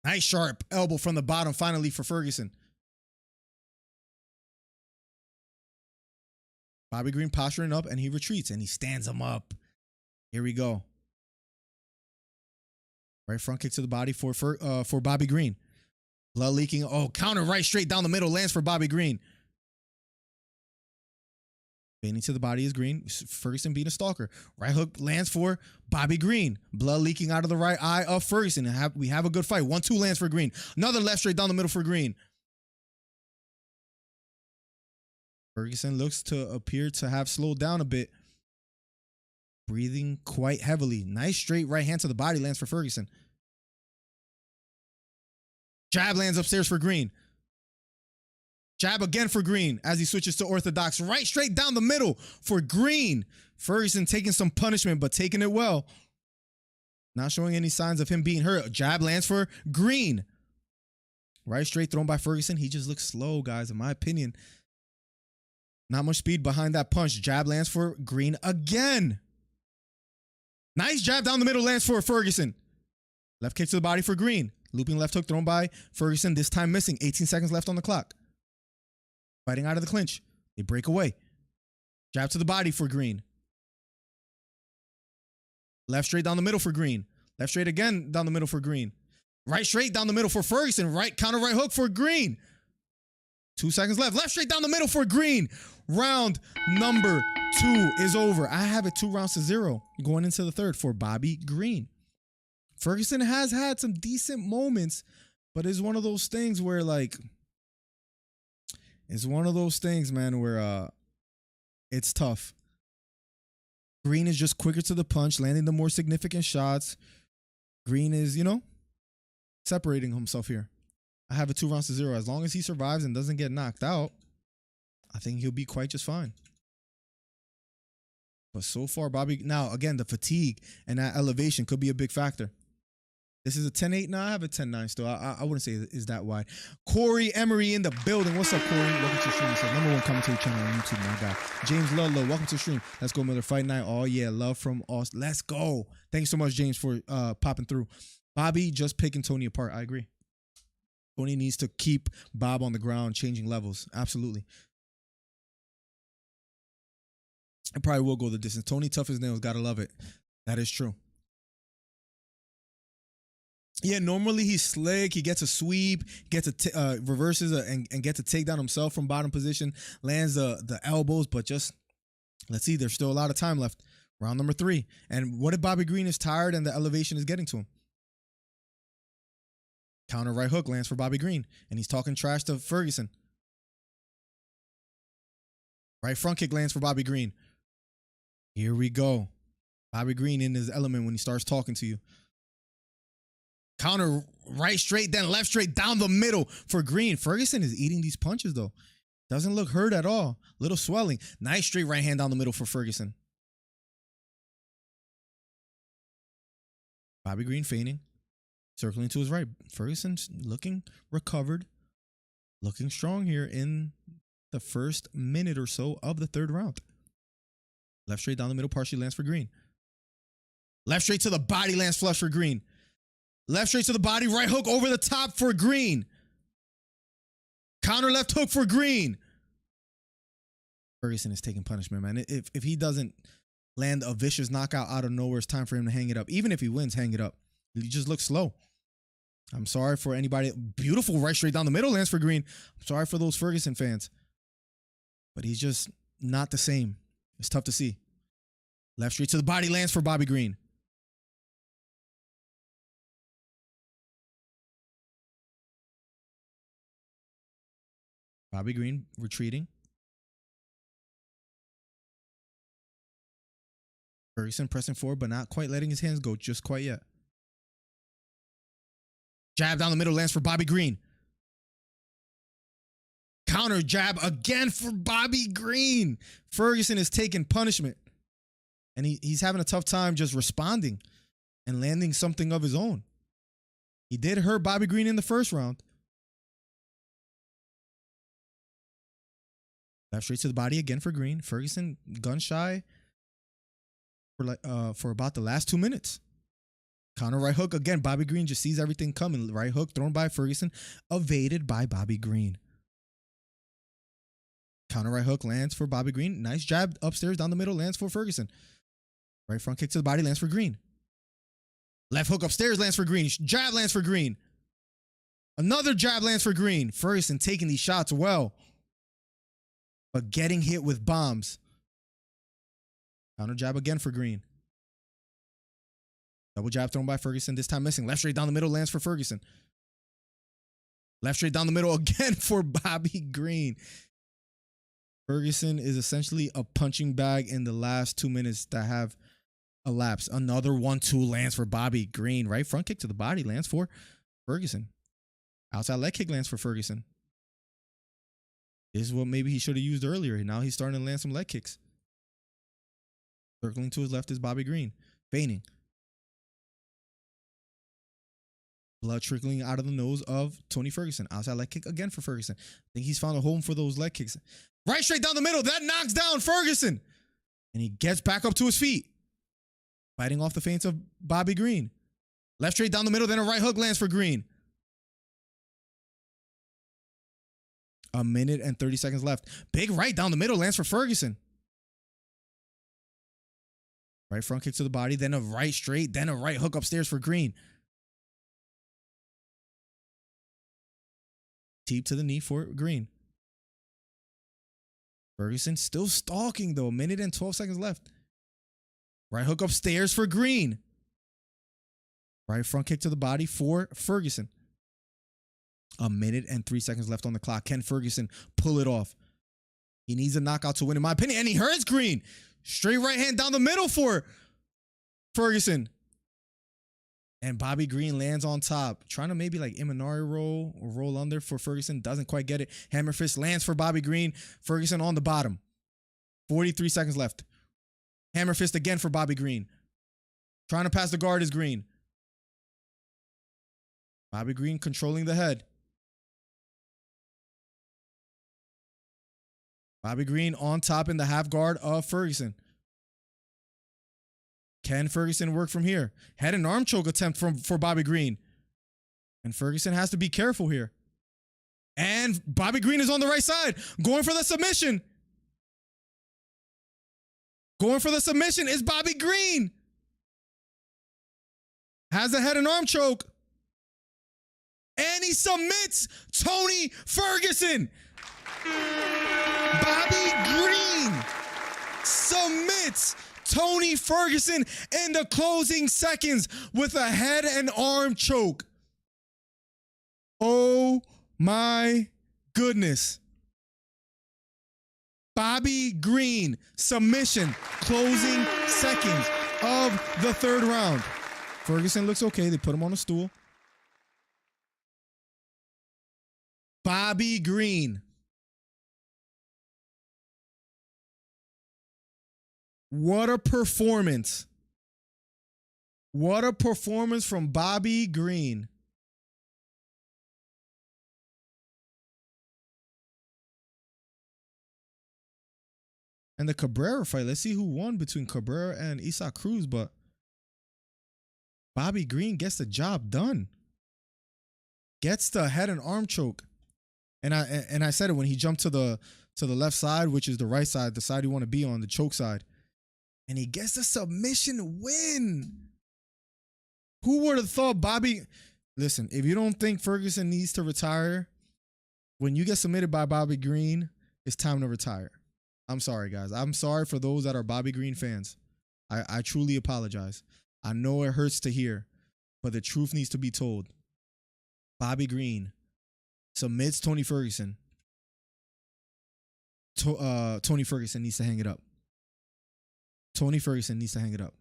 Nice sharp elbow from the bottom finally for Ferguson. Bobby Green posturing up and he retreats and he stands him up. Here we go. Right front kick to the body for Bobby Green. Blood leaking. Oh, counter right straight down the middle lands for Bobby Green. Bending to the body is Green. Ferguson being a stalker. Right hook lands for Bobby Green. Blood leaking out of the right eye of Ferguson. We have a good fight. 1-2 lands for Green. Another left straight down the middle for Green. Ferguson looks to appear to have slowed down a bit. Breathing quite heavily. Nice straight right hand to the body lands for Ferguson. Jab lands upstairs for Green. Jab again for Green as he switches to orthodox. Right straight down the middle for Green. Ferguson taking some punishment, but taking it well. Not showing any signs of him being hurt. Jab lands for Green. Right straight thrown by Ferguson. He just looks slow, guys, in my opinion. Not much speed behind that punch. Jab lands for Green again. Nice jab down the middle lands for Ferguson. Left kick to the body for Green. Looping left hook thrown by Ferguson. This time missing. 18 seconds left on the clock. Fighting out of the clinch. They break away. Jab to the body for Green. Left straight down the middle for Green. Left straight again down the middle for Green. Right straight down the middle for Ferguson. Right counter right hook for Green. 2 seconds left. Left straight down the middle for Green. Round number 2 is over. I have it 2-0 going into the third for Bobby Green. Ferguson has had some decent moments, but it's one of those things where, like, it's one of those things, man, where it's tough. Green is just quicker to the punch, landing the more significant shots. Green is, you know, separating himself here. I have it 2-0. As long as he survives and doesn't get knocked out, I think he'll be quite just fine. But so far, Bobby, now again, the fatigue and that elevation could be a big factor. This is a 10-8 now. I have a 10-9 still. I wouldn't say it's that wide. Corey Emery in the building. What's up, Corey? Welcome to the stream. He says, #1 commentary channel on YouTube, my guy. James Ludlow, welcome to the stream. Let's go, Miller Fight Night. Oh, yeah. Love from Austin. Let's go. Thank you so much, James, for popping through. Bobby just picking Tony apart. I agree. Tony needs to keep Bob on the ground, changing levels. Absolutely. I probably will go the distance. Tony, tough as nails. Gotta love it. That is true. Yeah, normally he's slick. He gets a sweep, gets a reverses and gets a takedown himself from bottom position, lands the elbows, but just, let's see, there's still a lot of time left. Round number 3. And what if Bobby Green is tired and the elevation is getting to him? Counter right hook lands for Bobby Green, and he's talking trash to Ferguson. Right front kick lands for Bobby Green. Here we go. Bobby Green in his element when he starts talking to you. Counter right straight, then left straight down the middle for Green. Ferguson is eating these punches, though. Doesn't look hurt at all. Little swelling. Nice straight right hand down the middle for Ferguson. Bobby Green feigning. Circling to his right. Ferguson's looking recovered. Looking strong here in the first minute or so of the third round. Left straight down the middle partially lands for Green. Left straight to the body lands flush for Green. Left straight to the body, right hook over the top for Green. Counter left hook for Green. Ferguson is taking punishment, man. If he doesn't land a vicious knockout out of nowhere, it's time for him to hang it up. Even if he wins, hang it up. He just looks slow. I'm sorry for anybody. Beautiful right straight down the middle lands for Green. I'm sorry for those Ferguson fans. But he's just not the same. It's tough to see. Left straight to the body lands for Bobby Green. Bobby Green retreating. Ferguson pressing forward, but not quite letting his hands go just quite yet. Jab down the middle lands for Bobby Green. Counter jab again for Bobby Green. Ferguson is taking punishment. And he's having a tough time just responding and landing something of his own. He did hurt Bobby Green in the first round. Left straight to the body again for Green. Ferguson gun shy for about the last 2 minutes. Counter right hook again. Bobby Green just sees everything coming. Right hook thrown by Ferguson, evaded by Bobby Green. Counter right hook lands for Bobby Green. Nice jab upstairs down the middle lands for Ferguson. Right front kick to the body lands for Green. Left hook upstairs lands for Green. Jab lands for Green. Another jab lands for Green. Ferguson taking these shots well, but getting hit with bombs. Counter jab again for Green. Double jab thrown by Ferguson, this time missing. Left straight down the middle lands for Ferguson. Left straight down the middle again for Bobby Green. Ferguson is essentially a punching bag in the last 2 minutes that have elapsed. Another 1-2 lands for Bobby Green. Right front kick to the body lands for Ferguson. Outside leg kick lands for Ferguson. This is what maybe he should have used earlier. Now he's starting to land some leg kicks. Circling to his left is Bobby Green. Feigning. Blood trickling out of the nose of Tony Ferguson. Outside leg kick again for Ferguson. I think he's found a home for those leg kicks. Right straight down the middle. That knocks down Ferguson. And he gets back up to his feet. Fighting off the feints of Bobby Green. Left straight down the middle. Then a right hook lands for Green. 1 minute and 30 seconds left. Big right down the middle lands for Ferguson. Right front kick to the body, then a right straight, then a right hook upstairs for Green. Teep to the knee for Green. Ferguson still stalking though. A minute and 12 seconds left. Right hook upstairs for Green. Right front kick to the body for Ferguson. A minute and 3 seconds left on the clock. Can Ferguson pull it off? He needs a knockout to win, in my opinion, and he hurts Green. Straight right hand down the middle for Ferguson. And Bobby Green lands on top. Trying to maybe like Imanari roll or roll under for Ferguson. Doesn't quite get it. Hammer fist lands for Bobby Green. Ferguson on the bottom. 43 seconds left. Hammer fist again for Bobby Green. Trying to pass the guard is Green. Bobby Green controlling the head. Bobby Green on top in the half guard of Ferguson. Can Ferguson work from here? Head and arm choke attempt for Bobby Green. And Ferguson has to be careful here. And Bobby Green is on the right side. Going for the submission. Going for the submission is Bobby Green. Has the head and arm choke. And he submits Tony Ferguson. Bobby Green submits Tony Ferguson in the closing seconds with a head and arm choke. Oh my goodness. Bobby Green submission, closing seconds of the third round. Ferguson looks okay. They put him on a stool. Bobby Green. What a performance. What a performance from Bobby Green. And the Cachueira fight, let's see who won between Cachueira and Isaac Cruz, but Bobby Green gets the job done. Gets the head and arm choke. And I said it when he jumped to the left side, which is the right side, the side you want to be on, the choke side. And he gets the submission win. Who would have thought Bobby... Listen, if you don't think Ferguson needs to retire, when you get submitted by Bobby Green, it's time to retire. I'm sorry, guys. I'm sorry for those that are Bobby Green fans. I truly apologize. I know it hurts to hear, but the truth needs to be told. Bobby Green submits Tony Ferguson. Tony Ferguson needs to hang it up. Tony Ferguson needs to hang it up.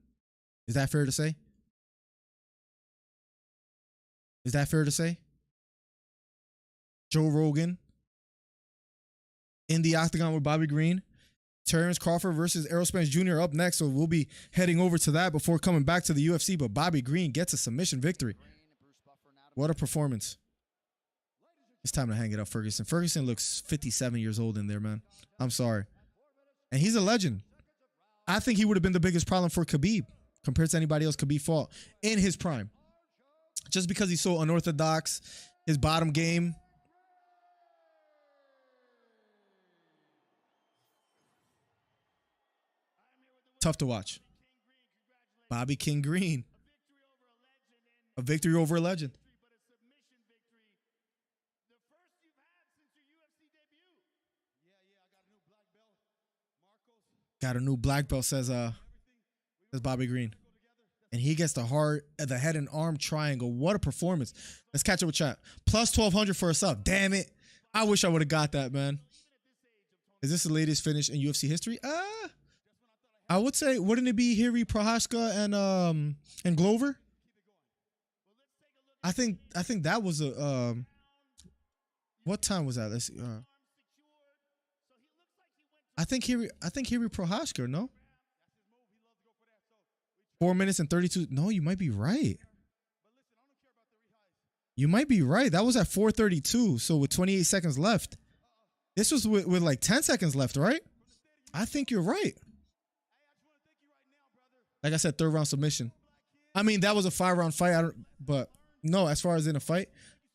Is that fair to say? Is that fair to say? Joe Rogan in the octagon with Bobby Green. Terence Crawford versus Errol Spence Jr. up next, so we'll be heading over to that before coming back to the UFC, but Bobby Green gets a submission victory. What a performance. It's time to hang it up, Ferguson. Ferguson looks 57 years old in there, man. I'm sorry. And he's a legend. I think he would have been the biggest problem for Khabib compared to anybody else Khabib fought in his prime. Just because he's so unorthodox, his bottom game. Tough to watch. Bobby King Green. A victory over a legend. Got a new black belt, says Bobby Green. And he gets the head and arm triangle. What a performance. Let's catch up with chat. Plus 1,200 for a sub. Damn it. I wish I would have got that, man. Is this the latest finish in UFC history? I would say, wouldn't it be Jiri Prochazka and Glover? I think that was a what time was that? Let's see. I think Jiri Prochazka, no? 4 minutes and 32. No, you might be right. You might be right. That was at 4:32. So with 28 seconds left. This was with like 10 seconds left, right? I think you're right. Like I said, third round submission. I mean, that was a 5-round fight. But no, as far as in a fight,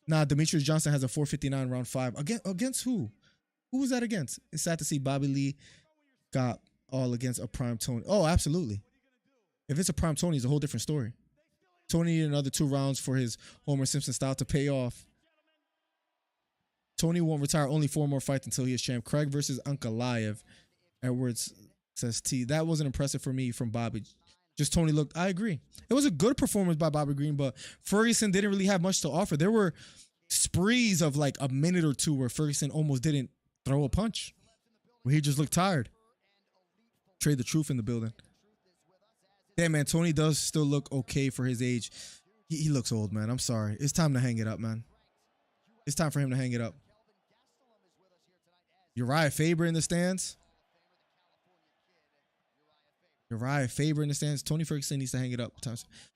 nah, Demetrius Johnson has a 459 round 5. Against who? Who was that against? It's sad to see Bobby Lee got all against a prime Tony. Oh, absolutely. If it's a prime Tony, it's a whole different story. Tony needed another 2 rounds for his Homer Simpson style to pay off. Tony won't retire, only 4 more fights until he is champ. Craig versus Ankalaev. Edwards says T. That wasn't impressive for me from Bobby. Just Tony looked. I agree. It was a good performance by Bobby Green, but Ferguson didn't really have much to offer. There were sprees of like a minute or two where Ferguson almost didn't throw a punch, where he just looked tired. Trade the truth in the building. Damn, man, Tony does still look okay for his age. He looks old, man. I'm sorry. It's time to hang it up, man. It's time for him to hang it up. Uriah Faber in the stands. Uriah Faber in the stands. Tony Ferguson needs to hang it up.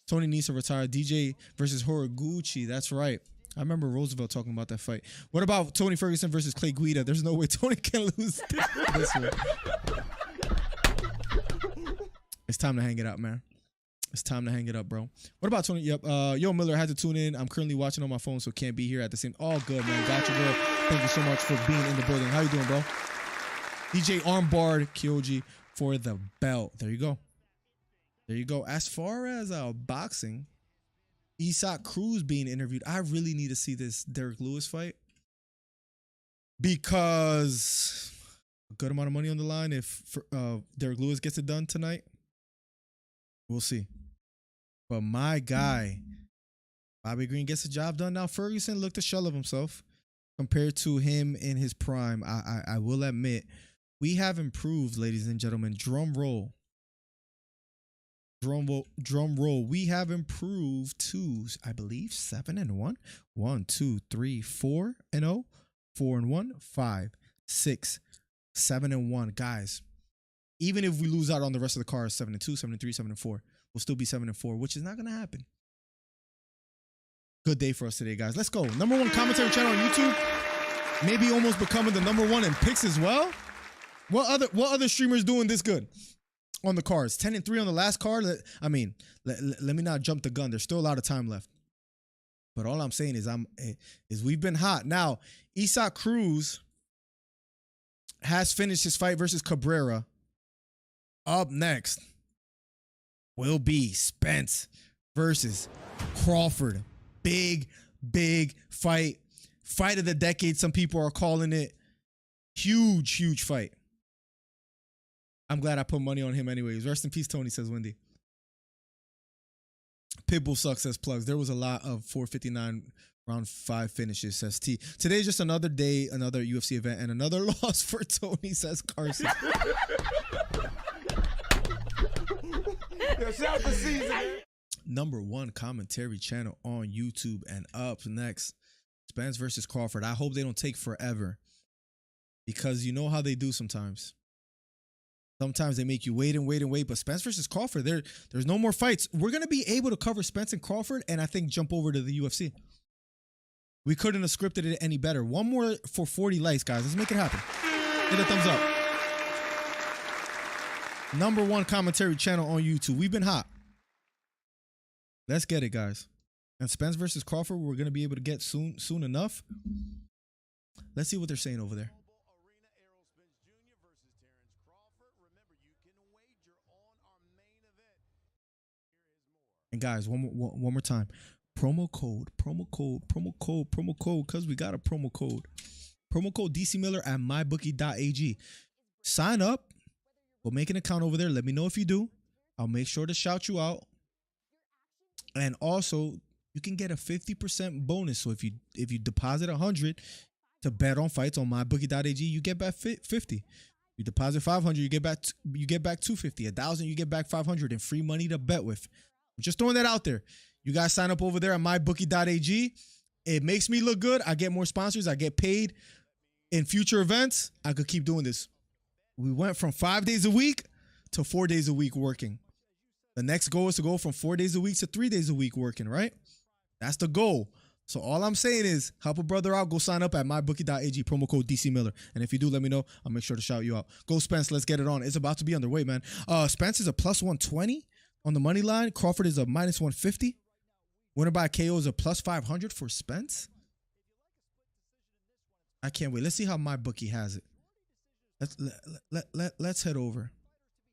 Tony needs to retire. DJ versus Horiguchi. That's right. I remember Roosevelt talking about that fight. What about Tony Ferguson versus Clay Guida? There's no way Tony can lose this one. It's time to hang it up, man. It's time to hang it up, bro. What about Tony? Yep. Yo, Miller, had to tune in. I'm currently watching on my phone, so can't be here at the same. All good, man. Gotcha, bro. Thank you so much for being in the building. How you doing, bro? DJ Armbar Kyoji for the belt. There you go. There you go. As far as boxing, Isaac Cruz being interviewed, I really need to see this Derek Lewis fight because a good amount of money on the line if Derek Lewis gets it done tonight. We'll see. But my guy, Bobby Green gets the job done. Now, Ferguson looked a shell of himself compared to him in his prime. I will admit, we have improved, ladies and gentlemen. Drum roll. Drum roll. We have improved to, I believe, 7-1. 1, 2, 3, 4-0. 4-1. 5, 6, 7-1. Guys, even if we lose out on the rest of the cards, 7-2, 7-3, 7-4, we'll still be 7-4, which is not going to happen. Good day for us today, guys. Let's go. #1 commentary channel on YouTube. Maybe almost becoming the #1 in picks as well. What other streamers doing this good on the cards? 10-3 on the last card. Let me not jump the gun. There's still a lot of time left. But all I'm saying is we've been hot. Now, Isaac Cruz has finished his fight versus Cachueira. Up next will be Spence versus Crawford. Big fight. Fight of the decade, some people are calling it. Huge fight. I'm glad I put money on him anyways. Rest in peace, Tony, says Wendy. Pitbull sucks, says Plugs. There was a lot of 459 round 5 finishes, says T. Today's just another day, another UFC event, and another loss for Tony, says Carson. Shout the season. #1 commentary channel on YouTube, and up next, Spence versus Crawford. I hope they don't take forever because you know how they do sometimes. Sometimes they make you wait and wait and wait, but Spence versus Crawford, there's no more fights. We're going to be able to cover Spence and Crawford and I think jump over to the UFC. We couldn't have scripted it any better. One more for 40 likes, guys. Let's make it happen. Hit a thumbs up. #1 commentary channel on YouTube. We've been hot. Let's get it, guys. And Spence versus Crawford, we're going to be able to get soon enough. Let's see what they're saying over there. And guys, one more time. Promo code, because we got a promo code. Promo code DC Miller at mybookie.ag. Sign up. Go make an account over there. Let me know if you do. I'll make sure to shout you out. And also, you can get a 50% bonus. So if you deposit 100 to bet on fights on mybookie.ag, you get back 50. You deposit 500, you get back 250. 1,000, you get back 500 and free money to bet with. I'm just throwing that out there. You guys sign up over there at mybookie.ag. It makes me look good. I get more sponsors. I get paid in future events. I could keep doing this. We went from 5 days a week to 4 days a week working. The next goal is to go from 4 days a week to 3 days a week working, right? That's the goal. So all I'm saying is help a brother out. Go sign up at mybookie.ag, promo code DC Miller. And if you do, let me know. I'll make sure to shout you out. Go Spence. Let's get it on. It's about to be underway, man. Spence is a +120 on the money line. Crawford is a -150. Winner by KO is a +500 for Spence. I can't wait. Let's see how my bookie has it. Let's head over.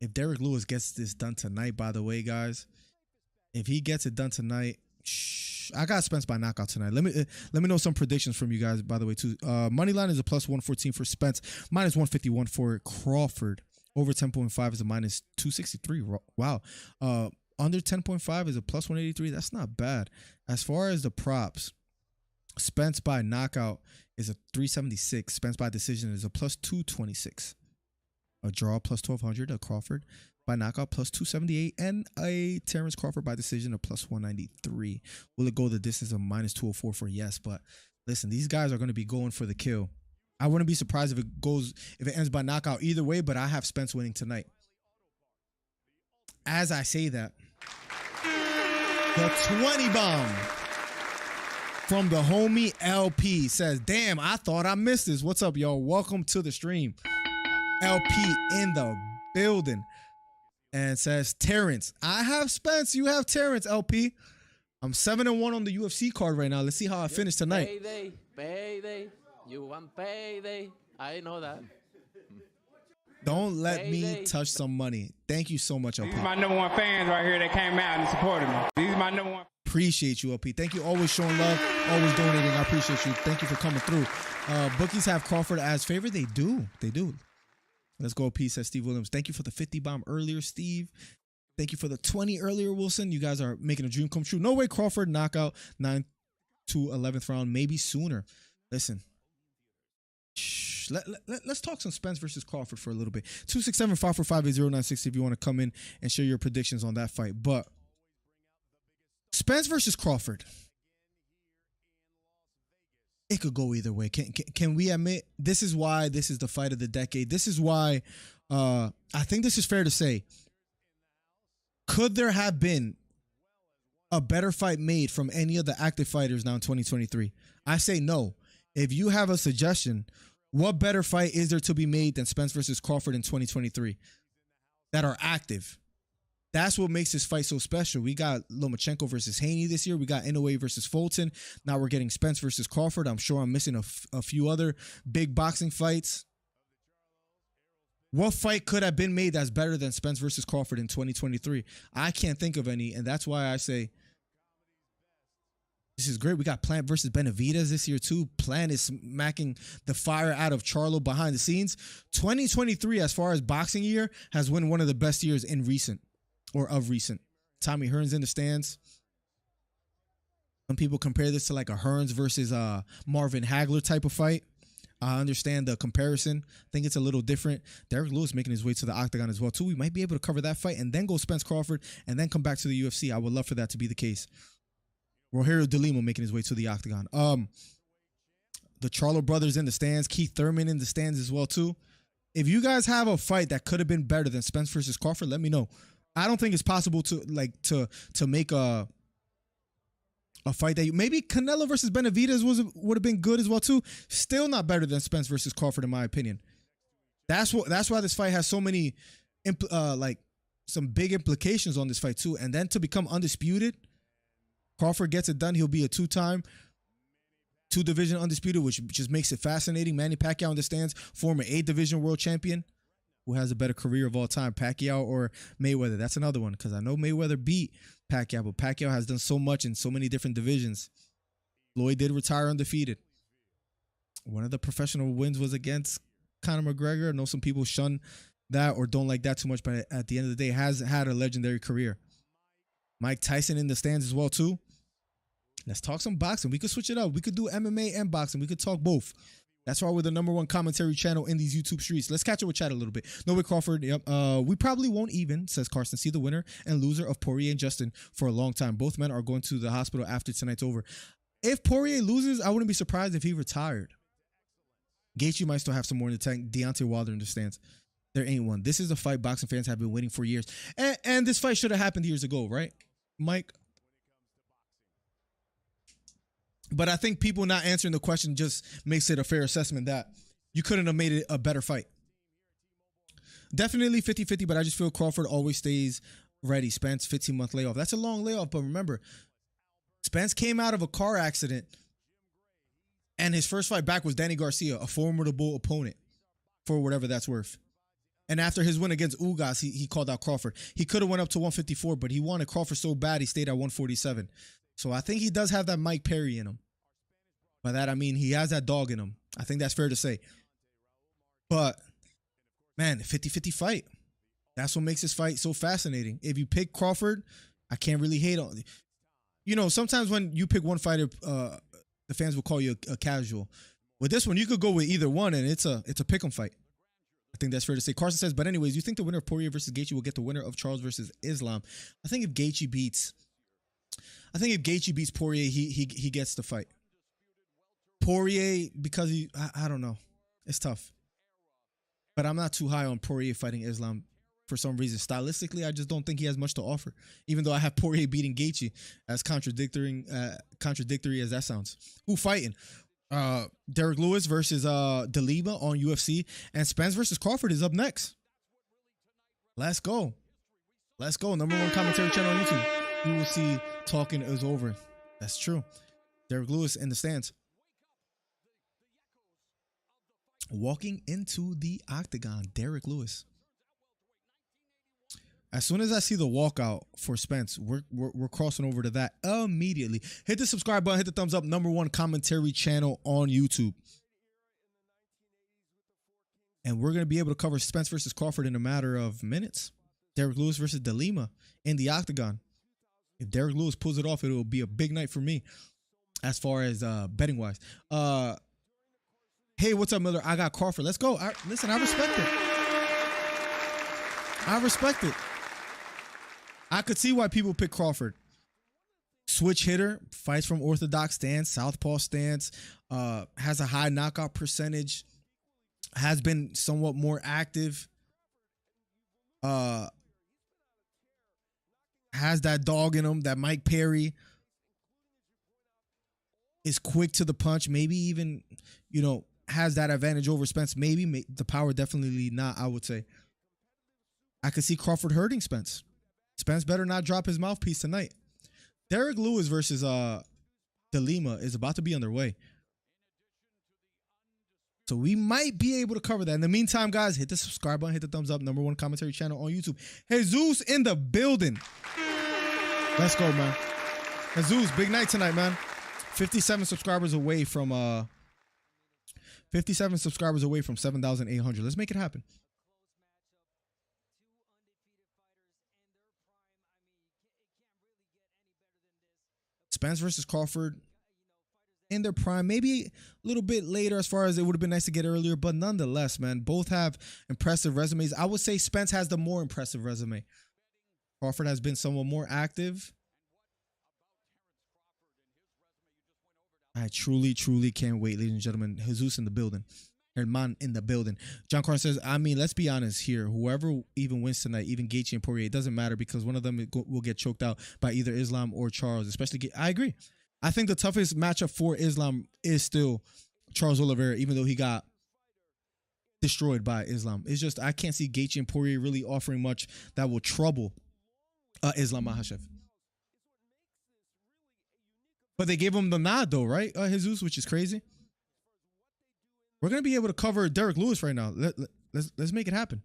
If Derek Lewis gets this done tonight, by the way, guys, if he gets it done tonight, I got Spence by knockout tonight. Let me know some predictions from you guys, by the way, too. Money line is a plus 114 for Spence, minus 151 for Crawford. Over 10.5 is a minus 263. Wow. Under 10.5 is a plus 183. That's not bad. As far as the props, Spence by knockout is a 376. Spence by decision is a plus 226. A draw plus 1200. A Crawford by knockout plus 278. And a Terence Crawford by decision of plus 193. Will it go the distance of minus 204 for yes? But listen, these guys are going to be going for the kill. I wouldn't be surprised if it ends by knockout either way, but I have Spence winning tonight. As I say that, the 20 bomb from the homie LP says, damn, I thought I missed this. What's up, y'all? Welcome to the stream. LP in the building. And says, Terence, I have Spence. You have Terence, LP. I'm 7-1 on the UFC card right now. Let's see how I finish tonight. Payday. You want payday. I know that. Don't let me touch some money. Thank you so much, LP. These are my number one fans right here that came out and supported me. These are my number one. Appreciate you, LP. Thank you. Always showing love, always donating. I appreciate you. Thank you for coming through. Bookies have Crawford as favorite. They do. Let's go, LP, says Steve Williams. Thank you for the 50 bomb earlier, Steve. Thank you for the 20 earlier, Wilson. You guys are making a dream come true. No way, Crawford knockout 9 to 11th round, maybe sooner. Listen. Let's talk some Spence versus Crawford for a little bit. 267-545-8096 if you want to come in and share your predictions on that fight. But Spence versus Crawford, it could go either way. Can we admit this is why this is the fight of the decade? This is why I think this is fair to say. Could there have been a better fight made from any of the active fighters now in 2023? I say no. If you have a suggestion, what better fight is there to be made than Spence versus Crawford in 2023 that are active? That's what makes this fight so special. We got Lomachenko versus Haney this year. We got Inoue versus Fulton. Now we're getting Spence versus Crawford. I'm sure I'm missing a few other big boxing fights. What fight could have been made that's better than Spence versus Crawford in 2023? I can't think of any, and that's why I say this is great. We got Plant versus Benavidez this year too. Plant is smacking the fire out of Charlo behind the scenes. 2023, as far as boxing year, has been one of the best years in recent. Tommy Hearns in the stands. Some people compare this to like a Hearns versus Marvin Hagler type of fight. I understand the comparison. I think it's a little different. Derek Lewis making his way to the octagon as well too. We might be able to cover that fight and then go Spence Crawford and then come back to the UFC. I would love for that to be the case. Rogerio De Lima making his way to the octagon. The Charlo brothers in the stands. Keith Thurman in the stands as well too. If you guys have a fight that could have been better than Spence versus Crawford, let me know. I don't think it's possible to make a fight that maybe Canelo versus Benavidez would have been good as well too. Still not better than Spence versus Crawford in my opinion. That's why this fight has so many some big implications on this fight too. And then to become undisputed, Crawford gets it done. He'll be a two-division undisputed, which just makes it fascinating. Manny Pacquiao in the stands, former 8-division world champion. Who has a better career of all time, Pacquiao or Mayweather? That's another one because I know Mayweather beat Pacquiao, but Pacquiao has done so much in so many different divisions. Floyd did retire undefeated. One of the professional wins was against Conor McGregor. I know some people shun that or don't like that too much, but at the end of the day, has had a legendary career. Mike Tyson in the stands as well too. Let's talk some boxing. We could switch it up. We could do MMA and boxing. We could talk both. That's why we're the #1 commentary channel in these YouTube streets. Let's catch up with chat a little bit. No way, Crawford. Yep. We probably won't even, says Carson, see the winner and loser of Poirier and Justin for a long time. Both men are going to the hospital after tonight's over. If Poirier loses, I wouldn't be surprised if he retired. Gaethje might still have some more in the tank. Deontay Wilder understands. There ain't one. This is a fight boxing fans have been waiting for years. And this fight should have happened years ago, right, Mike? But I think people not answering the question just makes it a fair assessment that you couldn't have made it a better fight. Definitely 50-50, but I just feel Crawford always stays ready. Spence, 15-month layoff. That's a long layoff, but remember, Spence came out of a car accident, and his first fight back was Danny Garcia, a formidable opponent for whatever that's worth. And after his win against Ugas, he called out Crawford. He could have went up to 154, but he wanted Crawford so bad he stayed at 147. So I think he does have that Mike Perry in him. By that, I mean he has that dog in him. I think that's fair to say. But, man, 50-50 fight. That's what makes this fight so fascinating. If you pick Crawford, I can't really hate on it. You know, sometimes when you pick one fighter, the fans will call you a casual. With this one, you could go with either one, and it's a pick'em fight. I think that's fair to say. Carson says, but anyways, you think the winner of Poirier versus Gaethje will get the winner of Charles versus Islam? I think if Gaethje beats Poirier, he gets the fight. Poirier, because I don't know. It's tough. But I'm not too high on Poirier fighting Islam for some reason. Stylistically, I just don't think he has much to offer. Even though I have Poirier beating Gaethje, as contradictory as that sounds. Who fighting? Derek Lewis versus DeLima on UFC, and Spence versus Crawford is up next. Let's go. Let's go. Number one commentary channel on YouTube. You will see talking is over. That's true. Derek Lewis in the stands. Walking into the octagon, Derek Lewis. As soon as I see the walkout for Spence, we're crossing over to that immediately. Hit the subscribe button, hit the thumbs up. Number one commentary channel on YouTube. And we're going to be able to cover Spence versus Crawford in a matter of minutes. Derek Lewis versus DeLima in the octagon. If Derek Lewis pulls it off, it will be a big night for me as far as betting wise. Hey, what's up, Miller? I got Crawford. Let's go. Listen, I respect it. I respect it. I could see why people pick Crawford. Switch hitter, fights from orthodox stance, southpaw stance, has a high knockout percentage, has been somewhat more active, has that dog in him, that Mike Perry, is quick to the punch, maybe even, you know, has that advantage over Spence. Maybe the power, definitely not, I would say. I could see Crawford hurting Spence. Spence better not drop his mouthpiece tonight. Derek Lewis versus DeLima is about to be underway. So we might be able to cover that. In the meantime, guys, hit the subscribe button, hit the thumbs up. Number one commentary channel on YouTube. Jesus in the building. Let's go, man. Jesus, big night tonight, man. 57 subscribers away from 7,800. Let's make it happen. Spence versus Crawford in their prime, maybe a little bit later as far as it would have been nice to get earlier, but nonetheless, man, both have impressive resumes. I would say Spence has the more impressive resume. Crawford has been somewhat more active. I truly, truly can't wait, ladies and gentlemen. Jesus in the building. Herman in the building. John Carson says, I mean, let's be honest here. Whoever even wins tonight, even Gaethje and Poirier, it doesn't matter because one of them will get choked out by either Islam or Charles. Especially, I agree. I think the toughest matchup for Islam is still Charles Oliveira, even though he got destroyed by Islam. It's just, I can't see Gaethje and Poirier really offering much that will trouble Islam Makhachev. But they gave him the nod though, right, Jesus, which is crazy. We're going to be able to cover Derek Lewis right now. Let's make it happen.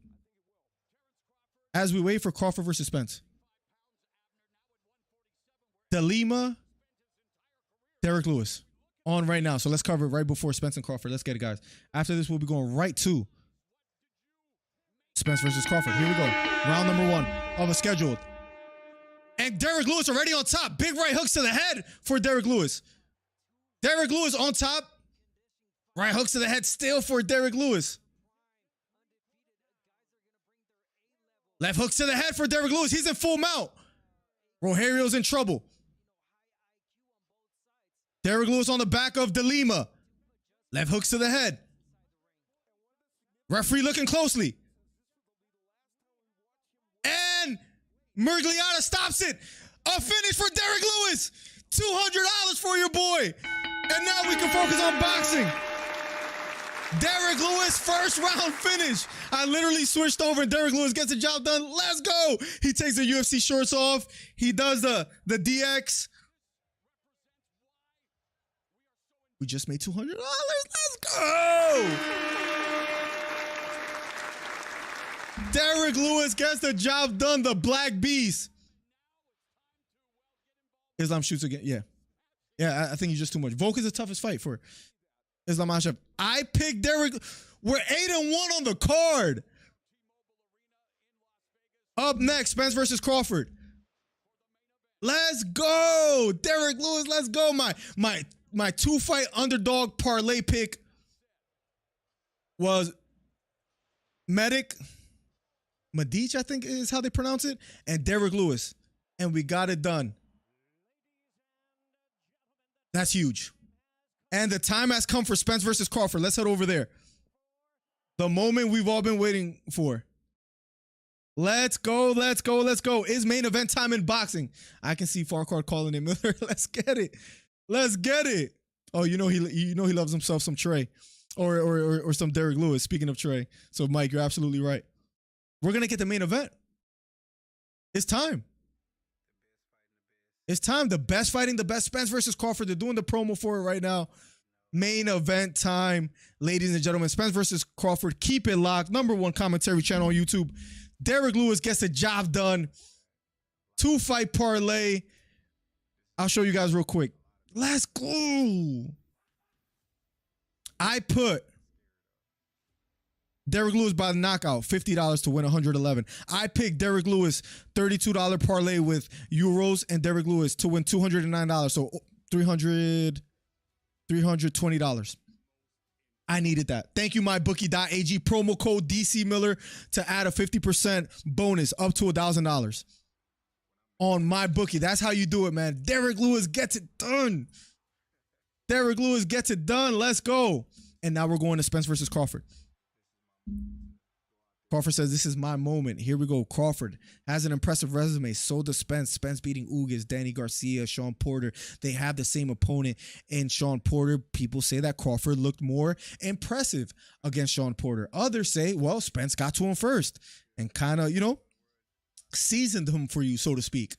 As we wait for Crawford versus Spence. DeLima, Derek Lewis on right now. So let's cover it right before Spence and Crawford. Let's get it, guys. After this, we'll be going right to Spence versus Crawford. Here we go. Round number one of a scheduled. And Derek Lewis already on top. Big right hooks to the head for Derek Lewis. Derek Lewis on top. Right hooks to the head still for Derek Lewis. Left hooks to the head for Derek Lewis. He's in full mount. Rogerio's in trouble. Derek Lewis on the back of DeLima. Left hooks to the head. Referee looking closely. And Murgliata stops it. A finish for Derek Lewis. $200 for your boy. And now we can focus on boxing. Derek Lewis, first round finish. I literally switched over and Derek Lewis gets the job done. Let's go. He takes the UFC shorts off. He does the DX. We just made $200. Let's go. Derek Lewis gets the job done. The Black Beast. Islam shoots again. Yeah. Yeah, I think he's just too much. Volk is the toughest fight for Islam Makhachev. I picked Derek. We're 8-1 on the card. Up next, Spence versus Crawford. Let's go. Derek Lewis, let's go. My two-fight underdog parlay pick was Medich, I think is how they pronounce it, and Derek Lewis. And we got it done. That's huge. And the time has come for Spence versus Crawford. Let's head over there. The moment we've all been waiting for. Let's go, let's go, let's go. It's main event time in boxing. I can see Farquhar calling it Miller. Let's get it. Let's get it. Oh, you know he loves himself some Trey. Or some Derek Lewis, speaking of Trey. So, Mike, you're absolutely right. We're going to get the main event. It's time. It's time. The best fighting, the best. Spence versus Crawford. They're doing the promo for it right now. Main event time, ladies and gentlemen. Spence versus Crawford. Keep it locked. #1 commentary channel on YouTube. Derek Lewis gets the job done. 2-fight parlay. I'll show you guys real quick. Let's go. I put Derek Lewis by the knockout, $50 to win 111. I picked Derek Lewis, $32 parlay with euros, and Derek Lewis to win $209. So $320. I needed that. Thank you, mybookie.ag. Promo code DC Miller to add a 50% bonus up to $1,000 on MyBookie. That's how you do it, man. Derek Lewis gets it done. Derek Lewis gets it done. Let's go. And now we're going to Spence versus Crawford. Crawford says, this is my moment. Here we go. Crawford has an impressive resume. So does Spence. Spence beating Ugas, Danny Garcia, Sean Porter. They have the same opponent in Sean Porter. People say that Crawford looked more impressive against Sean Porter. Others say, well, Spence got to him first and kind of, seasoned him for you, so to speak.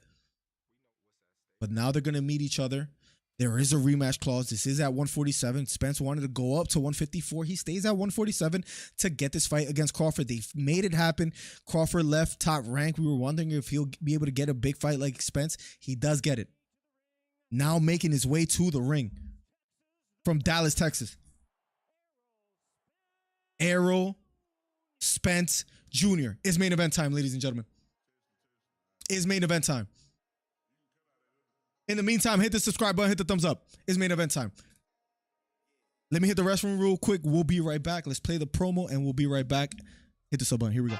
But now they're going to meet each other. There is a rematch clause. This is at 147. Spence wanted to go up to 154. He stays at 147 to get this fight against Crawford. They've made it happen. Crawford left top rank. We were wondering if he'll be able to get a big fight like Spence. He does get it. Now making his way to the ring from Dallas, Texas. Errol Spence Jr. It's main event time, ladies and gentlemen. It's main event time. In the meantime, hit the subscribe button, hit the thumbs up. It's main event time. Let me hit the restroom real quick. We'll be right back. Let's play the promo and we'll be right back. Hit the sub button. Here we go.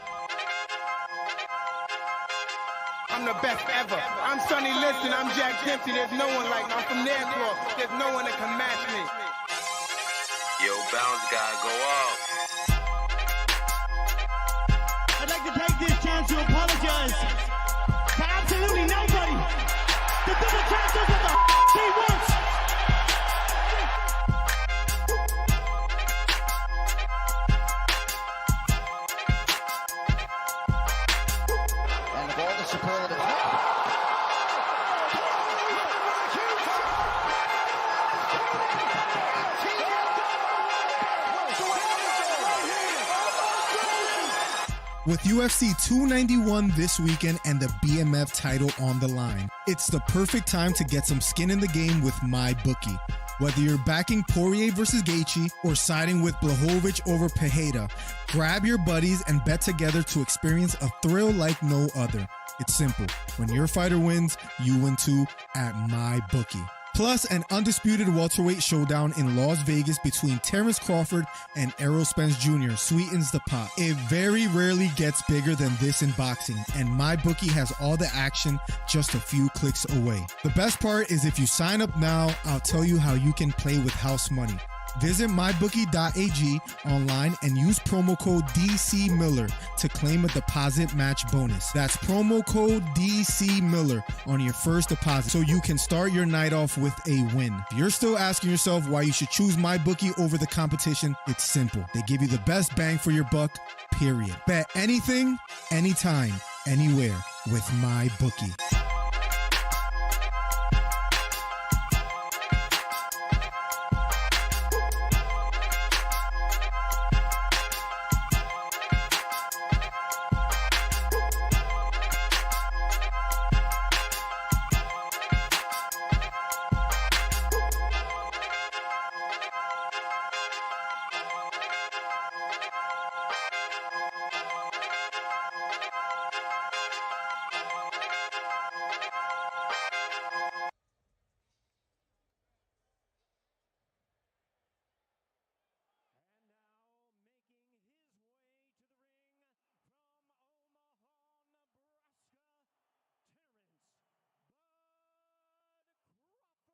I'm the best ever. I'm Sonny Liston. I'm Jack Dempsey. There's no one like me. I'm from Nairclaw. There's no one that can match me. Yo, bounce guy, go off. I'd like to take this chance to apologize to absolutely nobody. The double champ does what the he wants. And of all the superlative. With UFC 291 this weekend and the BMF title on the line, it's the perfect time to get some skin in the game with MyBookie. Whether you're backing Poirier versus Gaethje or siding with Blachowicz over Pereira, grab your buddies and bet together to experience a thrill like no other. It's simple. When your fighter wins, you win too at MyBookie. Plus, an undisputed welterweight showdown in Las Vegas between Terence Crawford and Errol Spence Jr. sweetens the pot. It very rarely gets bigger than this in boxing, and MyBookie has all the action just a few clicks away. The best part is if you sign up now, I'll tell you how you can play with house money. Visit mybookie.ag online and use promo code DC Miller to claim a deposit match bonus. That's promo code DC Miller on your first deposit so you can start your night off with a win. If you're still asking yourself why you should choose MyBookie over the competition, it's simple. They give you the best bang for your buck, period. Bet anything, anytime, anywhere with MyBookie.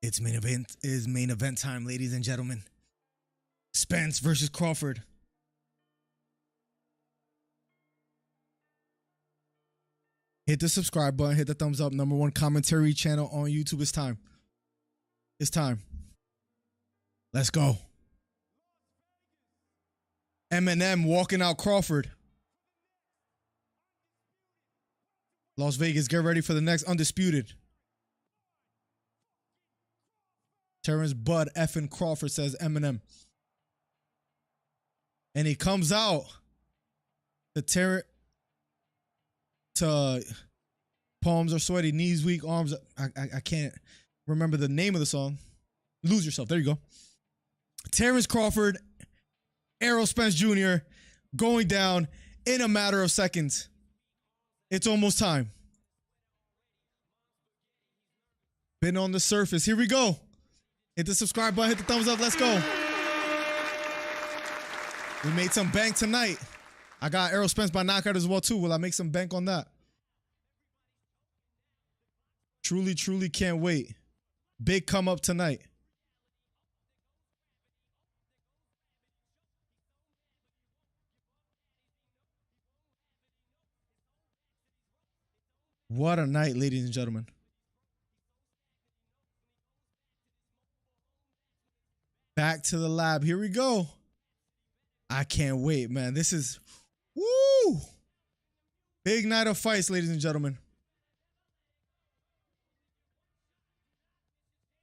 It's main event time, ladies and gentlemen. Spence versus Crawford. Hit the subscribe button, hit the thumbs up. #1 commentary channel on YouTube. It's time. It's time. Let's go. Eminem walking out Crawford. Las Vegas, get ready for the next undisputed. Terence Bud effing Crawford, says Eminem. And he comes out to palms are sweaty, knees weak, arms. I can't remember the name of the song. Lose Yourself. There you go. Terence Crawford, Errol Spence Jr. going down in a matter of seconds. It's almost time. Been on the surface. Here we go. Hit the subscribe button, hit the thumbs up. Let's go. We made some bank tonight. I got Errol Spence by knockout as well too. Will I make some bank on that? Truly, truly can't wait. Big come up tonight. What a night, ladies and gentlemen. Back to the lab. Here we go. I can't wait, man. This is, woo! Big night of fights, ladies and gentlemen.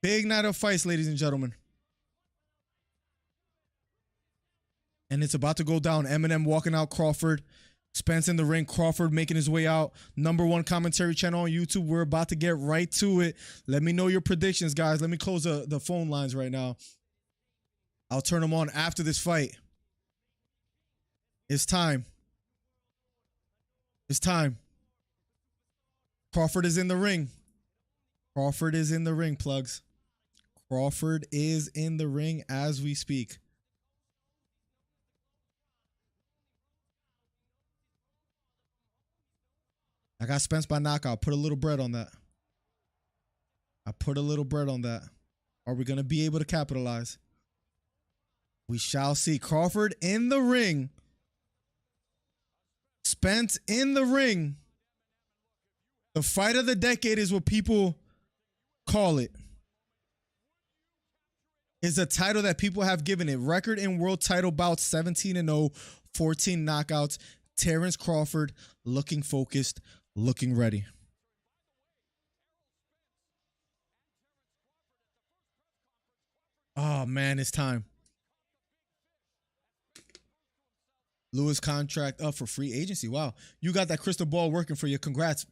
Big night of fights, ladies and gentlemen. And it's about to go down. Eminem walking out Crawford. Spence in the ring. Crawford making his way out. #1 commentary channel on YouTube. We're about to get right to it. Let me know your predictions, guys. Let me close the phone lines right now. I'll turn them on after this fight. It's time. It's time. Crawford is in the ring. Crawford is in the ring, plugs. Crawford is in the ring as we speak. I got Spence by knockout. Put a little bread on that. I put a little bread on that. Are we going to be able to capitalize? We shall see. Crawford in the ring. Spence in the ring. The fight of the decade is what people call it. It's a title that people have given it. Record in world title bouts, 17-0, 14 knockouts. Terence Crawford looking focused, looking ready. Oh, man, it's time. Lewis contract up for free agency. Wow. You got that crystal ball working for you. Congrats.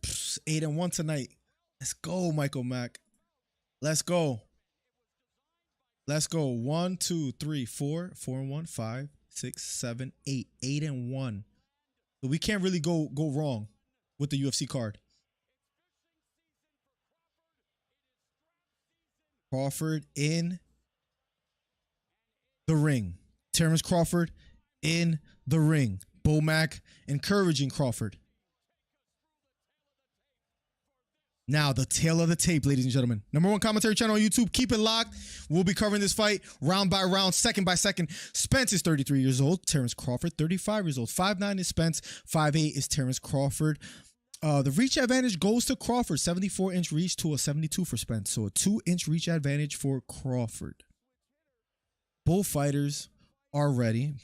8-1 tonight. Let's go, Michael Mack. Let's go. Let's go. 1, 2, 3, 4, 4-1, 5, 6, 7, 8. 8-1. So we can't really go wrong with the UFC card. Crawford in the ring. Terence Crawford in the ring. Bo Mack encouraging Crawford. Now, the tail of the tape, ladies and gentlemen. #1 commentary channel on YouTube. Keep it locked. We'll be covering this fight round by round, second by second. Spence is 33 years old. Terence Crawford, 35 years old. 5'9" is Spence. 5'8" is Terence Crawford. The reach advantage goes to Crawford. 74-inch reach to a 72 for Spence. So a 2-inch reach advantage for Crawford. Both fighters are ready.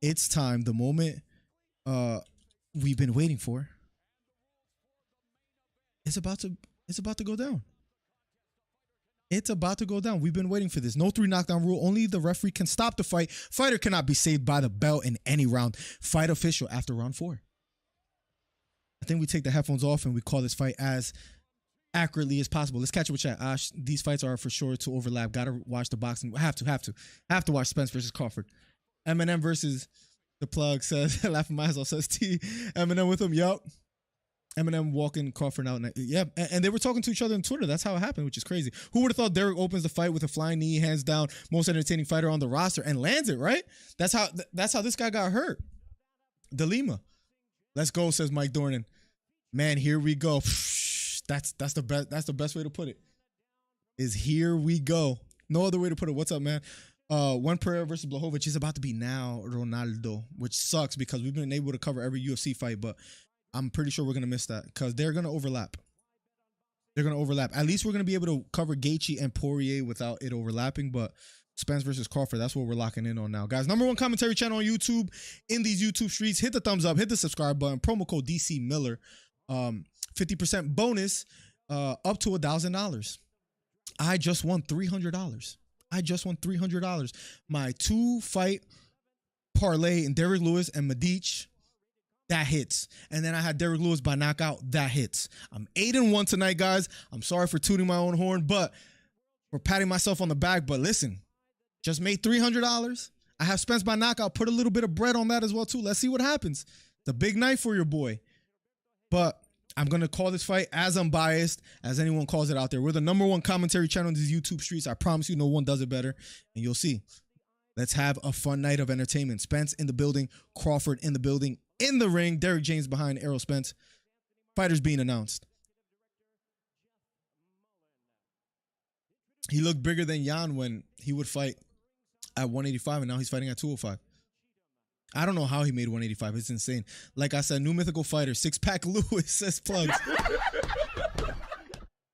It's time. The moment we've been waiting for. It's about to go down. It's about to go down. We've been waiting for this. No 3 knockdown rule. Only the referee can stop the fight. Fighter cannot be saved by the bell in any round. Fight official after round 4. I think we take the headphones off and we call this fight as accurately as possible. Let's catch up with chat. These fights are for sure to overlap. Gotta watch the boxing. Have to watch Spence versus Crawford. Eminem versus the plug says, laughing my ass off, says T. Eminem with him. Yup. Eminem walking Crawford out. Yeah, and they were talking to each other on Twitter. That's how it happened, which is crazy. Who would have thought Derek opens the fight with a flying knee, hands down, most entertaining fighter on the roster, and lands it, right? That's how this guy got hurt. DeLima. Let's go, says Mike Dornan. Man, here we go. That's the best way to put it. is here we go. No other way to put it. What's up, man? One Pereira versus Blachowicz is about to be now Ronaldo, which sucks because we've been able to cover every UFC fight, but I'm pretty sure we're going to miss that because they're going to overlap. They're going to overlap. At least we're going to be able to cover Gaethje and Poirier without it overlapping, but Spence versus Crawford, that's what we're locking in on now. Guys, #1 commentary channel on YouTube, in these YouTube streets. Hit the thumbs up, hit the subscribe button, promo code DC Miller. 50% bonus up to $1,000. I just won $300. I just won $300. My 2-fight parlay in Derrick Lewis and Medich, that hits. And then I had Derrick Lewis by knockout, that hits. I'm 8-1 tonight, guys. I'm sorry for tooting my own horn, but for patting myself on the back. But listen, just made $300. I have Spence by knockout. Put a little bit of bread on that as well, too. Let's see what happens. It's a big night for your boy. But I'm going to call this fight as unbiased as anyone calls it out there. We're the #1 commentary channel on these YouTube streets. I promise you no one does it better. And you'll see. Let's have a fun night of entertainment. Spence in the building. Crawford in the building. In the ring. Derrick James behind Errol Spence. Fighters being announced. He looked bigger than Jan when he would fight at 185, and now he's fighting at 205. I don't know how he made 185. It's insane. Like I said, new mythical fighter, six-pack Lewis says plugs.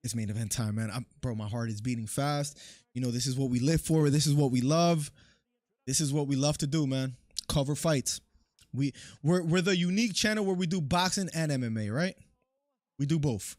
It's main event time, man. Bro, my heart is beating fast. You know, this is what we live for. This is what we love. This is what we love to do, man. Cover fights. We're the unique channel where we do boxing and MMA, right? We do both.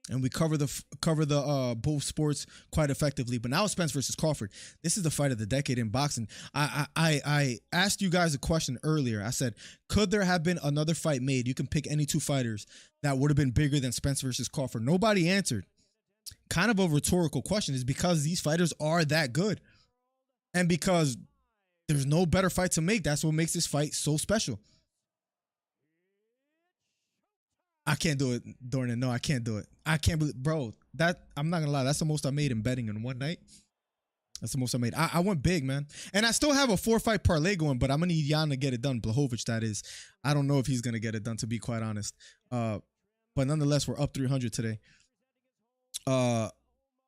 And we cover the both sports quite effectively. But now Spence versus Crawford. This is the fight of the decade in boxing. I asked you guys a question earlier. I said, could there have been another fight made? You can pick any two fighters that would have been bigger than Spence versus Crawford. Nobody answered. Kind of a rhetorical question. Is because these fighters are that good. And because there's no better fight to make. That's what makes this fight so special. I can't do it, Donaire. No, I can't do it. I can't believe, bro, I'm not gonna lie, that's the most I made in betting in one night. That's the most I made. I went big, man. And I still have a 4-fight parlay going, but I'm gonna need Jan to get it done. Blachowicz, that is. I don't know if he's gonna get it done, to be quite honest. But nonetheless, we're up 300 today. But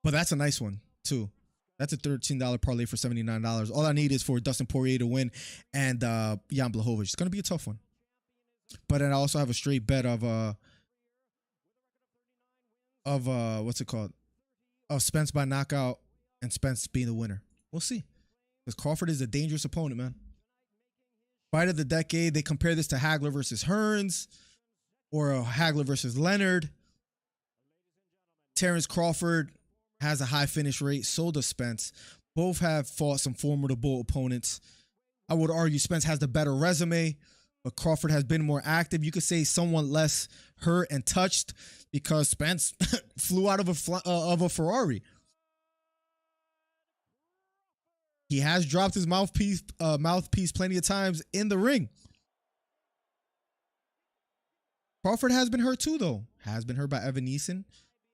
that's a nice one, too. That's a $13 parlay for $79. All I need is for Dustin Poirier to win and Jan Blachowicz. It's gonna be a tough one. But then I also have a straight bet of what's it called? Of Spence by knockout and Spence being the winner. We'll see. Because Crawford is a dangerous opponent, man. Fight of the decade. They compare this to Hagler versus Hearns or Hagler versus Leonard. Terence Crawford has a high finish rate. So does Spence. Both have fought some formidable opponents. I would argue Spence has the better resume, but Crawford has been more active. You could say somewhat less hurt and touched because Spence flew out of a Ferrari. He has dropped his mouthpiece plenty of times in the ring. Crawford has been hurt too, though. Has been hurt by Evan Neeson.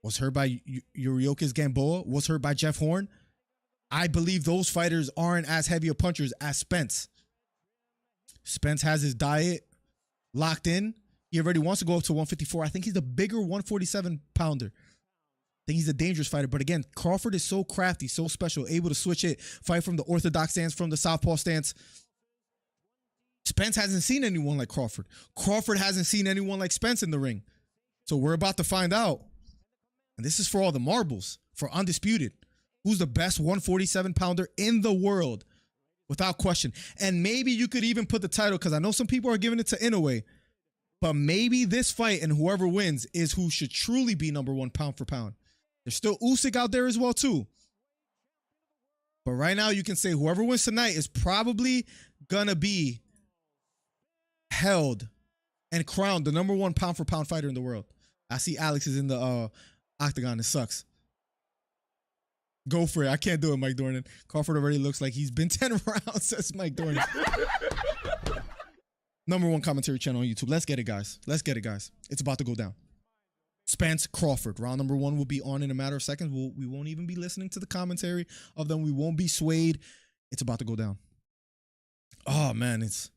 Was hurt by Yuriokis Gamboa. Was hurt by Jeff Horn. I believe those fighters aren't as heavy of punchers as Spence. Spence has his diet locked in. He already wants to go up to 154. I think he's a bigger 147-pounder. I think he's a dangerous fighter. But again, Crawford is so crafty, so special, able to switch it, fight from the orthodox stance, from the southpaw stance. Spence hasn't seen anyone like Crawford. Crawford hasn't seen anyone like Spence in the ring. So we're about to find out. And this is for all the marbles, for Undisputed. Who's the best 147-pounder in the world? Without question. And maybe you could even put the title, because I know some people are giving it to Inoue, but maybe this fight and whoever wins is who should truly be #1 pound for pound. There's still Usyk out there as well, too. But right now, you can say whoever wins tonight is probably going to be held and crowned the #1 pound for pound fighter in the world. I see Alex is in the octagon. It sucks. Go for it. I can't do it, Mike Dornan. Crawford already looks like he's been 10 rounds, says Mike Dornan. #1 commentary channel on YouTube. Let's get it, guys. Let's get it, guys. It's about to go down. Spence Crawford. Round #1 will be on in a matter of seconds. We won't even be listening to the commentary of them. We won't be swayed. It's about to go down. Oh, man. It's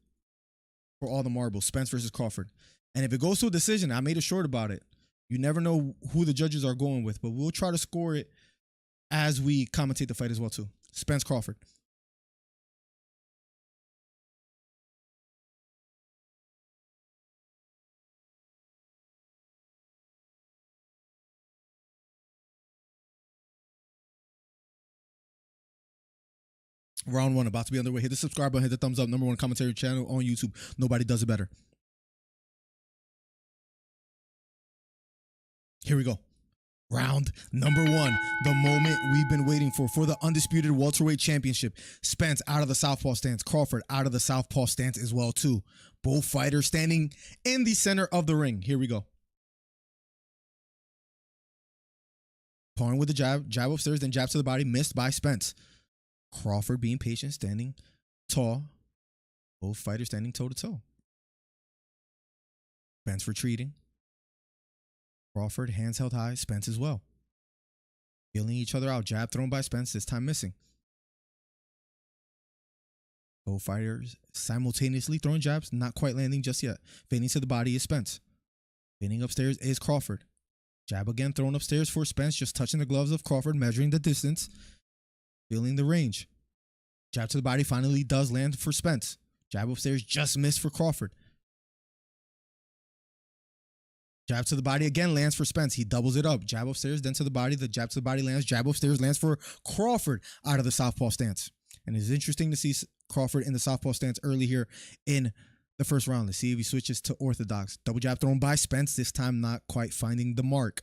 for all the marbles. Spence versus Crawford. And if it goes to a decision, I made a short about it. You never know who the judges are going with, but we'll try to score it as we commentate the fight as well too. Spence Crawford. Round 1 about to be underway. Hit the subscribe button, hit the thumbs up. Number 1 commentary channel on YouTube. Nobody does it better. Here we go. Round number 1. The moment we've been waiting for the undisputed welterweight championship. Spence out of the southpaw stance. Crawford out of the southpaw stance as well too. Both fighters standing in the center of the ring. Here we go. Pawing with the jab upstairs, then jab to the body, missed by Spence. Crawford being patient, standing tall. Both fighters standing toe-to-toe. Spence retreating. Crawford, hands held high. Spence as well. Feeling each other out. Jab thrown by Spence, this time missing. Both fighters simultaneously throwing jabs, not quite landing just yet. Fading to the body is Spence. Fading upstairs is Crawford. Jab again thrown upstairs for Spence, just touching the gloves of Crawford, measuring the distance. Feeling the range. Jab to the body finally does land for Spence. Jab upstairs just missed for Crawford. Jab to the body again lands for Spence. He doubles it up. Jab upstairs, then to the body. The jab to the body lands. Jab upstairs lands for Crawford out of the southpaw stance. And it's interesting to see Crawford in the southpaw stance early here in the first round. Let's see if he switches to orthodox. Double jab thrown by Spence. This time not quite finding the mark.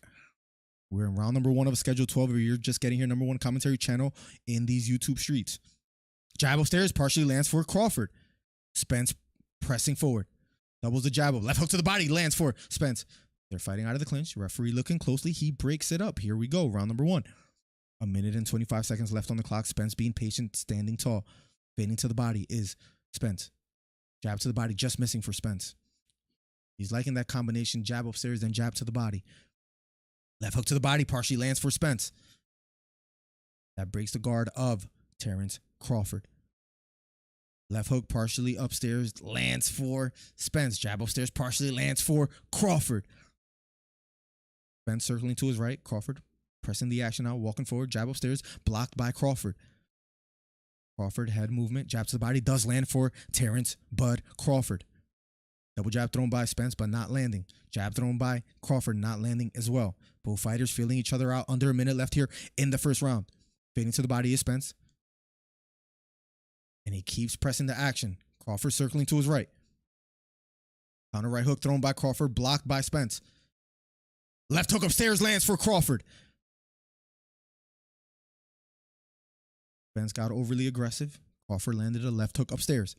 We're in round number 1 of a schedule 12. If you're just getting here, number 1 commentary channel in these YouTube streets. Jab upstairs partially lands for Crawford. Spence pressing forward. Doubles the jab up. Left hook to the body lands for Spence. They're fighting out of the clinch. Referee looking closely. He breaks it up. Here we go. Round number 1. 1 minute and 25 seconds left on the clock. Spence being patient, standing tall. Fading to the body is Spence. Jab to the body, just missing for Spence. He's liking that combination. Jab upstairs, then jab to the body. Left hook to the body, partially lands for Spence. That breaks the guard of Terence Crawford. Left hook partially upstairs, lands for Spence. Jab upstairs, partially lands for Crawford. Spence circling to his right. Crawford pressing the action out, walking forward. Jab upstairs, blocked by Crawford. Crawford head movement. Jab to the body does land for Terence Bud Crawford. Double jab thrown by Spence, but not landing. Jab thrown by Crawford, not landing as well. Both fighters feeling each other out. Under a minute left here in the first round. Fading to the body is Spence. And he keeps pressing the action. Crawford circling to his right. Counter right hook thrown by Crawford, blocked by Spence. Left hook upstairs lands for Crawford. Spence got overly aggressive. Crawford landed a left hook upstairs.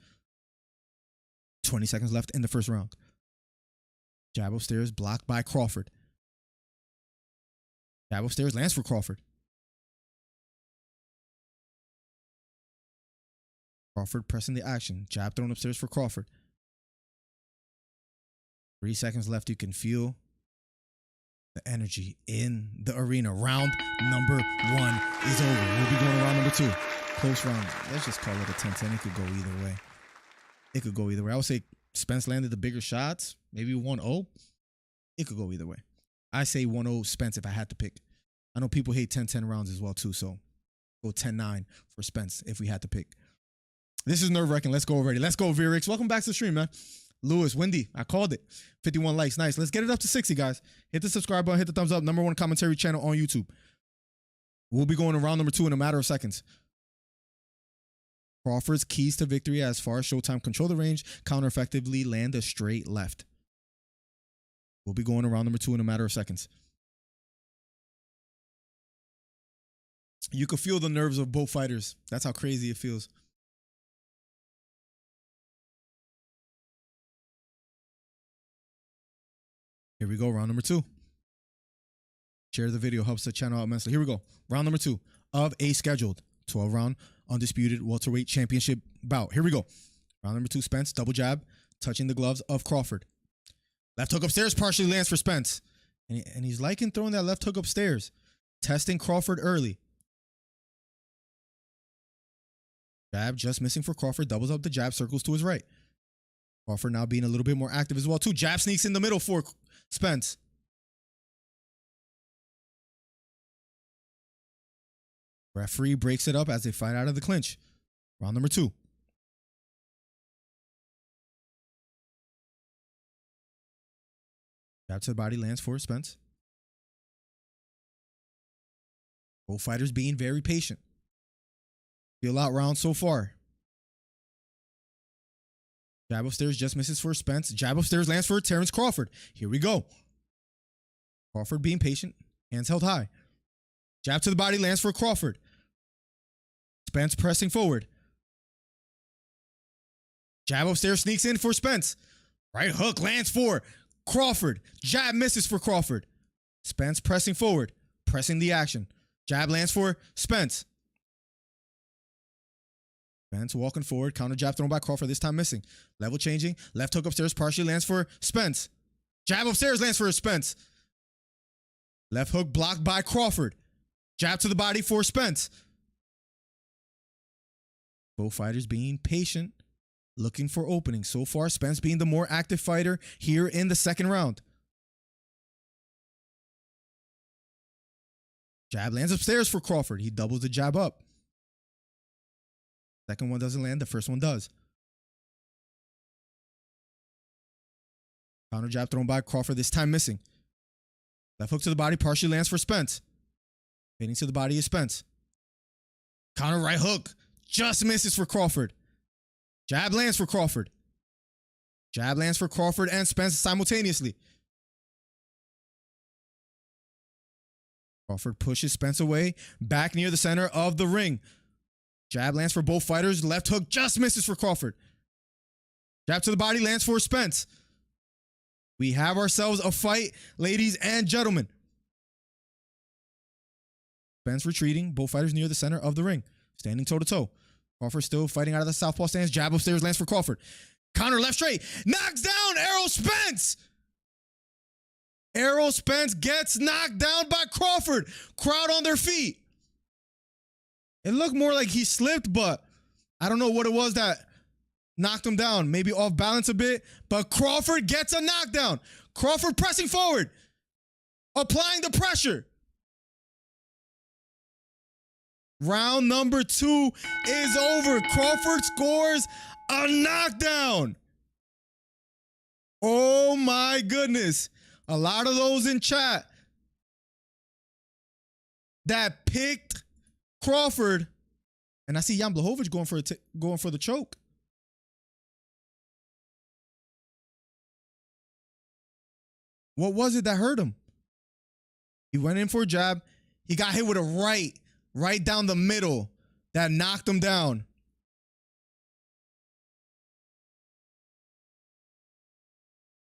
20 seconds left in the first round. Jab upstairs, blocked by Crawford. Jab upstairs lands for Crawford. Crawford pressing the action. Jab thrown upstairs for Crawford. 3 seconds left. You can feel the energy in the arena. Round number 1 is over. We'll be going to round number 2. Close round. Let's just call it a 10-10. It could go either way. It could go either way. I would say Spence landed the bigger shots. Maybe 1-0. It could go either way. I say 1-0 Spence if I had to pick. I know people hate 10-10 rounds as well too, so go 10-9 for Spence if we had to pick. This is nerve-wracking. Let's go already. Let's go, Virix. Welcome back to the stream, man. Lewis, Wendy, I called it. 51 likes. Nice. Let's get it up to 60, guys. Hit the subscribe button. Hit the thumbs up. Number 1 commentary channel on YouTube. We'll be going to round number 2 in a matter of seconds. Crawford's keys to victory as far as Showtime control the range, counter effectively, land a straight left. We'll be going to round number 2 in a matter of seconds. You can feel the nerves of both fighters. That's how crazy it feels. Here we go, round number 2. Share the video, helps the channel out immensely. Here we go, round number 2 of a scheduled 12-round undisputed welterweight championship bout. Here we go. Round number 2, Spence, double jab, touching the gloves of Crawford. Left hook upstairs, partially lands for Spence. And he's liking throwing that left hook upstairs. Testing Crawford early. Jab just missing for Crawford, doubles up the jab, circles to his right. Crawford now being a little bit more active as well too. Jab sneaks in the middle for Spence. Referee breaks it up as they fight out of the clinch. Round number 2. Jab to the body lands for Spence. Both fighters being very patient. Feel out round so far. Jab upstairs just misses for Spence. Jab upstairs lands for Terence Crawford. Here we go. Crawford being patient. Hands held high. Jab to the body lands for Crawford. Spence pressing forward. Jab upstairs sneaks in for Spence. Right hook lands for Crawford. Jab misses for Crawford. Spence pressing forward. Pressing the action. Jab lands for Spence. Spence walking forward. Counter jab thrown by Crawford. This time missing. Level changing. Left hook upstairs partially lands for Spence. Jab upstairs lands for Spence. Left hook blocked by Crawford. Jab to the body for Spence. Both fighters being patient, looking for openings. So far, Spence being the more active fighter here in the second round. Jab lands upstairs for Crawford. He doubles the jab up. Second one doesn't land. The first one does. Counter jab thrown by Crawford. This time missing. Left hook to the body. Partially lands for Spence. Fading to the body is Spence. Counter right hook. Just misses for Crawford. Jab lands for Crawford. Jab lands for Crawford and Spence simultaneously. Crawford pushes Spence away. Back near the center of the ring. Jab lands for both fighters. Left hook just misses for Crawford. Jab to the body lands for Spence. We have ourselves a fight, ladies and gentlemen. Spence retreating. Both fighters near the center of the ring. Standing toe-to-toe. Crawford still fighting out of the southpaw stance. Jab upstairs lands for Crawford. Counter left straight. Knocks down Errol Spence. Errol Spence gets knocked down by Crawford. Crowd on their feet. It looked more like he slipped, but I don't know what it was that knocked him down. Maybe off balance a bit, but Crawford gets a knockdown. Crawford pressing forward. Applying the pressure. Round number 2 is over. Crawford scores a knockdown. Oh my goodness. A lot of those in chat that picked Crawford. And I see Jan Blachowicz going for the choke. What was it that hurt him? He went in for a jab. He got hit with a right down the middle that knocked him down.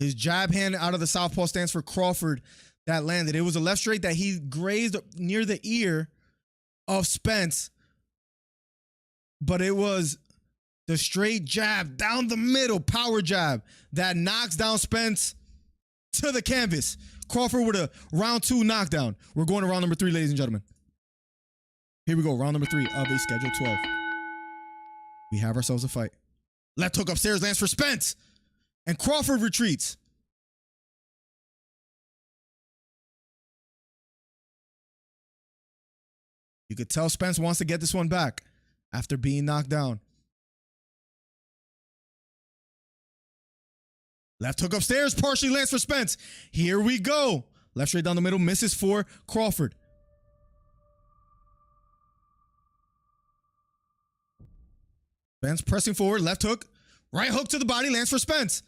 His jab hand out of the southpaw stance for Crawford that landed. It was a left straight that he grazed near the ear of Spence. But it was the straight jab down the middle, power jab that knocks down Spence to the canvas. Crawford with a round 2 knockdown. We're going to round number 3, ladies and gentlemen. Here we go, round number 3 of a schedule 12. We have ourselves a fight. Left hook upstairs lands for Spence. And Crawford retreats. You could tell Spence wants to get this one back after being knocked down. Left hook upstairs, partially lands for Spence. Here we go. Left straight down the middle, misses for Crawford. Spence pressing forward, left hook. Right hook to the body, lands for Spence.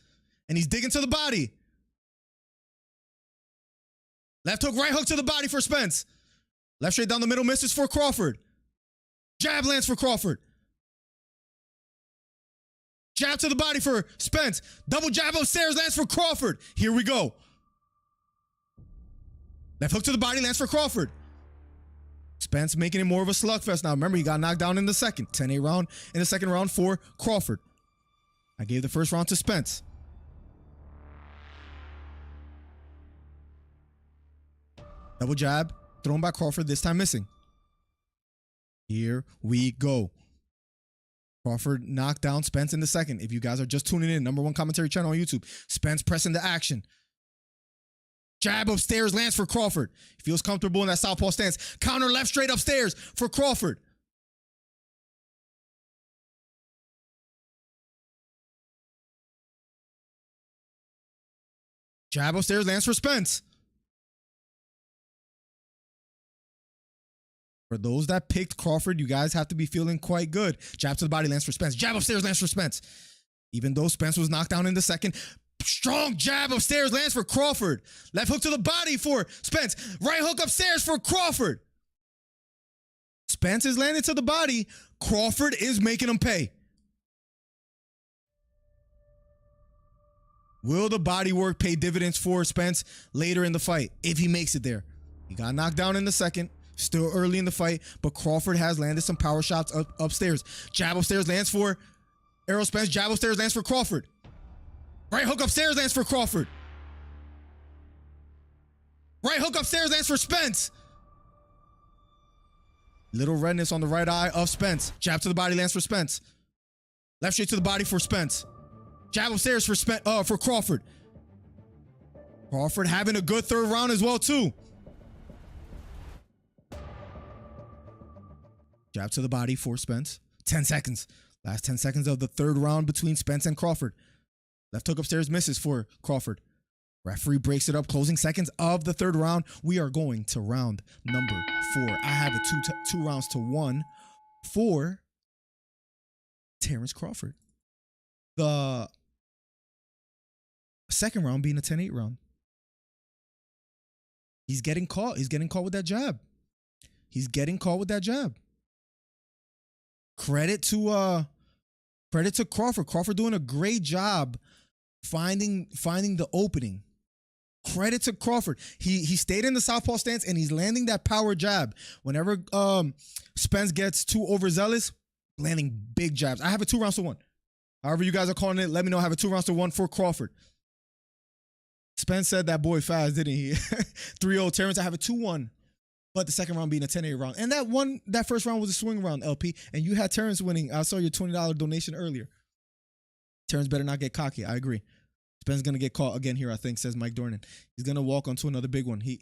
And he's digging to the body. Left hook, right hook to the body for Spence. Left straight down the middle, misses for Crawford. Jab lands for Crawford. Jab to the body for Spence. Double jab upstairs, lands for Crawford. Here we go. Left hook to the body, lands for Crawford. Spence making it more of a slugfest now. Remember, he got knocked down in the second. 10-8 round in the second round for Crawford. I gave the first round to Spence. Double jab, thrown by Crawford, this time missing. Here we go. Crawford knocked down Spence in the second. If you guys are just tuning in, #1 commentary channel on YouTube. Spence pressing the action. Jab upstairs lands for Crawford. He feels comfortable in that southpaw stance. Counter left straight upstairs for Crawford. Jab upstairs lands for Spence. For those that picked Crawford, you guys have to be feeling quite good. Jab to the body lands for Spence. Jab upstairs lands for Spence. Even though Spence was knocked down in the second, strong jab upstairs lands for Crawford. Left hook to the body for Spence. Right hook upstairs for Crawford. Spence is landing to the body. Crawford is making him pay. Will the body work pay dividends for Spence later in the fight if he makes it there? He got knocked down in the second. Still early in the fight, but Crawford has landed some power shots upstairs. Jab upstairs lands for Errol Spence. Jab upstairs lands for Crawford. Right hook upstairs lands for Crawford. Right hook upstairs lands for Spence. Little redness on the right eye of Spence. Jab to the body lands for Spence. Left straight to the body for Spence. Jab upstairs for Crawford. Crawford having a good third round as well too. Jab to the body for Spence. 10 seconds. Last 10 seconds of the third round between Spence and Crawford. Left hook upstairs misses for Crawford. Referee breaks it up. Closing seconds of the third round. We are going to round number 4. I have a 2 rounds to 1 for Terence Crawford. The second round being a 10-8 round. He's getting caught. He's getting caught with that jab. He's getting caught with that jab. Credit to Crawford. Crawford doing a great job finding the opening. Credit to Crawford. He stayed in the southpaw stance and he's landing that power jab. Whenever Spence gets too overzealous, landing big jabs. I have a 2 rounds to 1. However you guys are calling it, let me know. I have a 2 rounds to 1 for Crawford. Spence said that boy fast, didn't he? 3-0 Terence. I have a 2-1. But the second round being a 10-8 round. And that first round was a swing round, LP. And you had Terence winning. I saw your $20 donation earlier. Terence better not get cocky. I agree. Spence going to get caught again here, I think, says Mike Dornan. He's going to walk onto another big one. He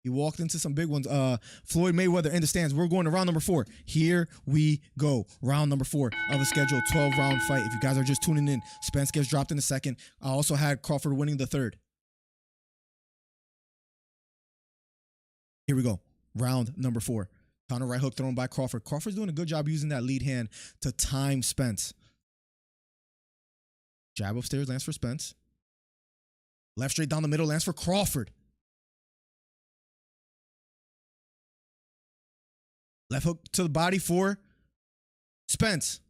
walked into some big ones. Floyd Mayweather in the stands. We're going to round number 4. Here we go. Round number 4 of the scheduled 12-round fight. If you guys are just tuning in, Spence gets dropped in the second. I also had Crawford winning the third. Here we go. Round number 4. Counter right hook thrown by Crawford. Crawford's doing a good job using that lead hand to time Spence. Jab upstairs lands for Spence. Left straight down the middle lands for Crawford. Left hook to the body for Spence.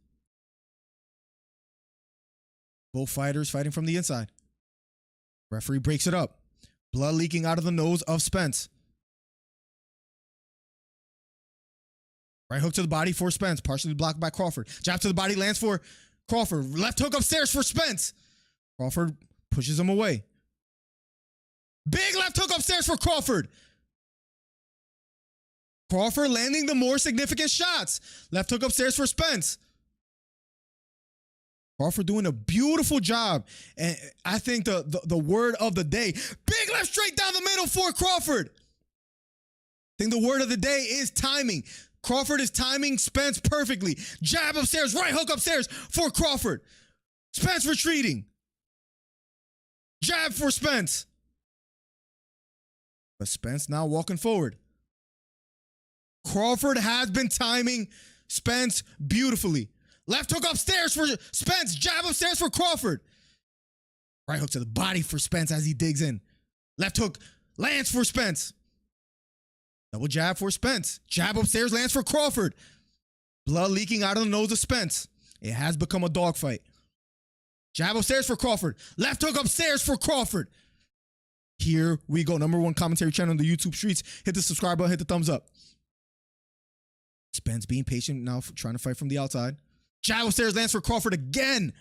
Both fighters fighting from the inside. Referee breaks it up. Blood leaking out of the nose of Spence. Right hook to the body for Spence, partially blocked by Crawford. Jab to the body lands for Crawford. Left hook upstairs for Spence. Crawford pushes him away. Big left hook upstairs for Crawford. Crawford landing the more significant shots. Left hook upstairs for Spence. Crawford doing a beautiful job. And I think the word of the day, big left straight down the middle for Crawford. I think the word of the day is timing. Crawford is timing Spence perfectly. Jab upstairs, right hook upstairs for Crawford. Spence retreating. Jab for Spence. But Spence now walking forward. Crawford has been timing Spence beautifully. Left hook upstairs for Spence. Jab upstairs for Crawford. Right hook to the body for Spence as he digs in. Left hook lands for Spence. Double jab for Spence. Jab upstairs lands for Crawford. Blood leaking out of the nose of Spence. It has become a dogfight. Jab upstairs for Crawford. Left hook upstairs for Crawford. Here we go. Number 1 commentary channel on the YouTube streets. Hit the subscribe button. Hit the thumbs up. Spence being patient now, trying to fight from the outside. Jab upstairs lands for Crawford again.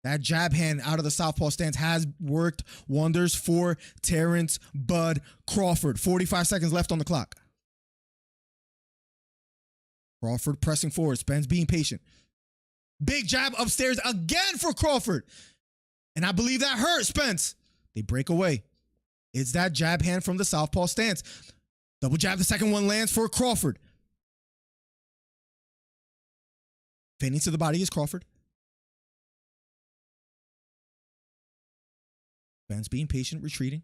That jab hand out of the southpaw stance has worked wonders for Terence Bud Crawford. 45 seconds left on the clock. Crawford pressing forward. Spence being patient. Big jab upstairs again for Crawford. And I believe that hurt Spence. They break away. It's that jab hand from the southpaw stance. Double jab, the second one lands for Crawford. Feinting to the body is Crawford. Spence being patient, retreating.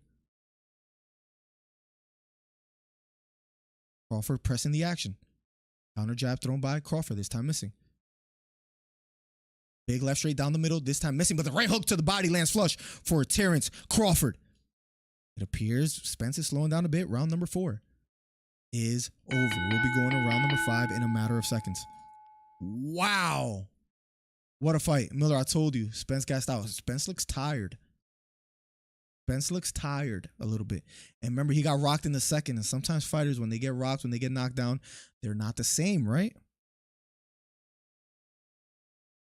Crawford pressing the action. Counter jab thrown by Crawford, this time missing. Big left straight down the middle, this time missing, but the right hook to the body lands flush for Terence Crawford. It appears Spence is slowing down a bit. Round number 4 is over. We'll be going to round number 5 in a matter of seconds. Wow. What a fight. Miller, I told you, Spence gassed out. Spence looks tired. Spence looks tired a little bit. And remember, he got rocked in the second. And sometimes fighters, when they get rocked, when they get knocked down, they're not the same, right?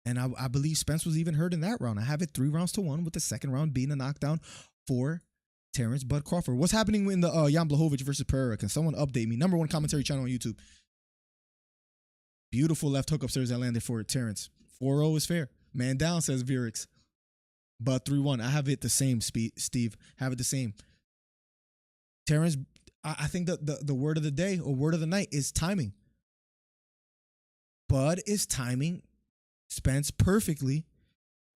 And I believe Spence was even hurt in that round. I have it 3-1 with the second round being a knockdown for Terence Bud Crawford. What's happening in the Jan Blachowicz versus Pereira? Can someone update me? #1 commentary channel on YouTube. Beautiful left hook upstairs that landed for Terence. 4-0 is fair. Man down, says Virix. But 3-1. I have it the same, Steve. Have it the same. Terence, I think the word of the day or word of the night is timing. Bud is timing Spence perfectly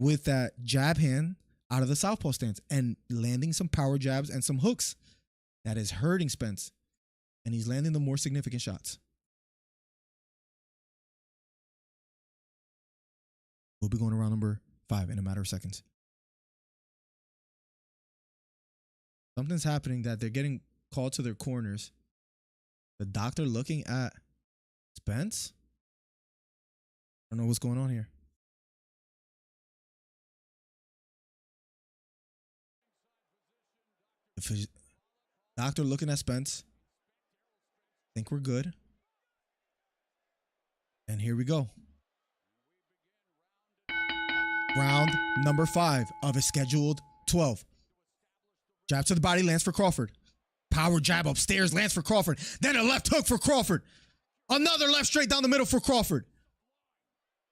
with that jab hand out of the southpaw stance and landing some power jabs and some hooks. That is hurting Spence. And he's landing the more significant shots. We'll be going to round number 5 in a matter of seconds. Something's happening that they're getting called to their corners. The doctor looking at Spence. I don't know what's going on here. If a doctor looking at Spence, I think we're good. And here we go. Round number 5 of a scheduled 12. Jab to the body lands for Crawford. Power jab upstairs lands for Crawford. Then a left hook for Crawford. Another left straight down the middle for Crawford.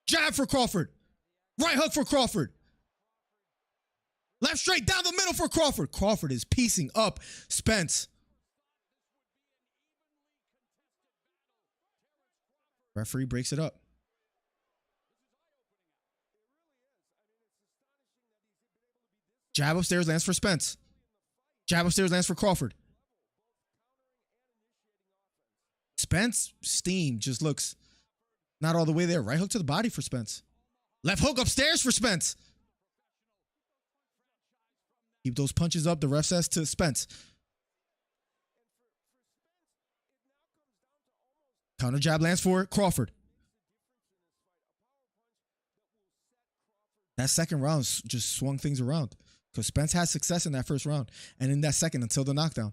Jab for Crawford. Right hook for Crawford. Left straight down the middle for Crawford. Crawford is piecing up Spence. Referee breaks it up. Jab upstairs lands for Spence. Jab upstairs lands for Crawford. Spence steam just looks not all the way there. Right hook to the body for Spence. Left hook upstairs for Spence. Keep those punches up. The ref says to Spence. Counter jab lands for Crawford. That second round just swung things around because Spence had success in that first round and in that second until the knockdown.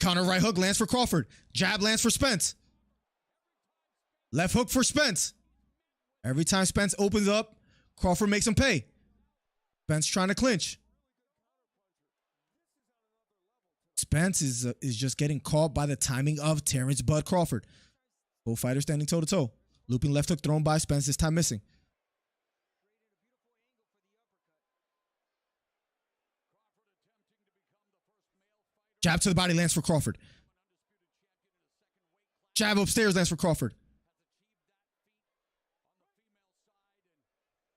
Counter right hook lands for Crawford. Jab lands for Spence. Left hook for Spence. Every time Spence opens up, Crawford makes him pay. Spence trying to clinch. Spence is just getting caught by the timing of Terence Bud Crawford. Both fighters standing toe-to-toe. Looping left hook thrown by Spence, this time missing. Jab to the body lands for Crawford. Jab upstairs lands for Crawford.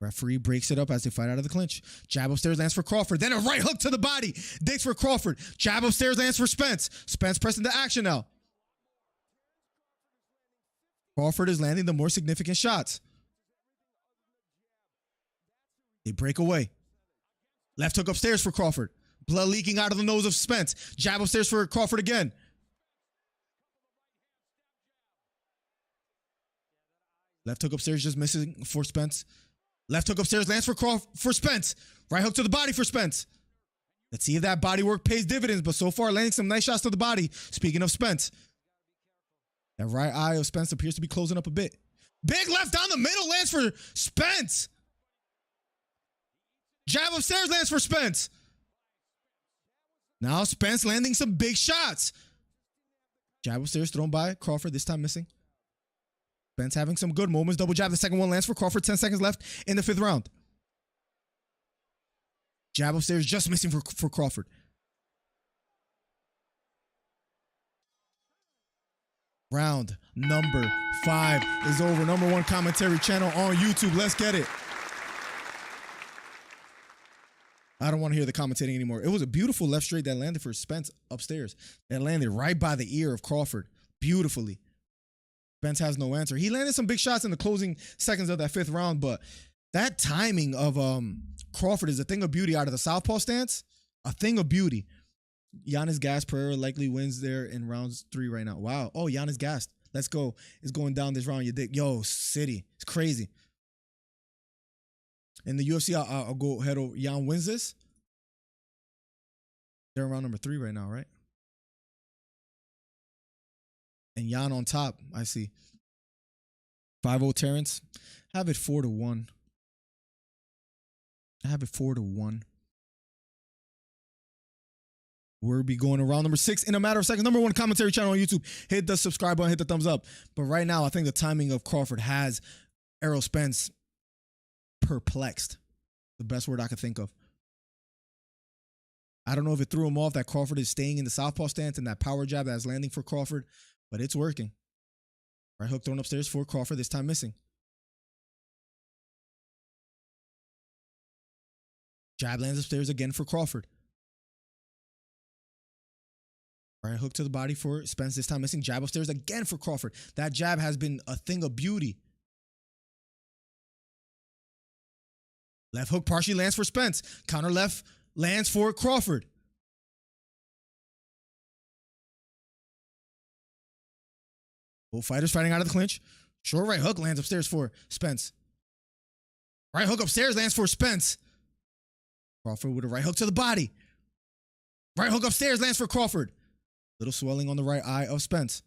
Referee breaks it up as they fight out of the clinch. Jab upstairs lands for Crawford. Then a right hook to the body. Digs for Crawford. Jab upstairs lands for Spence. Spence pressing the action now. Crawford is landing the more significant shots. They break away. Left hook upstairs for Crawford. Blood leaking out of the nose of Spence. Jab upstairs for Crawford again. Left hook upstairs just missing for Spence. Left hook upstairs lands for Spence. Right hook to the body for Spence. Let's see if that body work pays dividends, but so far landing some nice shots to the body. Speaking of Spence. That right eye of Spence appears to be closing up a bit. Big left down the middle lands for Spence. Jab upstairs lands for Spence. Now Spence landing some big shots. Jab upstairs thrown by Crawford, this time missing. Spence having some good moments. Double jab, the second one lands for Crawford. 10 seconds left in the 5th round. Jab upstairs, just missing for Crawford. Round number 5 is over. Number 1 commentary channel on YouTube. Let's get it. I don't want to hear the commentating anymore. It was a beautiful left straight that landed for Spence upstairs. That landed right by the ear of Crawford. Beautifully. Spence has no answer. He landed some big shots in the closing seconds of that 5th round, but that timing of Crawford is a thing of beauty out of the southpaw stance. A thing of beauty. Giannis gassed. Pereira likely wins there in rounds 3 right now. Wow. Oh, Giannis gassed. Let's go. It's going down this round. You dig? Yo, City. It's crazy. In the UFC, I'll go ahead over. Jan wins this. They're in round number 3 right now, right? And Jan on top, I see. 5-0 Terence. Have it 4-1. I have it 4-1. We'll be going to round number 6 in a matter of seconds. Number 1 commentary channel on YouTube. Hit the subscribe button, hit the thumbs up. But right now, I think the timing of Crawford has Errol Spence perplexed. The best word I could think of. I don't know if it threw him off that Crawford is staying in the southpaw stance and that power jab that's landing for Crawford, but it's working. Right hook thrown upstairs for Crawford, this time missing. Jab lands upstairs again for Crawford. Right hook to the body for Spence, this time missing. Jab upstairs again for Crawford. That jab has been a thing of beauty. Left hook partially lands for Spence. Counter left lands for Crawford. Both fighters fighting out of the clinch. Short right hook lands upstairs for Spence. Right hook upstairs lands for Spence. Crawford with a right hook to the body. Right hook upstairs lands for Crawford. Little swelling on the right eye of Spence.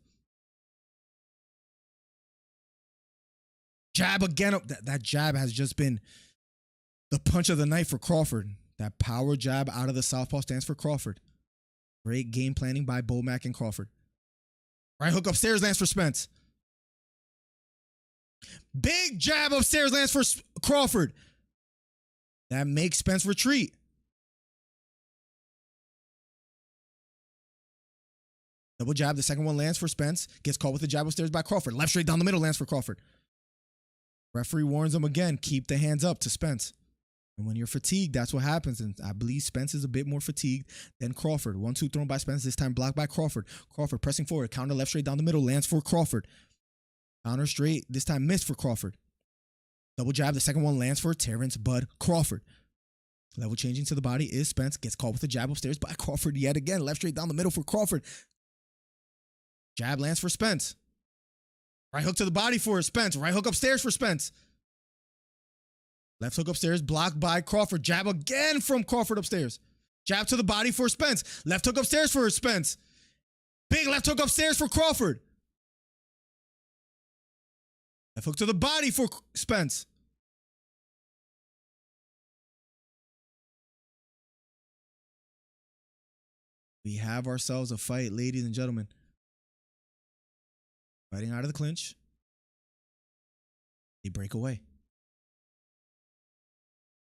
Jab again. That jab has just been the punch of the night for Crawford. That power jab out of the southpaw stance for Crawford. Great game planning by Bomac and Crawford. Right hook upstairs lands for Spence. Big jab upstairs lands for Crawford. That makes Spence retreat. Double jab. The second one lands for Spence. Gets caught with the jab upstairs by Crawford. Left straight down the middle lands for Crawford. Referee warns him again. Keep the hands up to Spence. And when you're fatigued, that's what happens. And I believe Spence is a bit more fatigued than Crawford. 1-2 thrown by Spence. This time blocked by Crawford. Crawford pressing forward. Counter left straight down the middle. Lands for Crawford. Counter straight. This time missed for Crawford. Double jab. The second one lands for Terence Bud Crawford. Level changing to the body is Spence. Gets caught with a jab upstairs by Crawford yet again. Left straight down the middle for Crawford. Jab lands for Spence. Right hook to the body for Spence. Right hook upstairs for Spence. Left hook upstairs, blocked by Crawford. Jab again from Crawford upstairs. Jab to the body for Spence. Left hook upstairs for Spence. Big left hook upstairs for Crawford. Left hook to the body for Spence. We have ourselves a fight, ladies and gentlemen. Fighting out of the clinch. They break away.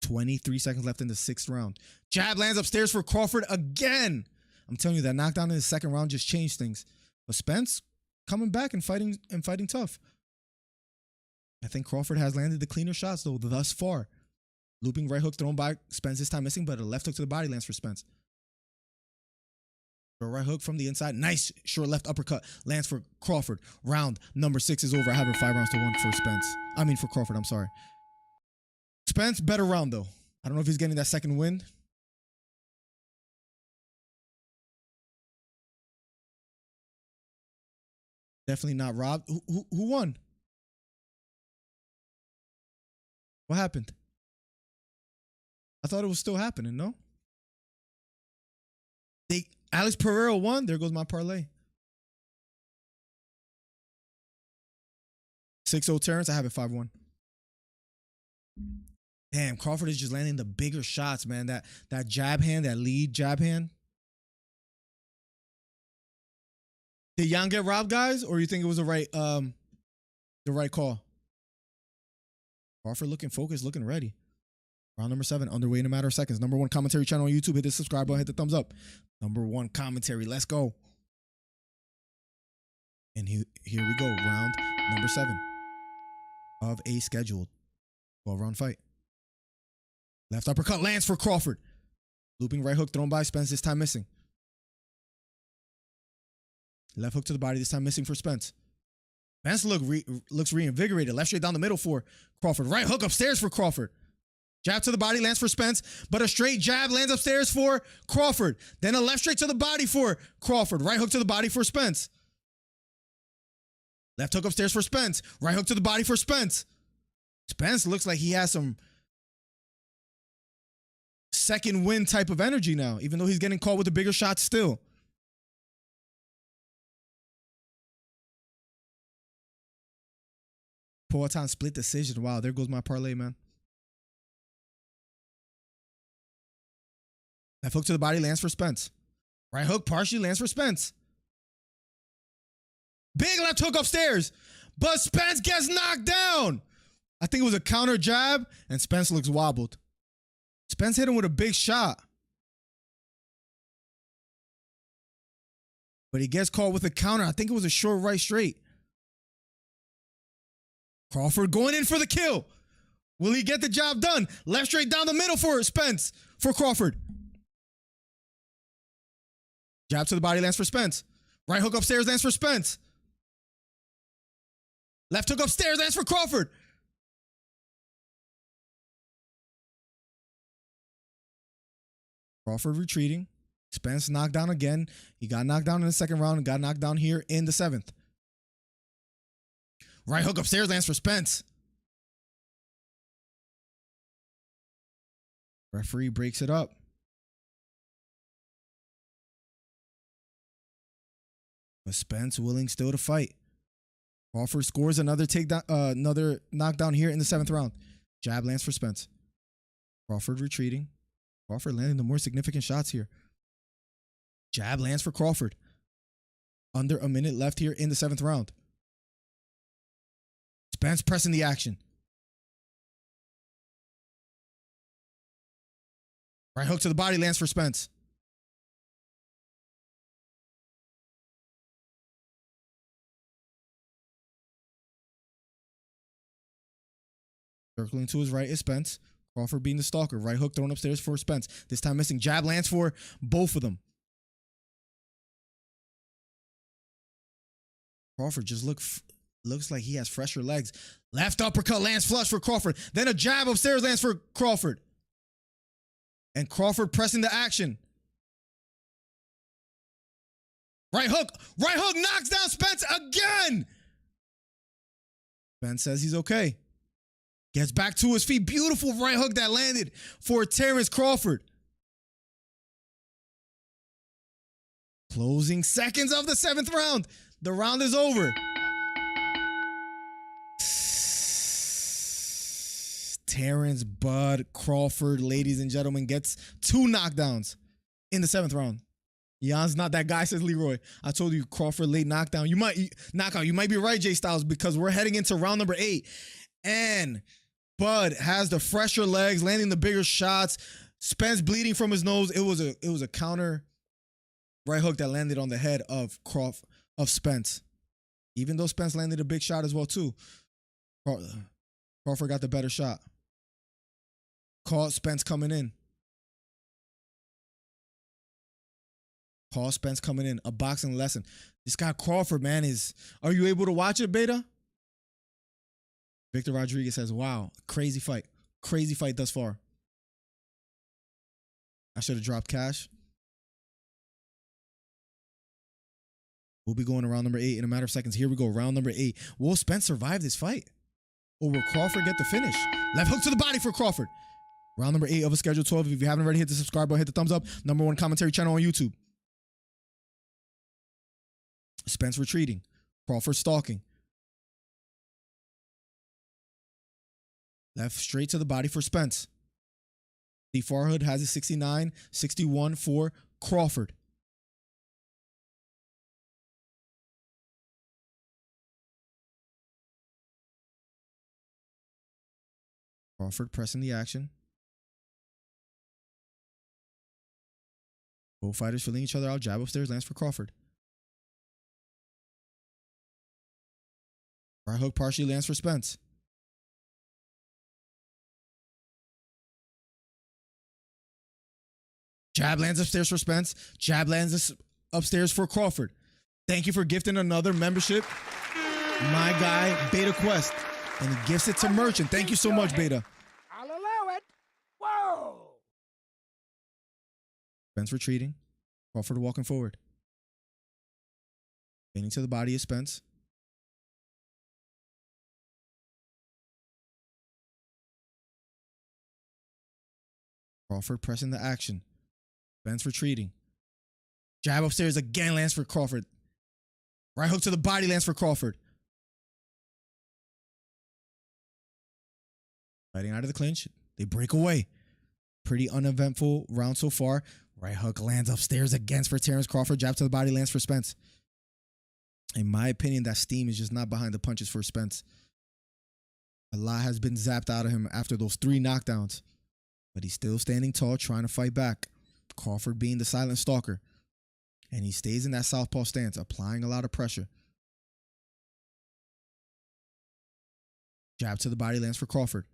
23 seconds left in the 6th round. Jab lands upstairs for Crawford again. I'm telling you, that knockdown in the 2nd round just changed things. But Spence coming back and fighting tough. I think Crawford has landed the cleaner shots though thus far. Looping right hook thrown by Spence, this time missing, but a left hook to the body lands for Spence. Right hook from the inside. Nice short left uppercut lands for Crawford. Round number 6 is over. I have it 5-1 for Spence. I mean for Crawford, I'm sorry. Spence, better round though. I don't know if he's getting that second win. Definitely not robbed. Who won? What happened? I thought it was still happening, no? Alex Pereira won. There goes my parlay. 6-0 Terence. I have it 5-1. Damn, Crawford is just landing the bigger shots, man. That jab hand, that lead jab hand. Did Jan get robbed, guys? Or you think it was the right call? Crawford looking focused, looking ready. Round number 7, underway in a matter of seconds. Number 1 commentary channel on YouTube. Hit the subscribe button, hit the thumbs up. Number 1 commentary. Let's go. And here we go. Round number 7 of a scheduled 12-round fight. Left uppercut lands for Crawford. Looping right hook thrown by Spence, this time missing. Left hook to the body, this time missing for Spence. Spence looks reinvigorated. Left straight down the middle for Crawford. Right hook upstairs for Crawford. Jab to the body lands for Spence, but a straight jab lands upstairs for Crawford. Then a left straight to the body for Crawford. Right hook to the body for Spence. Left hook upstairs for Spence. Right hook to the body for Spence. Spence looks like he has some second win type of energy now, even though he's getting caught with the bigger shots still. Poatan split decision. Wow, there goes my parlay, man. Left hook to the body lands for Spence. Right hook partially lands for Spence. Big left hook upstairs, but Spence gets knocked down. I think it was a counter jab, and Spence looks wobbled. Spence hit him with a big shot. But he gets caught with a counter. I think it was a short right straight. Crawford going in for the kill. Will he get the job done? Left straight down the middle for Spence, for Crawford. Jab to the body lands for Spence. Right hook upstairs lands for Spence. Left hook upstairs lands for Crawford. Crawford retreating. Spence knocked down again. He got knocked down in the second round and got knocked down here in the 7th. Right hook upstairs lands for Spence. Referee breaks it up. But Spence willing still to fight. Crawford scores another takedown, another knockdown here in the 7th round. Jab lands for Spence. Crawford retreating. Crawford landing the more significant shots here. Jab lands for Crawford. Under a minute left here in the 7th round. Spence pressing the action. Right hook to the body lands for Spence. Circling to his right is Spence. Crawford being the stalker. Right hook thrown upstairs for Spence. This time missing. Jab lands for both of them. Crawford just looks like he has fresher legs. Left uppercut lands flush for Crawford. Then a jab upstairs lands for Crawford. And Crawford pressing the action. Right hook knocks down Spence again. Spence says he's okay. Gets back to his feet. Beautiful right hook that landed for Terence Crawford. Closing seconds of the 7th round. The round is over. Terence Bud Crawford, ladies and gentlemen, gets 2 knockdowns in the 7th round. Jan's not that guy, says Leroy. I told you, Crawford late knockdown. You might be right, Jay Styles, because we're heading into round number 8. And Bud has the fresher legs, landing the bigger shots. Spence bleeding from his nose. It was a counter right hook that landed on the head of Spence. Even though Spence landed a big shot as well too. Crawford got the better shot. Caught Spence coming in. Spence coming in. A boxing lesson. This guy Crawford, man, are you able to watch it, Beta? Victor Rodriguez says, wow, crazy fight. Crazy fight thus far. I should have dropped cash. We'll be going to round number 8 in a matter of seconds. Here we go, round number 8. Will Spence survive this fight? Or will Crawford get the finish? Left hook to the body for Crawford. Round number 8 of a schedule 12. If you haven't already, hit the subscribe button, hit the thumbs up. Number 1 commentary channel on YouTube. Spence retreating. Crawford stalking. Left straight to the body for Spence. The Farhood has a 69-61 for Crawford. Crawford pressing the action. Both fighters filling each other out. Jab upstairs, lands for Crawford. Right hook partially lands for Spence. Jab lands upstairs for Spence. Jab lands upstairs for Crawford. Thank you for gifting another membership. My guy, Beta Quest. And he gifts it to Merchant. Thank you so much, Beta. I'll allow it. Whoa! Spence retreating. Crawford walking forward. Bending to the body is Spence. Crawford pressing the action. Spence retreating. Jab upstairs again lands for Crawford. Right hook to the body lands for Crawford. Fighting out of the clinch. They break away. Pretty uneventful round so far. Right hook lands upstairs again for Terence Crawford. Jab to the body lands for Spence. In my opinion, that steam is just not behind the punches for Spence. A lot has been zapped out of him after those 3 knockdowns. But he's still standing tall, trying to fight back. Crawford being the silent stalker. And he stays in that southpaw stance, applying a lot of pressure. Jab to the body lands for Crawford.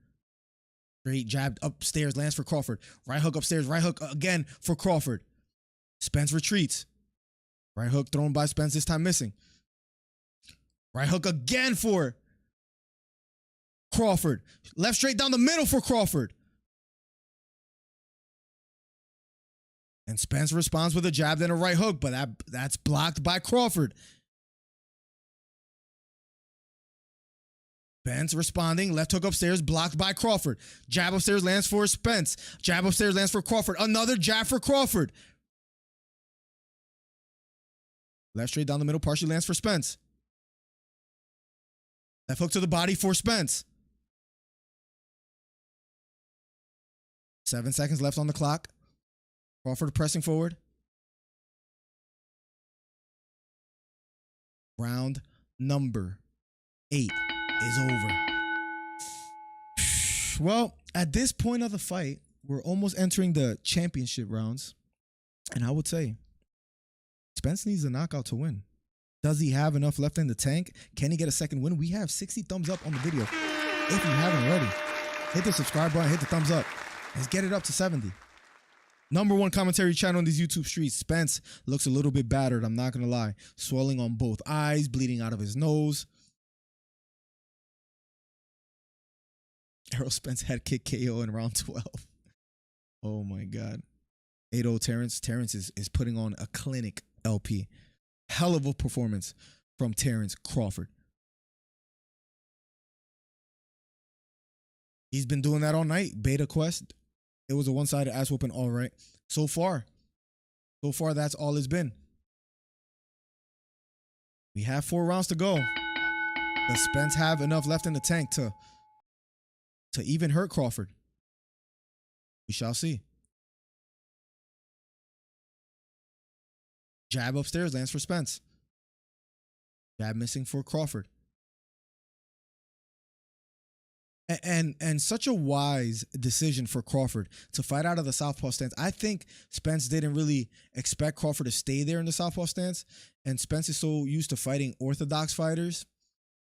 Straight jab upstairs lands for Crawford. Right hook upstairs, right hook again for Crawford. Spence retreats. Right hook thrown by Spence, this time missing. Right hook again for Crawford. Left straight down the middle for Crawford. And Spence responds with a jab, then a right hook, but that's blocked by Crawford. Spence responding, left hook upstairs, blocked by Crawford. Jab upstairs lands for Spence. Jab upstairs lands for Crawford. Another jab for Crawford. Left straight down the middle, partially lands for Spence. Left hook to the body for Spence. 7 seconds left on the clock. Crawford pressing forward. Round number 8 is over. Well, at this point of the fight, we're almost entering the championship rounds. And I would say, Spence needs a knockout to win. Does he have enough left in the tank? Can he get a second win? We have 60 thumbs up on the video. If you haven't already, hit the subscribe button, hit the thumbs up. Let's get it up to 70. #1 commentary channel on these YouTube streets. Spence looks a little bit battered, I'm not going to lie. Swelling on both eyes, bleeding out of his nose. Errol Spence head kick KO in round 12. Oh my God. 8-0 Terence. Terence is putting on a clinic LP. Hell of a performance from Terence Crawford. He's been doing that all night. Beta Quest. It was a one-sided ass whooping, all right. So far, that's all it's been. We have 4 rounds to go. Does Spence have enough left in the tank to even hurt Crawford? We shall see. Jab upstairs lands for Spence. Jab missing for Crawford. And such a wise decision for Crawford to fight out of the southpaw stance. I think Spence didn't really expect Crawford to stay there in the southpaw stance. And Spence is so used to fighting orthodox fighters.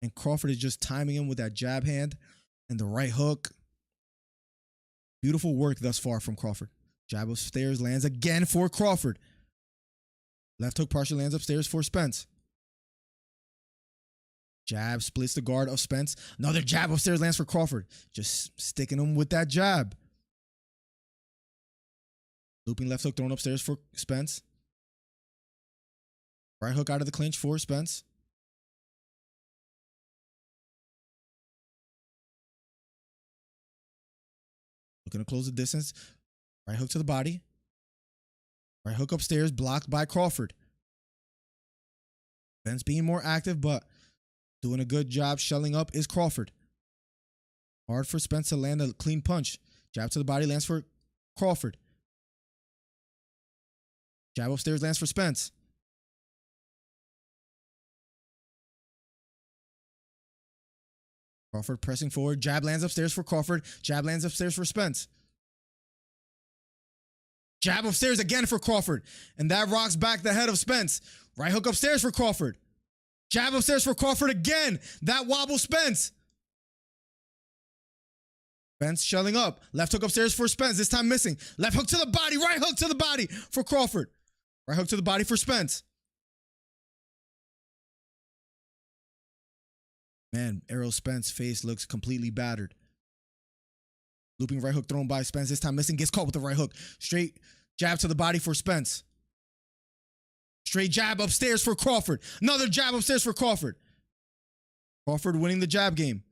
And Crawford is just timing him with that jab hand and the right hook. Beautiful work thus far from Crawford. Jab upstairs lands again for Crawford. Left hook partially lands upstairs for Spence. Jab splits the guard of Spence. Another jab upstairs lands for Crawford. Just sticking him with that jab. Looping left hook thrown upstairs for Spence. Right hook out of the clinch for Spence. Looking to close the distance. Right hook to the body. Right hook upstairs, blocked by Crawford. Spence being more active, but doing a good job shelling up is Crawford. Hard for Spence to land a clean punch. Jab to the body lands for Crawford. Jab upstairs lands for Spence. Crawford pressing forward. Jab lands upstairs for Crawford. Jab lands upstairs for Spence. Jab upstairs again for Crawford. And that rocks back the head of Spence. Right hook upstairs for Crawford. Jab upstairs for Crawford again. That wobble Spence. Spence shelling up. Left hook upstairs for Spence. This time missing. Left hook to the body. Right hook to the body for Crawford. Right hook to the body for Spence. Man, Errol Spence's face looks completely battered. Looping right hook thrown by Spence. This time missing. Gets caught with the right hook. Straight jab to the body for Spence. Straight jab upstairs for Crawford. Another jab upstairs for Crawford. Crawford winning the jab game.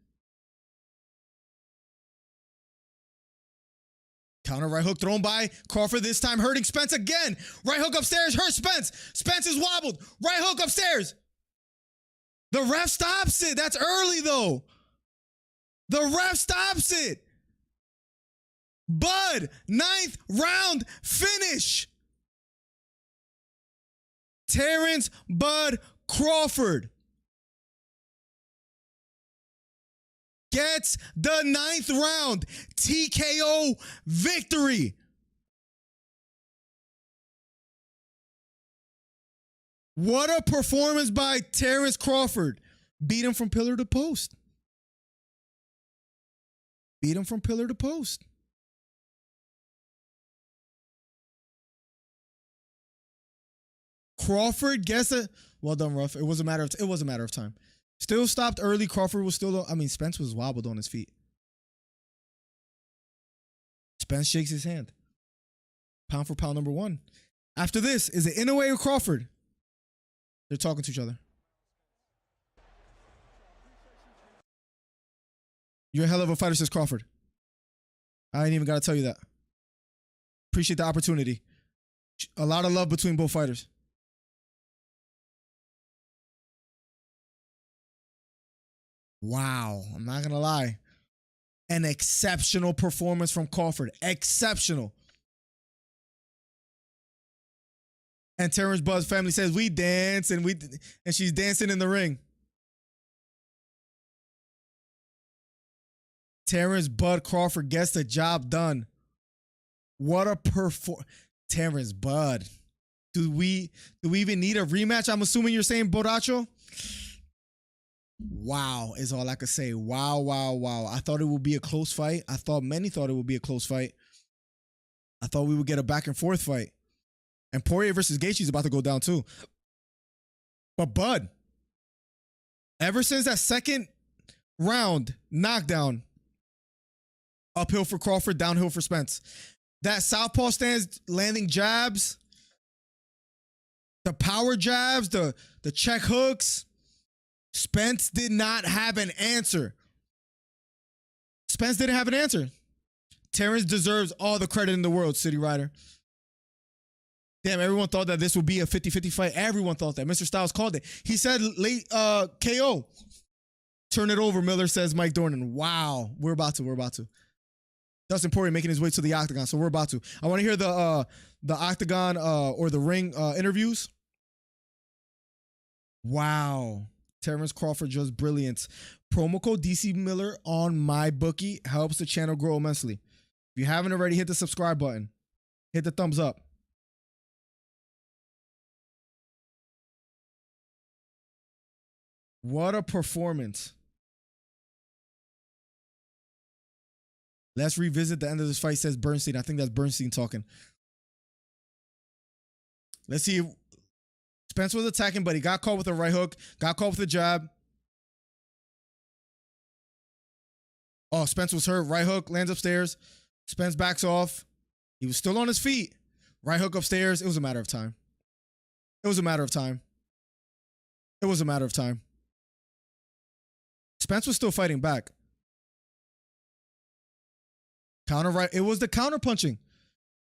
Counter right hook thrown by Crawford. This time hurting Spence again. Right hook upstairs. Hurt Spence. Spence is wobbled. Right hook upstairs. The ref stops it. That's early though. The ref stops it. Bud, 9th round finish. Terence Bud Crawford gets the 9th round TKO victory. What a performance by Terence Crawford. Beat him from pillar to post. Beat him from pillar to post. Crawford gets a well done, Ruff. It was a matter of time. Still stopped early. Crawford was still. Spence was wobbled on his feet. Spence shakes his hand. Pound for pound number 1. After this, is it Inoue or Crawford? They're talking to each other. You're a hell of a fighter, says Crawford. I ain't even got to tell you that. Appreciate the opportunity. A lot of love between both fighters. Wow, I'm not gonna lie. An exceptional performance from Crawford. Exceptional. And Terrence Bud's family says, we dance and she's dancing in the ring. Terrence Bud Crawford gets the job done. What a Terrence Bud. Do we even need a rematch? I'm assuming you're saying Boracho? Wow is all I could say. Wow, wow, wow. I thought it would be a close fight. Many thought it would be a close fight. I thought we would get a back and forth fight. And Poirier versus Gaethje is about to go down too. But Bud, ever since that second round knockdown, uphill for Crawford, downhill for Spence. That southpaw stance, landing jabs, the power jabs, the check hooks. Spence did not have an answer. Spence didn't have an answer. Terrence deserves all the credit in the world, City Rider. Damn, everyone thought that this would be a 50-50 fight. Everyone thought that. Mr. Styles called it. He said late KO. Turn it over, Miller, says Mike Dornan. Wow. We're about to. Dustin Poirier making his way to the octagon, so we're about to. I want to hear the octagon or the ring interviews. Wow. Terence Crawford just brilliant. Promo code DC Miller on my bookie helps the channel grow immensely. If you haven't already, hit the subscribe button. Hit the thumbs up. What a performance. Let's revisit the end of this fight, says Bernstein. I think that's Bernstein talking. Let's see. Spence was attacking, but he got caught with a right hook. Got caught with a jab. Oh, Spence was hurt. Right hook, lands upstairs. Spence backs off. He was still on his feet. Right hook upstairs. It was a matter of time. Spence was still fighting back. Counter right. It was the counter punching.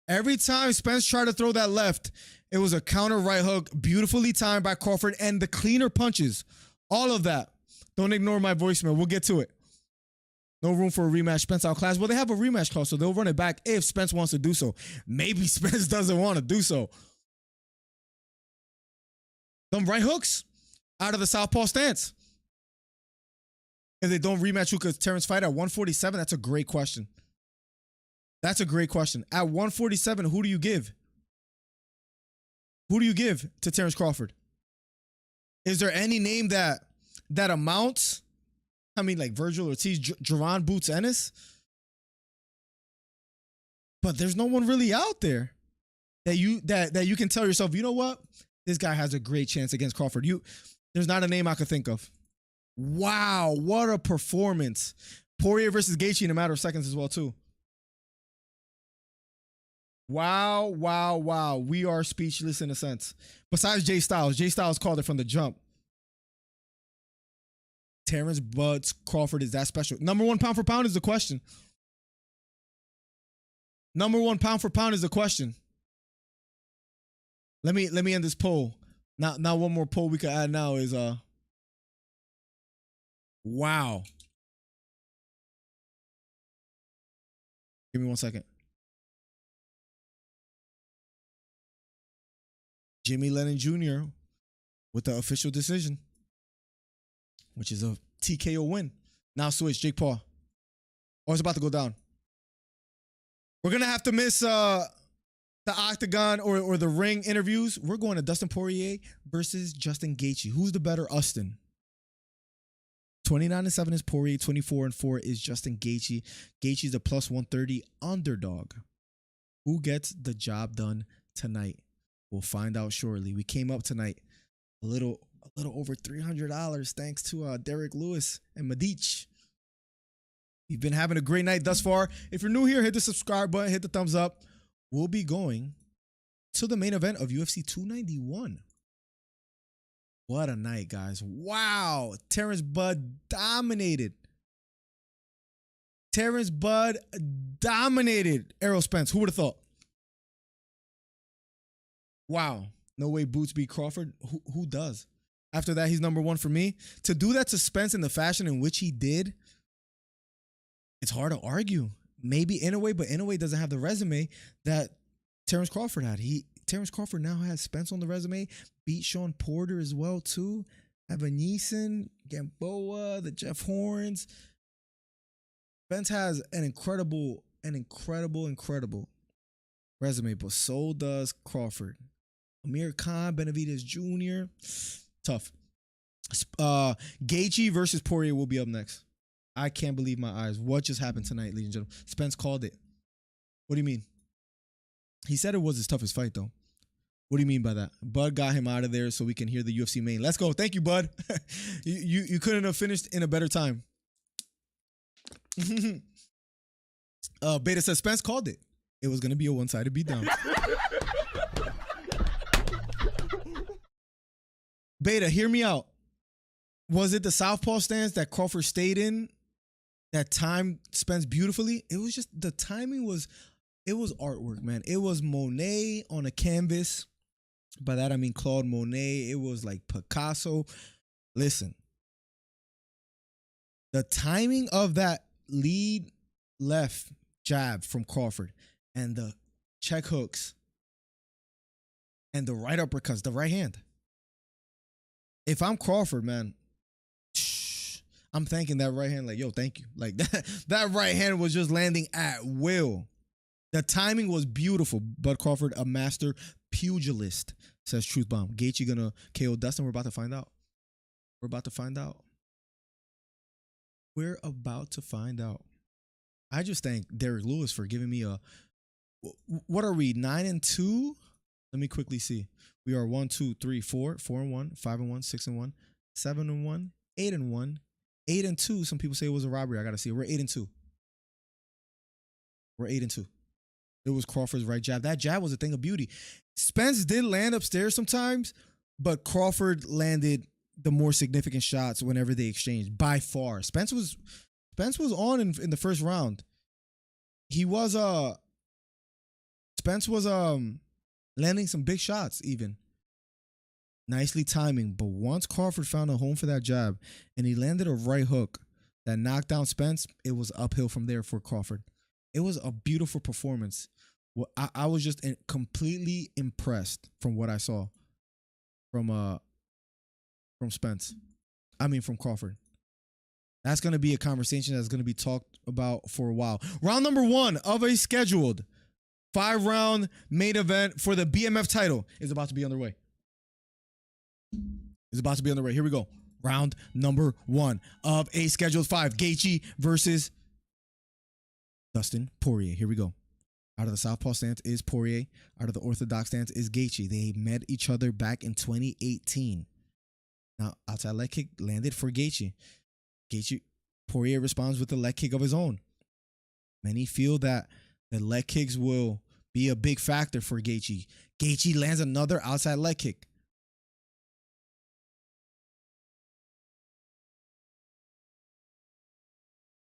Every time Spence tried to throw that left, it was a counter right hook, beautifully timed by Crawford, and the cleaner punches. All of that. Don't ignore my voicemail. We'll get to it. No room for a rematch. Spence outclassed. Well, they have a rematch clause, so they'll run it back if Spence wants to do so. Maybe Spence doesn't want to do so. Them right hooks out of the southpaw stance. If they don't rematch, who could Terrence fight at 147? That's a great question. That's a great question. At 147, who do you give? Who do you give to Terence Crawford? Is there any name that amounts? I mean, like Virgil Ortiz, Jaron Boots Ennis? But there's no one really out there that you can tell yourself, you know what? This guy has a great chance against Crawford. There's not a name I could think of. Wow, what a performance. Poirier versus Gaethje in a matter of seconds as well, too. Wow, wow, wow. We are speechless in a sense. Besides Jay Styles. Jay Styles called it from the jump. Terence Buds Crawford is that special. Number 1 pound for pound is the question. Number 1 pound for pound is the question. Let me end this poll. Now one more poll we could add now is wow. Give me 1 second. Jimmy Lennon Jr. with the official decision, which is a TKO win. Now switch, Jake Paul. Oh, it's about to go down. We're going to have to miss the Octagon or the ring interviews. We're going to Dustin Poirier versus Justin Gaethje. Who's the better Ustin? 29-7 is Poirier. 24-4 is Justin Gaethje. Gaethje's a plus 130 underdog. Who gets the job done tonight? We'll find out shortly. We came up tonight a little over $300 thanks to Derek Lewis and Medich. You've been having a great night thus far. If you're new here, hit the subscribe button, hit the thumbs up. We'll be going to the main event of UFC 291. What a night, guys. Wow. Terence Bud dominated. Terence Bud dominated Errol Spence. Who would have thought? Wow. No way Boots beat Crawford. Who does? After that, he's number 1 for me. To do that to Spence in the fashion in which he did, it's hard to argue. Maybe Inoue, but Inoue doesn't have the resume that Terence Crawford had. Terence Crawford now has Spence on the resume, beat Sean Porter as well, too. Evan Neeson, Gamboa, the Jeff Horns. Spence has an incredible resume, but so does Crawford. Amir Khan, Benavidez Jr. Tough. Gaethje versus Poirier will be up next. I can't believe my eyes. What just happened tonight, ladies and gentlemen? Spence called it. What do you mean? He said it was his toughest fight, though. What do you mean by that? Bud got him out of there so we can hear the UFC main. Let's go. Thank you, Bud. you couldn't have finished in a better time. Beta says Spence called it. It was going to be a one-sided beatdown. Beta, hear me out. Was it the southpaw stance that Crawford stayed in that timed Spence beautifully? It was just, the timing was, it was artwork, man. It was Monet on a canvas. By that, I mean Claude Monet. It was like Picasso. Listen, the timing of that lead left jab from Crawford and the check hooks and the right uppercuts, the right hand. If I'm Crawford, man, I'm thanking that right hand like, yo, thank you. Like that right hand was just landing at will. The timing was beautiful. Bud Crawford, a master pugilist, says Truth Bomb. Gaethje gonna KO Dustin? We're about to find out. We're about to find out. We're about to find out. I just thank Derek Lewis for giving me a, what are we, 9-2? Let me quickly see. We are 1, 2, 3, 4, 4-1, 5-1, 6-1, 7-1, 8-1, 8-2. Some people say it was a robbery. I gotta see it. We're 8-2. We're 8-2. It was Crawford's right jab. That jab was a thing of beauty. Spence did land upstairs sometimes, but Crawford landed the more significant shots whenever they exchanged by far. Spence was on in the first round. Spence was landing some big shots even. Nicely timing, but once Crawford found a home for that jab and he landed a right hook that knocked down Spence, it was uphill from there for Crawford. It was a beautiful performance. Well, I was just completely impressed from what I saw from Spence. I mean, from Crawford. That's going to be a conversation that's going to be talked about for a while. Round number 1 of a scheduled 5-round main event for the BMF title is about to be underway. Here we go. Round number 1 of a scheduled 5. Gaethje versus Dustin Poirier. Here we go. Out of the southpaw stance is Poirier. Out of the orthodox stance is Gaethje. They met each other back in 2018. Now, outside leg kick landed for Gaethje. Poirier responds with a leg kick of his own. Many feel that the leg kicks will be a big factor for Gaethje. Gaethje lands another outside leg kick.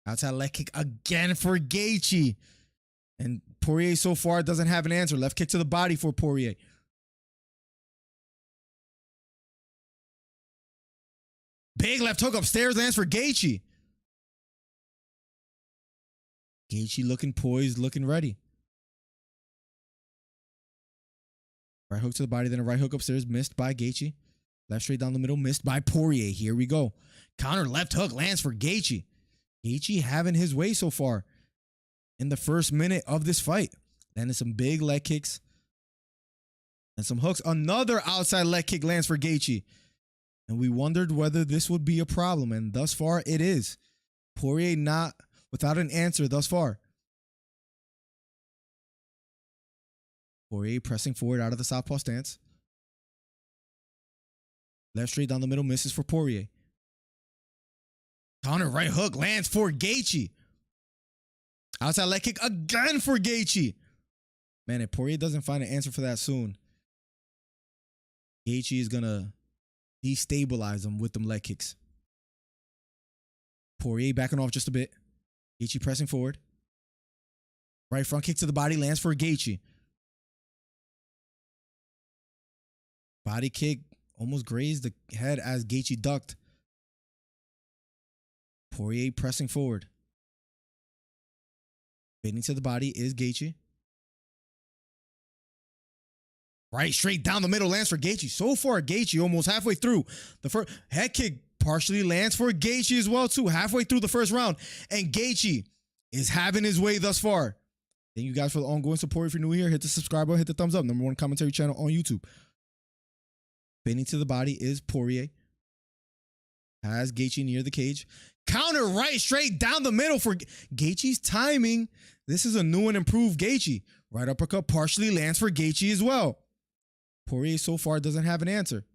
Outside leg kick again for Gaethje. And Poirier so far doesn't have an answer. Left kick to the body for Poirier. Big left hook upstairs lands for Gaethje. Gaethje looking poised, looking ready. Right hook to the body, then a right hook upstairs, missed by Gaethje. Left straight down the middle, missed by Poirier. Here we go. Counter left hook lands for Gaethje. Gaethje having his way so far in the first minute of this fight. Landing some big leg kicks and some hooks. Another outside leg kick lands for Gaethje. And we wondered whether this would be a problem. And thus far, it is. Poirier not without an answer thus far. Poirier pressing forward out of the southpaw stance. Left straight down the middle, misses for Poirier. Counter right hook lands for Gaethje. Outside leg kick again for Gaethje. Man, if Poirier doesn't find an answer for that soon, Gaethje is going to destabilize him with them leg kicks. Poirier backing off just a bit. Gaethje pressing forward. Right front kick to the body lands for Gaethje. Body kick almost grazed the head as Gaethje ducked. Poirier pressing forward. Bending to the body is Gaethje. Right straight down the middle lands for Gaethje. So far, Gaethje almost halfway through. The first head kick partially lands for Gaethje as well too. Halfway through the first round. And Gaethje is having his way thus far. Thank you guys for the ongoing support. If you're new here, hit the subscribe button, hit the thumbs up. #1 commentary channel on YouTube. Bending to the body is Poirier. Has Gaethje near the cage. Counter right straight down the middle for Gaethje's timing. This is a new and improved Gaethje. Right uppercut partially lands for Gaethje as well. Poirier so far doesn't have an answer.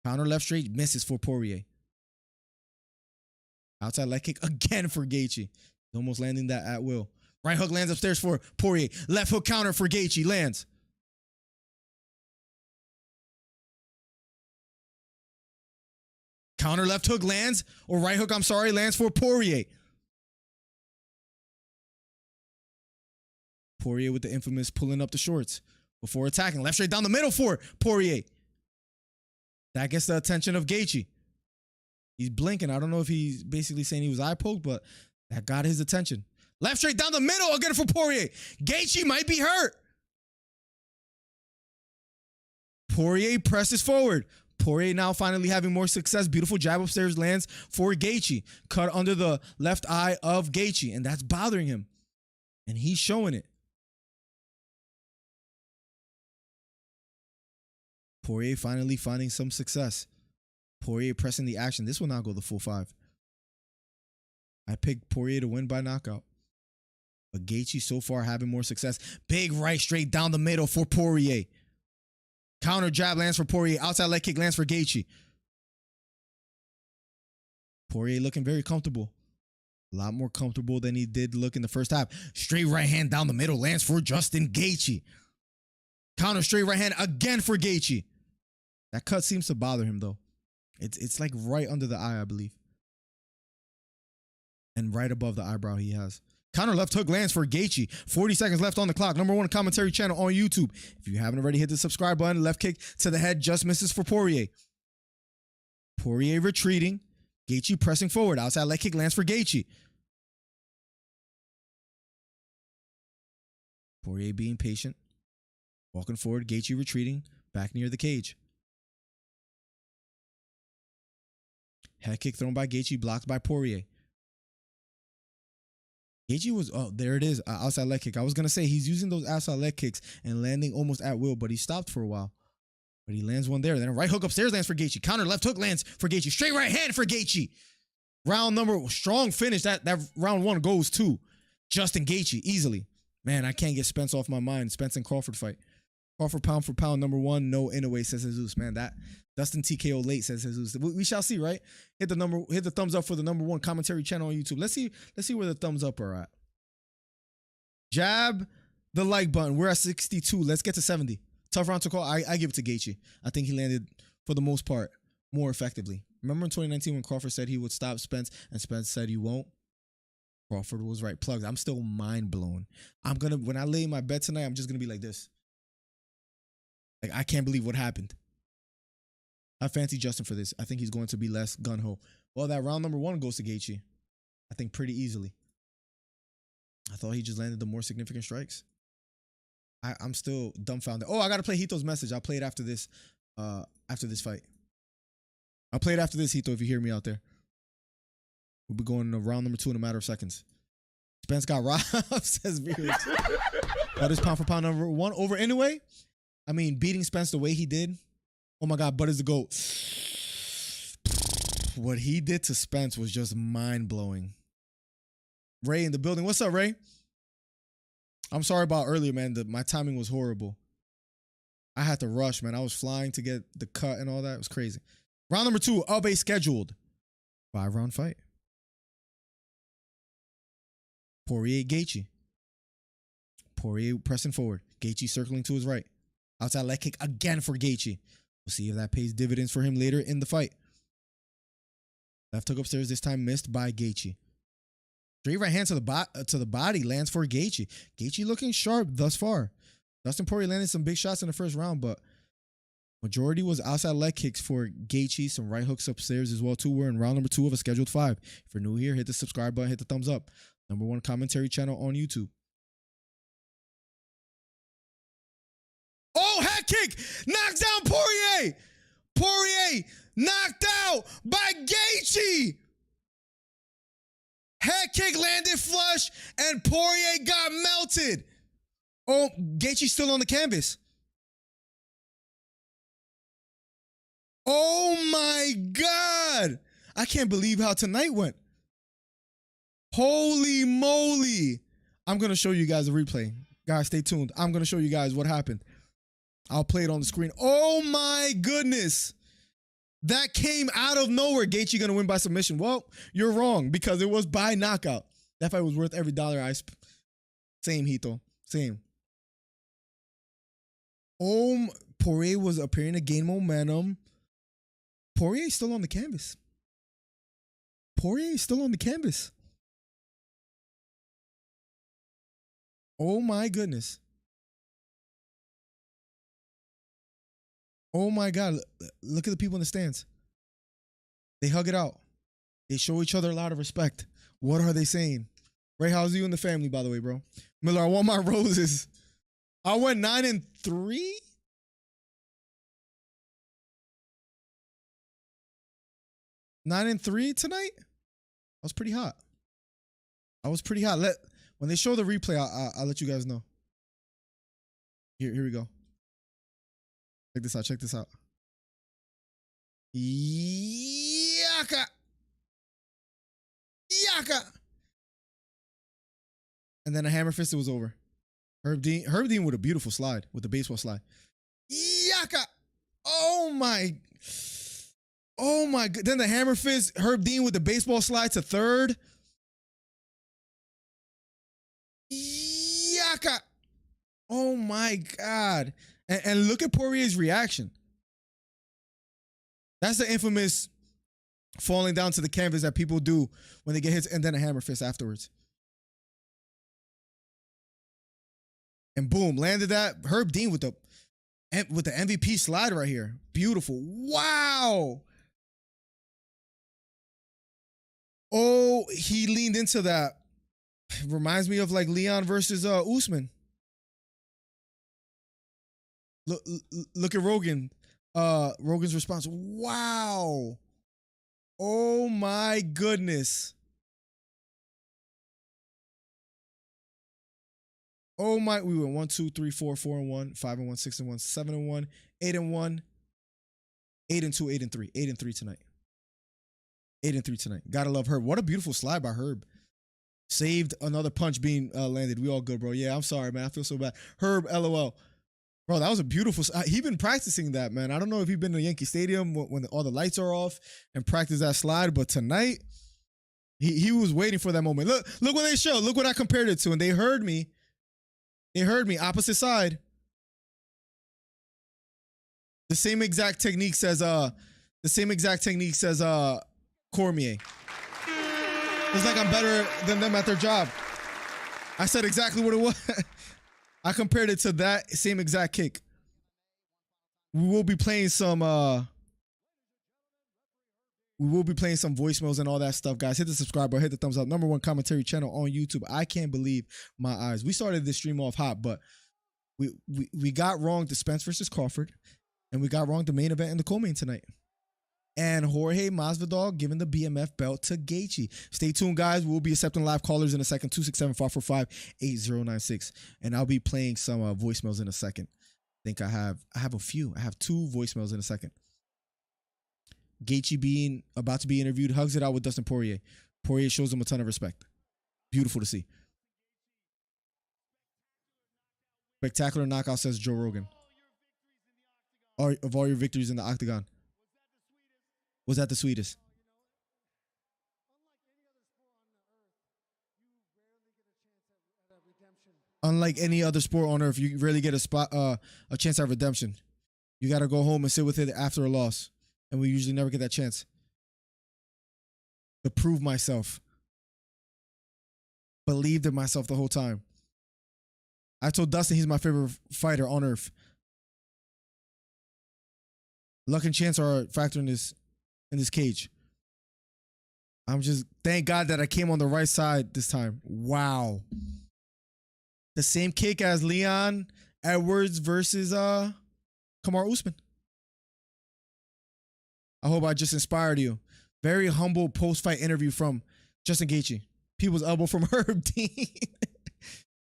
Counter left straight misses for Poirier. Outside leg kick again for Gaethje. He's almost landing that at will. Right hook lands upstairs for Poirier. Left hook counter for Gaethje lands. Counter left hook lands, or right hook, lands for Poirier. Poirier with the infamous pulling up the shorts before attacking. Left straight down the middle for Poirier. That gets the attention of Gaethje. He's blinking. I don't know if he's basically saying he was eye poked, but that got his attention. Left straight down the middle again for Poirier. Gaethje might be hurt. Poirier presses forward. Poirier now finally having more success. Beautiful jab upstairs lands for Gaethje. Cut under the left eye of Gaethje, and that's bothering him. And he's showing it. Poirier finally finding some success. Poirier pressing the action. This will now go the full 5. I picked Poirier to win by knockout. But Gaethje so far having more success. Big right straight down the middle for Poirier. Counter jab lands for Poirier. Outside leg kick lands for Gaethje. Poirier looking very comfortable. A lot more comfortable than he did look in the first half. Straight right hand down the middle lands for Justin Gaethje. Counter straight right hand again for Gaethje. That cut seems to bother him though. It's like right under the eye, I believe. And right above the eyebrow he has. Counter left hook lands for Gaethje. 40 seconds left on the clock. #1 commentary channel on YouTube. If you haven't already, hit the subscribe button. Left kick to the head just misses for Poirier. Poirier retreating. Gaethje pressing forward. Outside leg kick lands for Gaethje. Poirier being patient. Walking forward. Gaethje retreating. Back near the cage. Head kick thrown by Gaethje, blocked by Poirier. Gaethje was, oh, there it is, outside leg kick. I was going to say he's using those outside leg kicks and landing almost at will, but he stopped for a while. But he lands one there. Then a right hook upstairs lands for Gaethje. Counter left hook lands for Gaethje. Straight right hand for Gaethje. Round number, strong finish. That round one goes to Justin Gaethje easily. Man, I can't get Spence off my mind. Spence and Crawford fight. Crawford pound for pound number one. No Inoue, says Jesus. Man, that Dustin TKO late, says Jesus. We shall see, right? Hit the thumbs up for the number one commentary channel on YouTube. Let's see where the thumbs up are at. Jab the like button. We're at 62. Let's get to 70. Tough round to call. I give it to Gaethje. I think he landed, for the most part, more effectively. Remember in 2019 when Crawford said he would stop Spence and Spence said he won't? Crawford was right. Plugs. I'm still mind blown. When I lay my bet tonight, I'm just going to be like this. Like, I can't believe what happened. I fancy Justin for this. I think he's going to be less gun-ho. Well, that round number one goes to Gaethje. I think pretty easily. I thought he just landed the more significant strikes. I'm still dumbfounded. Oh, I got to play Hito's message. I'll play it after this fight. I'll play it after this, Hito, if you hear me out there. We'll be going to round number two in a matter of seconds. Spence got robbed, says Beard. That is pound for pound number one over anyway. I mean, beating Spence the way he did. Oh my God, Bud is the GOAT. What he did to Spence was just mind-blowing. Ray in the building. What's up, Ray? I'm sorry about earlier, man. My timing was horrible. I had to rush, man. I was flying to get the cut and all that. It was crazy. Round number two, Abe scheduled. 5-round fight. Poirier, Gaethje. Poirier pressing forward. Gaethje circling to his right. Outside leg kick again for Gaethje. We'll see if that pays dividends for him later in the fight. Left hook upstairs, this time missed by Gaethje. Straight right hand to the body lands for Gaethje. Gaethje looking sharp thus far. Dustin Poirier landed some big shots in the first round, but majority was outside leg kicks for Gaethje. Some right hooks upstairs as well too. We're in round number 2 of a scheduled 5. If you're new here, hit the subscribe button, hit the thumbs up. Number 1 commentary channel on YouTube. Oh, head kick! Knocks down Poirier! Poirier knocked out by Gaethje! Head kick landed flush, and Poirier got melted. Oh, Gaethje's still on the canvas. Oh my God! I can't believe how tonight went. Holy moly. I'm going to show you guys a replay. Guys, stay tuned. I'm going to show you guys what happened. I'll play it on the screen. Oh my goodness. That came out of nowhere. Gaethje going to win by submission. Well, you're wrong because it was by knockout. That fight was worth every dollar I spent. Same, Hito. Same. Oh, Poirier was appearing to gain momentum. Poirier's still on the canvas. Poirier's still on the canvas. Oh my goodness. Oh my God. Look at the people in the stands. They hug it out. They show each other a lot of respect. What are they saying? Ray, how's you and the family, by the way, bro? Miller, I want my roses. I went 9-3. 9-3 tonight? I was pretty hot. When they show the replay, I'll let you guys know. Here we go. Check this out. Yaka! And then a hammer fist, it was over. Herb Dean with a beautiful slide, with the baseball slide. Yaka! Oh my God. Then the hammer fist, Herb Dean with the baseball slide to third. Yaka! Oh my God. And look at Poirier's reaction. That's the infamous falling down to the canvas that people do when they get hits, and then a hammer fist afterwards. And boom, landed that. Herb Dean with the MVP slide right here. Beautiful. Wow. Oh, he leaned into that. Reminds me of like Leon versus Usman. Look at Rogan. Rogan's response. Wow. Oh my goodness. Oh my, we went 1, 2, 3, 4, 4-1, 5-1, 6-1, 7-1, 8-1, 8-2, 8-3, 8-3 tonight. 8-3 tonight. Gotta love Herb. What a beautiful slide by Herb. Saved another punch being landed. We all good, bro. Yeah, I'm sorry, man. I feel so bad. Herb, LOL. Bro, that was a beautiful. He been practicing that, man. I don't know if he's been to Yankee Stadium when all the lights are off and practice that slide, but tonight he was waiting for that moment. Look what they showed. Look what I compared it to, and they heard me. They heard me. Opposite side. The same exact technique says Cormier. It's like I'm better than them at their job. I said exactly what it was. I compared it to that same exact kick. We will be playing some voicemails and all that stuff, guys. Hit the subscribe button, hit the thumbs up. #1 commentary channel on YouTube. I can't believe my eyes. We started this stream off hot, but we got wrong the Spence versus Crawford, and we got wrong the main event and the co-main tonight. And Jorge Masvidal giving the BMF belt to Gaethje. Stay tuned, guys. We'll be accepting live callers in a second. 267-545-8096. And I'll be playing some voicemails in a second. I think I have a few. I have 2 voicemails in a second. Gaethje being about to be interviewed, hugs it out with Dustin Poirier. Poirier shows him a ton of respect. Beautiful to see. Spectacular knockout, says Joe Rogan. Of all your victories in the octagon. Was that the sweetest? Unlike any other sport on earth, you rarely get a chance at redemption. You got to go home and sit with it after a loss. And we usually never get that chance to prove myself. Believed in myself the whole time. I told Dustin he's my favorite fighter on earth. Luck and chance are a factor in this cage. I'm just, thank God that I came on the right side this time. Wow. The same kick as Leon Edwards versus Kamaru Usman. I hope I just inspired you. Very humble post-fight interview from Justin Gaethje. People's elbow from Herb Dean.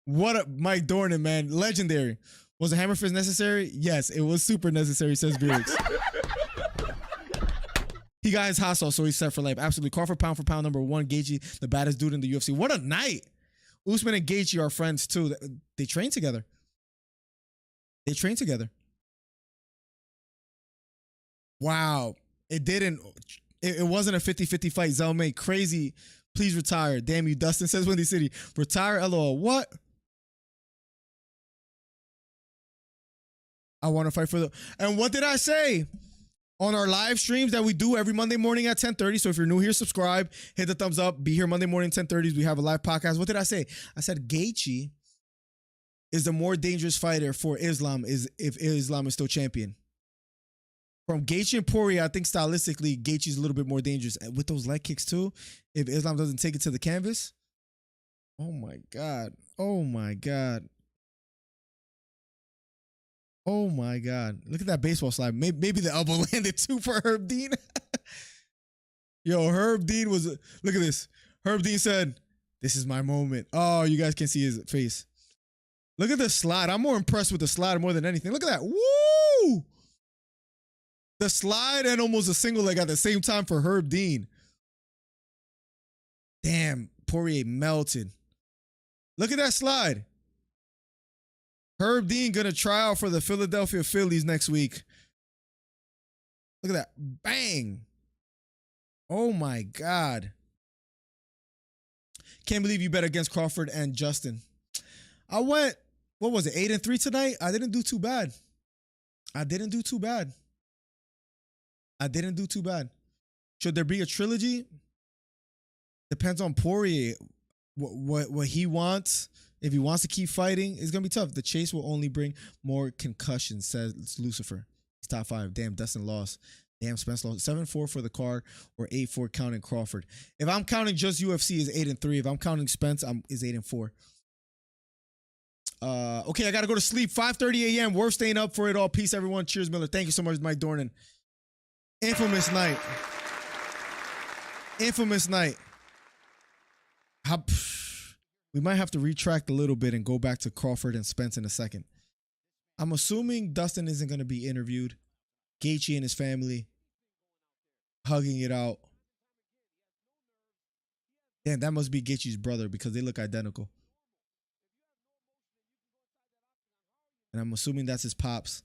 What a Mike Dornan, man. Legendary. Was a hammer fist necessary? Yes, it was super necessary, says Beards. He got his hot sauce, so he's set for life. Absolutely. Crawford pound for pound #1. Gaethje, the baddest dude in the UFC. What a night. Usman and Gaethje are friends too. They train together. They train together. Wow. It wasn't a 50-50 fight. Zelmay, crazy. Please retire. Damn you, Dustin, says Windy City. Retire, LOL. What? I want to fight for the... And what did I say? On our live streams that we do every Monday morning at 10:30. So if you're new here, subscribe, hit the thumbs up, be here Monday morning 10:30. We have a live podcast. What did I say? I said Gaethje is the more dangerous fighter for Islam if Islam is still champion. From Gaethje and Poirier, I think stylistically, Gaethje is a little bit more dangerous. And with those leg kicks too, if Islam doesn't take it to the canvas. Oh my God. Oh my God. Oh my God. Look at that baseball slide. Maybe the elbow landed too for Herb Dean. Yo, Herb Dean was, look at this. Herb Dean said, "This is my moment." Oh, you guys can see his face. Look at the slide. I'm more impressed with the slide more than anything. Look at that. Woo! The slide and almost a single leg at the same time for Herb Dean. Damn, Poirier melted. Look at that slide. Herb Dean gonna try out for the Philadelphia Phillies next week. Look at that. Bang. Oh my God. Can't believe you bet against Crawford and Justin. I went, what was it, 8-3 tonight? I didn't do too bad. Should there be a trilogy? Depends on Poirier. What he wants. If he wants to keep fighting, it's going to be tough. The chase will only bring more concussions, says Lucifer. He's top 5. Damn, Dustin lost. Damn, Spence lost. 7-4 for the card or 8-4 counting Crawford. If I'm counting just UFC, is 8-3. If I'm counting Spence, is 8-4. Okay, I got to go to sleep. 5:30 a.m. Worth staying up for it all. Peace, everyone. Cheers, Miller. Thank you so much, Mike Dornan. Infamous night. Infamous night. We might have to retract a little bit and go back to Crawford and Spence in a second. I'm assuming Dustin isn't going to be interviewed. Gaethje and his family hugging it out. Damn, that must be Gaethje's brother because they look identical. And I'm assuming that's his pops.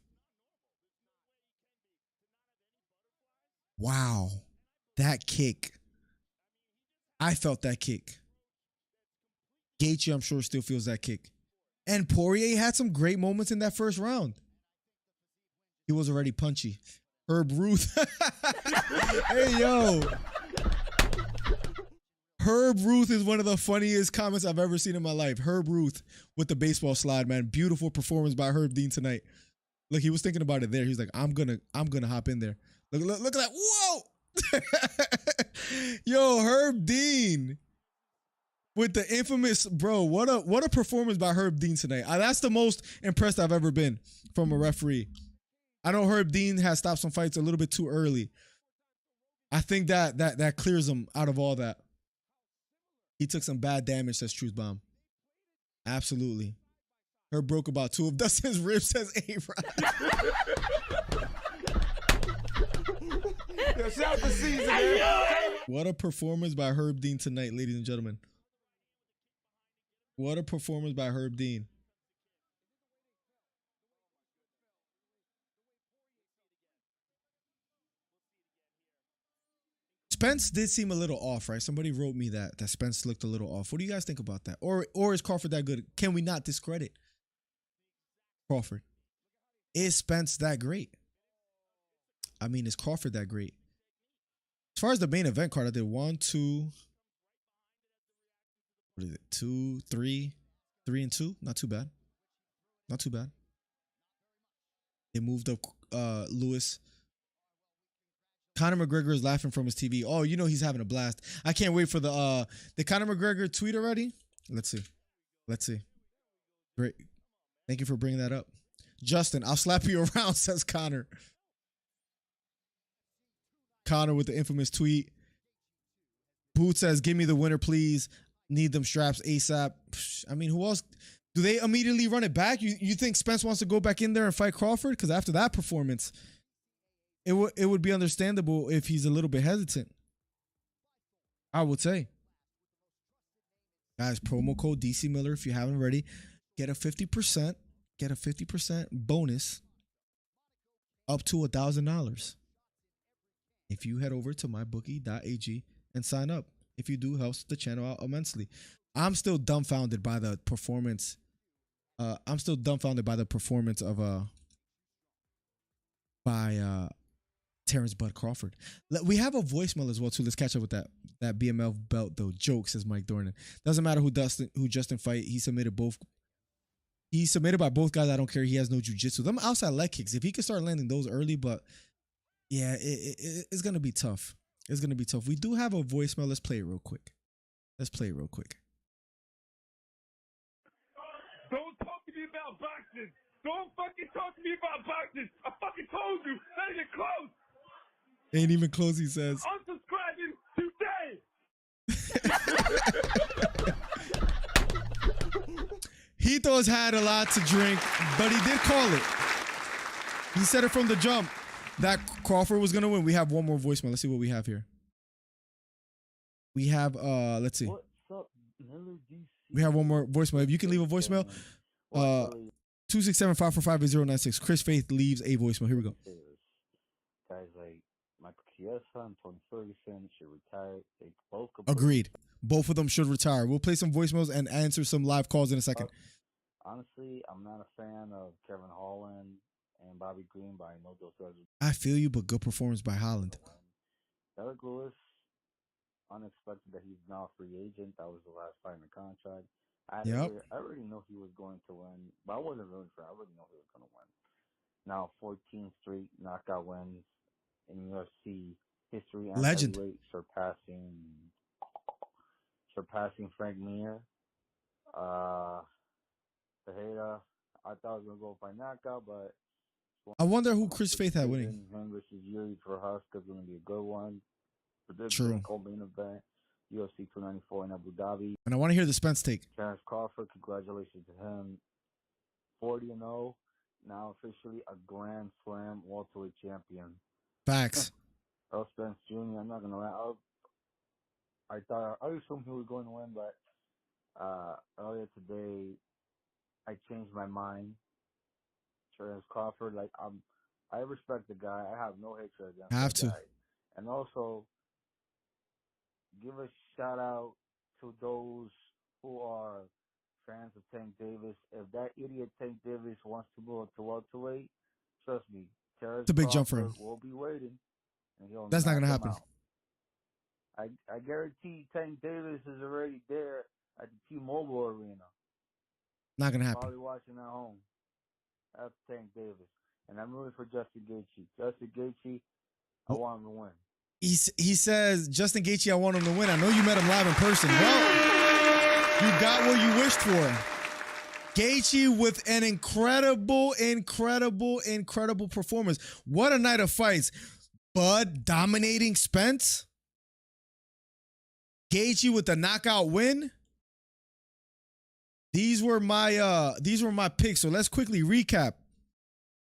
Wow. That kick. I felt that kick. Gaethje, I'm sure, still feels that kick. And Poirier had some great moments in that first round. He was already punchy. Herb Ruth. Hey, yo. Herb Ruth is one of the funniest comments I've ever seen in my life. Herb Ruth with the baseball slide, man. Beautiful performance by Herb Dean tonight. Look, he was thinking about it there. He's like, I'm gonna hop in there. Look at that. Whoa. Yo, Herb Dean with the infamous, bro. What a performance by Herb Dean tonight. That's the most impressed I've ever been from a referee. I know Herb Dean has stopped some fights a little bit too early. I think that clears him out of all that. He took some bad damage, says Truth Bomb. Absolutely. Herb broke about 2 of Dustin's ribs, says A-Rod. Shout the season, What a performance by Herb Dean tonight, ladies and gentlemen. What a performance by Herb Dean. Spence did seem a little off, right? Somebody wrote me that Spence looked a little off. What do you guys think about that? Or is Crawford that good? Can we not discredit Crawford? Is Spence that great? I mean, is Crawford that great? As far as the main event card, I did 1, 2. What is it? 2, 3, 3 and 2. Not too bad. Not too bad. They moved up Lewis. Conor McGregor is laughing from his TV. Oh, you know he's having a blast. I can't wait for the Conor McGregor tweet already? Let's see. Great. Thank you for bringing that up. Justin, I'll slap you around, says Conor. Conor with the infamous tweet. Boot says, give me the winner, please. Need them straps ASAP. I mean, who else? Do they immediately run it back? You think Spence wants to go back in there and fight Crawford? Because after that performance, it would be understandable if he's a little bit hesitant. I would say. Guys, promo code DC Miller if you haven't already. Get a 50% bonus up to $1,000 if you head over to mybookie.ag and sign up. If you do, helps the channel out immensely. I'm still dumbfounded by the performance. of Terence Bud Crawford. We have a voicemail as well too. Let's catch up with that BMF belt though. Joke, says Mike Dornan. Doesn't matter who Justin fight. He submitted by both guys. I don't care. He has no jiu-jitsu. Them outside leg kicks. If he could start landing those early, but yeah, it's gonna be tough. It's gonna be tough. We do have a voicemail. Let's play it real quick. Don't talk to me about boxing. Don't fucking talk to me about boxing. I fucking told you. Not even close. Ain't even close, he says. Unsubscribing today. Hito's had a lot to drink, but he did call it. He said it from the jump that Crawford was gonna win. We have one more voicemail. Let's see what we have here. We have let's see. What's up, MillerDC? We have one more voicemail. If you can leave a voicemail, 267-545-8096. Chris Faith leaves a voicemail. Here we go. Guys like Michael Chiesa and Tony Ferguson should retire. They both agreed. Both of them should retire. We'll play some voicemails and answer some live calls in a second. Honestly, I'm not a fan of Kevin Holland and Bobby Green, but I know those guys. I feel you, but good performance by Holland. Derek Lewis, unexpected that he's now a free agent. That was the last fight in the contract. I already know he was going to win, but I wasn't rooting for him. I already know he was going to win. Now, 14 straight knockout wins in UFC history. Legend. Surpassing Frank Mir. Tejeda, I thought I was going to go by knockout, but I wonder who Chris Faith had winning. Him versus Yuri Prohaska is going to be a good one. for this True. co-main event, UFC 294 in Abu Dhabi. And I want to hear the Spence take. Terence Crawford, congratulations to him. 40-0, now officially a Grand Slam welterweight champion. Facts. Errol Spence Jr., I'm not going to lie. I assumed he was going to win, but earlier today, I changed my mind. Terence Crawford, I respect the guy. I have no hatred against the guy. And also, give a shout out to those who are fans of Tank Davis. If that idiot Tank Davis wants to go to welterweight, trust me, Terence It's a big Crawford jump for him. will be waiting. And That's not going to happen. I guarantee Tank Davis is already there at the T-Mobile Arena. Not going to happen. Probably watching at home. That's Tank Davis. And I'm rooting for Justin Gaethje. Justin Gaethje, I want him to win. He says, Justin Gaethje, I want him to win. I know you met him live in person. Well, you got what you wished for. Gaethje with an incredible performance. What a night of fights. Bud dominating Spence. Gaethje with the knockout win. These were my picks. So let's quickly recap.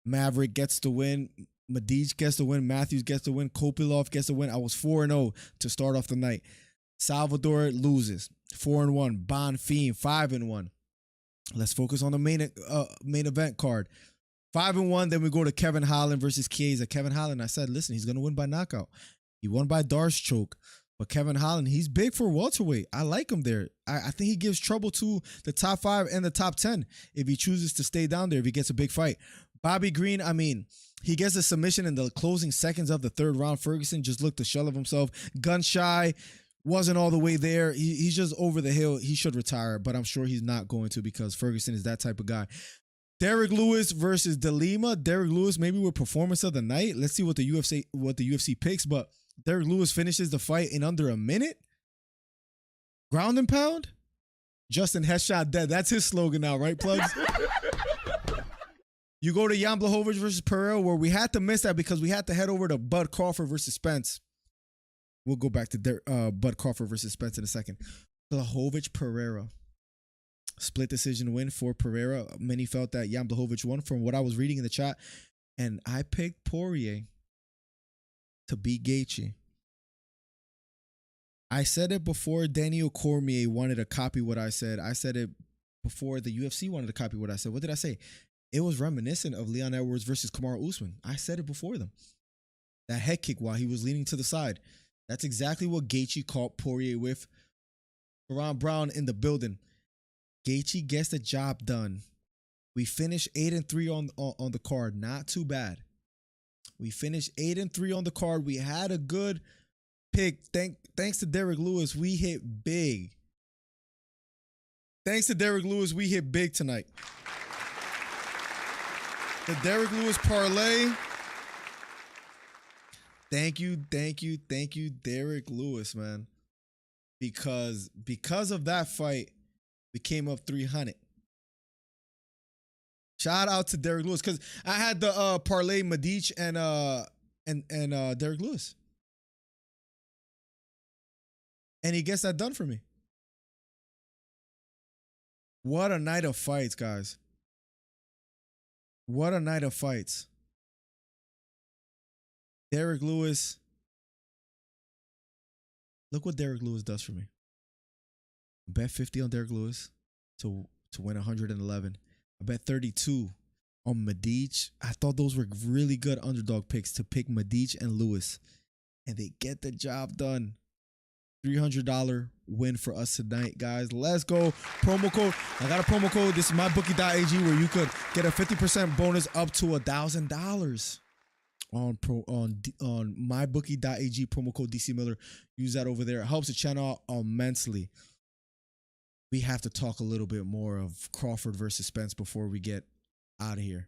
Maverick gets the win. Medich gets the win. Matthews gets the win. Kopilov gets the win. I was 4-0 to start off the night. Salvador loses. 4-1. Bonfim 5-1. Let's focus on the main event card. 5-1. Then we go to Kevin Holland versus Chiesa. Kevin Holland, I said, listen, he's going to win by knockout. He won by Darce choke. But Kevin Holland, he's big for welterweight. I like him there. I think he gives trouble to the top 5 and the top 10 if he chooses to stay down there, if he gets a big fight. Bobby Green, I mean, he gets a submission in the closing seconds of the 3rd round. Ferguson just looked a shell of himself. Gun shy, wasn't all the way there. He's just over the hill. He should retire, but I'm sure he's not going to because Ferguson is that type of guy. Derek Lewis versus De Lima. Derek Lewis maybe with performance of the night. Let's see what the UFC picks, but Derek Lewis finishes the fight in under a minute. Ground and pound. Justin Headshot dead. That's his slogan now, right, Plugs? You go to Jan Blachowicz versus Pereira, where we had to miss that because we had to head over to Bud Crawford versus Spence. We'll go back to Bud Crawford versus Spence in a second. Blachowicz Pereira. Split decision win for Pereira. Many felt that Jan Blachowicz won from what I was reading in the chat. And I picked Poirier to beat Gaethje. I said it before Daniel Cormier wanted to copy what I said. I said it before the UFC wanted to copy what I said. What did I say? It was reminiscent of Leon Edwards versus Kamaru Usman. I said it before them. That head kick while he was leaning to the side. That's exactly what Gaethje caught Poirier with. Ron Brown in the building. Gaethje gets the job done. We finished 8-3 on the card. Not too bad. We finished 8-3 on the card. We had a good pick. Thanks to Derek Lewis, we hit big. Thanks to Derek Lewis, we hit big tonight. The Derek Lewis parlay. Thank you, Derek Lewis, man. Because of that fight, we came up 300. Shout out to Derek Lewis because I had the parlay Medich and Derek Lewis, and he gets that done for me. What a night of fights, guys! What a night of fights. Derek Lewis. Look what Derek Lewis does for me. Bet 50 on Derek Lewis to win 111. I bet 32 on Medich. I thought those were really good underdog picks to pick Medich and Lewis. And they get the job done. $300 win for us tonight, guys. Let's go. Promo code. I got a promo code. This is mybookie.ag where you could get a 50% bonus up to $1,000 on mybookie.ag, promo code DC Miller. Use that over there. It helps the channel out immensely. We have to talk a little bit more of Crawford versus Spence before we get out of here.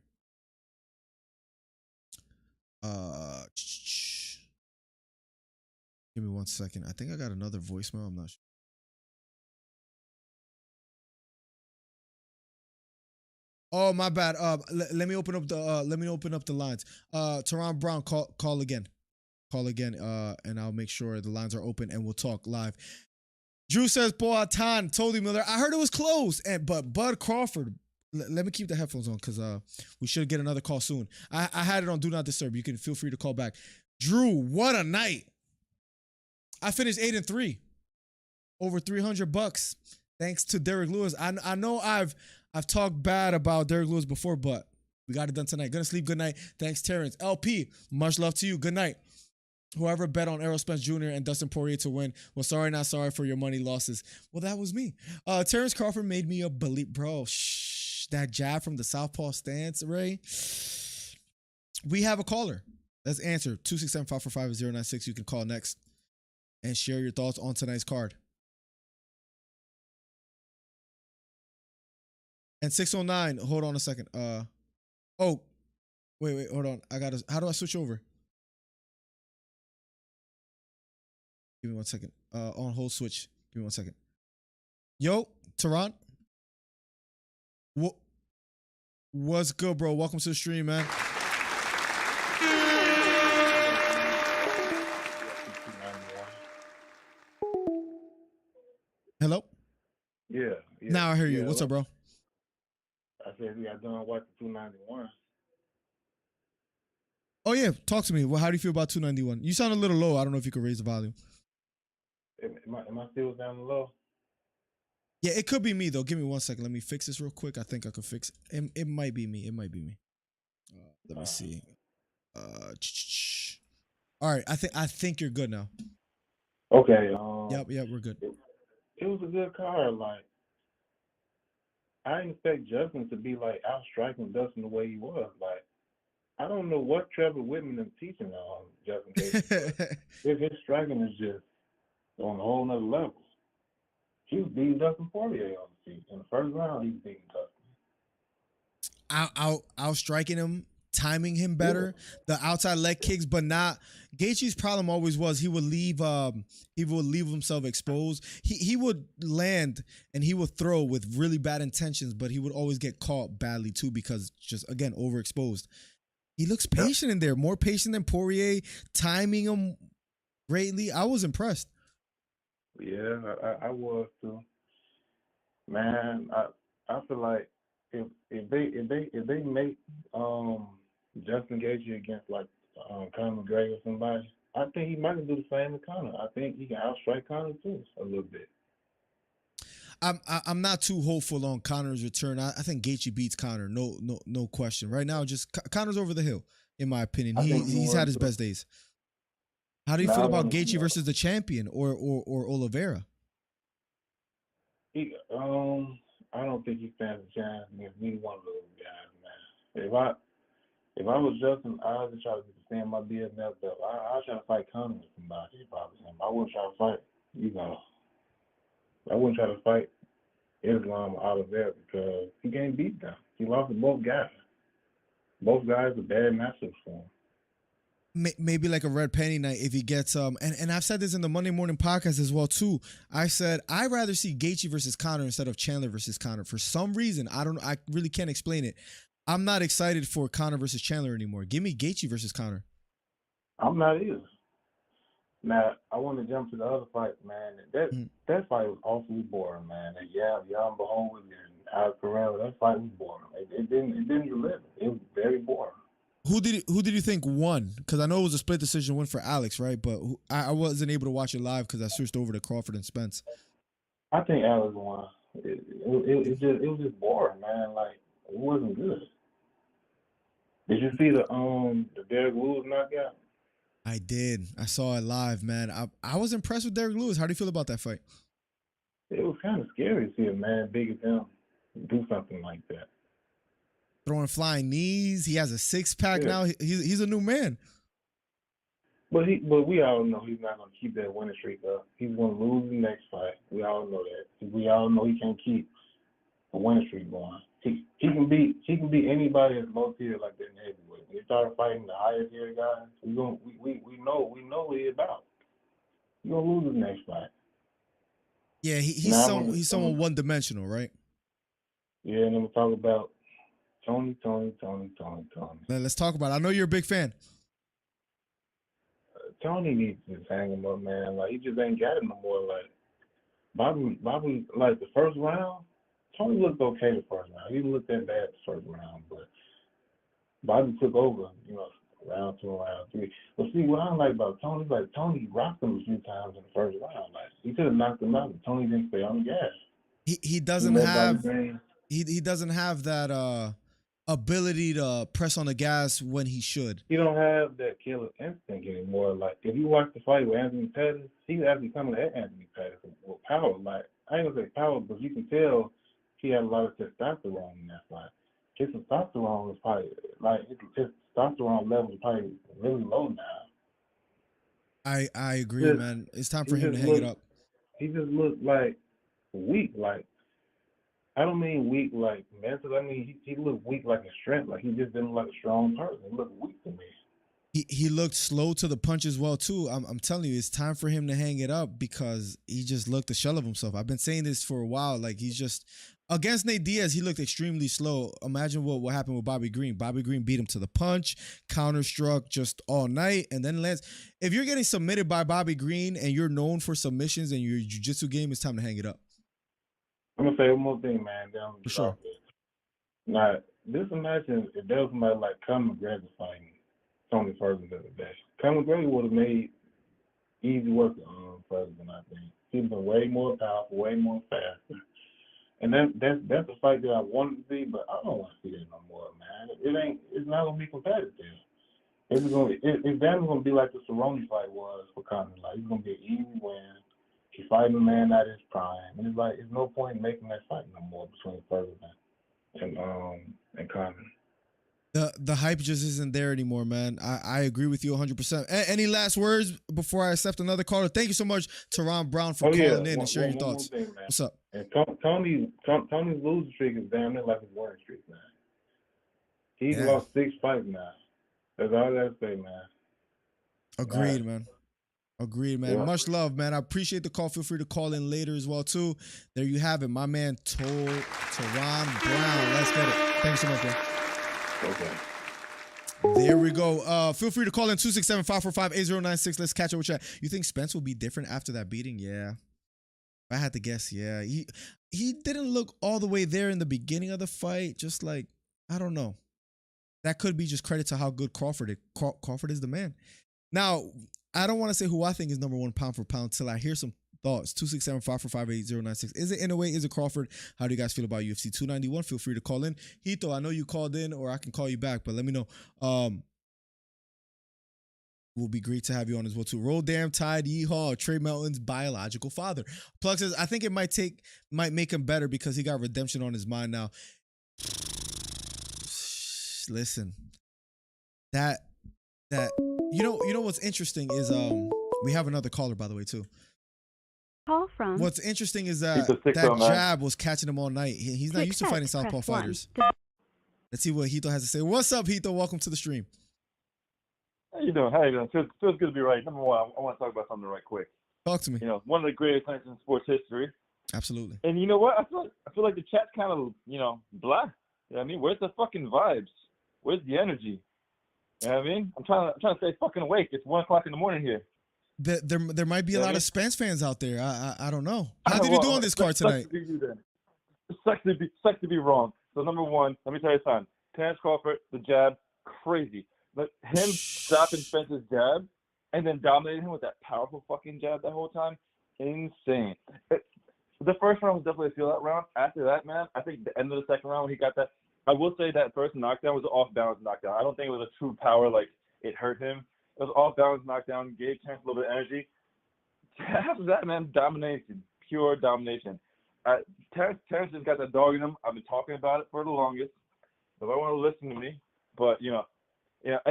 Give me 1 second. I think I got another voicemail. I'm not sure. Oh, my bad. Let me open up the lines. Teron Brown, call again. Call again, and I'll make sure the lines are open and we'll talk live. Drew says, Boatan, totally Miller. I heard it was close, but Bud Crawford. Let me keep the headphones on because we should get another call soon. I had it on Do Not Disturb. You can feel free to call back. Drew, what a night. I finished 8-3. Over $300 thanks to Derek Lewis. I know I've talked bad about Derek Lewis before, but we got it done tonight. Gonna sleep. Good night. Thanks, Terence. LP, much love to you. Good night. Whoever bet on Errol Spence Jr. and Dustin Poirier to win, well, sorry, not sorry for your money losses. Well, that was me. Terence Crawford made me a believer. Bro, that jab from the southpaw stance, Ray. We have a caller. Let's answer. 267-545-096. You can call next and share your thoughts on tonight's card. And 609, hold on a second. Oh, wait, hold on. How do I switch over? Give me 1 second. On hold switch. Give me 1 second. Yo, Tehran. What's good, bro? Welcome to the stream, man. Hello? Yeah. Now I hear you. Yeah, What's up, bro? I said we got done watching 291. Oh, yeah. Talk to me. Well, how do you feel about 291? You sound a little low. I don't know if you could raise the volume. Am I still down low? Yeah, it could be me, though. Give me 1 second. Let me fix this real quick. I think I could fix it. It might be me. Let me see. All right. I think you're good now. Okay. Yep, we're good. It was a good card. Like, I didn't expect Justin to be like out striking Dustin the way he was. Like, I don't know what Trevor Whitman is teaching on Justin Gaethje. His striking is just on a whole nother level. He was beating Dustin Poirier on the feet. In the first round, he was beating Dustin. Out striking him, timing him better, the outside leg kicks, but not. Gaethje's problem always was he would leave himself exposed. He would land and he would throw with really bad intentions, but he would always get caught badly too because just again overexposed. He looks patient in there, more patient than Poirier, timing him greatly. I was impressed. Yeah, I was too. Man, I feel like if they make Justin Gaethje against like Conor McGregor or somebody, I think he might do the same with Conor. I think he can outstrike Conor too a little bit. I'm not too hopeful on Conor's return. I think Gaethje beats Conor, no question. Right now, just Conor's over the hill, in my opinion. He's had his best days. How do you feel about Gaethje versus the champion or Oliveira? I don't think he stands a chance against neither one of those guys, man. If I was Justin, I would try to stand my BMF up. I'd try to fight Conor with somebody if I was him. I wouldn't try to fight, I wouldn't try to fight Islam or Oliveira because he can't beat them. He lost to both guys. Both guys are bad matchups for him. Maybe like a red penny night if he gets and I've said this in the Monday morning podcast as well too. I said I'd rather see Gaethje versus Conor instead of Chandler versus Conor. For some reason, I really can't explain it. I'm not excited for Conor versus Chandler anymore. Give me Gaethje versus Conor. I'm not either. Now I want to jump to the other fight, man. That fight was awfully boring, man. And Jan Bohol and Cachueira, that fight was boring. It didn't deliver. It was very boring. Who did you think won? Because I know it was a split decision win for Alex, right? But I wasn't able to watch it live because I switched over to Crawford and Spence. I think Alex won. It was just boring, man. Like it wasn't good. Did you see the Derek Lewis knockout? I did. I saw it live, man. I was impressed with Derek Lewis. How do you feel about that fight? It was kind of scary to see a man big as him do something like that. Throwing flying knees. He has a 6-pack now. He's a new man. But we all know he's not going to keep that winning streak up. He's going to lose the next fight. We all know that. We all know he can't keep a winning streak going. He can beat anybody that's low tier like that in heavyweight. When you start fighting the higher tier guys, we know what he's about. You're gonna lose the next fight. Yeah, he's someone one dimensional, right? Yeah, and then we'll talk about Tony. Let's talk about it. I know you're a big fan. Tony needs to just hang him up, man. Like, he just ain't got it no more. Like, Bobby, like, the first round, Tony looked okay the first round. He looked that bad the first round, but Bobby took over, you know, round 2 and round 3. But see, what I don't like about Tony, like, Tony rocked him a few times in the first round. Like, he could have knocked him out, but Tony didn't stay on the gas. He doesn't have he doesn't have that ability to press on the gas when he should. He don't have that killer instinct anymore. Like, if you watch the fight with Anthony Pettis, he's actually coming at Anthony Pettis with power. Like, I ain't gonna say power, but you can tell he had a lot of testosterone in that fight. His testosterone was probably, like, his testosterone level is probably really low now. I agree, man. It's time for him to hang it up. He just looked like weak. Like, I don't mean weak like mentally. I mean he looked weak like in strength. Like, he just didn't look like a strong person. He looked weak to me. He looked slow to the punch as well too. I'm telling you, it's time for him to hang it up because he just looked a shell of himself. I've been saying this for a while. Like, he's just against Nate Diaz, he looked extremely slow. Imagine what happened with Bobby Green. Bobby Green beat him to the punch, counter struck just all night, and then if you're getting submitted by Bobby Green and you're known for submissions and your jiu-jitsu game, it's time to hang it up. I'm gonna say one more thing, man. For sure. Now, this imagine if there was somebody like Conor McGregor fighting Tony Ferguson the other day. Conor McGregor would have made easy work on Ferguson, I think. He's been way more powerful, way more faster. And that's a fight that I wanted to see, but I don't want to see that no more, man. It's not gonna be competitive. It's damn gonna be like the Cerrone fight was for Conor. Like, it's gonna be an easy win. He's fighting a man at his prime. And it's like, there's no point in making that fight no more between Ferguson and Conor. The hype just isn't there anymore, man. I agree with you 100%. Any last words before I accept another caller? Thank you so much, Teron Brown, for calling in and sharing your thoughts. Thing, what's up? And Tony's losing streak is damn near like his winning streak, man. He's lost 6 fights now. That's all I gotta say, man. Agreed, man. Agreed, man. Yeah. Much love, man. I appreciate the call. Feel free to call in later as well, too. There you have it. My man, Teron Brown. Let's get it. Thanks so much, man. Okay. There we go. Feel free to call in 267-545-8096. Let's catch up with chat. You think Spence will be different after that beating? Yeah. If I had to guess, yeah. He didn't look all the way there in the beginning of the fight. Just like, I don't know. That could be just credit to how good Crawford is. Crawford is the man. Now, I don't want to say who I think is number 1 pound for pound till I hear some thoughts. 267-545-8096. Is it Inoue? Is it Crawford? How do you guys feel about UFC 291? Feel free to call in. Hito, I know you called in, or I can call you back, but let me know. Will be great to have you on as well too. Roll damn tide, yeehaw. Trey Melton's biological father. Plug says, I think it might make him better because he got redemption on his mind now. Listen, that you know what's interesting is we have another caller, by the way, too. Call from. What's interesting is that jab was catching him all night. He's not used to fighting southpaw fighters. Let's see what Hito has to say. What's up, Hito? Welcome to the stream. How you doing? How you doing? Feels good to be right. Number one, I want to talk about something right quick. Talk to me. You know, one of the greatest nights in sports history. Absolutely. And you know what? I feel like the chat's kind of, blah. You know what I mean? Where's the fucking vibes? Where's the energy? You know what I mean? I'm trying to stay fucking awake. It's 1 o'clock in the morning here. There might be a lot of Spence fans out there. I don't know. How did you do on this card tonight? It sucks to be wrong. So number one, let me tell you something. Terence Crawford, the jab, crazy. But him stopping Spence's jab and then dominating him with that powerful fucking jab that whole time, insane. The first round was definitely a feel-out round. After that, man, I think the end of the second round when he got that, I will say that first knockdown was an off-balance knockdown. I don't think it was a true power, like it hurt him. It was off-balance knockdown, gave Terence a little bit of energy. After that, man, domination, pure domination. Terence just got that dog in him. I've been talking about it for the longest. So I want to listen to me, but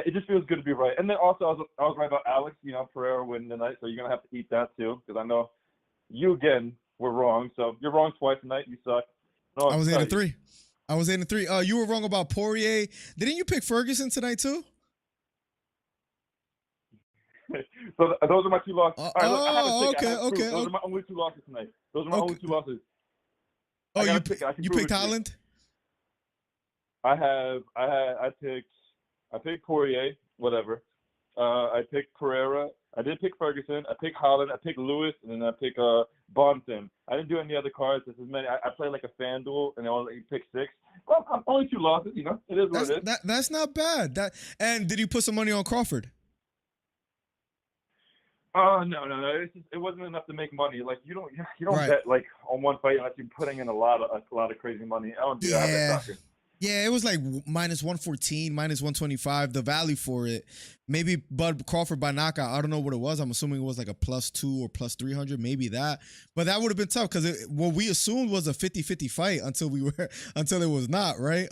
it just feels good to be right. And then also I was right about Alex. Pereira winning tonight, so you're gonna have to eat that too, because I know you again were wrong. So you're wrong twice tonight. You suck. No, I was 8-3. I was 8-3. You were wrong about Poirier. Didn't you pick Ferguson tonight too? So those are my 2 losses. All right, okay. Those are my only 2 losses tonight. Those are my only 2 losses. Oh, you picked Holland? I picked Poirier, whatever. I picked Pereira, I did pick Ferguson. I picked Holland. I picked Lewis, and then I picked Bonfim. I didn't do any other cards. This is many. I played like a FanDuel, and I only picked 6. Well, I'm only 2 losses. You know, it is what it is. That's not bad. And did you put some money on Crawford? Oh no. It wasn't enough to make money. Like you don't Right. bet like on one fight unless you're putting in a lot of crazy money. I don't do that. I bet soccer. Yeah, it was like minus 114, minus 125. The value for it, maybe Bud Crawford by knockout. I don't know what it was. I'm assuming it was like a +2 or +300, maybe that. But that would have been tough because what we assumed was a 50-50 fight until it was not, right?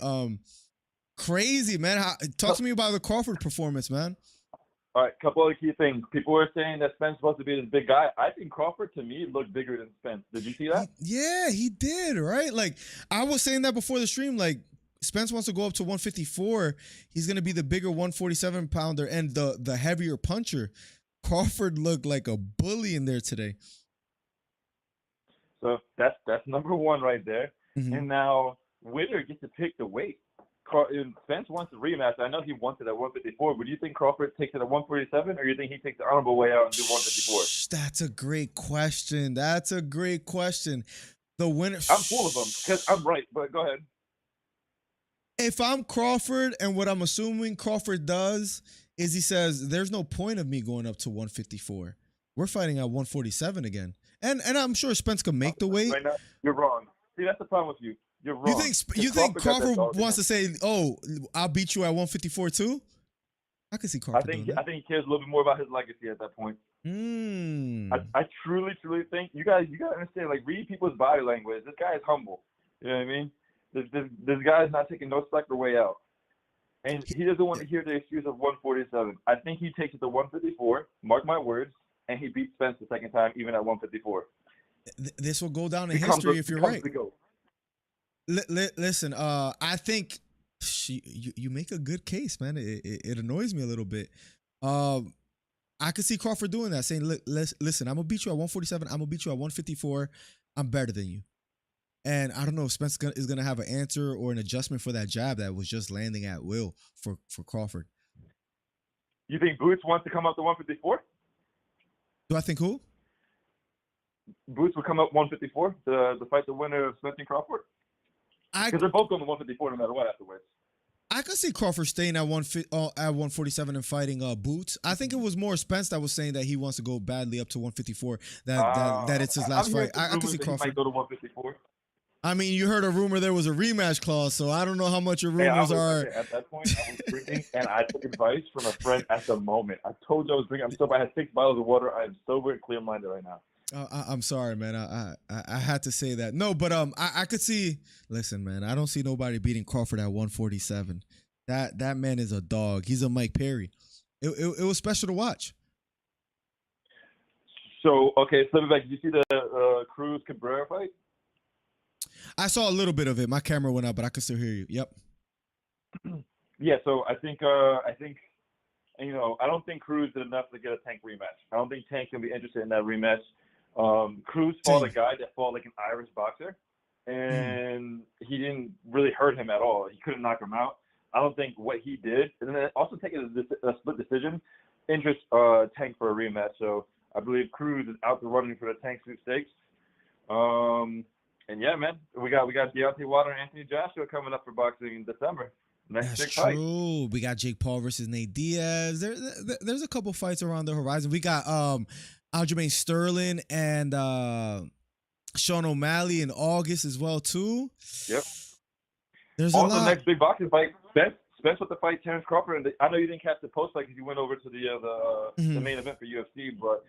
Crazy, man. Talk to me about the Crawford performance, man. All right, couple other key things. People were saying that Spence was supposed to be this big guy. I think Crawford, to me, looked bigger than Spence. Did you see that? Yeah, he did, right? Like, I was saying that before the stream, like, Spence wants to go up to 154. He's going to be the bigger 147-pounder and the heavier puncher. Crawford looked like a bully in there today. So that's number one right there. Mm-hmm. And now Witter gets to pick the weight. Spence wants a rematch. I know he wants it at 154, but do you think Crawford takes it at 147, or do you think he takes the honorable way out and do 154? That's a great question. The winner. I'm full of them because I'm right, but go ahead. If I'm Crawford, and what I'm assuming Crawford does is he says, there's no point of me going up to 154. We're fighting at 147 again. And I'm sure Spence can make the weight. Right now, you're wrong. See, that's the problem with you. You're wrong. You think Crawford wants to say, "Oh, I'll beat you at 154 too"? I can see Crawford. I think he cares a little bit more about his legacy at that point. I truly think you gotta understand. Like, read people's body language. This guy is humble. You know what I mean? This guy is not taking no slacker way out, and he doesn't want to hear the excuse of 147. I think he takes it to 154. Mark my words, and he beats Spence the second time, even at 154. This will go down in history if you're right. Listen, I think you make a good case, man. It annoys me a little bit. I could see Crawford doing that, saying, listen, I'm going to beat you at 147. I'm going to beat you at 154. I'm better than you. And I don't know if Spence is going to have an answer or an adjustment for that jab that was just landing at will for Crawford. You think Boots wants to come up to 154? Do I think who? Boots will come up 154 to fight the winner of Spence and Crawford? Because they're both going to 154 no matter what afterwards. I could see Crawford staying at 147 and fighting Boots. I think it was more Spence that was saying that he wants to go badly up to 154. That it's his last fight. I could see Crawford. He might go to 154. I mean, you heard a rumor there was a rematch clause, so I don't know how much your rumors are. At that point, I was drinking, and I took advice from a friend at the moment. I told you I was drinking. I'm sober. I had 6 bottles of water. I am sober and clear-minded right now. I'm sorry, man. I had to say that. No, but I could see. Listen, man. I don't see nobody beating Crawford at 147. That man is a dog. He's a Mike Perry. It was special to watch. So okay, so back. Did you see the Cruz Cabrera fight? I saw a little bit of it. My camera went out, but I could still hear you. Yep. Yeah. So I think, you know, I don't think Cruz did enough to get a Tank rematch. I don't think Tank can be interested in that rematch. Cruz fought a guy that fought like an Irish boxer, and he didn't really hurt him at all. He couldn't knock him out. I don't think what he did, and then also taking a split decision, interests Tank for a rematch. So I believe Cruz is out the running for the Tank sweepstakes. And yeah, man, we got Deontay Wilder and Anthony Joshua coming up for boxing in December. That's true. We got Jake Paul versus Nate Diaz. There's a couple fights around the horizon. We got Aljamain Sterling and Sean O'Malley in August as well too. Yep. There's also a lot. Next big boxing fight. Spence with the fight Terence Crawford. And I know you didn't catch the post fight because you went over to the main event for UFC, but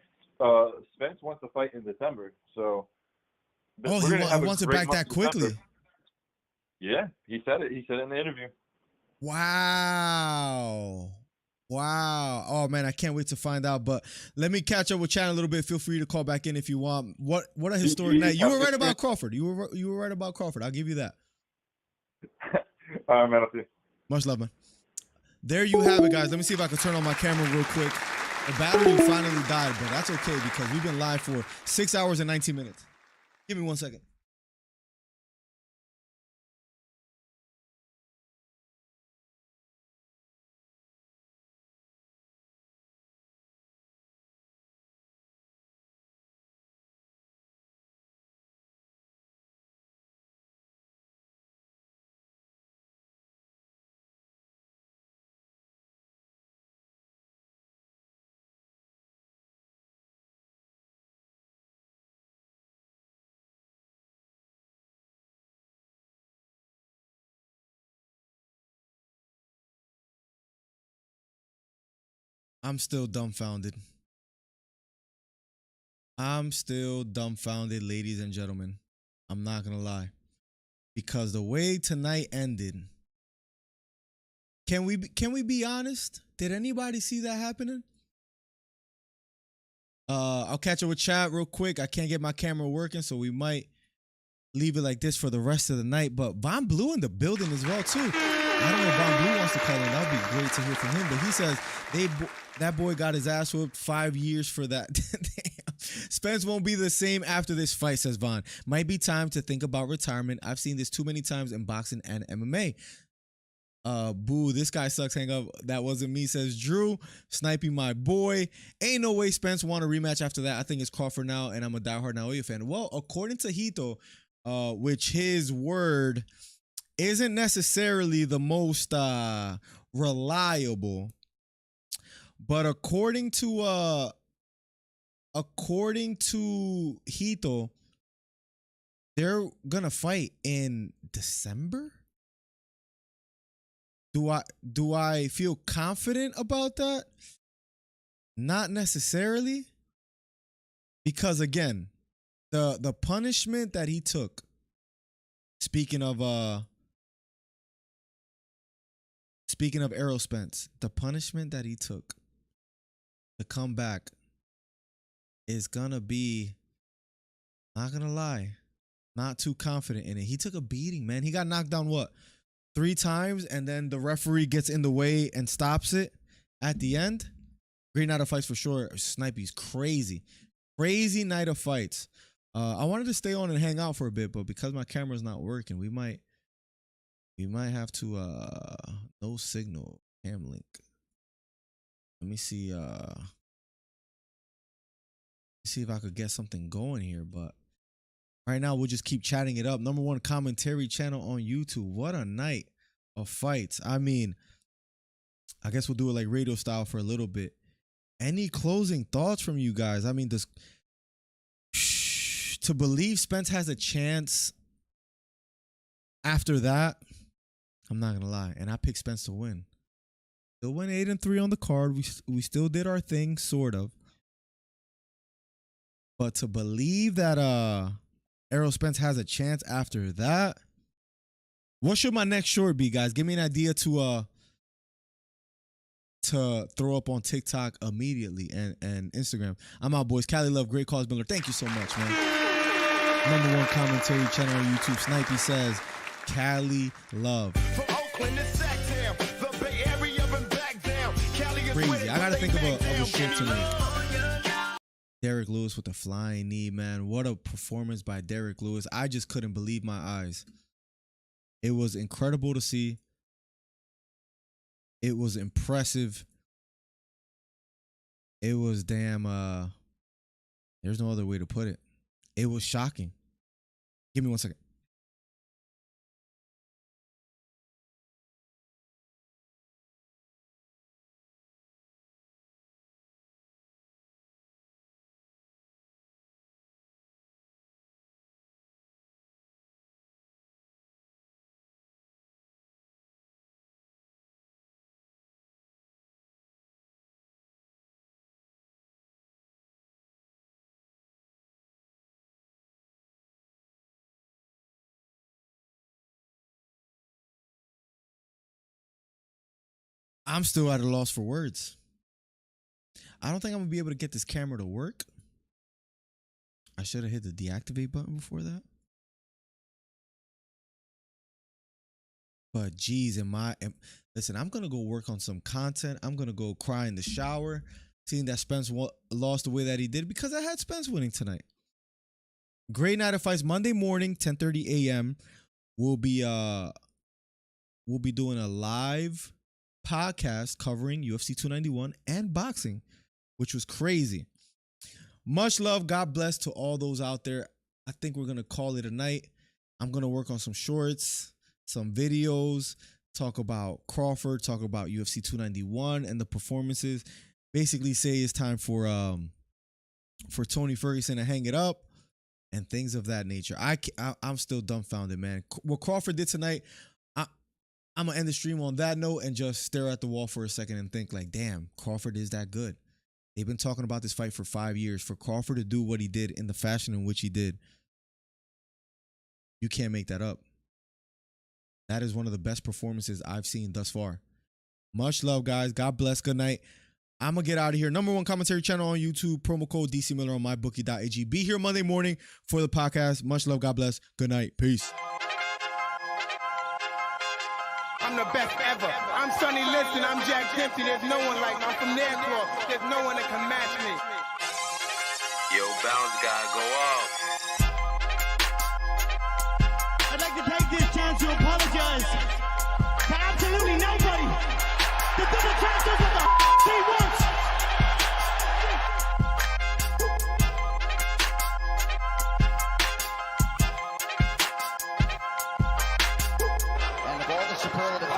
Spence wants to fight in December. So he wants it back that quickly. Yeah, he said it. He said it in the interview. Wow. Oh man, I can't wait to find out. But let me catch up with Chan a little bit. Feel free to call back in if you want. What a historic night. You were right about Crawford. You were right about Crawford. I'll give you that. All right, man. I'll see you. Much love, man. There you have it, guys. Let me see if I can turn on my camera real quick. The battery finally died, but that's okay because we've been live for 6 hours and 19 minutes. Give me 1 second. I'm still dumbfounded. I'm still dumbfounded, ladies and gentlemen. I'm not gonna lie. Because the way tonight ended, can we be honest? Did anybody see that happening? I'll catch up with chat real quick. I can't get my camera working, so we might leave it like this for the rest of the night. But Von Blue in the building as well too. I don't know if Von Blue wants to call in. That would be great to hear from him. But he says that boy got his ass whooped 5 years for that. Damn. Spence won't be the same after this fight, says Von. Might be time to think about retirement. I've seen this too many times in boxing and MMA. Boo, this guy sucks. Hang up. That wasn't me, says Drew. Snipey, my boy. Ain't no way Spence want a rematch after that. I think it's Crawford now, and I'm a diehard Naoya fan. Well, according to Hito, which his word isn't necessarily the most reliable, but according to Hito, they're gonna fight in December. Do I feel confident about that? Not necessarily, because again, the punishment that he took. Speaking of Errol Spence, the punishment that he took to come back is gonna be, not gonna lie, not too confident in it. He took a beating, man. He got knocked down, what, 3 times, and then the referee gets in the way and stops it at the end. Great night of fights for sure. Snipey's crazy. Crazy night of fights. I wanted to stay on and hang out for a bit, but because my camera's not working, we might have to no signal cam link. Let me see if I could get something going here, but right now we'll just keep chatting it up. #1 commentary channel on YouTube. What a night of fights. I mean, I guess we'll do it like radio style for a little bit. Any closing thoughts from you guys? I mean, to believe Spence has a chance after that, I'm not gonna lie, and I picked Spence to win. Still went 8-3 on the card. We still did our thing, sort of. But to believe that Errol Spence has a chance after that, what should my next short be, guys? Give me an idea to throw up on TikTok immediately and Instagram. I'm out, boys. Cali Love, great calls, Miller. Thank you so much, man. #1 commentary channel on YouTube. Snipey says, Cali Love. From Oakland to Sacktown, the Bay Area and back down. Cali is Crazy. I gotta think of a shit to make. Derek Lewis with the flying knee, man. What a performance by Derek Lewis. I just couldn't believe my eyes. It was incredible to see. It was impressive. It was damn, there's no other way to put it. It was shocking. Give me 1 second. I'm still at a loss for words. I don't think I'm going to be able to get this camera to work. I should have hit the deactivate button before that. But geez, listen, I'm going to go work on some content. I'm going to go cry in the shower, seeing that Spence lost the way that he did, because I had Spence winning tonight. Great night of fights. Monday morning, 10:30 a.m. We'll be doing a live podcast covering UFC 291 and boxing, which was crazy. Much love. God bless to all those out there. I think we're going to call it a night. I'm going to work on some shorts, some videos, talk about Crawford, talk about UFC 291 and the performances. Basically say it's time for Tony Ferguson to hang it up and things of that nature. I'm still dumbfounded, man. What Crawford did tonight, I'm going to end the stream on that note and just stare at the wall for a second and think like, damn, Crawford is that good. They've been talking about this fight for 5 years. For Crawford to do what he did in the fashion in which he did, you can't make that up. That is one of the best performances I've seen thus far. Much love, guys. God bless. Good night. I'm going to get out of here. #1 commentary channel on YouTube. Promo code DC Miller on mybookie.ag. Be here Monday morning for the podcast. Much love. God bless. Good night. Peace. I'm the best ever. I'm Sonny Liston. I'm Jack Dempsey. There's no one like me. I'm from Nairclaw. There's no one that can match me. Yo, bounce guy, go off. I'd like to take this chance to apologize to absolutely nobody. The double champ does what the he wants. And of all the superlative.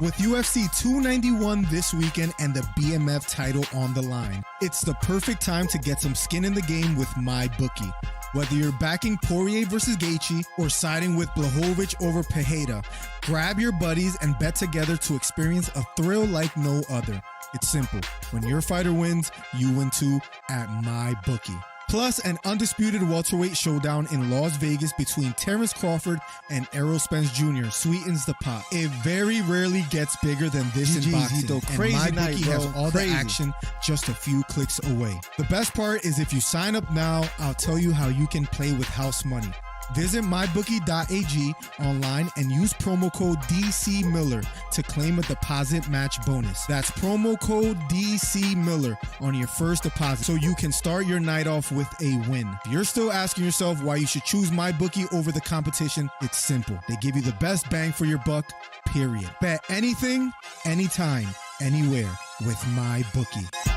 With UFC 291 this weekend and the BMF title on the line, it's the perfect time to get some skin in the game with MyBookie. Whether you're backing Poirier versus Gaethje or siding with Blachowicz over Pereira, grab your buddies and bet together to experience a thrill like no other. It's simple. When your fighter wins, you win too at MyBookie. Plus, an undisputed welterweight showdown in Las Vegas between Terence Crawford and Errol Spence Jr. sweetens the pot. It very rarely gets bigger than this in boxing, and MyBookie has all the action just a few clicks away. The best part is if you sign up now, I'll tell you how you can play with house money. Visit mybookie.ag online and use promo code DC Miller to claim a deposit match bonus. That's promo code DC Miller on your first deposit so you can start your night off with a win. If you're still asking yourself why you should choose MyBookie over the competition, it's simple. They give you the best bang for your buck, period. Bet anything, anytime, anywhere with MyBookie.